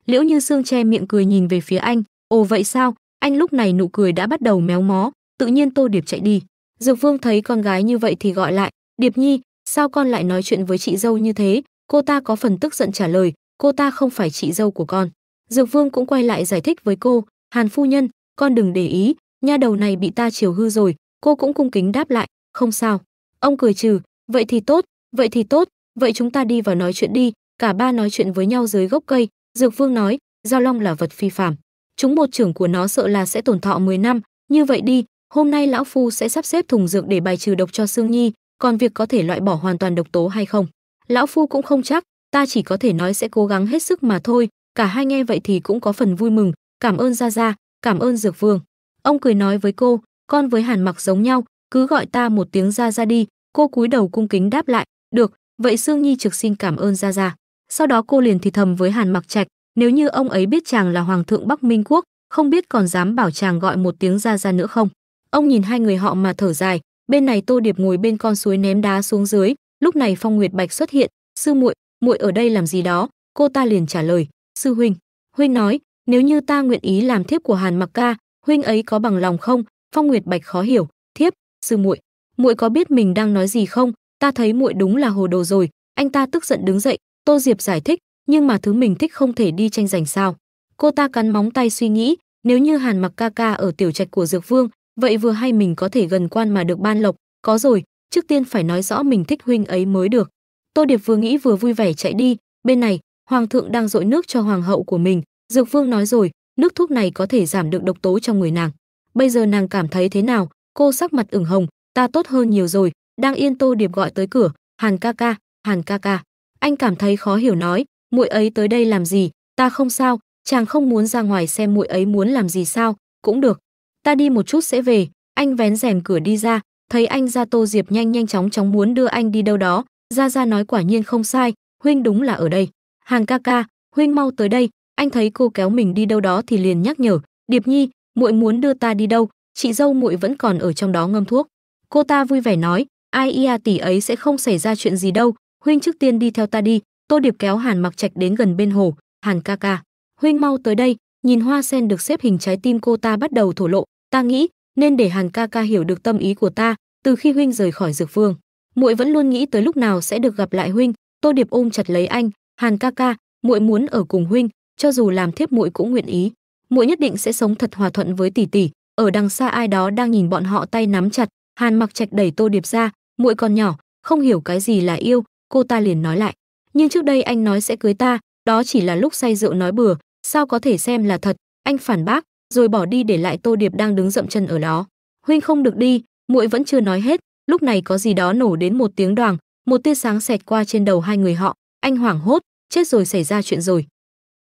Liễu Như Sương che miệng cười nhìn về phía anh, ồ vậy sao? Anh lúc này nụ cười đã bắt đầu méo mó. Tự nhiên Tô Điệp chạy đi. Dược Vương thấy con gái như vậy thì gọi lại, Điệp Nhi, sao con lại nói chuyện với chị dâu như thế? Cô ta có phần tức giận trả lời, cô ta không phải chị dâu của con. Dược Vương cũng quay lại giải thích với cô, Hàn phu nhân, con đừng để ý, nha đầu này bị ta chiều hư rồi. Cô cũng cung kính đáp lại, không sao. Ông cười trừ, vậy thì tốt, vậy thì tốt, vậy chúng ta đi vào nói chuyện đi. Cả ba nói chuyện với nhau dưới gốc cây. Dược Vương nói, Dao Long là vật phi phàm, chúng một chưởng của nó sợ là sẽ tồn thọ 10 năm. Như vậy đi, hôm nay lão phu sẽ sắp xếp thùng dược để bài trừ độc cho Sương Nhi, còn việc có thể loại bỏ hoàn toàn độc tố hay không, lão phu cũng không chắc, ta chỉ có thể nói sẽ cố gắng hết sức mà thôi. Cả hai nghe vậy thì cũng có phần vui mừng, cảm ơn gia gia, cảm ơn Dược Vương. Ông cười nói với cô, con với Hàn Mặc giống nhau, cứ gọi ta một tiếng gia gia đi. Cô cúi đầu cung kính đáp lại, được, vậy Sương Nhi trực xin cảm ơn gia gia. Sau đó cô liền thì thầm với Hàn Mặc Trạch, nếu như ông ấy biết chàng là hoàng thượng Bắc Minh quốc, không biết còn dám bảo chàng gọi một tiếng gia gia nữa không. Ông nhìn hai người họ mà thở dài. Bên này Tô Điệp ngồi bên con suối ném đá xuống dưới. Lúc này Phong Nguyệt Bạch xuất hiện, sư muội, muội ở đây làm gì đó? Cô ta liền trả lời, sư huynh. Huynh nói, nếu như ta nguyện ý làm thiếp của Hàn Mặc ca, huynh ấy có bằng lòng không? Phong Nguyệt Bạch khó hiểu, thiếp, sư muội, muội có biết mình đang nói gì không? Ta thấy muội đúng là hồ đồ rồi. Anh ta tức giận đứng dậy. Tô Diệp giải thích, nhưng mà thứ mình thích không thể đi tranh giành sao? Cô ta cắn móng tay suy nghĩ, nếu như Hàn Mặc ca ca ở tiểu trạch của Dược Vương, vậy vừa hay mình có thể gần quan mà được ban lộc. Có rồi, trước tiên phải nói rõ mình thích huynh ấy mới được. Tô Điệp vừa nghĩ vừa vui vẻ chạy đi. Bên này, hoàng thượng đang dội nước cho hoàng hậu của mình. Dược Vương nói rồi, nước thuốc này có thể giảm được độc tố trong người nàng. Bây giờ nàng cảm thấy thế nào? Cô sắc mặt ửng hồng, ta tốt hơn nhiều rồi. Đang yên Tô Điệp gọi tới cửa, Hàn ca ca, Hàn ca ca. Anh cảm thấy khó hiểu nói, muội ấy tới đây làm gì? Ta không sao, chàng không muốn ra ngoài xem muội ấy muốn làm gì sao? Cũng được, ta đi một chút sẽ về. Anh vén rèm cửa đi ra, thấy anh ra Tô Diệp nhanh chóng muốn đưa anh đi đâu đó. Gia nói quả nhiên không sai, huynh đúng là ở đây. Hàn ca ca, huynh mau tới đây. Anh thấy cô kéo mình đi đâu đó thì liền nhắc nhở, Điệp Nhi, muội muốn đưa ta đi đâu? Chị dâu muội vẫn còn ở trong đó ngâm thuốc. Cô ta vui vẻ nói, ai ia tỷ ấy sẽ không xảy ra chuyện gì đâu, huynh trước tiên đi theo ta đi. Tô Điệp kéo Hàn Mặc Trạch đến gần bên hồ, Hàn ca ca, huynh mau tới đây. Nhìn hoa sen được xếp hình trái tim, cô ta bắt đầu thổ lộ, ta nghĩ nên để Hàn ca ca hiểu được tâm ý của ta. Từ khi huynh rời khỏi Dược Vương, muội vẫn luôn nghĩ tới lúc nào sẽ được gặp lại huynh. Tô Điệp ôm chặt lấy anh, Hàn ca ca, muội muốn ở cùng huynh, cho dù làm thiếp muội cũng nguyện ý. Muội nhất định sẽ sống thật hòa thuận với tỷ tỷ. Ở đằng xa ai đó đang nhìn bọn họ tay nắm chặt. Hàn Mặc Trạch đẩy Tô Điệp ra, muội còn nhỏ, không hiểu cái gì là yêu. Cô ta liền nói lại, nhưng trước đây anh nói sẽ cưới ta, đó chỉ là lúc say rượu nói bừa, sao có thể xem là thật? Anh phản bác, rồi bỏ đi để lại Tô Điệp đang đứng dậm chân ở đó. Huynh không được đi, muội vẫn chưa nói hết. Lúc này có gì đó nổ đến một tiếng đoàng, một tia sáng xẹt qua trên đầu hai người họ. Anh hoảng hốt, chết rồi, xảy ra chuyện rồi.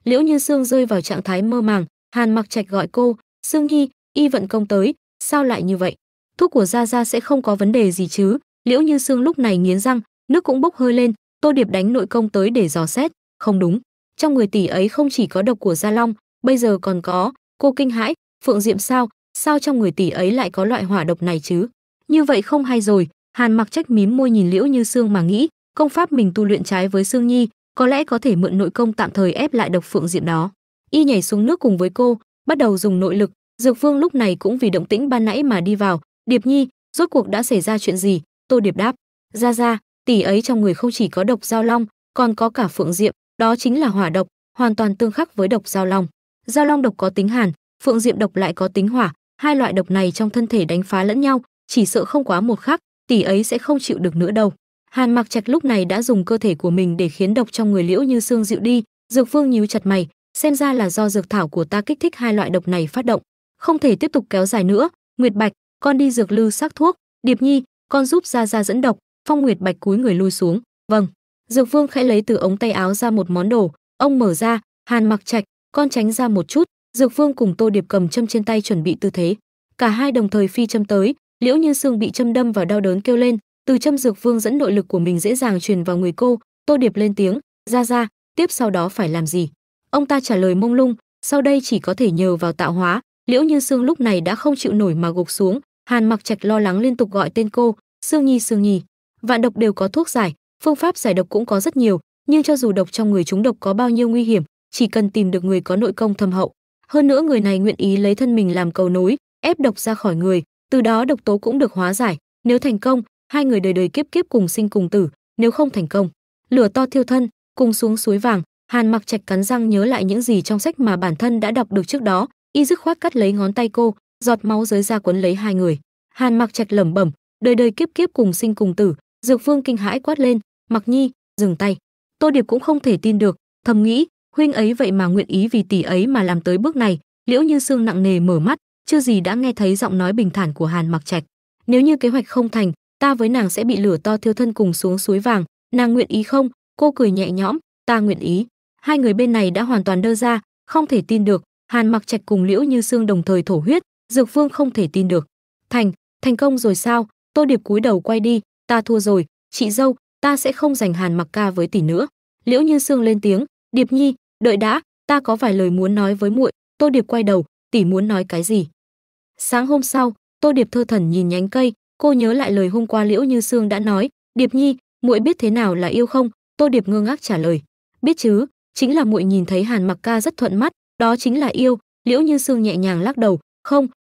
Liễu Như Sương rơi vào trạng thái mơ màng. Hàn Mặc Trạch gọi cô, Sương Nhi, y vận công tới. Sao lại như vậy? Thuốc của gia gia sẽ không có vấn đề gì chứ? Liễu Như Sương lúc này nghiến răng, nước cũng bốc hơi lên. Tô Điệp đánh nội công tới để dò xét, không đúng, trong người tỷ ấy không chỉ có độc của Gia Long, bây giờ còn có. Cô kinh hãi, Phượng Diệm sao? Sao trong người tỷ ấy lại có loại hỏa độc này chứ? Như vậy không hay rồi. Hàn Mặc Trạch mím môi nhìn Liễu Như Sương mà nghĩ, công pháp mình tu luyện trái với Sương Nhi, có lẽ có thể mượn nội công tạm thời ép lại độc Phượng Diệm đó. Y nhảy xuống nước cùng với cô, bắt đầu dùng nội lực. Dược Vương lúc này cũng vì động tĩnh ban nãy mà đi vào. Điệp Nhi, rốt cuộc đã xảy ra chuyện gì? Tô Điệp đáp, gia tỷ ấy trong người không chỉ có độc Dao Long, còn có cả Phượng Diệm, đó chính là hỏa độc, hoàn toàn tương khắc với độc Dao Long. Dao Long độc có tính hàn, Phượng Diệm độc lại có tính hỏa, hai loại độc này trong thân thể đánh phá lẫn nhau, chỉ sợ không quá một khắc, tỷ ấy sẽ không chịu được nữa đâu. Hàn Mặc Trạch lúc này đã dùng cơ thể của mình để khiến độc trong người Liễu Như Sương dịu đi. Dược Vương nhíu chặt mày, xem ra là do dược thảo của ta kích thích hai loại độc này phát động, không thể tiếp tục kéo dài nữa. Nguyệt Bạch, con đi dược lư sắc thuốc. Điệp Nhi, con giúp gia dẫn độc. Phong Nguyệt Bạch cúi người lui xuống. Vâng. Dược Vương khẽ lấy từ ống tay áo ra một món đồ, ông mở ra. Hàn Mặc Trạch, con tránh ra một chút. Dược Vương cùng Tô Điệp cầm châm trên tay chuẩn bị tư thế. Cả hai đồng thời phi châm tới. Liễu Như Sương bị châm đâm vào đau đớn kêu lên. Từ châm Dược Vương dẫn nội lực của mình dễ dàng truyền vào người cô. Tô Điệp lên tiếng, ra, tiếp sau đó phải làm gì? Ông ta trả lời mông lung, sau đây chỉ có thể nhờ vào tạo hóa. Liễu Như Sương lúc này đã không chịu nổi mà gục xuống. Hàn Mặc Trạch lo lắng liên tục gọi tên cô, Sương Nhi. Vạn độc đều có thuốc giải, phương pháp giải độc cũng có rất nhiều, nhưng cho dù độc trong người chúng độc có bao nhiêu nguy hiểm, chỉ cần tìm được người có nội công thâm hậu, hơn nữa người này nguyện ý lấy thân mình làm cầu nối, ép độc ra khỏi người, từ đó độc tố cũng được hóa giải. Nếu thành công, hai người đời đời kiếp kiếp cùng sinh cùng tử; nếu không thành công, lửa to thiêu thân, cùng xuống suối vàng. Hàn Mặc Trạch cắn răng nhớ lại những gì trong sách mà bản thân đã đọc được trước đó, y dứt khoát cắt lấy ngón tay cô, giọt máu rơi ra quấn lấy hai người. Hàn Mặc Trạch lẩm bẩm, đời đời kiếp kiếp cùng sinh cùng tử. Dược Vương kinh hãi quát lên, Mặc Nhi, dừng tay. Tô Điệp cũng không thể tin được, thầm nghĩ, huynh ấy vậy mà nguyện ý vì tỷ ấy mà làm tới bước này. Liễu Như Sương nặng nề mở mắt, chưa gì đã nghe thấy giọng nói bình thản của Hàn Mặc Trạch. Nếu như kế hoạch không thành, ta với nàng sẽ bị lửa to thiêu thân cùng xuống suối vàng, nàng nguyện ý không? Cô cười nhẹ nhõm, ta nguyện ý. Hai người bên này đã hoàn toàn đơ ra, không thể tin được. Hàn Mặc Trạch cùng Liễu Như Sương đồng thời thổ huyết, Dược Vương không thể tin được. Thành công rồi sao? Tô Điệp cúi đầu quay đi, ta thua rồi, chị dâu, ta sẽ không giành Hàn Mặc ca với tỷ nữa. Liễu Như Sương lên tiếng, Điệp Nhi, đợi đã, ta có vài lời muốn nói với muội. Tô Điệp quay đầu, tỷ muốn nói cái gì? Sáng hôm sau, Tô Điệp thơ thẩn nhìn nhánh cây, cô nhớ lại lời hôm qua Liễu Như Sương đã nói, Điệp Nhi, muội biết thế nào là yêu không? Tô Điệp ngơ ngác trả lời, biết chứ, chính là muội nhìn thấy Hàn Mặc ca rất thuận mắt, đó chính là yêu. Liễu Như Sương nhẹ nhàng lắc đầu,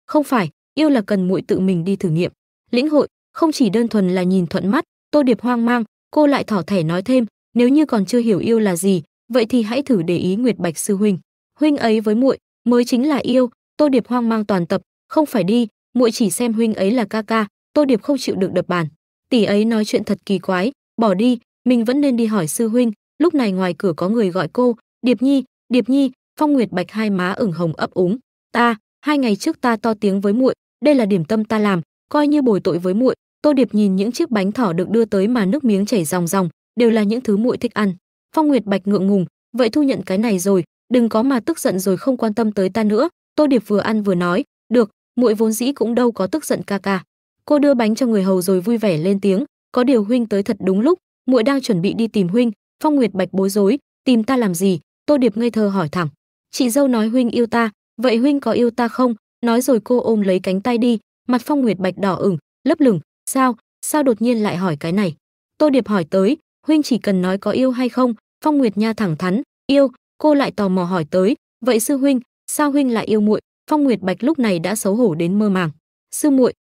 không phải, yêu là cần muội tự mình đi thử nghiệm, lĩnh hội, không chỉ đơn thuần là nhìn thuận mắt. Tô Điệp hoang mang, cô lại thỏ thẻ nói thêm, nếu như còn chưa hiểu yêu là gì, vậy thì hãy thử để ý Nguyệt Bạch sư huynh, huynh ấy với muội mới chính là yêu. Tô Điệp hoang mang toàn tập, không phải đi, muội chỉ xem huynh ấy là ca ca. Tô Điệp không chịu được đập bàn, tỷ ấy nói chuyện thật kỳ quái, bỏ đi, mình vẫn nên đi hỏi sư huynh. Lúc này ngoài cửa có người gọi cô, Điệp Nhi. Phong Nguyệt Bạch hai má ửng hồng ấp úng, ta, 2 ngày trước ta to tiếng với muội, đây là điểm tâm ta làm, coi như bồi tội với muội. Tô Điệp nhìn những chiếc bánh thỏ được đưa tới mà nước miếng chảy ròng ròng, đều là những thứ muội thích ăn. Phong Nguyệt Bạch ngượng ngùng, vậy thu nhận cái này rồi, đừng có mà tức giận rồi không quan tâm tới ta nữa. Tô Điệp vừa ăn vừa nói, được, muội vốn dĩ cũng đâu có tức giận ca ca. Cô đưa bánh cho người hầu rồi vui vẻ lên tiếng, có điều huynh tới thật đúng lúc, muội đang chuẩn bị đi tìm huynh. Phong Nguyệt Bạch bối rối, tìm ta làm gì? Tô Điệp ngây thơ hỏi thẳng, chị dâu nói huynh yêu ta, vậy huynh có yêu ta không? Nói rồi cô ôm lấy cánh tay đi. Mặt Phong Nguyệt Bạch đỏ ửng, lấp lửng, sao đột nhiên lại hỏi cái này? Tô Điệp hỏi tới, huynh chỉ cần nói có yêu hay không. Phong Nguyệt Nha thẳng thắn, yêu. Cô lại tò mò hỏi tới, vậy sư huynh, sao huynh lại yêu muội? Phong Nguyệt Bạch lúc này đã xấu hổ đến mơ màng.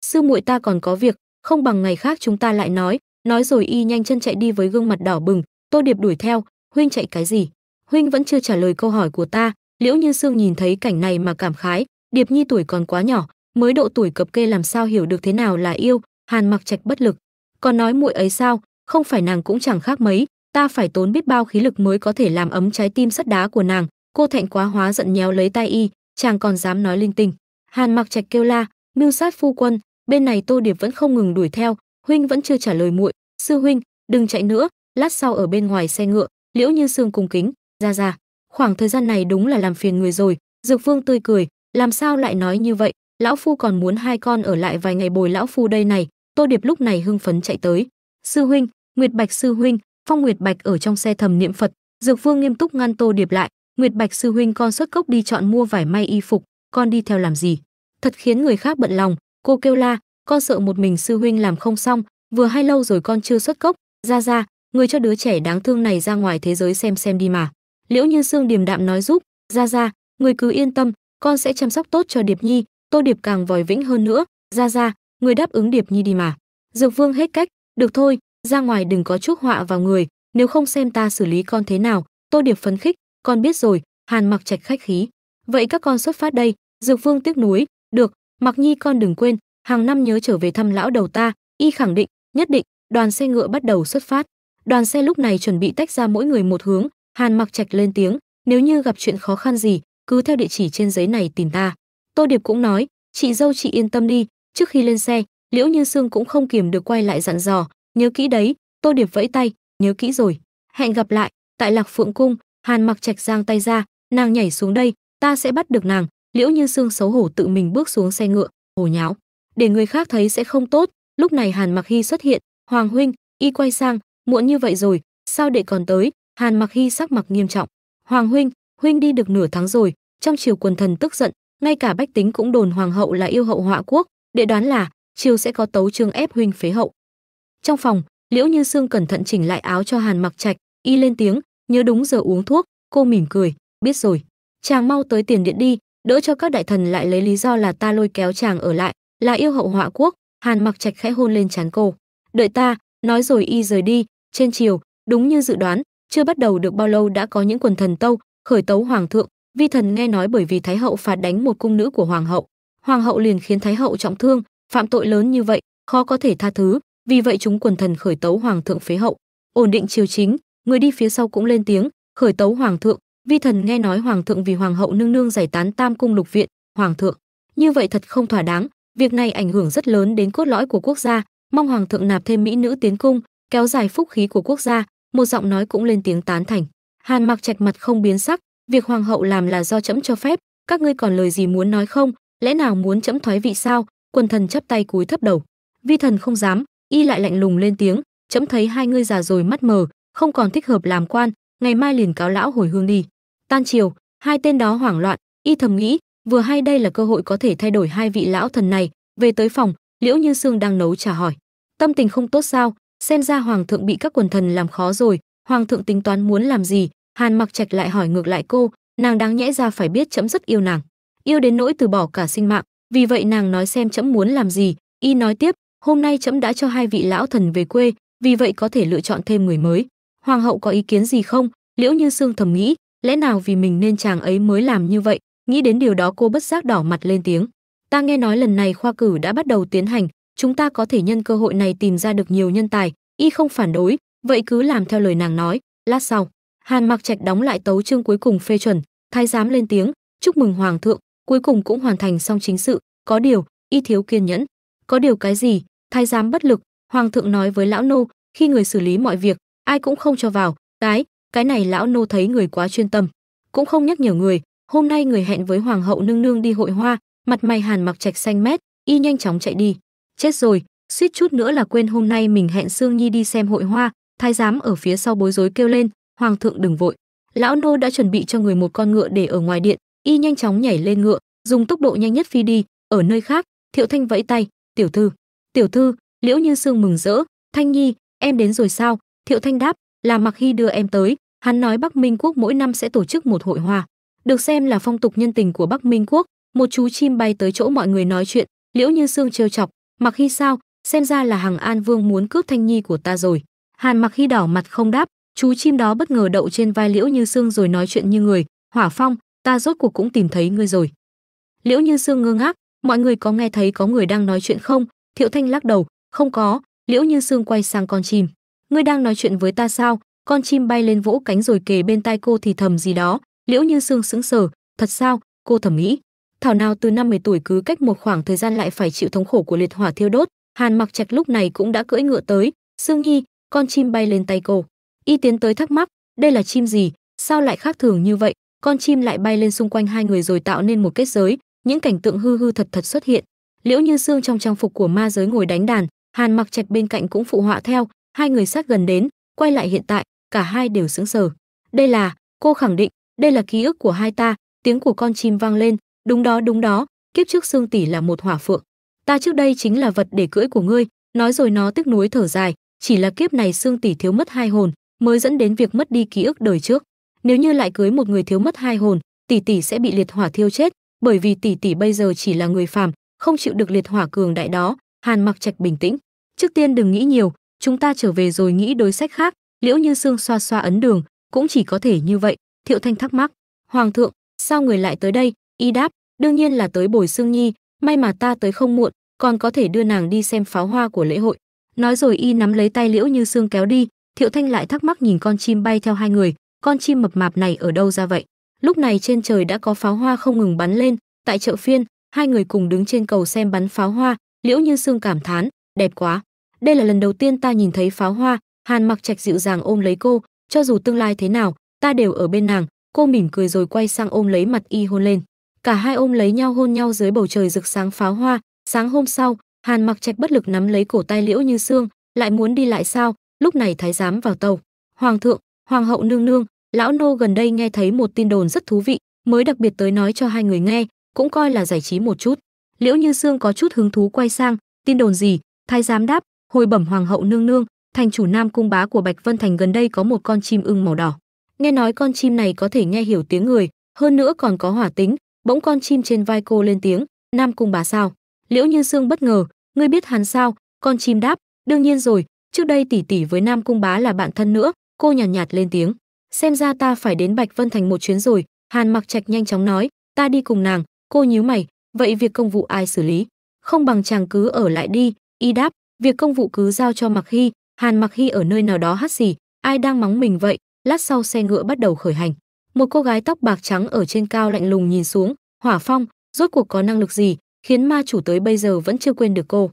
Sư muội ta còn có việc, không bằng ngày khác chúng ta lại nói. Nói rồi y nhanh chân chạy đi với gương mặt đỏ bừng. Tô Điệp đuổi theo, huynh chạy cái gì? Huynh vẫn chưa trả lời câu hỏi của ta. Liễu Như Sương nhìn thấy cảnh này mà cảm khái, Điệp Nhi tuổi còn quá nhỏ, mới độ tuổi cập kê làm sao hiểu được thế nào là yêu. Hàn Mặc Trạch bất lực, còn nói muội ấy sao, không phải nàng cũng chẳng khác mấy, ta phải tốn biết bao khí lực mới có thể làm ấm trái tim sắt đá của nàng. Cô thẹn quá hóa giận nhéo lấy tay y, chàng còn dám nói linh tinh. Hàn Mặc Trạch kêu la, mưu sát phu quân. Bên này Tô Điệp vẫn không ngừng đuổi theo, huynh vẫn chưa trả lời muội. Sư huynh, đừng chạy nữa, lát sau ở bên ngoài xe ngựa. Liễu Như Sương cung kính, ra. Khoảng thời gian này đúng là làm phiền người rồi. Dược Vương tươi cười, làm sao lại nói như vậy, lão phu còn muốn hai con ở lại vài ngày bồi lão phu đây này. Tô Điệp lúc này hưng phấn chạy tới, sư huynh, Nguyệt Bạch sư huynh. Phong Nguyệt Bạch ở trong xe thầm niệm Phật. Dược Vương nghiêm túc ngăn Tô Điệp lại, Nguyệt Bạch sư huynh, con xuất cốc đi chọn mua vải may y phục, con đi theo làm gì? Thật khiến người khác bận lòng. Cô kêu la, con sợ một mình sư huynh làm không xong, vừa hay lâu rồi con chưa xuất cốc. Ra, người cho đứa trẻ đáng thương này ra ngoài thế giới xem đi mà. Liễu Như Sương điềm đạm nói giúp, ra, người cứ yên tâm, con sẽ chăm sóc tốt cho Điệp Nhi. Tô Điệp càng vòi vĩnh hơn nữa, ra, người đáp ứng Điệp Nhi đi mà. Dược Vương hết cách, được thôi, ra ngoài đừng có chuốc họa vào người, nếu không xem ta xử lý con thế nào. Tô Điệp phấn khích, con biết rồi. Hàn Mặc Trạch khách khí, vậy các con xuất phát đây. Dược Vương tiếc nuối, được, Mặc Nhi con đừng quên, hàng năm nhớ trở về thăm lão đầu ta. Y khẳng định, nhất định. Đoàn xe ngựa bắt đầu xuất phát. Đoàn xe lúc này chuẩn bị tách ra mỗi người một hướng. Hàn Mặc Trạch lên tiếng, nếu như gặp chuyện khó khăn gì, cứ theo địa chỉ trên giấy này tìm ta. Tô Điệp cũng nói, chị dâu chị yên tâm đi. Trước khi lên xe, Liễu Như Sương cũng không kiềm được quay lại dặn dò, nhớ kỹ đấy. Tô Điệp vẫy tay, nhớ kỹ rồi, hẹn gặp lại tại Lạc Phượng cung. Hàn Mặc Trạch giang tay ra, nàng nhảy xuống đây, ta sẽ bắt được nàng. Liễu Như Sương xấu hổ tự mình bước xuống xe ngựa, hồ nháo, để người khác thấy sẽ không tốt. Lúc này Hàn Mặc Hy xuất hiện, Hoàng huynh. Y quay sang, muộn như vậy rồi, sao đệ còn tới? Hàn Mặc Hy sắc mặt nghiêm trọng, Hoàng huynh đi được nửa tháng rồi. Trong triều quần thần tức giận, ngay cả bách tính cũng đồn hoàng hậu là yêu hậu họa quốc, đệ đoán là triều sẽ có tấu chương ép huynh phế hậu. Trong phòng, Liễu Như Sương cẩn thận chỉnh lại áo cho Hàn Mặc Trạch, y lên tiếng, nhớ đúng giờ uống thuốc. Cô mỉm cười, biết rồi. Chàng mau tới tiền điện đi, đỡ cho các đại thần lại lấy lý do là ta lôi kéo chàng ở lại, là yêu hậu họa quốc. Hàn Mặc Trạch khẽ hôn lên trán cô, đợi ta. Nói rồi y rời đi. Trên triều, đúng như dự đoán, chưa bắt đầu được bao lâu đã có những quần thần tâu khởi tấu hoàng thượng. Vi thần nghe nói bởi vì thái hậu phạt đánh một cung nữ của hoàng hậu liền khiến thái hậu trọng thương, phạm tội lớn như vậy khó có thể tha thứ, vì vậy chúng quần thần khởi tấu hoàng thượng phế hậu, ổn định triều chính. Người đi phía sau cũng lên tiếng khởi tấu hoàng thượng. Vi thần nghe nói hoàng thượng vì hoàng hậu nương nương giải tán tam cung lục viện. Hoàng thượng, như vậy thật không thỏa đáng, việc này ảnh hưởng rất lớn đến cốt lõi của quốc gia, mong hoàng thượng nạp thêm mỹ nữ tiến cung, kéo dài phúc khí của quốc gia. Một giọng nói cũng lên tiếng tán thành. Hàn Mặc Trạch mặt không biến sắc, việc hoàng hậu làm là do trẫm cho phép, các ngươi còn lời gì muốn nói không? Lẽ nào muốn trẫm thoái vị sao? Quần thần chắp tay cúi thấp đầu. Vi thần không dám. Y lại lạnh lùng lên tiếng, trẫm thấy hai ngươi già rồi mắt mờ, không còn thích hợp làm quan, ngày mai liền cáo lão hồi hương đi. Tan chiều, hai tên đó hoảng loạn. Y thầm nghĩ, vừa hay đây là cơ hội có thể thay đổi hai vị lão thần này. Về tới phòng, Liễu Như Sương đang nấu trà hỏi, tâm tình không tốt sao? Xem ra hoàng thượng bị các quần thần làm khó rồi. Hoàng thượng tính toán muốn làm gì? Hàn Mặc Trạch lại hỏi ngược lại cô. Nàng đáng nhẽ ra phải biết trẫm rất yêu nàng, yêu đến nỗi từ bỏ cả sinh mạng, vì vậy nàng nói xem trẫm muốn làm gì. Y nói tiếp, hôm nay trẫm đã cho hai vị lão thần về quê, vì vậy có thể lựa chọn thêm người mới. Hoàng hậu có ý kiến gì không? Liễu Như Sương thầm nghĩ, lẽ nào vì mình nên chàng ấy mới làm như vậy? Nghĩ đến điều đó cô bất giác đỏ mặt lên tiếng. Ta nghe nói lần này khoa cử đã bắt đầu tiến hành, chúng ta có thể nhân cơ hội này tìm ra được nhiều nhân tài. Y không phản đối, vậy cứ làm theo lời nàng nói. Lát sau, Hàn Mặc Trạch đóng lại tấu chương cuối cùng phê chuẩn, thái giám lên tiếng, chúc mừng hoàng thượng, cuối cùng cũng hoàn thành xong chính sự. Có điều, Y thiếu kiên nhẫn. Có điều cái gì? Thái giám bất lực. Hoàng thượng nói với lão nô, khi người xử lý mọi việc, ai cũng không cho vào. Cái này lão nô thấy người quá chuyên tâm, cũng không nhắc nhở người. Hôm nay người hẹn với hoàng hậu nương nương đi hội hoa. Mặt mày Hàn Mặc Trạch xanh mét, Y nhanh chóng chạy đi. Chết rồi, suýt chút nữa là quên hôm nay mình hẹn Sương Nhi đi xem hội hoa. Thái giám ở phía sau bối rối kêu lên, hoàng thượng đừng vội, lão nô đã chuẩn bị cho người một con ngựa để ở ngoài điện. Y nhanh chóng nhảy lên ngựa, dùng tốc độ nhanh nhất phi đi. Ở nơi khác, Thiệu Thanh vẫy tay, tiểu thư. Liễu Như Sương mừng rỡ, Thanh Nhi, em đến rồi sao? Thiệu Thanh đáp, là Mặc Hy đưa em tới. Hắn nói Bắc Minh Quốc mỗi năm sẽ tổ chức một hội hoa, được xem là phong tục nhân tình của Bắc Minh Quốc. Một chú chim bay tới chỗ mọi người nói chuyện. Liễu Như Sương trêu chọc, Mặc Hy sao? Xem ra là Hằng An Vương muốn cướp Thanh Nhi của ta rồi. Hàn Mặc Hy đỏ mặt không đáp. Chú chim đó bất ngờ đậu trên vai Liễu Như Sương rồi nói chuyện như người. Hỏa Phong, ta rốt cuộc cũng tìm thấy ngươi rồi. Liễu Như Sương ngơ ngác, mọi người có nghe thấy có người đang nói chuyện không? Thiệu Thanh lắc đầu, không có. Liễu Như Sương quay sang con chim, ngươi đang nói chuyện với ta sao? Con chim bay lên vỗ cánh rồi kề bên tai cô thì thầm gì đó. Liễu Như Sương sững sờ, thật sao? Cô thầm nghĩ, thảo nào từ năm 10 tuổi cứ cách một khoảng thời gian lại phải chịu thống khổ của liệt hỏa thiêu đốt. Hàn Mặc Trạch lúc này cũng đã cưỡi ngựa tới. Sương Nhi, con chim bay lên tay cô. Y tiến tới thắc mắc, đây là chim gì? Sao lại khác thường như vậy? Con chim lại bay lên xung quanh hai người rồi tạo nên một kết giới. Những cảnh tượng hư hư thật thật xuất hiện. Liễu Như Sương trong trang phục của ma giới ngồi đánh đàn, Hàn Mặc Trạch bên cạnh cũng phụ họa theo. Hai người sát gần đến, quay lại hiện tại, cả hai đều sững sờ. Đây là, cô khẳng định, đây là ký ức của hai ta. Tiếng của con chim vang lên, đúng đó, kiếp trước Sương tỷ là một hỏa phượng. Ta trước đây chính là vật để cưỡi của ngươi. Nói rồi nó tiếc nuối thở dài, chỉ là kiếp này Sương tỷ thiếu mất hai hồn, mới dẫn đến việc mất đi ký ức đời trước. Nếu như lại cưới một người thiếu mất hai hồn, tỷ tỷ sẽ bị liệt hỏa thiêu chết, bởi vì tỷ tỷ bây giờ chỉ là người phàm, không chịu được liệt hỏa cường đại đó. Hàn Mặc Trạch bình tĩnh, trước tiên đừng nghĩ nhiều, chúng ta trở về rồi nghĩ đối sách khác. Liễu Như Sương xoa xoa ấn đường, cũng chỉ có thể như vậy. Thiệu Thanh thắc mắc, hoàng thượng, sao người lại tới đây? Y đáp, đương nhiên là tới bồi Sương Nhi, may mà ta tới không muộn, còn có thể đưa nàng đi xem pháo hoa của lễ hội. Nói rồi Y nắm lấy tay Liễu Như Sương kéo đi. Thiệu Thanh lại thắc mắc nhìn con chim bay theo hai người, con chim mập mạp này ở đâu ra vậy? Lúc này trên trời đã có pháo hoa không ngừng bắn lên. Tại chợ phiên, hai người cùng đứng trên cầu xem bắn pháo hoa. Liễu Như Sương cảm thán, đẹp quá, đây là lần đầu tiên ta nhìn thấy pháo hoa. Hàn Mặc Trạch dịu dàng ôm lấy cô, cho dù tương lai thế nào, ta đều ở bên nàng. Cô mỉm cười rồi quay sang ôm lấy mặt Y hôn lên. Cả hai ôm lấy nhau hôn nhau dưới bầu trời rực sáng pháo hoa. Sáng hôm sau, Hàn Mặc Trạch bất lực nắm lấy cổ tay Liễu Như Sương, lại muốn đi lại sao? Lúc này thái giám vào tâu, hoàng thượng, hoàng hậu nương nương, lão nô gần đây nghe thấy một tin đồn rất thú vị, mới đặc biệt tới nói cho hai người nghe, cũng coi là giải trí một chút. Liễu Như Sương có chút hứng thú quay sang, tin đồn gì? Thái giám đáp, hồi bẩm hoàng hậu nương nương, thành chủ Nam cung bá của Bạch Vân Thành gần đây có một con chim ưng màu đỏ. Nghe nói con chim này có thể nghe hiểu tiếng người, hơn nữa còn có hỏa tính. Bỗng con chim trên vai cô lên tiếng, Nam cung bá sao? Liễu Như Sương bất ngờ, ngươi biết hắn sao? Con chim đáp, đương nhiên rồi, trước đây tỷ tỷ với Nam cung bá là bạn thân nữa, Cô nhàn nhạt lên tiếng. Xem ra ta phải đến Bạch Vân Thành một chuyến rồi. Hàn Mặc Trạch nhanh chóng nói. Ta đi cùng nàng. Cô nhíu mày. Vậy việc công vụ ai xử lý? Không bằng chàng cứ ở lại đi. Y đáp. Việc công vụ cứ giao cho Mặc Hy. Hàn Mặc Hy ở nơi nào đó hắt xì. Ai đang mắng mình vậy? Lát sau xe ngựa bắt đầu khởi hành. Một cô gái tóc bạc trắng ở trên cao lạnh lùng nhìn xuống. Hỏa Phong, rốt cuộc có năng lực gì khiến ma chủ tới bây giờ vẫn chưa quên được cô?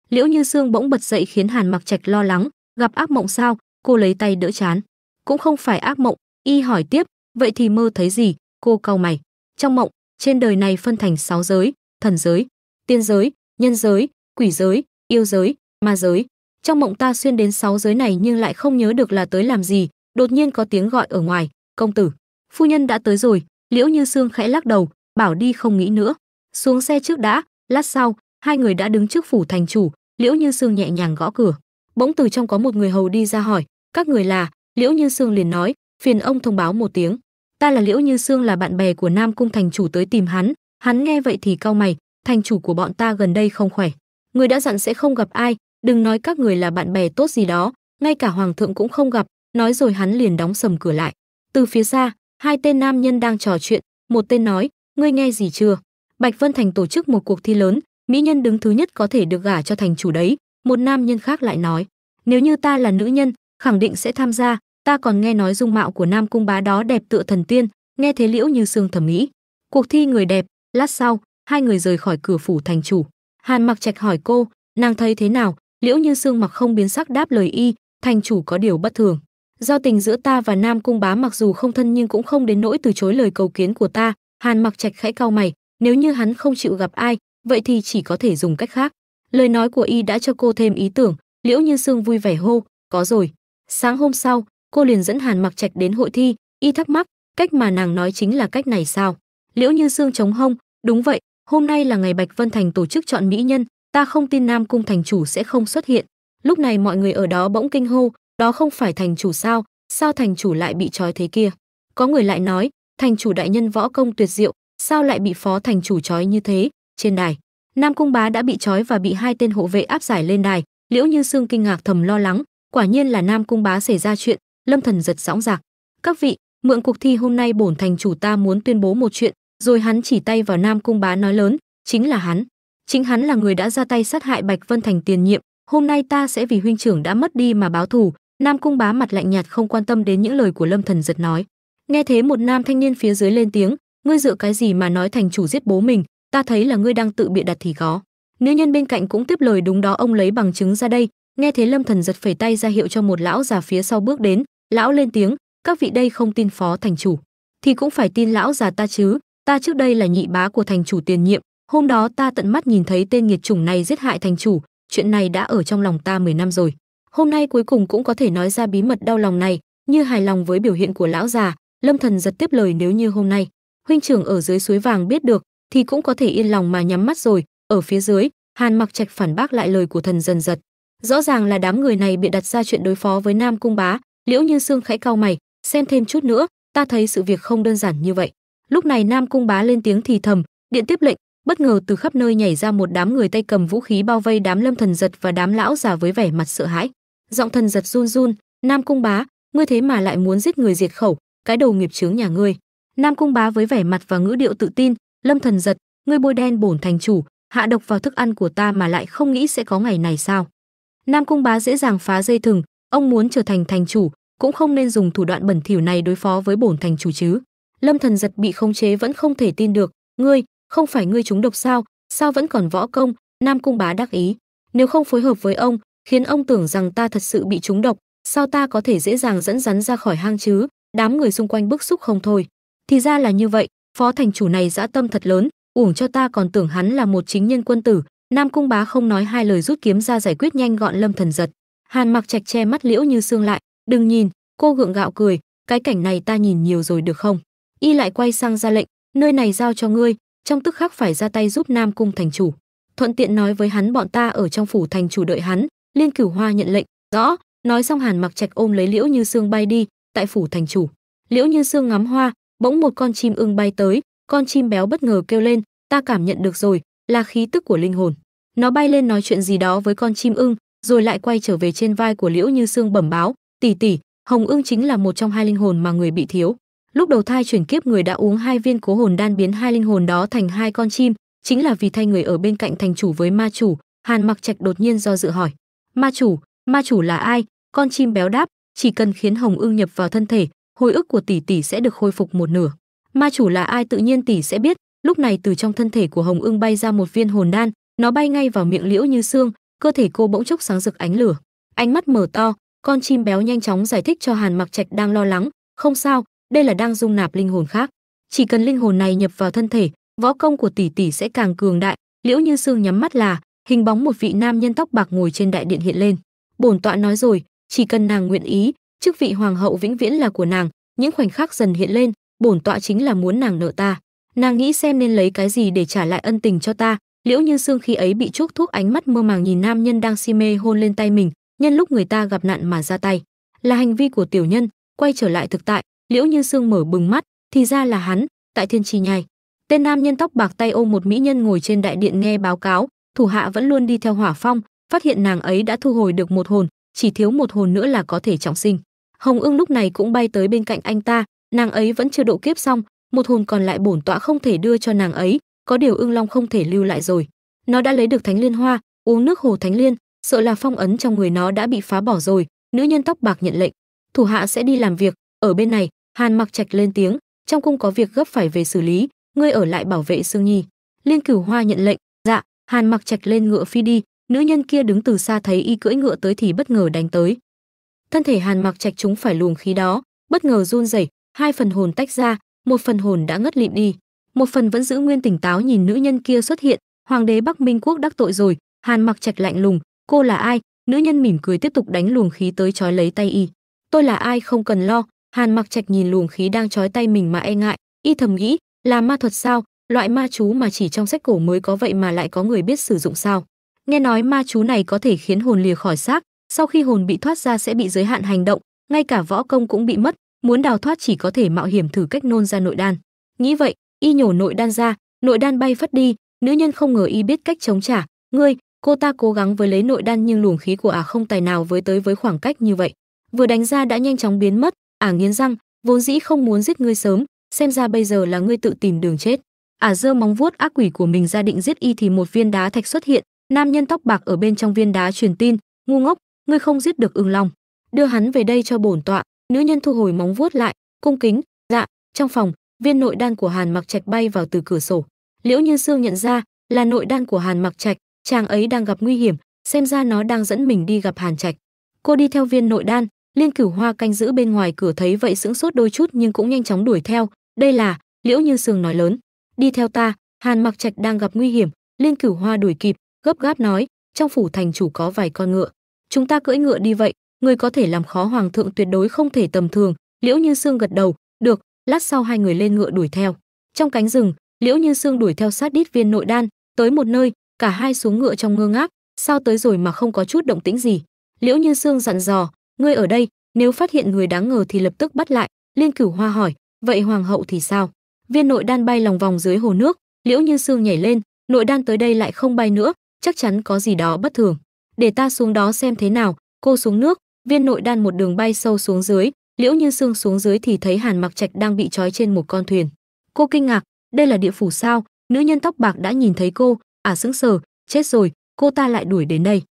Liễu Như Sương bỗng bật dậy khiến Hàn Mặc Trạch lo lắng. Gặp ác mộng sao? Cô lấy tay đỡ trán. Cũng không phải ác mộng. Y hỏi tiếp. Vậy thì mơ thấy gì? Cô cau mày. Trong mộng, trên đời này phân thành 6 giới: thần giới, tiên giới, nhân giới, quỷ giới, yêu giới, ma giới. Trong mộng ta xuyên đến 6 giới này nhưng lại không nhớ được là tới làm gì. Đột nhiên có tiếng gọi ở ngoài. Công tử, phu nhân đã tới rồi. Liễu Như Sương khẽ lắc đầu, bảo đi không nghĩ nữa. Xuống xe trước đã. Lát sau, hai người đã đứng trước phủ thành chủ. Liễu Như Sương nhẹ nhàng gõ cửa. Bỗng từ trong có một người hầu đi ra hỏi. Các người là? Liễu Như Sương liền nói. Phiền ông thông báo một tiếng. Ta là Liễu Như Sương, là bạn bè của Nam Cung thành chủ tới tìm hắn. Hắn nghe vậy thì cau mày. Thành chủ của bọn ta gần đây không khỏe. Người đã dặn sẽ không gặp ai. Đừng nói các người là bạn bè tốt gì đó, ngay cả hoàng thượng cũng không gặp. Nói rồi hắn liền đóng sầm cửa lại. Từ phía xa, hai tên nam nhân đang trò chuyện. Một tên nói. Ngươi nghe gì chưa? Bạch Vân Thành tổ chức một cuộc thi lớn, mỹ nhân đứng thứ nhất có thể được gả cho thành chủ đấy. Một nam nhân khác lại nói. Nếu như ta là nữ nhân, khẳng định sẽ tham gia. Ta còn nghe nói dung mạo của Nam Cung bá đó đẹp tựa thần tiên. Nghe thế Liễu Như Sương thầm nghĩ. Cuộc thi người đẹp. Lát sau, hai người rời khỏi cửa phủ thành chủ. Hàn Mặc Trạch hỏi cô, nàng thấy thế nào? Liễu Như Sương mặc không biến sắc đáp lời y. Thành chủ có điều bất thường. Giao tình giữa ta và Nam Cung bá mặc dù không thân nhưng cũng không đến nỗi từ chối lời cầu kiến của ta. Hàn Mặc Trạch khẽ cau mày. Nếu như hắn không chịu gặp ai, vậy thì chỉ có thể dùng cách khác. Lời nói của y đã cho cô thêm ý tưởng. Liễu Như Sương vui vẻ hô, có rồi. Sáng hôm sau, cô liền dẫn Hàn Mặc Trạch đến hội thi. Y thắc mắc, cách mà nàng nói chính là cách này sao? Liễu Như Sương chống hông, đúng vậy, hôm nay là ngày Bạch Vân Thành tổ chức chọn mỹ nhân, ta không tin Nam Cung thành chủ sẽ không xuất hiện. Lúc này mọi người ở đó bỗng kinh hô, đó không phải thành chủ sao? Sao thành chủ lại bị trói thế kia? Có người lại nói, thành chủ đại nhân võ công tuyệt diệu, sao lại bị phó thành chủ trói như thế? Trên đài, Nam Cung bá đã bị trói và bị hai tên hộ vệ áp giải lên đài. Liễu Như Sương kinh ngạc thầm lo lắng, quả nhiên là Nam Cung bá xảy ra chuyện. Lâm Thần giật dõng dạc. Các vị, mượn cuộc thi hôm nay bổn thành chủ ta muốn tuyên bố một chuyện. Rồi hắn chỉ tay vào Nam Cung bá nói lớn, chính là hắn. Chính hắn là người đã ra tay sát hại Bạch Vân Thành tiền nhiệm. Hôm nay ta sẽ vì huynh trưởng đã mất đi mà báo thù. Nam Cung bá mặt lạnh nhạt không quan tâm đến những lời của Lâm Thần giật nói. Nghe thế một nam thanh niên phía dưới lên tiếng, ngươi dựa cái gì mà nói thành chủ giết bố mình? Ta thấy là ngươi đang tự bịa đặt thì có. Nữ nhân bên cạnh cũng tiếp lời, đúng đó, ông lấy bằng chứng ra đây. Nghe thế Lâm Thần giật phẩy tay ra hiệu cho một lão già phía sau bước đến. Lão lên tiếng, các vị đây không tin phó thành chủ thì cũng phải tin lão già ta chứ. Ta trước đây là nhị bá của thành chủ tiền nhiệm, hôm đó ta tận mắt nhìn thấy tên nghiệt chủng này giết hại thành chủ. Chuyện này đã ở trong lòng ta 10 năm rồi. Hôm nay cuối cùng cũng có thể nói ra bí mật đau lòng này. Như hài lòng với biểu hiện của lão già, Lâm Thần giật tiếp lời, nếu như hôm nay huynh trưởng ở dưới suối vàng biết được thì cũng có thể yên lòng mà nhắm mắt rồi. Ở phía dưới, Hàn Mặc Trạch phản bác lại lời của thần dần giật. Rõ ràng là đám người này bịa đặt ra chuyện đối phó với Nam Cung bá. Liễu Như Sương khẽ cau mày, xem thêm chút nữa, ta thấy sự việc không đơn giản như vậy. Lúc này Nam Cung bá lên tiếng thì thầm, điện tiếp lệnh. Bất ngờ từ khắp nơi nhảy ra một đám người tay cầm vũ khí bao vây đám Lâm Thần giật và đám lão già với vẻ mặt sợ hãi. Giọng thần giật run run, Nam Cung bá, ngươi thế mà lại muốn giết người diệt khẩu, cái đầu nghiệp chướng nhà ngươi. Nam Cung bá với vẻ mặt và ngữ điệu tự tin, Lâm Thần giật, ngươi bôi đen bổn thành chủ, hạ độc vào thức ăn của ta mà lại không nghĩ sẽ có ngày này sao? Nam Cung bá dễ dàng phá dây thừng, ông muốn trở thành thành chủ cũng không nên dùng thủ đoạn bẩn thỉu này đối phó với bổn thành chủ chứ. Lâm Thần giật bị khống chế vẫn không thể tin được, ngươi, không phải ngươi trúng độc sao? Sao vẫn còn võ công? Nam Cung bá đắc ý, nếu không phối hợp với ông, khiến ông tưởng rằng ta thật sự bị trúng độc, sao ta có thể dễ dàng dẫn rắn ra khỏi hang chứ? Đám người xung quanh bức xúc không thôi. Thì ra là như vậy, phó thành chủ này dã tâm thật lớn, uổng cho ta còn tưởng hắn là một chính nhân quân tử. Nam Cung bá không nói hai lời rút kiếm ra giải quyết nhanh gọn Lâm Thần giật. Hàn Mặc Trạch che mắt Liễu Như Sương lại, đừng nhìn. Cô gượng gạo cười, cái cảnh này ta nhìn nhiều rồi được không? Y lại quay sang ra lệnh, nơi này giao cho ngươi, trong tức khắc phải ra tay giúp Nam Cung thành chủ. Thuận tiện nói với hắn bọn ta ở trong phủ thành chủ đợi hắn. Liên Cửu Hoa nhận lệnh, rõ. Nói xong Hàn Mặc Trạch ôm lấy Liễu Như Sương bay đi. Tại phủ thành chủ, Liễu Như Sương ngắm hoa, bỗng một con chim ưng bay tới. Con chim béo bất ngờ kêu lên, ta cảm nhận được rồi, là khí tức của linh hồn. Nó bay lên nói chuyện gì đó với con chim ưng, rồi lại quay trở về trên vai của Liễu Như Sương bẩm báo, tỷ tỷ, Hồng Ưng chính là một trong hai linh hồn mà người bị thiếu. Lúc đầu thai chuyển kiếp, người đã uống 2 viên cố hồn đan biến hai linh hồn đó thành 2 con chim, chính là vì thay người ở bên cạnh thành chủ với ma chủ. Hàn Mặc Trạch đột nhiên do dự hỏi: ma chủ là ai? Con chim béo đáp: chỉ cần khiến Hồng Ưng nhập vào thân thể, hồi ức của tỷ tỷ sẽ được khôi phục một nửa. Ma chủ là ai tự nhiên tỷ sẽ biết. Lúc này từ trong thân thể của Hồng Ưng bay ra một viên hồn đan, nó bay ngay vào miệng Liễu Như Sương, cơ thể cô bỗng chốc sáng rực ánh lửa, ánh mắt mở to. Con chim béo nhanh chóng giải thích cho Hàn Mặc Trạch đang lo lắng: không sao, đây là đang dung nạp linh hồn khác, chỉ cần linh hồn này nhập vào thân thể, võ công của tỷ tỷ sẽ càng cường đại. Liễu Như Sương nhắm mắt là hình bóng một vị nam nhân tóc bạc ngồi trên đại điện hiện lên. Bổn tọa nói rồi, chỉ cần nàng nguyện ý, chức vị hoàng hậu vĩnh viễn là của nàng. Những khoảnh khắc dần hiện lên, bổn tọa chính là muốn nàng nợ ta. Nàng nghĩ xem nên lấy cái gì để trả lại ân tình cho ta. Liễu Như Sương khi ấy bị chuốc thuốc, ánh mắt mơ màng nhìn nam nhân đang si mê hôn lên tay mình, nhân lúc người ta gặp nạn mà ra tay, là hành vi của tiểu nhân. Quay trở lại thực tại, Liễu Như Sương mở bừng mắt, thì ra là hắn, tại Thiên Trì Nhai. Tên nam nhân tóc bạc tay ôm một mỹ nhân ngồi trên đại điện nghe báo cáo, thủ hạ vẫn luôn đi theo Hỏa Phong, phát hiện nàng ấy đã thu hồi được một hồn, chỉ thiếu một hồn nữa là có thể trọng sinh. Hồng Ưng lúc này cũng bay tới bên cạnh anh ta, nàng ấy vẫn chưa độ kiếp xong, một hồn còn lại bổn tọa không thể đưa cho nàng ấy, có điều Ưng Long không thể lưu lại rồi. Nó đã lấy được Thánh Liên Hoa, uống nước hồ Thánh Liên, sợ là phong ấn trong người nó đã bị phá bỏ rồi. Nữ nhân tóc bạc nhận lệnh, thủ hạ sẽ đi làm việc. Ở bên này, Hàn Mặc Trạch lên tiếng: trong cung có việc gấp phải về xử lý, ngươi ở lại bảo vệ Sương Nhi. Liên Cửu Hoa nhận lệnh. Dạ. Hàn Mặc Trạch lên ngựa phi đi. Nữ nhân kia đứng từ xa thấy y cưỡi ngựa tới thì bất ngờ đánh tới. Thân thể Hàn Mặc Trạch trúng phải luồng khí đó, bất ngờ run rẩy, 2 phần hồn tách ra, một phần hồn đã ngất lịm đi, một phần vẫn giữ nguyên tỉnh táo nhìn nữ nhân kia xuất hiện. Hoàng đế Bắc Minh Quốc đắc tội rồi. Hàn Mặc Trạch lạnh lùng: cô là ai? Nữ nhân mỉm cười tiếp tục đánh luồng khí tới trói lấy tay y. Tôi là ai không cần lo. Hàn Mặc Trạch nhìn luồng khí đang trói tay mình mà e ngại, y thầm nghĩ: là ma thuật sao? Loại ma chú mà chỉ trong sách cổ mới có vậy mà lại có người biết sử dụng sao? Nghe nói ma chú này có thể khiến hồn lìa khỏi xác, sau khi hồn bị thoát ra sẽ bị giới hạn hành động, ngay cả võ công cũng bị mất, muốn đào thoát chỉ có thể mạo hiểm thử cách nôn ra nội đan. Nghĩ vậy, y nhổ nội đan ra, nội đan bay phất đi. Nữ nhân không ngờ y biết cách chống trả. Ngươi, cô ta cố gắng với lấy nội đan nhưng luồng khí của không tài nào với tới với khoảng cách như vậy. Vừa đánh ra đã nhanh chóng biến mất. Nghiến răng, vốn dĩ không muốn giết ngươi sớm, xem ra bây giờ là ngươi tự tìm đường chết. Giơ móng vuốt ác quỷ của mình ra định giết y thì một viên đá thạch xuất hiện. Nam nhân tóc bạc ở bên trong viên đá truyền tin: ngu ngốc, ngươi không giết được Ưng Long, đưa hắn về đây cho bổn tọa. Nữ nhân thu hồi móng vuốt lại, cung kính: dạ. Trong phòng, viên nội đan của Hàn Mặc Trạch bay vào từ cửa sổ. Liễu Như Sương nhận ra là nội đan của Hàn Mặc Trạch, chàng ấy đang gặp nguy hiểm, xem ra nó đang dẫn mình đi gặp Hàn Trạch. Cô đi theo viên nội đan. Liên Cửu Hoa canh giữ bên ngoài cửa thấy vậy sững sốt đôi chút nhưng cũng nhanh chóng đuổi theo. Đây là, Liễu Như Sương nói lớn: đi theo ta, Hàn Mặc Trạch đang gặp nguy hiểm. Liên Cửu Hoa đuổi kịp, gấp gáp nói: trong phủ thành chủ có vài con ngựa, chúng ta cưỡi ngựa đi vậy, người có thể làm khó hoàng thượng tuyệt đối không thể tầm thường. Liễu Như Sương gật đầu, được. Lát sau hai người lên ngựa đuổi theo. Trong cánh rừng, Liễu Như Sương đuổi theo sát đít viên nội đan, tới một nơi, cả hai xuống ngựa trong ngơ ngác, sao tới rồi mà không có chút động tĩnh gì. Liễu Như Sương dặn dò: ngươi ở đây, nếu phát hiện người đáng ngờ thì lập tức bắt lại. Liên Cửu Hoa hỏi: vậy hoàng hậu thì sao? Viên nội đan bay lòng vòng dưới hồ nước. Liễu Như Sương nhảy lên, nội đan tới đây lại không bay nữa, chắc chắn có gì đó bất thường. Để ta xuống đó xem thế nào. Cô xuống nước, viên nội đan một đường bay sâu xuống dưới. Liễu Như Sương xuống dưới thì thấy Hàn Mặc Trạch đang bị trói trên một con thuyền. Cô kinh ngạc: đây là địa phủ sao? Nữ nhân tóc bạc đã nhìn thấy cô, sững sờ, chết rồi, cô ta lại đuổi đến đây.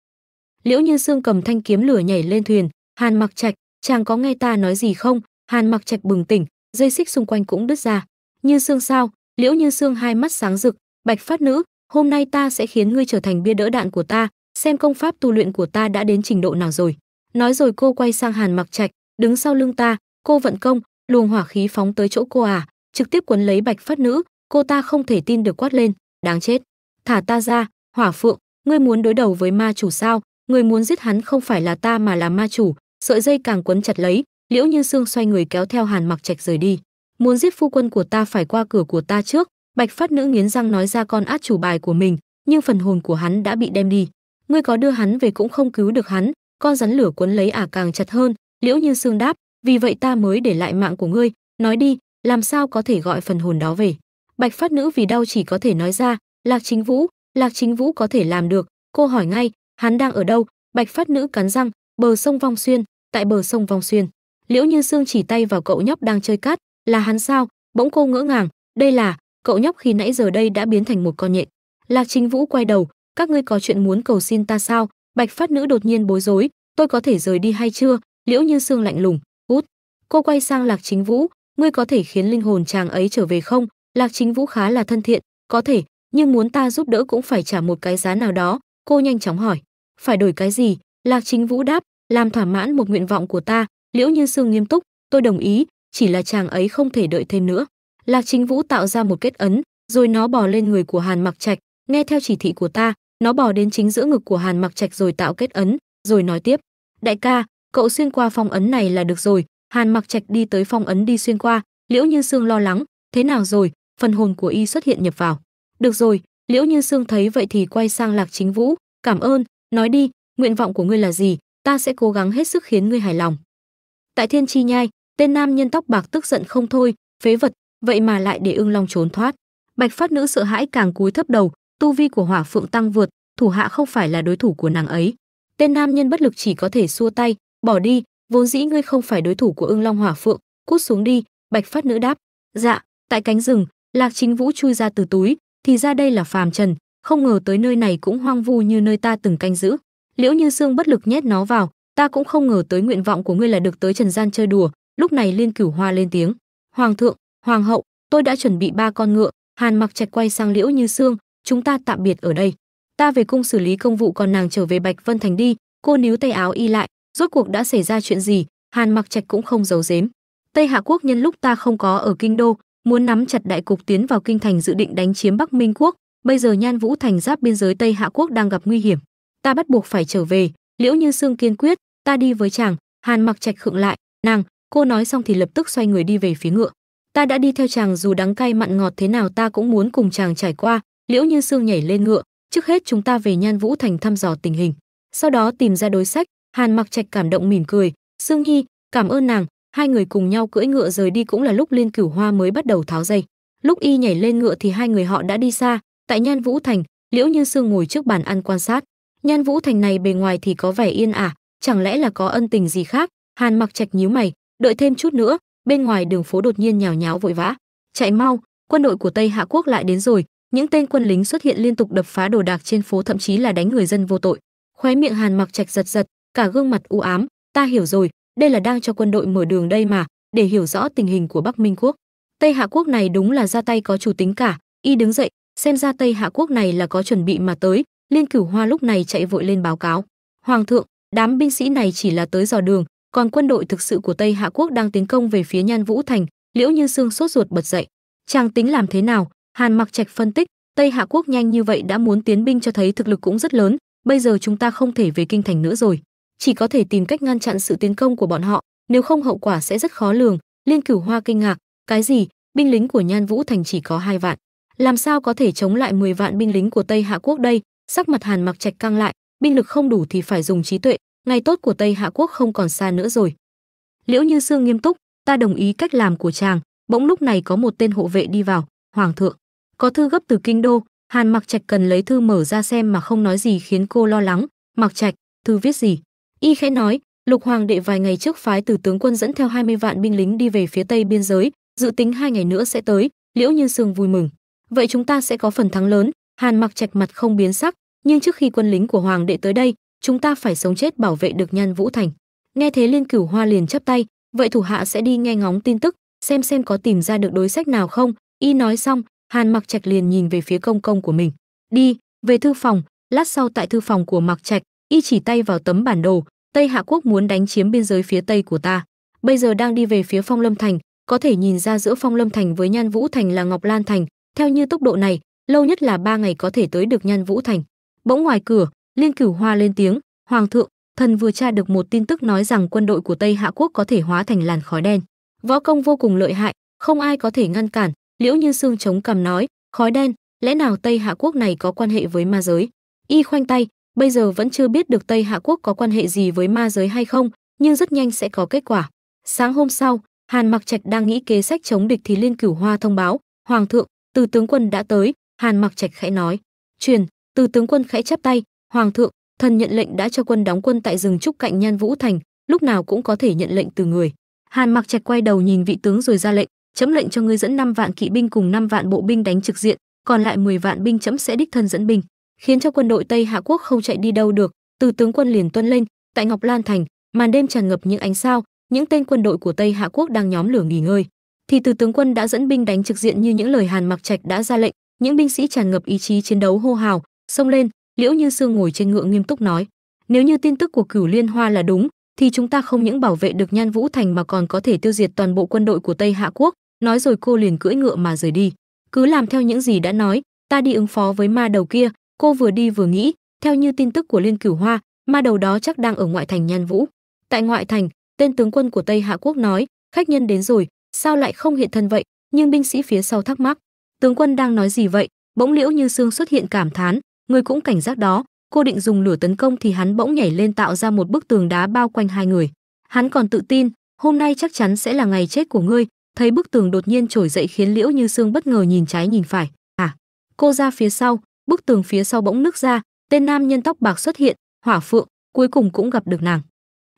Liễu Như Sương cầm thanh kiếm lửa nhảy lên thuyền. Hàn Mặc Trạch, chàng có nghe ta nói gì không? Hàn Mặc Trạch bừng tỉnh, dây xích xung quanh cũng đứt ra. Như Sương sao? Liễu Như Sương hai mắt sáng rực: Bạch Phát Nữ, hôm nay ta sẽ khiến ngươi trở thành bia đỡ đạn của ta, xem công pháp tu luyện của ta đã đến trình độ nào rồi. Nói rồi cô quay sang Hàn Mặc Trạch, đứng sau lưng ta, cô vận công, luồng hỏa khí phóng tới chỗ cô, trực tiếp quấn lấy Bạch Phát Nữ. Cô ta không thể tin được quát lên: đáng chết, thả ta ra. Hỏa Phượng, ngươi muốn đối đầu với ma chủ sao? Người muốn giết hắn không phải là ta mà là ma chủ. Sợi dây càng quấn chặt lấy, Liễu Như Sương xoay người kéo theo Hàn Mặc Trạch rời đi. Muốn giết phu quân của ta phải qua cửa của ta trước. Bạch Phát Nữ nghiến răng nói ra con át chủ bài của mình, nhưng phần hồn của hắn đã bị đem đi. Ngươi có đưa hắn về cũng không cứu được hắn. Con rắn lửa quấn lấy càng chặt hơn. Liễu Như Sương đáp: vì vậy ta mới để lại mạng của ngươi. Nói đi, làm sao có thể gọi phần hồn đó về? Bạch Phát Nữ vì đau chỉ có thể nói ra: Lạc Chính Vũ. Lạc Chính Vũ có thể làm được. Cô hỏi ngay: hắn đang ở đâu? Bạch Phát Nữ cắn răng: bờ sông Vong Xuyên. Tại bờ sông Vong Xuyên. Liễu Như Sương chỉ tay vào cậu nhóc đang chơi cát, là hắn sao? Bỗng cô ngỡ ngàng, đây là, cậu nhóc khi nãy giờ đây đã biến thành một con nhện. Lạc Chính Vũ quay đầu, các ngươi có chuyện muốn cầu xin ta sao? Bạch Phát Nữ đột nhiên bối rối, tôi có thể rời đi hay chưa? Liễu Như Sương lạnh lùng, út. Cô quay sang Lạc Chính Vũ, ngươi có thể khiến linh hồn chàng ấy trở về không? Lạc Chính Vũ khá là thân thiện, có thể, nhưng muốn ta giúp đỡ cũng phải trả một cái giá nào đó. Cô nhanh chóng hỏi, phải đổi cái gì? Lạc Chính Vũ đáp, làm thỏa mãn một nguyện vọng của ta. Liễu Như Sương nghiêm túc, tôi đồng ý, chỉ là chàng ấy không thể đợi thêm nữa. Lạc Chính Vũ tạo ra một kết ấn, rồi nó bò lên người của Hàn Mặc Trạch, nghe theo chỉ thị của ta, nó bò đến chính giữa ngực của Hàn Mặc Trạch rồi tạo kết ấn, rồi nói tiếp, đại ca, cậu xuyên qua phong ấn này là được rồi. Hàn Mặc Trạch đi tới phong ấn đi xuyên qua. Liễu Như Sương lo lắng, thế nào rồi? Phần hồn của y xuất hiện nhập vào. Được rồi. Liễu Như Sương thấy vậy thì quay sang Lạc Chính Vũ, cảm ơn, nói đi, nguyện vọng của ngươi là gì? Ta sẽ cố gắng hết sức khiến ngươi hài lòng. Tại Thiên Chi Nhai, tên nam nhân tóc bạc tức giận không thôi, phế vật, vậy mà lại để Ưng Long trốn thoát. Bạch Phát Nữ sợ hãi càng cúi thấp đầu, tu vi của Hỏa Phượng tăng vượt, thủ hạ không phải là đối thủ của nàng ấy. Tên nam nhân bất lực chỉ có thể xua tay, bỏ đi, vốn dĩ ngươi không phải đối thủ của Ưng Long Hỏa Phượng, cút xuống đi. Bạch Phát Nữ đáp, dạ. Tại cánh rừng, Lạc Chính Vũ chui ra từ túi, thì ra đây là phàm trần, không ngờ tới nơi này cũng hoang vu như nơi ta từng canh giữ. Liễu Như Sương bất lực nhét nó vào, ta cũng không ngờ tới nguyện vọng của ngươi là được tới trần gian chơi đùa. Lúc này Liên Cửu Hoa lên tiếng, hoàng thượng, hoàng hậu, tôi đã chuẩn bị 3 con ngựa. Hàn Mặc Trạch quay sang Liễu Như Sương, chúng ta tạm biệt ở đây, ta về cung xử lý công vụ, còn nàng trở về Bạch Vân Thành đi. Cô níu tay áo y lại, rốt cuộc đã xảy ra chuyện gì? Hàn Mặc Trạch cũng không giấu giếm, Tây Hạ quốc nhân lúc ta không có ở kinh đô, muốn nắm chặt đại cục tiến vào kinh thành, dự định đánh chiếm Bắc Minh quốc. Bây giờ Nhan Vũ Thành giáp biên giới Tây Hạ quốc đang gặp nguy hiểm, ta bắt buộc phải trở về. Liễu Như Sương kiên quyết, ta đi với chàng. Hàn Mặc Trạch khựng lại, nàng. Cô nói xong thì lập tức xoay người đi về phía ngựa. Ta đã đi theo chàng, dù đắng cay mặn ngọt thế nào ta cũng muốn cùng chàng trải qua. Liễu Như Sương nhảy lên ngựa, trước hết chúng ta về Nhan Vũ Thành thăm dò tình hình, sau đó tìm ra đối sách. Hàn Mặc Trạch cảm động mỉm cười, Sương Nhi, cảm ơn nàng. Hai người cùng nhau cưỡi ngựa rời đi. Cũng là lúc Liên Cửu Hoa mới bắt đầu tháo dây. Lúc y nhảy lên ngựa thì hai người họ đã đi xa. Tại Nhan Vũ Thành, Liễu Như Sương ngồi trước bàn ăn quan sát. Nhan Vũ Thành này bề ngoài thì có vẻ yên ả, chẳng lẽ là có ân tình gì khác? Hàn Mặc Trạch nhíu mày, đợi thêm chút nữa. Bên ngoài đường phố đột nhiên nhào nháo vội vã, chạy mau, quân đội của Tây Hạ quốc lại đến rồi. Những tên quân lính xuất hiện liên tục đập phá đồ đạc trên phố, thậm chí là đánh người dân vô tội. Khóe miệng Hàn Mặc Trạch giật giật, cả gương mặt u ám. Ta hiểu rồi, đây là đang cho quân đội mở đường đây mà, để hiểu rõ tình hình của Bắc Minh quốc. Tây Hạ quốc này đúng là ra tay có chủ tính cả. Y đứng dậy, xem ra Tây Hạ quốc này là có chuẩn bị mà tới. Liên Cửu Hoa lúc này chạy vội lên báo cáo, hoàng thượng, đám binh sĩ này chỉ là tới dò đường, còn quân đội thực sự của Tây Hạ quốc đang tiến công về phía Nhan Vũ Thành. Liễu Như Sương sốt ruột bật dậy, chàng tính làm thế nào? Hàn Mặc Trạch phân tích, Tây Hạ quốc nhanh như vậy đã muốn tiến binh cho thấy thực lực cũng rất lớn. Bây giờ chúng ta không thể về kinh thành nữa rồi, chỉ có thể tìm cách ngăn chặn sự tiến công của bọn họ, nếu không hậu quả sẽ rất khó lường. Liên Cửu Hoa kinh ngạc, cái gì? Binh lính của Nhan Vũ Thành chỉ có 2 vạn, làm sao có thể chống lại 10 vạn binh lính của Tây Hạ quốc đây? Sắc mặt Hàn Mặc Trạch căng lại, binh lực không đủ thì phải dùng trí tuệ, ngày tốt của Tây Hạ quốc không còn xa nữa rồi. Liễu Như Sương nghiêm túc, ta đồng ý cách làm của chàng. Bỗng lúc này có một tên hộ vệ đi vào, hoàng thượng, có thư gấp từ kinh đô. Hàn Mặc Trạch cần lấy thư mở ra xem mà không nói gì khiến cô lo lắng. Mặc Trạch, thư viết gì? Y khẽ nói, Lục hoàng đệ vài ngày trước phái từ tướng quân dẫn theo 20 vạn binh lính đi về phía tây biên giới, dự tính 2 ngày nữa sẽ tới. Liễu Như Sương vui mừng, vậy chúng ta sẽ có phần thắng lớn. Hàn Mặc Trạch mặt không biến sắc, nhưng trước khi quân lính của hoàng đệ tới đây, chúng ta phải sống chết bảo vệ được Nhan Vũ Thành. Nghe thế Liên Cửu Hoa liền chắp tay, vậy thủ hạ sẽ đi nghe ngóng tin tức, xem có tìm ra được đối sách nào không. Y nói xong, Hàn Mặc Trạch liền nhìn về phía công công của mình, đi về thư phòng. Lát sau tại thư phòng của Mặc Trạch, y chỉ tay vào tấm bản đồ, Tây Hạ quốc muốn đánh chiếm biên giới phía tây của ta, bây giờ đang đi về phía Phong Lâm Thành. Có thể nhìn ra giữa Phong Lâm Thành với Nhan Vũ Thành là Ngọc Lan Thành, theo như tốc độ này, lâu nhất là 3 ngày có thể tới được Nhan Vũ Thành. Bỗng ngoài cửa, Liên Cửu Hoa lên tiếng, hoàng thượng, thần vừa tra được một tin tức nói rằng quân đội của Tây Hạ quốc có thể hóa thành làn khói đen, võ công vô cùng lợi hại, không ai có thể ngăn cản. Liễu Như Sương chống cằm nói, khói đen, lẽ nào Tây Hạ quốc này có quan hệ với ma giới? Y khoanh tay, bây giờ vẫn chưa biết được Tây Hạ quốc có quan hệ gì với ma giới hay không, nhưng rất nhanh sẽ có kết quả. Sáng hôm sau, Hàn Mặc Trạch đang nghĩ kế sách chống địch thì Liên Cửu Hoa thông báo, hoàng thượng, Từ tướng quân đã tới. Hàn Mặc Trạch khẽ nói, truyền. Từ tướng quân khẽ chắp tay, hoàng thượng, thần nhận lệnh đã cho quân đóng quân tại rừng trúc cạnh Nhan Vũ Thành, lúc nào cũng có thể nhận lệnh từ người. Hàn Mặc Trạch quay đầu nhìn vị tướng rồi ra lệnh, chấm lệnh cho ngươi dẫn 5 vạn kỵ binh cùng 5 vạn bộ binh đánh trực diện, còn lại 10 vạn binh chấm sẽ đích thân dẫn binh, khiến cho quân đội Tây Hạ quốc không chạy đi đâu được. Từ tướng quân liền tuân lên. Tại Ngọc Lan thành, màn đêm tràn ngập những ánh sao, những tên quân đội của Tây Hạ quốc đang nhóm lửa nghỉ ngơi, thì Từ tướng quân đã dẫn binh đánh trực diện như những lời Hàn Mặc Trạch đã ra lệnh. Những binh sĩ tràn ngập ý chí chiến đấu hô hào, xông lên. Liễu Như Sương ngồi trên ngựa nghiêm túc nói: nếu như tin tức của Cửu Liên Hoa là đúng, thì chúng ta không những bảo vệ được Nhan Vũ thành mà còn có thể tiêu diệt toàn bộ quân đội của Tây Hạ quốc. Nói rồi cô liền cưỡi ngựa mà rời đi. Cứ làm theo những gì đã nói, ta đi ứng phó với ma đầu kia. Cô vừa đi vừa nghĩ, theo như tin tức của Liên Cửu Hoa, ma đầu đó chắc đang ở ngoại thành Nhan Vũ. Tại ngoại thành, tên tướng quân của Tây Hạ quốc nói: khách nhân đến rồi, sao lại không hiện thân vậy? Nhưng binh sĩ phía sau thắc mắc: tướng quân đang nói gì vậy? Bỗng Liễu Như Sương xuất hiện cảm thán: người cũng cảnh giác đó. Cô định dùng lửa tấn công thì hắn bỗng nhảy lên tạo ra một bức tường đá bao quanh hai người. Hắn còn tự tin, hôm nay chắc chắn sẽ là ngày chết của ngươi. Thấy bức tường đột nhiên trồi dậy khiến Liễu Như Sương bất ngờ nhìn trái nhìn phải. Cô ra phía sau, bức tường phía sau bỗng nứt ra, tên nam nhân tóc bạc xuất hiện, Hỏa Phượng, cuối cùng cũng gặp được nàng.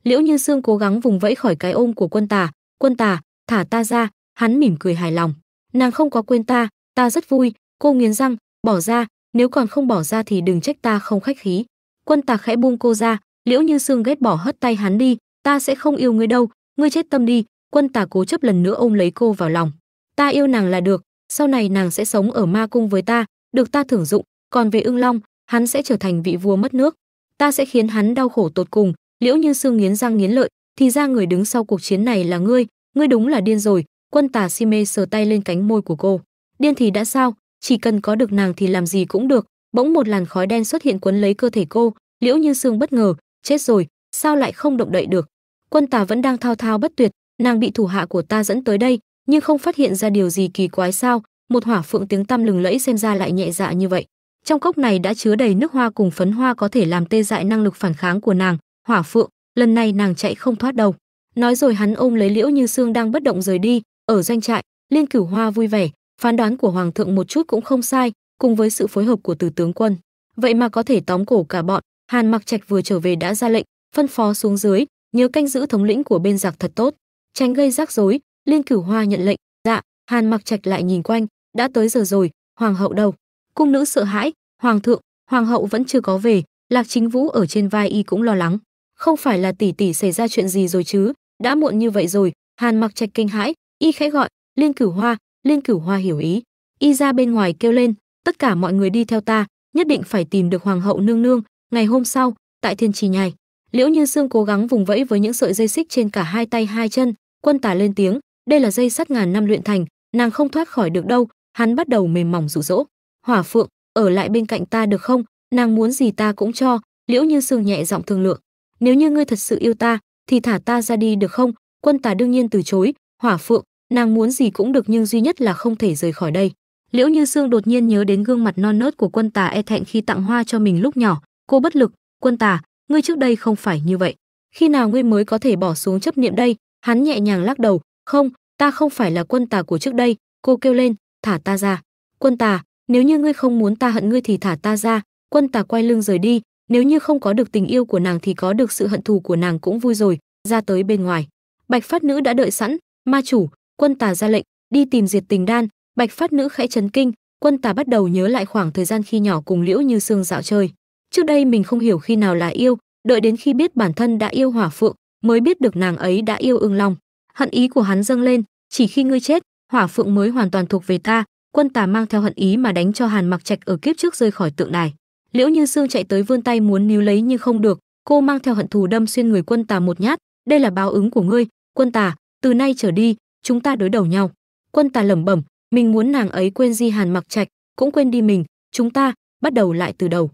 Liễu Như Sương cố gắng vùng vẫy khỏi cái ôm của Quân Tà. Quân Tà, thả ta ra. Hắn mỉm cười hài lòng. Nàng không có quên ta, ta rất vui. Cô nghiến răng, bỏ ra, nếu còn không bỏ ra thì đừng trách ta không khách khí. Quân Tà khẽ buông cô ra. Liễu Như Sương ghét bỏ hất tay hắn đi. Ta sẽ không yêu ngươi đâu, ngươi chết tâm đi. Quân Tà cố chấp lần nữa ôm lấy cô vào lòng. Ta yêu nàng là được, sau này nàng sẽ sống ở ma cung với ta, được ta thưởng dụng. Còn về Ưng Long, hắn sẽ trở thành vị vua mất nước, ta sẽ khiến hắn đau khổ tột cùng. Liễu Như Sương nghiến răng nghiến lợi, thì ra người đứng sau cuộc chiến này là ngươi đúng là điên rồi. Quân Tà si mê sờ tay lên cánh môi của cô. Điên thì đã sao, chỉ cần có được nàng thì làm gì cũng được. Bỗng một làn khói đen xuất hiện quấn lấy cơ thể cô. Liễu Như Sương bất ngờ, chết rồi, sao lại không động đậy được? Quân Tà vẫn đang thao thao bất tuyệt, nàng bị thủ hạ của ta dẫn tới đây, nhưng không phát hiện ra điều gì kỳ quái sao? Một Hỏa Phượng tiếng tăm lừng lẫy xem ra lại nhẹ dạ như vậy. Trong cốc này đã chứa đầy nước hoa cùng phấn hoa có thể làm tê dại năng lực phản kháng của nàng. Hỏa Phượng, lần này nàng chạy không thoát đâu. Nói rồi hắn ôm lấy Liễu Như Sương đang bất động rời đi. Ở doanh trại, Liên Cửu Hoa vui vẻ, phán đoán của hoàng thượng một chút cũng không sai, cùng với sự phối hợp của Từ tướng quân, vậy mà có thể tóm cổ cả bọn. Hàn Mặc Trạch vừa trở về đã ra lệnh, phân phó xuống dưới, nhớ canh giữ thống lĩnh của bên giặc thật tốt, tránh gây rắc rối. Liên Cửu Hoa nhận lệnh. Dạ. Hàn Mặc Trạch lại nhìn quanh, đã tới giờ rồi, hoàng hậu đâu? Cung nữ sợ hãi, hoàng thượng, hoàng hậu vẫn chưa có về. Lạc Chính Vũ ở trên vai y cũng lo lắng. Không phải là tỷ tỷ xảy ra chuyện gì rồi chứ? Đã muộn như vậy rồi. Hàn Mặc Trạch kinh hãi, y khẽ gọi, Liên Cửu Hoa. Liên Cửu Hoa hiểu ý, y ra bên ngoài kêu lên, tất cả mọi người đi theo ta, nhất định phải tìm được hoàng hậu nương nương. Ngày hôm sau, tại Thiên Trì Nhai, Liễu Như Sương cố gắng vùng vẫy với những sợi dây xích trên cả hai tay hai chân. Quân Tà lên tiếng, đây là dây sắt ngàn năm luyện thành, nàng không thoát khỏi được đâu. Hắn bắt đầu mềm mỏng dụ dỗ, Hỏa Phượng, ở lại bên cạnh ta được không? Nàng muốn gì ta cũng cho. Liễu Như Sương nhẹ giọng thương lượng, nếu như ngươi thật sự yêu ta thì thả ta ra đi được không? Quân Tà đương nhiên từ chối. Hỏa Phượng, nàng muốn gì cũng được nhưng duy nhất là không thể rời khỏi đây. Liễu Như Sương đột nhiên nhớ đến gương mặt non nớt của Quân Tà e thẹn khi tặng hoa cho mình lúc nhỏ, cô bất lực. Quân Tà, ngươi trước đây không phải như vậy, khi nào ngươi mới có thể bỏ xuống chấp niệm đây? Hắn nhẹ nhàng lắc đầu, không, ta không phải là Quân Tà của trước đây. Cô kêu lên, thả ta ra. Quân Tà, nếu như ngươi không muốn ta hận ngươi thì thả ta ra. Quân Tà quay lưng rời đi, nếu như không có được tình yêu của nàng thì có được sự hận thù của nàng cũng vui rồi. Ra tới bên ngoài, Bạch Phát Nữ đã đợi sẵn. Ma chủ, Quân Tà ra lệnh, đi tìm Diệt Tình Đan. Bạch Phát Nữ khẽ chấn kinh, Quân Tà bắt đầu nhớ lại khoảng thời gian khi nhỏ cùng Liễu Như Sương dạo chơi. Trước đây mình không hiểu khi nào là yêu, đợi đến khi biết bản thân đã yêu Hỏa Phượng, mới biết được nàng ấy đã yêu Ưng Long. Hận ý của hắn dâng lên, chỉ khi ngươi chết, Hỏa Phượng mới hoàn toàn thuộc về ta. Quân Tà mang theo hận ý mà đánh cho Hàn Mặc Trạch ở kiếp trước rơi khỏi tượng đài. Liễu Như Sương chạy tới vươn tay muốn níu lấy nhưng không được, cô mang theo hận thù đâm xuyên người Quân Tà một nhát. Đây là báo ứng của ngươi, Quân Tà, từ nay trở đi, chúng ta đối đầu nhau. Quân Tà lẩm bẩm, mình muốn nàng ấy quên đi Hàn Mặc Trạch, cũng quên đi mình, chúng ta bắt đầu lại từ đầu.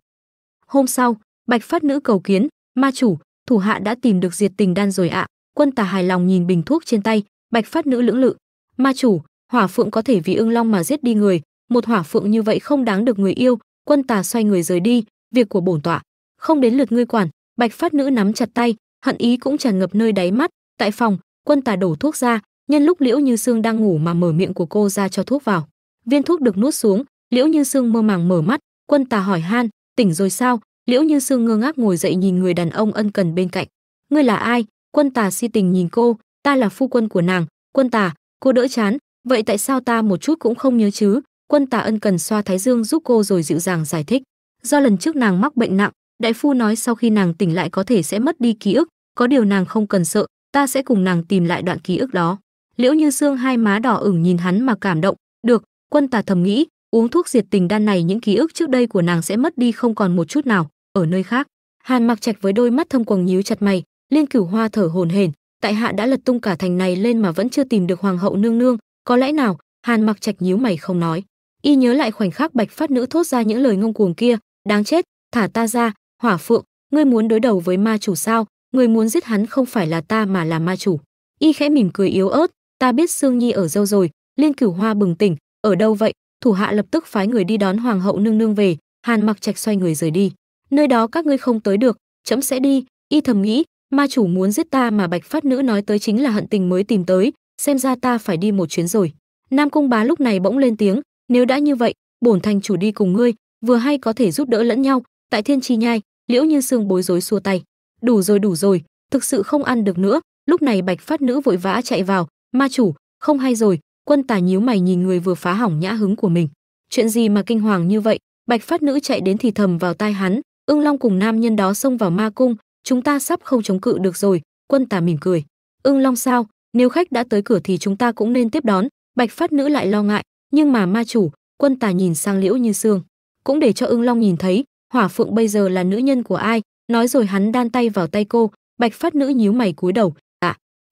Hôm sau, Bạch Phát Nữ cầu kiến, ma chủ, thủ hạ đã tìm được Diệt Tình Đan rồi ạ. Quân Tà hài lòng nhìn bình thuốc trên tay. Bạch Phát Nữ lưỡng lự, ma chủ, Hỏa Phượng có thể vì Ưng Long mà giết đi người, một Hỏa Phượng như vậy không đáng được người yêu. Quân Tà xoay người rời đi, việc của bổn tọa không đến lượt ngươi quản. Bạch Phát Nữ nắm chặt tay, hận ý cũng tràn ngập nơi đáy mắt. Tại phòng, Quân Tà đổ thuốc ra, nhân lúc Liễu Như Sương đang ngủ mà mở miệng của cô ra cho thuốc vào. Viên thuốc được nuốt xuống, Liễu Như Sương mơ màng mở mắt. Quân Tà hỏi han, tỉnh rồi sao? Liễu Như Sương ngơ ngác ngồi dậy nhìn người đàn ông ân cần bên cạnh. Ngươi là ai? Quân Tà si tình nhìn cô, ta là phu quân của nàng. Quân Tà, cô đỡ chán, vậy tại sao ta một chút cũng không nhớ chứ? Quân Tà ân cần xoa thái dương giúp cô rồi dịu dàng giải thích. Do lần trước nàng mắc bệnh nặng, đại phu nói sau khi nàng tỉnh lại có thể sẽ mất đi ký ức, có điều nàng không cần sợ, ta sẽ cùng nàng tìm lại đoạn ký ức đó. Liễu Như Sương hai má đỏ ửng nhìn hắn mà cảm động. Được, Quân Tà thầm nghĩ, uống thuốc diệt tình đan này những ký ức trước đây của nàng sẽ mất đi không còn một chút nào. Ở nơi khác, Hàn Mặc Trạch với đôi mắt thâm quầng nhíu chặt mày, Liên Cửu Hoa thở hổn hển, tại hạ đã lật tung cả thành này lên mà vẫn chưa tìm được hoàng hậu nương nương, có lẽ nào? Hàn Mặc Trạch nhíu mày không nói. Y nhớ lại khoảnh khắc Bạch Phát Nữ thốt ra những lời ngông cuồng kia, đáng chết, thả ta ra, Hỏa Phượng, ngươi muốn đối đầu với ma chủ sao? Người muốn giết hắn không phải là ta mà là ma chủ. Y khẽ mỉm cười yếu ớt, ta biết Sương Nhi ở đâu rồi. Liên Cửu Hoa bừng tỉnh, ở đâu vậy? Thủ hạ lập tức phái người đi đón hoàng hậu nương nương về. Hàn Mặc Trạch xoay người rời đi. Nơi đó các ngươi không tới được, trẫm sẽ đi. Y thầm nghĩ, ma chủ muốn giết ta mà Bạch Phát Nữ nói tới chính là hận tình mới tìm tới, xem ra ta phải đi một chuyến rồi. Nam Cung Bá lúc này bỗng lên tiếng, nếu đã như vậy, bổn thành chủ đi cùng ngươi, vừa hay có thể giúp đỡ lẫn nhau. Tại Thiên Chi Nhai, Liễu Như Sương bối rối xua tay, đủ rồi, thực sự không ăn được nữa. Lúc này Bạch Phát Nữ vội vã chạy vào, ma chủ, không hay rồi. Quân Tà nhíu mày nhìn người vừa phá hỏng nhã hứng của mình. Chuyện gì mà kinh hoàng như vậy? Bạch Phát Nữ chạy đến thì thầm vào tai hắn, Ưng Long cùng nam nhân đó xông vào ma cung, chúng ta sắp không chống cự được rồi. Quân Tà mỉm cười, Ưng Long sao? Nếu khách đã tới cửa thì chúng ta cũng nên tiếp đón. Bạch Phát Nữ lại lo ngại, nhưng mà ma chủ. Quân Tà nhìn sang Liễu Như Sương, cũng để cho Ưng Long nhìn thấy, Hỏa Phượng bây giờ là nữ nhân của ai. Nói rồi hắn đan tay vào tay cô. Bạch Phát Nữ nhíu mày cúi đầu,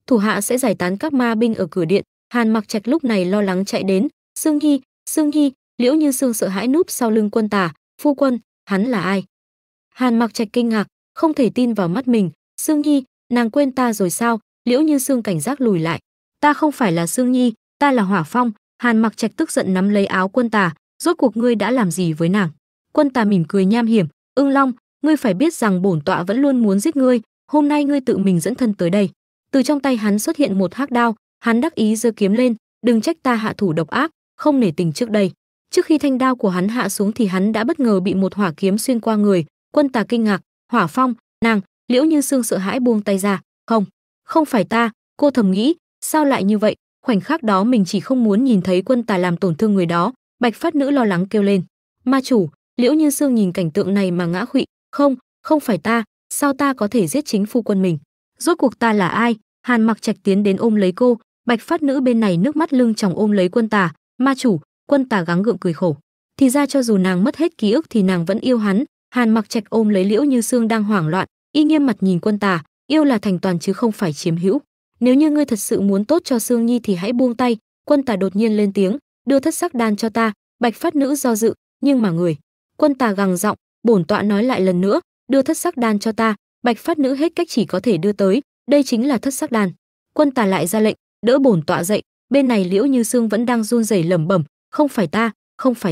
thủ hạ sẽ giải tán các ma binh ở cửa điện. Hàn Mặc Trạch lúc này lo lắng chạy đến, Sương Nhi. Liễu Như Sương sợ hãi núp sau lưng Quân Tà, phu quân, hắn là ai? Hàn Mặc Trạch kinh ngạc, không thể tin vào mắt mình, Sương Nhi, nàng quên ta rồi sao? Liễu Như Sương cảnh giác lùi lại, ta không phải là Sương Nhi, ta là Hỏa Phong. Hàn Mặc Trạch tức giận nắm lấy áo Quân Tà, rốt cuộc ngươi đã làm gì với nàng? Quân Tà mỉm cười nham hiểm, Ưng Long, ngươi phải biết rằng bổn tọa vẫn luôn muốn giết ngươi, hôm nay ngươi tự mình dẫn thân tới đây. Từ trong tay hắn xuất hiện một hắc đao, hắn đắc ý giơ kiếm lên, đừng trách ta hạ thủ độc ác, không nể tình trước đây. Trước khi thanh đao của hắn hạ xuống thì hắn đã bất ngờ bị một hỏa kiếm xuyên qua người. Quân Tà kinh ngạc, Hỏa Phong, nàng. Liễu Như Sương sợ hãi buông tay ra, không phải ta. Cô thầm nghĩ, sao lại như vậy? Khoảnh khắc đó mình chỉ không muốn nhìn thấy Quân Tà làm tổn thương người đó. Bạch Phát Nữ lo lắng kêu lên, ma chủ. Liễu Như Sương nhìn cảnh tượng này mà ngã khuỵu, không phải ta, sao ta có thể giết chính phu quân mình? Rốt cuộc ta là ai? Hàn Mặc Trạch tiến đến ôm lấy cô. Bạch Phát Nữ bên này nước mắt lưng tròng ôm lấy Quân Tà, ma chủ. Quân Tà gắng gượng cười khổ, thì ra cho dù nàng mất hết ký ức thì nàng vẫn yêu hắn. Hàn Mặc Trạch ôm lấy Liễu Như Sương đang hoảng loạn, y nghiêm mặt nhìn Quân Tà, yêu là thành toàn chứ không phải chiếm hữu. Nếu như ngươi thật sự muốn tốt cho Sương Nhi thì hãy buông tay. Quân Tà đột nhiên lên tiếng, đưa thất sắc đan cho ta. Bạch Phát Nữ do dự, nhưng mà người. Quân Tà gằn giọng, bổn tọa nói lại lần nữa, đưa thất sắc đan cho ta. Bạch Phát Nữ hết cách chỉ có thể đưa tới, đây chính là thất sắc đan. Quân Tà lại ra lệnh, đỡ bổn tọa dậy. Bên này Liễu Như Sương vẫn đang run rẩy lẩm bẩm, không phải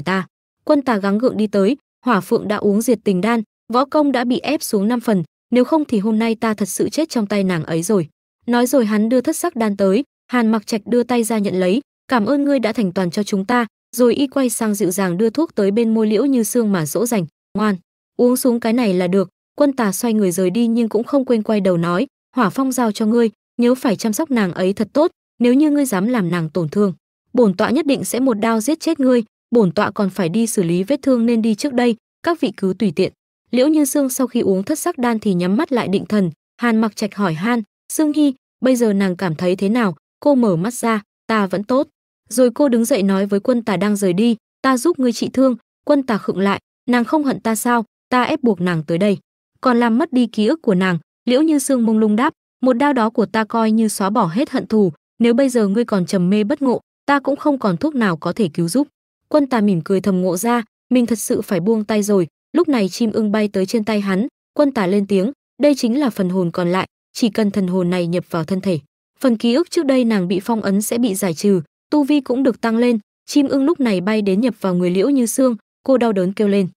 ta. Quân Tà gắng gượng đi tới, Hỏa Phượng đã uống diệt tình đan, võ công đã bị ép xuống 5 phần, nếu không thì hôm nay ta thật sự chết trong tay nàng ấy rồi. Nói rồi hắn đưa thất sắc đan tới, Hàn Mặc Trạch đưa tay ra nhận lấy, cảm ơn ngươi đã thành toàn cho chúng ta. Rồi y quay sang dịu dàng đưa thuốc tới bên môi Liễu Như Sương mà dỗ dành, ngoan, uống xuống cái này là được. Quân Tà xoay người rời đi nhưng cũng không quên quay đầu nói, Hỏa Phong giao cho ngươi, nhớ phải chăm sóc nàng ấy thật tốt, nếu như ngươi dám làm nàng tổn thương, bổn tọa nhất định sẽ một đao giết chết ngươi. Bổn tọa còn phải đi xử lý vết thương nên đi trước đây, các vị cứ tùy tiện. Liễu Như Sương sau khi uống thất sắc đan thì nhắm mắt lại định thần. Hàn Mặc Trạch hỏi han, Sương Nhi, bây giờ nàng cảm thấy thế nào? Cô mở mắt ra, ta vẫn tốt. Rồi cô đứng dậy nói với Quân Tà đang rời đi, ta giúp ngươi trị thương. Quân Tà khựng lại, nàng không hận ta sao? Ta ép buộc nàng tới đây, còn làm mất đi ký ức của nàng. Liễu Như Sương mông lung đáp, một đao đó của ta coi như xóa bỏ hết hận thù, nếu bây giờ ngươi còn trầm mê bất ngộ, ta cũng không còn thuốc nào có thể cứu giúp. Quân Tà mỉm cười thầm ngộ ra, mình thật sự phải buông tay rồi. Lúc này chim ưng bay tới trên tay hắn, Quân Tà lên tiếng, đây chính là phần hồn còn lại, chỉ cần thần hồn này nhập vào thân thể, phần ký ức trước đây nàng bị phong ấn sẽ bị giải trừ, tu vi cũng được tăng lên. Chim ưng lúc này bay đến nhập vào người Liễu Như Sương, cô đau đớn kêu lên.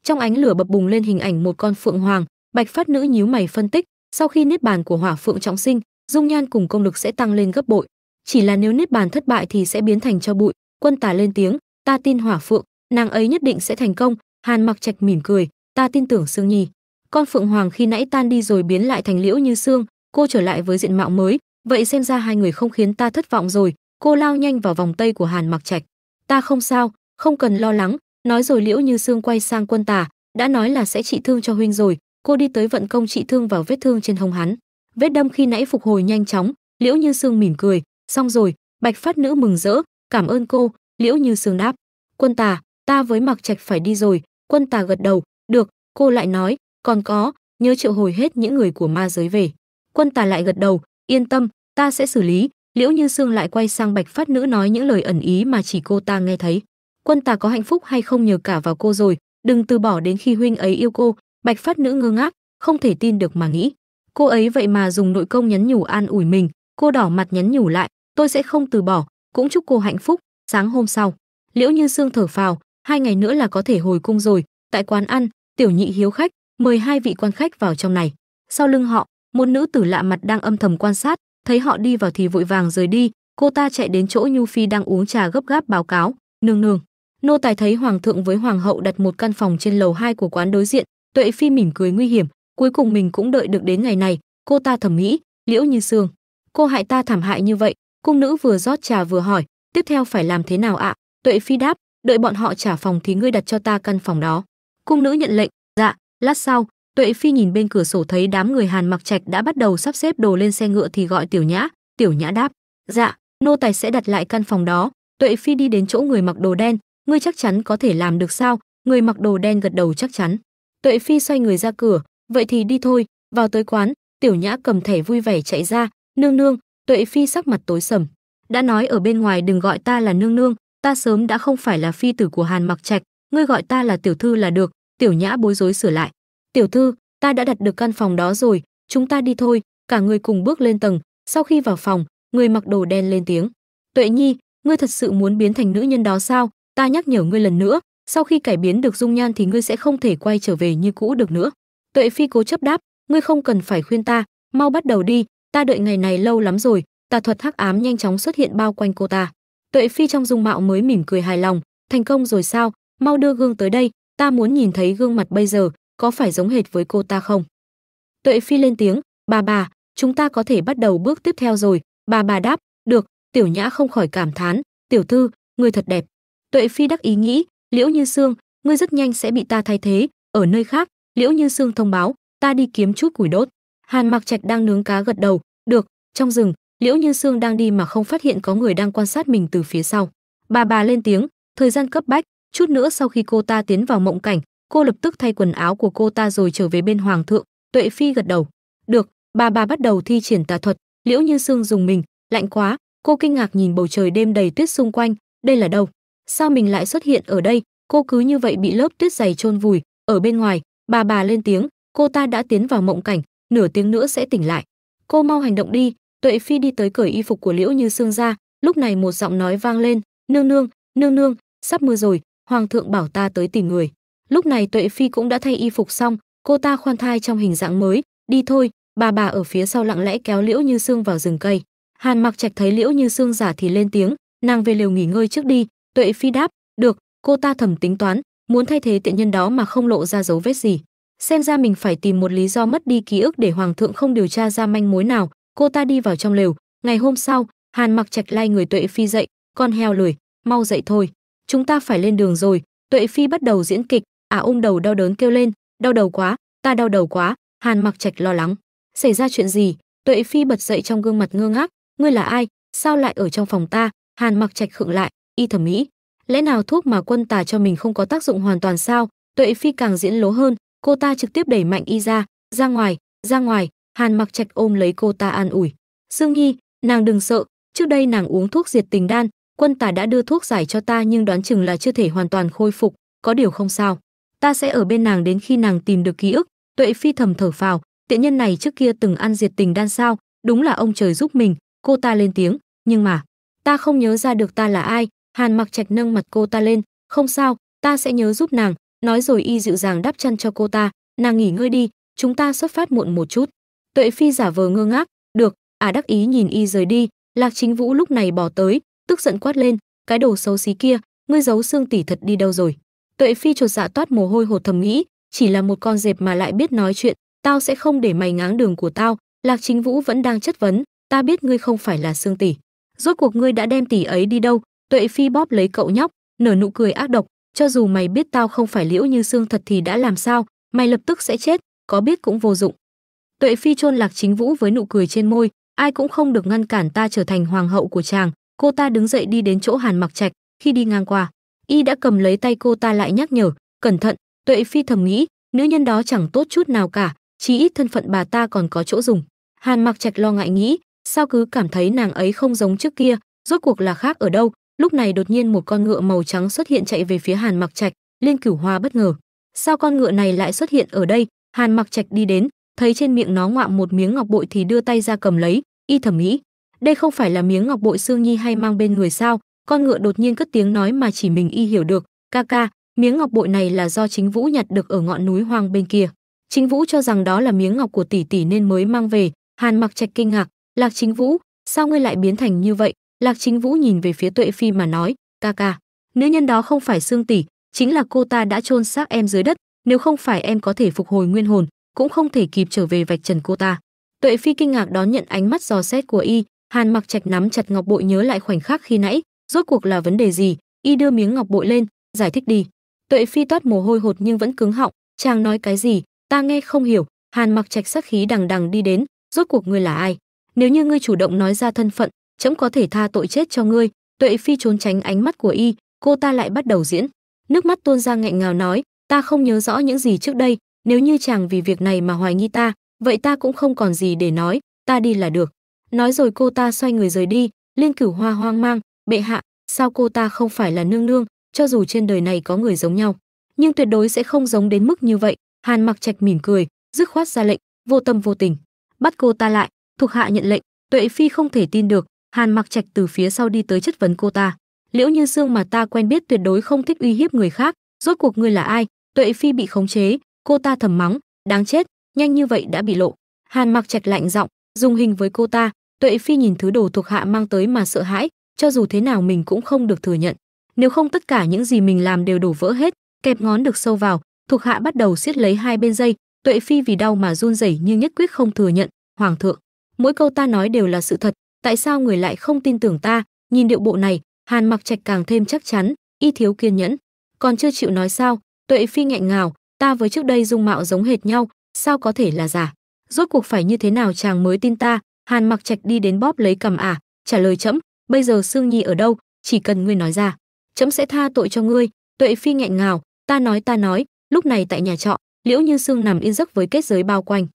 Trong ánh lửa bập bùng lên hình ảnh một con phượng hoàng. Bạch Phát Nữ nhíu mày phân tích, sau khi niết bàn của Hỏa Phượng trọng sinh, dung nhan cùng công lực sẽ tăng lên gấp bội, chỉ là nếu niết bàn thất bại thì sẽ biến thành tro bụi. Quân Tà lên tiếng, ta tin Hỏa Phượng, nàng ấy nhất định sẽ thành công. Hàn Mặc Trạch mỉm cười, ta tin tưởng Sương Nhi. Con phượng hoàng khi nãy tan đi rồi biến lại thành Liễu Như Sương, cô trở lại với diện mạo mới, Vậy xem ra hai người không khiến ta thất vọng rồi. Cô lao nhanh vào vòng tay của Hàn Mặc Trạch. Ta không sao, không cần lo lắng. Nói rồi Liễu Như Sương quay sang Quân Tà, đã nói là sẽ trị thương cho huynh rồi. Cô đi tới vận công trị thương vào vết thương trên hông hắn. Vết đâm khi nãy phục hồi nhanh chóng. Liễu Như Sương mỉm cười, xong rồi. Bạch Phát Nữ mừng rỡ, cảm ơn cô. Liễu Như Sương đáp. Quân Tà, ta với Mặc Trạch phải đi rồi. Quân Tà gật đầu, được. Cô lại nói, còn có, nhớ triệu hồi hết những người của ma giới về. Quân Tà lại gật đầu, yên tâm, ta sẽ xử lý. Liễu Như Sương lại quay sang Bạch Phát Nữ nói những lời ẩn ý mà chỉ cô ta nghe thấy. Quân Tà có hạnh phúc hay không nhờ cả vào cô rồi, đừng từ bỏ đến khi huynh ấy yêu cô. Bạch Phát Nữ ngơ ngác, không thể tin được mà nghĩ. Cô ấy vậy mà dùng nội công nhắn nhủ an ủi mình. Cô đỏ mặt nhắn nhủ lại, tôi sẽ không từ bỏ, cũng chúc cô hạnh phúc. Sáng hôm sau, Liễu Như Sương thở phào, 2 ngày nữa là có thể hồi cung rồi. Tại quán ăn, Tiểu Nhị hiếu khách, mời 2 vị quan khách vào trong này. Sau lưng họ, một nữ tử lạ mặt đang âm thầm quan sát, thấy họ đi vào thì vội vàng rời đi. Cô ta chạy đến chỗ Nhu Phi đang uống trà gấp gáp báo cáo, nương nương, nô tài thấy hoàng thượng với hoàng hậu đặt một căn phòng trên lầu 2 của quán đối diện. Tuệ Phi mỉm cười nguy hiểm, cuối cùng mình cũng đợi được đến ngày này. Cô ta thầm nghĩ, Liễu Như Sương, cô hại ta thảm hại như vậy. Cung nữ vừa rót trà vừa hỏi, tiếp theo phải làm thế nào ạ? Tuệ Phi đáp, đợi bọn họ trả phòng thì ngươi đặt cho ta căn phòng đó. Cung nữ nhận lệnh, dạ. Lát sau, Tuệ Phi nhìn bên cửa sổ thấy đám người Hàn Mặc Trạch đã bắt đầu sắp xếp đồ lên xe ngựa thì gọi Tiểu Nhã. Tiểu Nhã đáp, dạ, nô tài sẽ đặt lại căn phòng đó. Tuệ Phi đi đến chỗ người mặc đồ đen, ngươi chắc chắn có thể làm được sao? Người mặc đồ đen gật đầu chắc chắn. Tuệ Phi xoay người ra cửa, vậy thì đi thôi. Vào tới quán, Tiểu Nhã cầm thẻ vui vẻ chạy ra, nương nương. Tuệ Phi sắc mặt tối sầm, đã nói ở bên ngoài đừng gọi ta là nương nương, ta sớm đã không phải là phi tử của Hàn Mặc Trạch, ngươi gọi ta là tiểu thư là được. Tiểu Nhã bối rối sửa lại, tiểu thư, ta đã đặt được căn phòng đó rồi, chúng ta đi thôi. Cả người cùng bước lên tầng. Sau khi vào phòng, người mặc đồ đen lên tiếng, Tuệ Nhi, ngươi thật sự muốn biến thành nữ nhân đó sao? Ta nhắc nhở ngươi lần nữa, sau khi cải biến được dung nhan thì ngươi sẽ không thể quay trở về như cũ được nữa. Tuệ Phi cố chấp đáp, ngươi không cần phải khuyên ta, mau bắt đầu đi, ta đợi ngày này lâu lắm rồi. Tà thuật hắc ám nhanh chóng xuất hiện bao quanh cô ta. Tuệ Phi trong dung mạo mới mỉm cười hài lòng, thành công rồi sao? Mau đưa gương tới đây, ta muốn nhìn thấy gương mặt bây giờ, có phải giống hệt với cô ta không? Tuệ Phi lên tiếng, bà, chúng ta có thể bắt đầu bước tiếp theo rồi. Bà đáp, được. Tiểu Nhã không khỏi cảm thán, tiểu thư, người thật đẹp. Tuệ Phi đắc ý nghĩ, Liễu Như Sương, ngươi rất nhanh sẽ bị ta thay thế. Ở nơi khác, Liễu Như Sương thông báo, ta đi kiếm chút củi đốt. Hàn Mặc Trạch đang nướng cá gật đầu, được. Trong rừng, Liễu Như Sương đang đi mà không phát hiện có người đang quan sát mình từ phía sau. Bà lên tiếng, thời gian cấp bách, chút nữa sau khi cô ta tiến vào mộng cảnh, cô lập tức thay quần áo của cô ta rồi trở về bên hoàng thượng. Tuệ Phi gật đầu, được. Bà bắt đầu thi triển tà thuật. Liễu Như Sương dùng mình, lạnh quá. Cô kinh ngạc nhìn bầu trời đêm đầy tuyết xung quanh, đây là đâu? Sao mình lại xuất hiện ở đây? Cô cứ như vậy bị lớp tuyết dày chôn vùi. Ở bên ngoài, bà lên tiếng, cô ta đã tiến vào mộng cảnh, nửa tiếng nữa sẽ tỉnh lại. Cô mau hành động đi. Tuệ Phi đi tới cởi y phục của Liễu Như Sương ra, lúc này một giọng nói vang lên, nương nương, sắp mưa rồi, hoàng thượng bảo ta tới tìm người. Lúc này Tuệ Phi cũng đã thay y phục xong, cô ta khoan thai trong hình dạng mới, đi thôi. Bà ở phía sau lặng lẽ kéo Liễu Như Sương vào rừng cây. Hàn Mặc Trạch thấy Liễu Như Sương giả thì lên tiếng, nàng về lều nghỉ ngơi trước đi. Tuệ Phi đáp, được. Cô ta thầm tính toán, muốn thay thế tiện nhân đó mà không lộ ra dấu vết gì. Xem ra mình phải tìm một lý do mất đi ký ức để hoàng thượng không điều tra ra manh mối nào. Cô ta đi vào trong lều. Ngày hôm sau, Hàn Mặc Trạch lay người Tuệ Phi dậy, con heo lười, mau dậy thôi, chúng ta phải lên đường rồi. Tuệ Phi bắt đầu diễn kịch, ôm đầu đau đớn kêu lên, đau đầu quá, ta đau đầu quá. Hàn Mặc Trạch lo lắng, xảy ra chuyện gì? Tuệ Phi bật dậy trong gương mặt ngơ ngác, ngươi là ai, sao lại ở trong phòng ta? Hàn Mặc Trạch khựng lại, y thẩm mỹ, lẽ nào thuốc mà Quân Tà cho mình không có tác dụng hoàn toàn sao? Tuệ Phi càng diễn lố hơn, cô ta trực tiếp đẩy mạnh y ra ngoài. Hàn Mặc Trạch ôm lấy cô ta an ủi, Sương Nhi, nàng đừng sợ, trước đây nàng uống thuốc diệt tình đan, Quân Tà đã đưa thuốc giải cho ta nhưng đoán chừng là chưa thể hoàn toàn khôi phục, có điều không sao, ta sẽ ở bên nàng đến khi nàng tìm được ký ức. Tuệ Phi thầm thở phào, tiện nhân này trước kia từng ăn diệt tình đan sao, đúng là ông trời giúp mình. Cô ta lên tiếng, nhưng mà ta không nhớ ra được ta là ai. Hàn Mặc Trạch nâng mặt cô ta lên, không sao, ta sẽ nhớ giúp nàng. Nói rồi y dịu dàng đắp chăn cho cô ta, nàng nghỉ ngơi đi, chúng ta xuất phát muộn một chút. Tuệ Phi giả vờ ngơ ngác, được. Đắc ý nhìn y rời đi. Lạc Chính Vũ lúc này bỏ tới, tức giận quát lên, cái đồ xấu xí kia, ngươi giấu Sương tỷ thật đi đâu rồi? Tuệ Phi chột dạ toát mồ hôi hột thầm nghĩ, chỉ là một con dẹp mà lại biết nói chuyện, tao sẽ không để mày ngáng đường của tao. Lạc Chính Vũ vẫn đang chất vấn, ta biết ngươi không phải là Sương tỷ. Rốt cuộc ngươi đã đem tỷ ấy đi đâu? Tuệ Phi bóp lấy cậu nhóc, nở nụ cười ác độc, cho dù mày biết tao không phải Liễu Như Sương thật thì đã làm sao, mày lập tức sẽ chết, có biết cũng vô dụng. Tuệ Phi chôn Lạc Chính Vũ với nụ cười trên môi, ai cũng không được ngăn cản ta trở thành hoàng hậu của chàng. Cô ta đứng dậy đi đến chỗ Hàn Mặc Trạch, khi đi ngang qua, y đã cầm lấy tay cô ta lại nhắc nhở, cẩn thận. Tuệ Phi thầm nghĩ, nữ nhân đó chẳng tốt chút nào cả, chí ít thân phận bà ta còn có chỗ dùng. Hàn Mặc Trạch lo ngại nghĩ, sao cứ cảm thấy nàng ấy không giống trước kia, rốt cuộc là khác ở đâu. Lúc này đột nhiên một con ngựa màu trắng xuất hiện chạy về phía Hàn Mặc Trạch, Liên Cửu Hoa bất ngờ, sao con ngựa này lại xuất hiện ở đây? Hàn Mặc Trạch đi đến, thấy trên miệng nó ngoạm một miếng ngọc bội thì đưa tay ra cầm lấy, y thầm nghĩ, đây không phải là miếng ngọc bội Sương Nhi hay mang bên người sao? Con ngựa đột nhiên cất tiếng nói mà chỉ mình y hiểu được, ca ca, miếng ngọc bội này là do Chính Vũ nhặt được ở ngọn núi hoang bên kia. Chính Vũ cho rằng đó là miếng ngọc của tỷ tỷ nên mới mang về. Hàn Mặc Trạch kinh ngạc, Lạc Chính Vũ, sao ngươi lại biến thành như vậy? Lạc Chính Vũ nhìn về phía Tuệ Phi mà nói, ca ca, nữ nhân đó không phải Sương tỷ, chính là cô ta đã chôn xác em dưới đất, nếu không phải em có thể phục hồi nguyên hồn, cũng không thể kịp trở về vạch trần cô ta. Tuệ Phi kinh ngạc đón nhận ánh mắt dò xét của y. Hàn Mặc Trạch nắm chặt ngọc bội nhớ lại khoảnh khắc khi nãy, rốt cuộc là vấn đề gì? Y đưa miếng ngọc bội lên, giải thích đi. Tuệ Phi toát mồ hôi hột nhưng vẫn cứng họng, chàng nói cái gì? Ta nghe không hiểu. Hàn Mặc Trạch sát khí đằng đằng đi đến, rốt cuộc ngươi là ai? Nếu như ngươi chủ động nói ra thân phận, trẫm có thể tha tội chết cho ngươi. Tuệ Phi trốn tránh ánh mắt của y, cô ta lại bắt đầu diễn, nước mắt tuôn ra nghẹn ngào nói, ta không nhớ rõ những gì trước đây, nếu như chàng vì việc này mà hoài nghi ta, vậy ta cũng không còn gì để nói, ta đi là được. Nói rồi cô ta xoay người rời đi. Liên Cửu Hoa hoang mang, bệ hạ, sao cô ta không phải là nương nương? Cho dù trên đời này có người giống nhau, nhưng tuyệt đối sẽ không giống đến mức như vậy. Hàn Mặc Trạch mỉm cười, dứt khoát ra lệnh, vô tâm vô tình bắt cô ta lại. Thuộc hạ nhận lệnh. Tuệ Phi không thể tin được. Hàn Mặc Trạch từ phía sau đi tới chất vấn cô ta, Liễu Như Sương mà ta quen biết tuyệt đối không thích uy hiếp người khác, rốt cuộc ngươi là ai? Tuệ Phi bị khống chế, cô ta thầm mắng, đáng chết, nhanh như vậy đã bị lộ. Hàn Mặc Trạch lạnh giọng, dùng hình với cô ta. Tuệ Phi nhìn thứ đồ thuộc hạ mang tới mà sợ hãi, cho dù thế nào mình cũng không được thừa nhận, nếu không tất cả những gì mình làm đều đổ vỡ hết. Kẹp ngón được sâu vào, thuộc hạ bắt đầu siết lấy hai bên dây. Tuệ Phi vì đau mà run rẩy nhưng nhất quyết không thừa nhận. Hoàng thượng, mỗi câu ta nói đều là sự thật, tại sao người lại không tin tưởng ta? Nhìn điệu bộ này, Hàn Mặc Trạch càng thêm chắc chắn, y thiếu kiên nhẫn, còn chưa chịu nói sao? Tuệ Phi nghẹn ngào, ta với trước đây dung mạo giống hệt nhau, sao có thể là giả? Rốt cuộc phải như thế nào chàng mới tin ta? Hàn Mặc Trạch đi đến bóp lấy cằm trả lời trẫm, bây giờ Sương Nhi ở đâu? Chỉ cần ngươi nói ra, trẫm sẽ tha tội cho ngươi. Tuệ Phi nghẹn ngào, ta nói. Lúc này tại nhà trọ, Liễu Như Sương nằm yên giấc với kết giới bao quanh.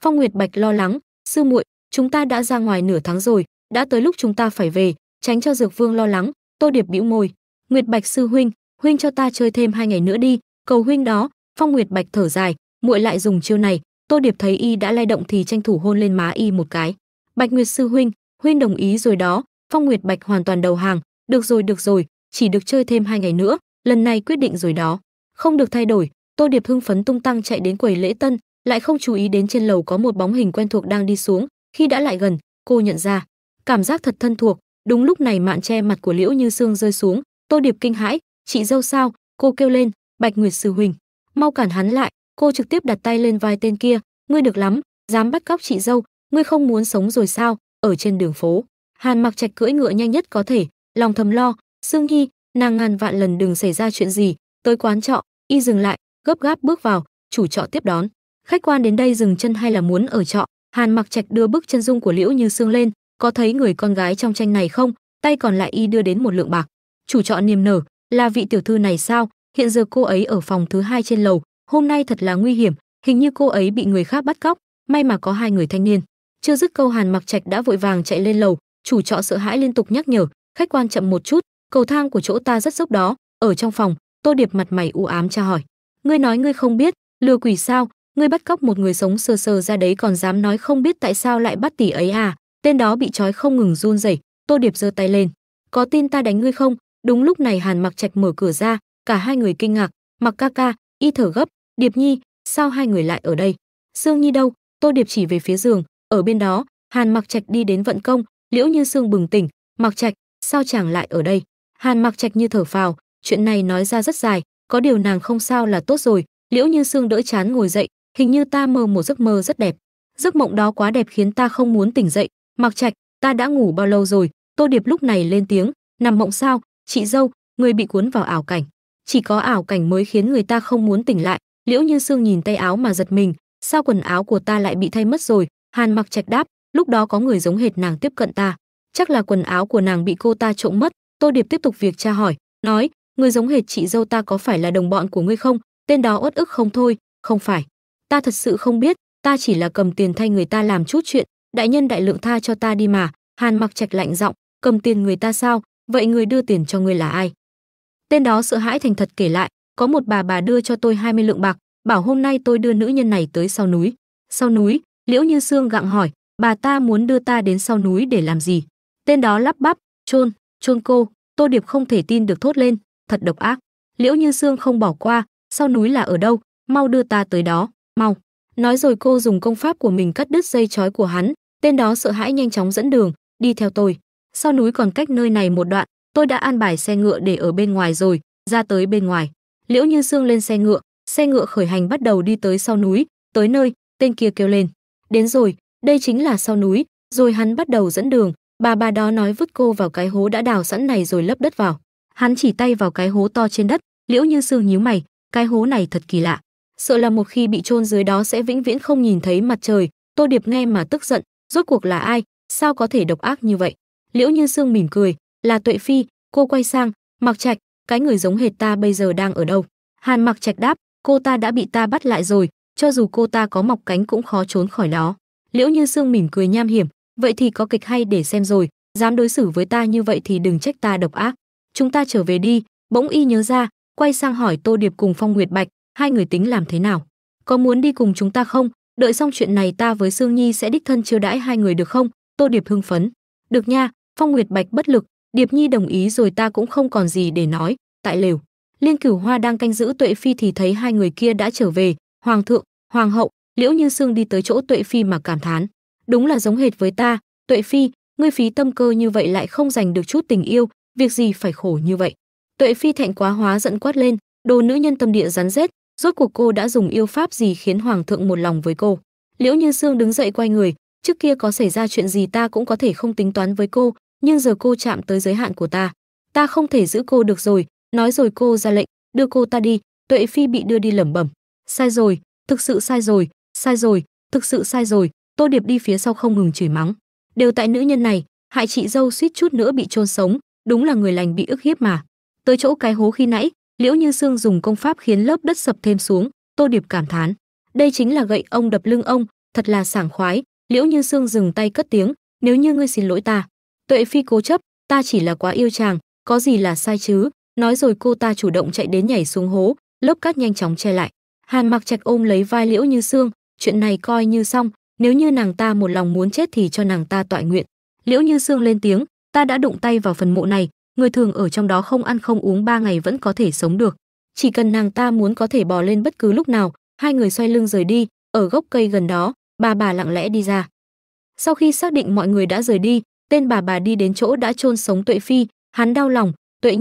Phong Nguyệt Bạch lo lắng, sư muội, chúng ta đã ra ngoài nửa tháng rồi, đã tới lúc chúng ta phải về, tránh cho Dược Vương lo lắng. Tô Điệp bĩu môi, Nguyệt Bạch sư huynh, huynh cho ta chơi thêm 2 ngày nữa đi, cầu huynh đó. Phong Nguyệt Bạch thở dài, muội lại dùng chiêu này. Tô Điệp thấy y đã lay động thì tranh thủ hôn lên má y một cái. Bạch Nguyệt sư huynh, huynh đồng ý rồi đó. Phong Nguyệt Bạch hoàn toàn đầu hàng, được rồi, chỉ được chơi thêm 2 ngày nữa, lần này quyết định rồi đó, không được thay đổi. Tô Điệp hưng phấn tung tăng chạy đến quầy lễ tân, lại không chú ý đến trên lầu có một bóng hình quen thuộc đang đi xuống. Khi đã lại gần, cô nhận ra, cảm giác thật thân thuộc. Đúng lúc này mạn che mặt của Liễu Như Sương rơi xuống. Tô Điệp kinh hãi, chị dâu sao? Cô kêu lên, Bạch Nguyệt sư huynh, mau cản hắn lại. Cô trực tiếp đặt tay lên vai tên kia, ngươi được lắm, dám bắt cóc chị dâu, ngươi không muốn sống rồi sao? Ở trên đường phố, Hàn Mặc Trạch cưỡi ngựa nhanh nhất có thể, lòng thầm lo, Sương Nhi, nàng ngàn vạn lần đừng xảy ra chuyện gì. Tới quán trọ, y dừng lại, gấp gáp bước vào. Chủ trọ tiếp đón, khách quan đến đây dừng chân hay là muốn ở trọ? Hàn Mặc Trạch đưa bức chân dung của Liễu Như Sương lên, có thấy người con gái trong tranh này không? Tay còn lại y đưa đến một lượng bạc. Chủ trọ niềm nở, là vị tiểu thư này sao? Hiện giờ cô ấy ở phòng thứ 2 trên lầu, hôm nay thật là nguy hiểm, hình như cô ấy bị người khác bắt cóc, may mà có 2 người thanh niên. Chưa dứt câu Hàn Mặc Trạch đã vội vàng chạy lên lầu. Chủ trọ sợ hãi liên tục nhắc nhở, khách quan chậm một chút, cầu thang của chỗ ta rất dốc đó. Ở trong phòng, Tô Điệp mặt mày u ám tra hỏi, ngươi nói ngươi không biết, lừa quỷ sao? Ngươi bắt cóc một người sống sờ sờ ra đấy còn dám nói không biết tại sao lại bắt tỷ ấy à? Tên đó bị trói không ngừng run rẩy. Tô Điệp giơ tay lên, có tin ta đánh ngươi không? Đúng lúc này Hàn Mặc Trạch mở cửa ra, cả hai người kinh ngạc. Mặc ca ca, y thở gấp, Điệp Nhi, sao hai người lại ở đây? Sương Nhi đâu? Tô Điệp chỉ về phía giường, ở bên đó. Hàn Mặc Trạch đi đến vận công. Liễu Như Sương bừng tỉnh, Mặc Trạch, sao chàng lại ở đây? Hàn Mặc Trạch như thở phào, chuyện này nói ra rất dài, có điều nàng không sao là tốt rồi. Liễu Như Sương đỡ chán ngồi dậy, hình như ta mơ một giấc mơ rất đẹp, giấc mộng đó quá đẹp khiến ta không muốn tỉnh dậy. Mặc Trạch, ta đã ngủ bao lâu rồi? Tô Điệp lúc này lên tiếng. Nằm mộng sao? Chị dâu, người bị cuốn vào ảo cảnh. Chỉ có ảo cảnh mới khiến người ta không muốn tỉnh lại. Liễu Như Sương nhìn tay áo mà giật mình, sao quần áo của ta lại bị thay mất rồi? Hàn Mặc Trạch đáp, lúc đó có người giống hệt nàng tiếp cận ta, chắc là quần áo của nàng bị cô ta trộm mất. Tô Điệp tiếp tục việc tra hỏi, nói, người giống hệt chị dâu ta có phải là đồng bọn của ngươi không? Tên đó uất ức không thôi. Không phải, ta thật sự không biết, ta chỉ là cầm tiền thay người ta làm chút chuyện, đại nhân đại lượng tha cho ta đi mà. Hàn Mặc Trạch lạnh giọng, cầm tiền người ta sao? Vậy người đưa tiền cho ngươi là ai? Tên đó sợ hãi thành thật kể lại, có một bà đưa cho tôi 20 lượng bạc, bảo hôm nay tôi đưa nữ nhân này tới sau núi. Sau núi? Liễu Như Sương gặng hỏi, bà ta muốn đưa ta đến sau núi để làm gì? Tên đó lắp bắp, chôn cô. Tô Điệp không thể tin được thốt lên, thật độc ác. Liễu Như Sương không bỏ qua, sau núi là ở đâu? Mau đưa ta tới đó, mau. Nói rồi cô dùng công pháp của mình cắt đứt dây trói của hắn. Tên đó sợ hãi nhanh chóng dẫn đường, đi theo tôi. Sau núi còn cách nơi này một đoạn, tôi đã an bài xe ngựa để ở bên ngoài rồi, ra tới bên ngoài. Liễu Như Sương lên xe ngựa khởi hành bắt đầu đi tới sau núi, tới nơi, tên kia kêu lên. Đến rồi, đây chính là sau núi, rồi hắn bắt đầu dẫn đường, bà đó nói vứt cô vào cái hố đã đào sẵn này rồi lấp đất vào. Hắn chỉ tay vào cái hố to trên đất, Liễu Như Sương nhíu mày, cái hố này thật kỳ lạ, sợ là một khi bị chôn dưới đó sẽ vĩnh viễn không nhìn thấy mặt trời. Tô Điệp nghe mà tức giận, rốt cuộc là ai, sao có thể độc ác như vậy? Liễu Như Sương mỉm cười, là Tuệ Phi. Cô quay sang, Mặc Trạch, cái người giống hệt ta bây giờ đang ở đâu? Hàn Mặc Trạch đáp, cô ta đã bị ta bắt lại rồi, cho dù cô ta có mọc cánh cũng khó trốn khỏi đó. Liễu Như Sương mỉm cười nham hiểm, vậy thì có kịch hay để xem rồi, dám đối xử với ta như vậy thì đừng trách ta độc ác. Chúng ta trở về đi. Bỗng y nhớ ra, quay sang hỏi Tô Điệp cùng Phong Nguyệt Bạch, hai người tính làm thế nào? Có muốn đi cùng chúng ta không? Đợi xong chuyện này ta với Sương Nhi sẽ đích thân chiêu đãi hai người được không? Tô Điệp hưng phấn. Được nha. Phong Nguyệt Bạch bất lực, Điệp Nhi đồng ý rồi ta cũng không còn gì để nói. Tại lều, Liên Cửu Hoa đang canh giữ Tuệ Phi thì thấy hai người kia đã trở về. Hoàng thượng, hoàng hậu. Liễu Như Sương đi tới chỗ Tuệ Phi mà cảm thán, đúng là giống hệt với ta. Tuệ Phi, ngươi phí tâm cơ như vậy lại không giành được chút tình yêu, việc gì phải khổ như vậy? Tuệ Phi thẹn quá hóa giận quát lên, đồ nữ nhân tâm địa rắn rết, rốt cuộc cô đã dùng yêu pháp gì khiến hoàng thượng một lòng với cô? Liễu Như Sương đứng dậy quay người, trước kia có xảy ra chuyện gì ta cũng có thể không tính toán với cô, nhưng giờ cô chạm tới giới hạn của ta không thể giữ cô được rồi. Nói rồi cô ra lệnh, đưa cô ta đi. Tuệ Phi bị đưa đi lẩm bẩm, sai rồi, thực sự sai rồi, thực sự sai rồi. Tô Điệp đi phía sau không ngừng chửi mắng, đều tại nữ nhân này, hại chị dâu suýt chút nữa bị chôn sống, đúng là người lành bị ức hiếp mà. Tới chỗ cái hố khi nãy, Liễu Như Sương dùng công pháp khiến lớp đất sập thêm xuống. Tô Điệp cảm thán, đây chính là gậy ông đập lưng ông, thật là sảng khoái. Liễu Như Sương dừng tay cất tiếng, nếu như ngươi xin lỗi ta. Tuệ Phi cố chấp, ta chỉ là quá yêu chàng, có gì là sai chứ? Nói rồi cô ta chủ động chạy đến nhảy xuống hố, lớp cát nhanh chóng che lại. Hàn Mặc Trạch ôm lấy vai Liễu Như Sương, chuyện này coi như xong, nếu như nàng ta một lòng muốn chết thì cho nàng ta toại nguyện. Liễu Như Sương lên tiếng, ta đã đụng tay vào phần mộ này, người thường ở trong đó không ăn không uống 3 ngày vẫn có thể sống được, chỉ cần nàng ta muốn có thể bò lên bất cứ lúc nào. Hai người xoay lưng rời đi, ở gốc cây gần đó, bà lặng lẽ đi ra. Sau khi xác định mọi người đã rời đi, tên bà đi đến chỗ đã chôn sống Tuệ Phi, hắn đau lòng, Tuệ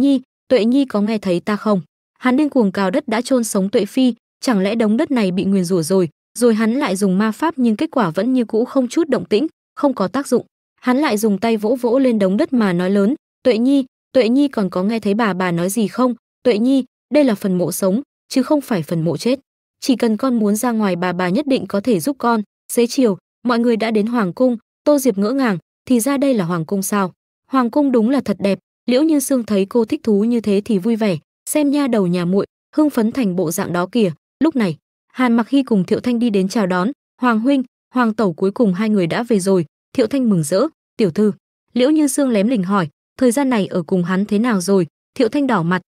Nhi có nghe thấy ta không? Hắn điên cuồng cào đất đã chôn sống Tuệ Phi, chẳng lẽ đống đất này bị nguyền rủa rồi hắn lại dùng ma pháp nhưng kết quả vẫn như cũ không chút động tĩnh, không có tác dụng. Hắn lại dùng tay vỗ vỗ lên đống đất mà nói lớn, Tuệ Nhi còn có nghe thấy bà nói gì không? Tuệ Nhi, đây là phần mộ sống, chứ không phải phần mộ chết. Chỉ cần con muốn ra ngoài bà nhất định có thể giúp con. Xế chiều, mọi người đã đến hoàng cung. Tô Diệp ngỡ ngàng, thì ra đây là hoàng cung sao? Hoàng cung đúng là thật đẹp. Liễu Như Sương thấy cô thích thú như thế thì vui vẻ, xem nha đầu nhà muội hưng phấn thành bộ dạng đó kìa. Lúc này, Hàn Mặc Hy cùng Thiệu Thanh đi đến chào đón. Hoàng huynh, hoàng tẩu, cuối cùng hai người đã về rồi. Thiệu Thanh mừng rỡ, tiểu thư. Liễu Như Sương lém lỉnh hỏi, thời gian này ở cùng hắn thế nào rồi? Thiệu Thanh đỏ mặt,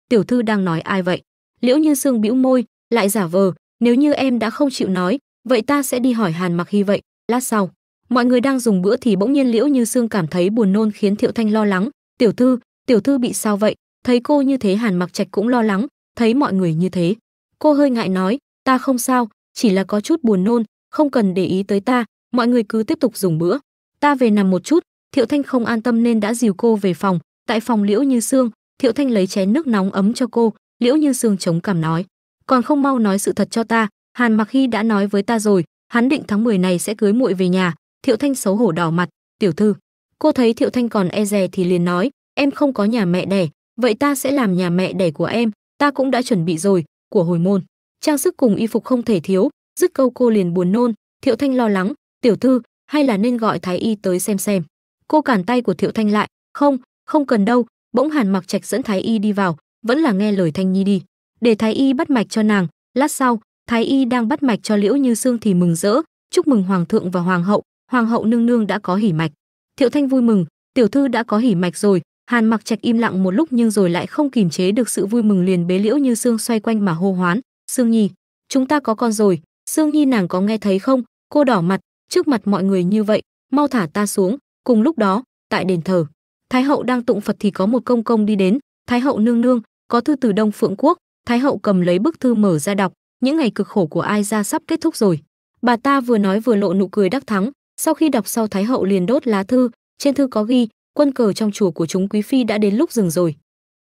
tiểu thư đang nói ai vậy? Liễu Như Sương bĩu môi, lại giả vờ, nếu như em đã không chịu nói, vậy ta sẽ đi hỏi Hàn Mặc Hy vậy. Lát sau, mọi người đang dùng bữa thì bỗng nhiên Liễu Như Sương cảm thấy buồn nôn khiến Thiệu Thanh lo lắng. Tiểu thư bị sao vậy? Thấy cô như thế Hàn Mặc Trạch cũng lo lắng, thấy mọi người như thế, cô hơi ngại nói, ta không sao, chỉ là có chút buồn nôn, không cần để ý tới ta, mọi người cứ tiếp tục dùng bữa, ta về nằm một chút. Thiệu Thanh không an tâm nên đã dìu cô về phòng. Tại phòng Liễu Như Sương, Thiệu Thanh lấy chén nước nóng ấm cho cô. Liễu Như Sương chống cằm nói, còn không mau nói sự thật cho ta. Hàn Mặc Hy đã nói với ta rồi, hắn định tháng 10 này sẽ cưới muội về nhà. Thiệu Thanh xấu hổ đỏ mặt, tiểu thư. Cô thấy Thiệu Thanh còn e dè thì liền nói, em không có nhà mẹ đẻ, vậy ta sẽ làm nhà mẹ đẻ của em, ta cũng đã chuẩn bị rồi, của hồi môn. Trang sức cùng y phục không thể thiếu, dứt câu cô liền buồn nôn. Thiệu Thanh lo lắng, tiểu thư, hay là nên gọi thái y tới xem. Cô cản tay của Thiệu Thanh lại, không cần đâu. Bỗng Hàn Mặc Trạch dẫn thái y đi vào, vẫn là nghe lời Thanh Nhi đi, để thái y bắt mạch cho nàng. Lát sau, thái y đang bắt mạch cho Liễu Như Sương thì mừng rỡ, chúc mừng hoàng thượng và hoàng hậu nương nương đã có hỉ mạch. Thiệu Thanh vui mừng, tiểu thư đã có hỉ mạch rồi. Hàn Mặc Trạch im lặng một lúc nhưng rồi lại không kìm chế được sự vui mừng, liền bế Liễu Như Sương xoay quanh mà hô hoán, Sương Nhi, chúng ta có con rồi. Sương Nhi nàng có nghe thấy không? Cô đỏ mặt, trước mặt mọi người như vậy, mau thả ta xuống. Cùng lúc đó, tại đền thờ, Thái hậu đang tụng Phật thì có một công công đi đến, Thái hậu nương nương, có thư từ Đông Phượng quốc. Thái hậu cầm lấy bức thư mở ra đọc, những ngày cực khổ của ai ra sắp kết thúc rồi. Bà ta vừa nói vừa lộ nụ cười đắc thắng. Sau khi đọc sau, Thái hậu liền đốt lá thư, trên thư có ghi, quân cờ trong chùa của chúng quý phi đã đến lúc dừng rồi.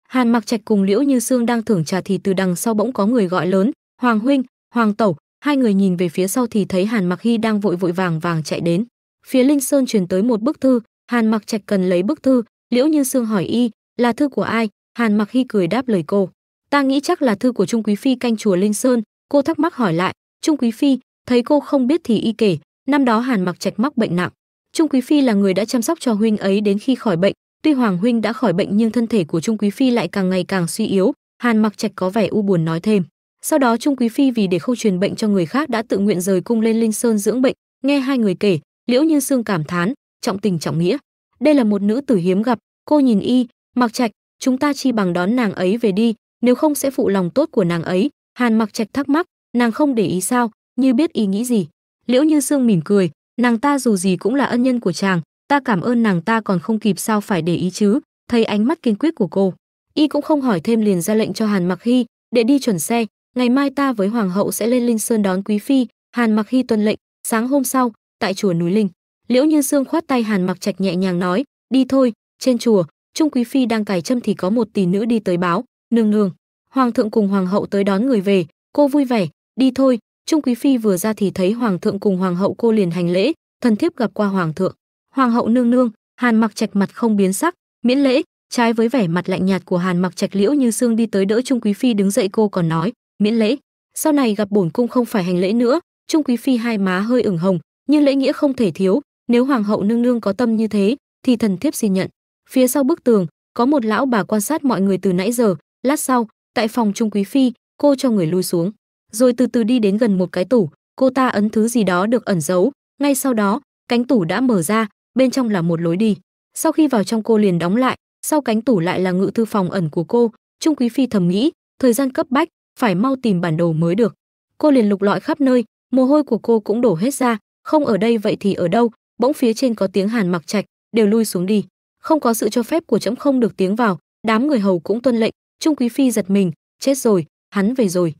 Hàn Mặc Trạch cùng Liễu Như Sương đang thưởng trà thì từ đằng sau bỗng có người gọi lớn, Hoàng huynh, Hoàng tẩu. Hai người nhìn về phía sau thì thấy Hàn Mặc Hy đang vội vàng chạy đến. Phía Linh Sơn truyền tới một bức thư, Hàn Mặc Trạch cần lấy bức thư. Liễu Như Sương hỏi y, là thư của ai? Hàn Mặc Hy cười đáp lời cô, ta nghĩ chắc là thư của Trung quý phi canh chùa Linh Sơn. Cô thắc mắc hỏi lại, Trung quý phi? Thấy cô không biết thì y kể, năm đó Hàn Mặc Trạch mắc bệnh nặng, Trung quý phi là người đã chăm sóc cho huynh ấy đến khi khỏi bệnh. Tuy Hoàng huynh đã khỏi bệnh nhưng thân thể của Trung quý phi lại càng ngày càng suy yếu. Hàn Mặc Trạch có vẻ u buồn nói thêm, sau đó Trung quý phi vì để không truyền bệnh cho người khác đã tự nguyện rời cung lên Linh Sơn dưỡng bệnh. Nghe hai người kể, Liễu Như Sương cảm thán, trọng tình trọng nghĩa, đây là một nữ tử hiếm gặp. Cô nhìn y, Mặc Trạch, chúng ta chi bằng đón nàng ấy về đi, nếu không sẽ phụ lòng tốt của nàng ấy. Hàn Mặc Trạch thắc mắc, nàng không để ý sao? Như biết ý nghĩ gì. Liễu Như Sương mỉm cười, nàng ta dù gì cũng là ân nhân của chàng, ta cảm ơn nàng ta còn không kịp sao phải để ý chứ. Thấy ánh mắt kiên quyết của cô, y cũng không hỏi thêm liền ra lệnh cho Hàn Mặc Hy, để đi chuẩn xe, ngày mai ta với hoàng hậu sẽ lên Linh Sơn đón quý phi. Hàn Mặc Hy tuân lệnh. Sáng hôm sau, tại chùa núi Linh, Liễu Như Sương khoát tay Hàn Mặc Trạch nhẹ nhàng nói, đi thôi. Trên chùa, Trung quý phi đang cài châm thì có một tỷ nữ đi tới báo, nương nương, hoàng thượng cùng hoàng hậu tới đón người về. Cô vui vẻ, đi thôi. Trung quý phi vừa ra thì thấy hoàng thượng cùng hoàng hậu, cô liền hành lễ, thần thiếp gặp qua hoàng thượng, hoàng hậu nương nương. Hàn Mặc Trạch mặt không biến sắc, miễn lễ. Trái với vẻ mặt lạnh nhạt của Hàn Mặc Trạch, Liễu Như Sương đi tới đỡ Trung quý phi đứng dậy, cô còn nói, miễn lễ, sau này gặp bổn cung không phải hành lễ nữa. Trung quý phi hai má hơi ửng hồng, nhưng lễ nghĩa không thể thiếu, nếu hoàng hậu nương nương có tâm như thế thì thần thiếp xin nhận. Phía sau bức tường có một lão bà quan sát mọi người từ nãy giờ. Lát sau, tại phòng Trung quý phi, cô cho người lui xuống, rồi từ từ đi đến gần một cái tủ, cô ta ấn thứ gì đó được ẩn giấu. Ngay sau đó, cánh tủ đã mở ra, bên trong là một lối đi. Sau khi vào trong, cô liền đóng lại, sau cánh tủ lại là ngự thư phòng ẩn của cô. Trung quý phi thầm nghĩ, thời gian cấp bách, phải mau tìm bản đồ mới được. Cô liền lục lọi khắp nơi, mồ hôi của cô cũng đổ hết ra, không ở đây vậy thì ở đâu? Bỗng phía trên có tiếng Hàn Mặc Trạch, đều lui xuống đi, không có sự cho phép của trẫm không được tiếng vào. Đám người hầu cũng tuân lệnh. Trung quý phi giật mình, chết rồi, hắn về rồi.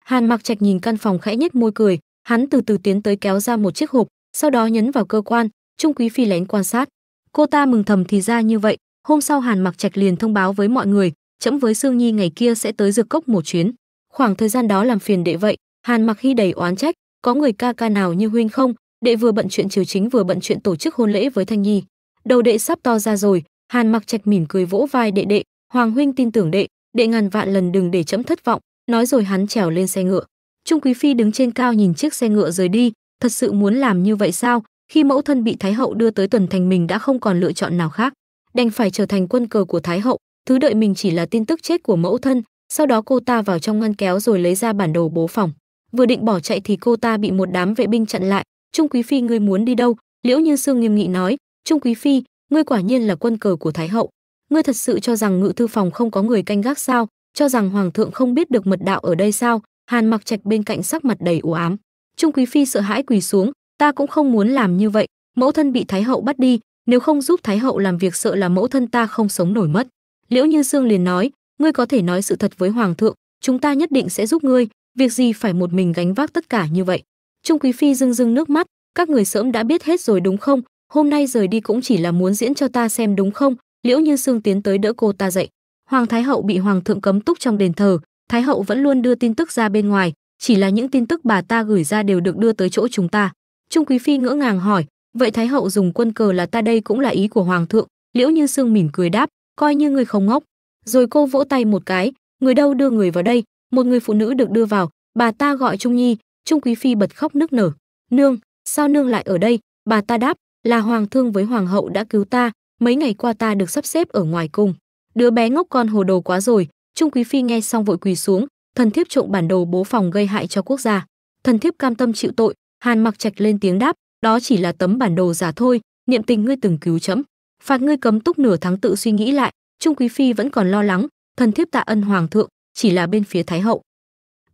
Hàn Mặc Trạch nhìn căn phòng khẽ nhếch môi cười, hắn từ từ tiến tới kéo ra một chiếc hộp, sau đó nhấn vào cơ quan. Trung quý phi lén quan sát, cô ta mừng thầm thì ra như vậy. Hôm sau Hàn Mặc Trạch liền thông báo với mọi người, trẫm với Sương Nhi ngày kia sẽ tới Dược Cốc một chuyến, khoảng thời gian đó làm phiền đệ vậy. Hàn Mặc Hy đầy oán trách, có người ca ca nào như huynh không? Đệ vừa bận chuyện triều chính vừa bận chuyện tổ chức hôn lễ với Thanh Nhi, đầu đệ sắp to ra rồi. Hàn Mặc Trạch mỉm cười vỗ vai đệ đệ, hoàng huynh tin tưởng đệ, đệ ngàn vạn lần đừng để trẫm thất vọng. Nói rồi hắn trèo lên xe ngựa. Trung quý phi đứng trên cao nhìn chiếc xe ngựa rời đi, thật sự muốn làm như vậy sao? Khi mẫu thân bị thái hậu đưa tới Tuần Thành, mình đã không còn lựa chọn nào khác, đành phải trở thành quân cờ của thái hậu. Thứ đợi mình chỉ là tin tức chết của mẫu thân. Sau đó cô ta vào trong ngăn kéo rồi lấy ra bản đồ bố phòng, vừa định bỏ chạy thì cô ta bị một đám vệ binh chặn lại. Trung quý phi, ngươi muốn đi đâu? Liễu Như Sương nghiêm nghị nói. Trung quý phi, ngươi quả nhiên là quân cờ của thái hậu, ngươi thật sự cho rằng ngự thư phòng không có người canh gác sao? Cho rằng hoàng thượng không biết được mật đạo ở đây sao? Hàn Mặc Trạch bên cạnh sắc mặt đầy u ám. Trung quý phi sợ hãi quỳ xuống, ta cũng không muốn làm như vậy, mẫu thân bị thái hậu bắt đi, nếu không giúp thái hậu làm việc sợ là mẫu thân ta không sống nổi mất. Liễu Như Sương liền nói, ngươi có thể nói sự thật với hoàng thượng, chúng ta nhất định sẽ giúp ngươi, việc gì phải một mình gánh vác tất cả như vậy. Trung quý phi rưng rưng nước mắt, các người sớm đã biết hết rồi đúng không? Hôm nay rời đi cũng chỉ là muốn diễn cho ta xem đúng không? Liễu Như Sương tiến tới đỡ cô ta dậy. Hoàng thái hậu bị hoàng thượng cấm túc trong đền thờ, thái hậu vẫn luôn đưa tin tức ra bên ngoài, chỉ là những tin tức bà ta gửi ra đều được đưa tới chỗ chúng ta. Trung quý phi ngỡ ngàng hỏi, Vậy Thái hậu dùng quân cờ là ta đây cũng là ý của hoàng thượng. Liễu Như Sương mỉm cười đáp, coi như người không ngốc. Rồi cô vỗ tay một cái, người đâu đưa người vào đây. Một người phụ nữ được đưa vào, bà ta gọi Trung Nhi. Trung quý phi bật khóc nức nở. Nương, sao nương lại ở đây? Bà ta đáp, là hoàng thương với hoàng hậu đã cứu ta, mấy ngày qua ta được sắp xếp ở ngoài cung. Đứa bé ngốc con hồ đồ quá rồi. Trung quý phi nghe xong vội quỳ xuống, thần thiếp trộm bản đồ bố phòng gây hại cho quốc gia, thần thiếp cam tâm chịu tội. Hàn Mặc Trạch lên tiếng đáp, đó chỉ là tấm bản đồ giả thôi, niệm tình ngươi từng cứu trẫm, phạt ngươi cấm túc nửa tháng tự suy nghĩ lại. Trung quý phi vẫn còn lo lắng, thần thiếp tạ ân hoàng thượng, chỉ là bên phía thái hậu.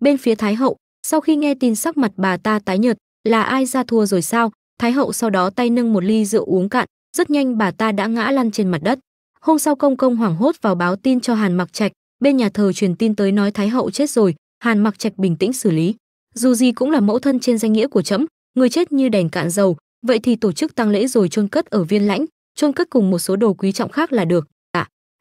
Bên phía thái hậu, sau khi nghe tin sắc mặt bà ta tái nhợt, là ai ra thua rồi sao? Thái hậu sau đó tay nâng một ly rượu uống cạn, rất nhanh bà ta đã ngã lăn trên mặt đất. Hôm sau công công hoảng hốt vào báo tin cho Hàn Mặc Trạch, bên nhà thờ truyền tin tới nói thái hậu chết rồi. Hàn Mặc Trạch bình tĩnh xử lý, dù gì cũng là mẫu thân trên danh nghĩa của trẫm, người chết như đèn cạn dầu, vậy thì tổ chức tang lễ rồi chôn cất ở Viên Lãnh, chôn cất cùng một số đồ quý trọng khác là được.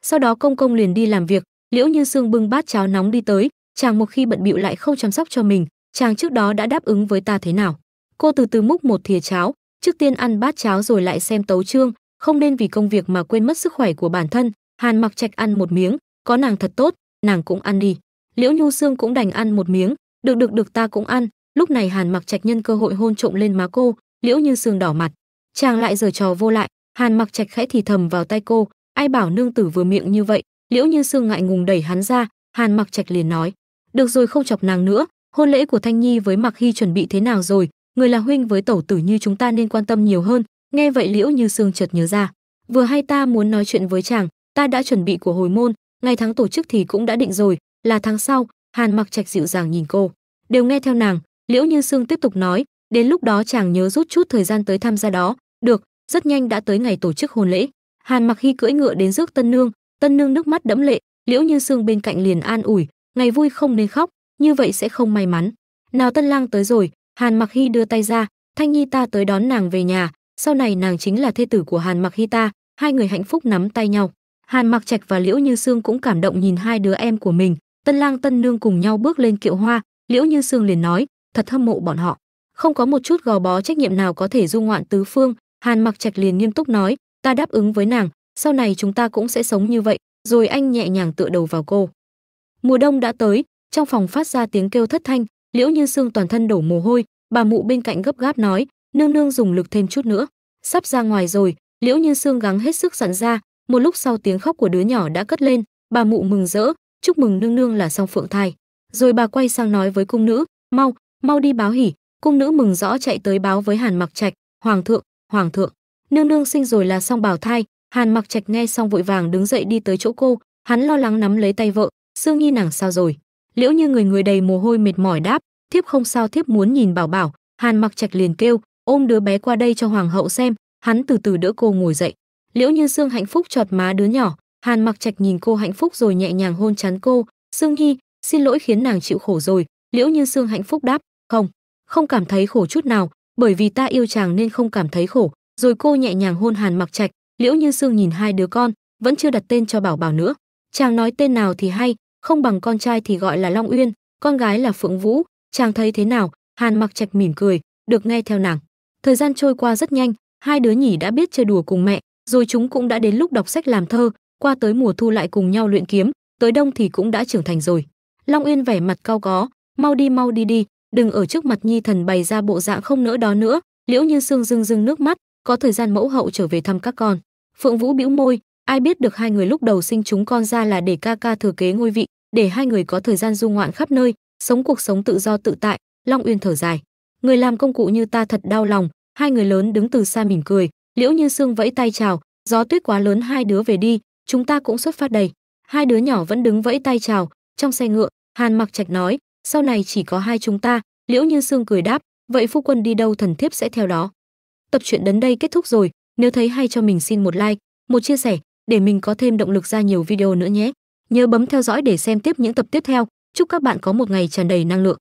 Sau đó công công liền đi làm việc. Liễu Như Sương bưng bát cháo nóng đi tới, chàng một khi bận bịu lại không chăm sóc cho mình, chàng trước đó đã đáp ứng với ta thế nào? Cô từ từ múc một thìa cháo, trước tiên ăn bát cháo rồi lại xem tấu chương, không nên vì công việc mà quên mất sức khỏe của bản thân. Hàn Mặc Trạch ăn một miếng, có nàng thật tốt, nàng cũng ăn đi. Liễu Nhu Sương cũng đành ăn một miếng, được ta cũng ăn. Lúc này Hàn Mặc Trạch nhân cơ hội hôn trộm lên má cô, Liễu Như Sương đỏ mặt, chàng lại giở trò vô lại. Hàn Mặc Trạch khẽ thì thầm vào tai cô, ai bảo nương tử vừa miệng như vậy. Liễu Như Sương ngại ngùng đẩy hắn ra, Hàn Mặc Trạch liền nói, được rồi không chọc nàng nữa, hôn lễ của Thanh Nhi với Mặc Hy chuẩn bị thế nào rồi? Người là huynh với tẩu tử như chúng ta nên quan tâm nhiều hơn. Nghe vậy Liễu Như Sương chợt nhớ ra, vừa hay ta muốn nói chuyện với chàng, ta đã chuẩn bị của hồi môn, ngày tháng tổ chức thì cũng đã định rồi, là tháng sau. Hàn Mặc Trạch dịu dàng nhìn cô, đều nghe theo nàng. Liễu Như Sương tiếp tục nói, đến lúc đó chàng nhớ rút chút thời gian tới tham gia đó. Được. Rất nhanh đã tới ngày tổ chức hôn lễ. Hàn Mặc Hy cưỡi ngựa đến rước tân nương nước mắt đẫm lệ. Liễu Như Sương bên cạnh liền an ủi, ngày vui không nên khóc, như vậy sẽ không may mắn. Nào tân lang tới rồi. Hàn Mặc Hy đưa tay ra, Thanh Nhi ta tới đón nàng về nhà, sau này nàng chính là thê tử của Hàn Mặc Hy ta. Hai người hạnh phúc nắm tay nhau. Hàn Mặc Trạch và Liễu Như Sương cũng cảm động nhìn hai đứa em của mình. Tân lang tân nương cùng nhau bước lên kiệu hoa. Liễu Như Sương liền nói, thật hâm mộ bọn họ, không có một chút gò bó trách nhiệm nào có thể du ngoạn tứ phương. Hàn Mặc Trạch liền nghiêm túc nói, ta đáp ứng với nàng, sau này chúng ta cũng sẽ sống như vậy. Rồi anh nhẹ nhàng tựa đầu vào cô. Mùa đông đã tới, trong phòng phát ra tiếng kêu thất thanh. Liễu Như Sương toàn thân đổ mồ hôi, bà mụ bên cạnh gấp gáp nói, nương nương dùng lực thêm chút nữa, sắp ra ngoài rồi. Liễu Như Sương gắng hết sức dặn ra. Một lúc sau tiếng khóc của đứa nhỏ đã cất lên, bà mụ mừng rỡ, chúc mừng nương nương là song phượng thai. Rồi bà quay sang nói với cung nữ, mau đi báo hỉ. Cung nữ mừng rõ chạy tới báo với Hàn Mặc Trạch, hoàng thượng, nương nương sinh rồi là song bào thai. Hàn Mặc Trạch nghe xong vội vàng đứng dậy đi tới chỗ cô, hắn lo lắng nắm lấy tay vợ, Sương Nhi nàng sao rồi? Liễu Như người đầy mồ hôi mệt mỏi đáp, thiếp không sao, thiếp muốn nhìn bảo bảo. Hàn Mặc Trạch liền kêu, ôm đứa bé qua đây cho hoàng hậu xem. Hắn từ từ đỡ cô ngồi dậy. Liễu Như Sương hạnh phúc chọt má đứa nhỏ. Hàn Mặc Trạch nhìn cô hạnh phúc rồi nhẹ nhàng hôn trán cô, Sương Nhi, xin lỗi khiến nàng chịu khổ rồi. Liễu Như Sương hạnh phúc đáp, không cảm thấy khổ chút nào, bởi vì ta yêu chàng nên không cảm thấy khổ. Rồi cô nhẹ nhàng hôn Hàn Mặc Trạch. Liễu Như Sương nhìn hai đứa con, vẫn chưa đặt tên cho bảo bảo nữa. Chàng nói tên nào thì hay, không bằng con trai thì gọi là Long Uyên, con gái là Phượng Vũ, chàng thấy thế nào? Hàn Mặc Trạch mỉm cười, được nghe theo nàng. Thời gian trôi qua rất nhanh, hai đứa nhỉ đã biết chơi đùa cùng mẹ, rồi chúng cũng đã đến lúc đọc sách làm thơ, qua tới mùa thu lại cùng nhau luyện kiếm, tới đông thì cũng đã trưởng thành rồi. Long Uyên vẻ mặt cau có, mau đi đi, đừng ở trước mặt nhi thần bày ra bộ dạng không nỡ đó nữa. Liễu Như Sương rưng rưng nước mắt, có thời gian mẫu hậu trở về thăm các con. Phượng Vũ bĩu môi, ai biết được hai người lúc đầu sinh chúng con ra là để ca ca thừa kế ngôi vị, để hai người có thời gian du ngoạn khắp nơi, sống cuộc sống tự do tự tại. Long Uyên thở dài, người làm công cụ như ta thật đau lòng. Hai người lớn đứng từ xa mỉm cười. Liễu Như Sương vẫy tay chào, gió tuyết quá lớn, hai đứa về đi, chúng ta cũng xuất phát đây. Hai đứa nhỏ vẫn đứng vẫy tay chào. Trong xe ngựa, Hàn Mặc Trạch nói, sau này chỉ có hai chúng ta. Liễu Như Sương cười đáp, vậy phu quân đi đâu thần thiếp sẽ theo đó. Tập truyện đến đây kết thúc rồi, nếu thấy hay cho mình xin một like, một chia sẻ để mình có thêm động lực ra nhiều video nữa nhé. Nhớ bấm theo dõi để xem tiếp những tập tiếp theo. Chúc các bạn có một ngày tràn đầy năng lượng.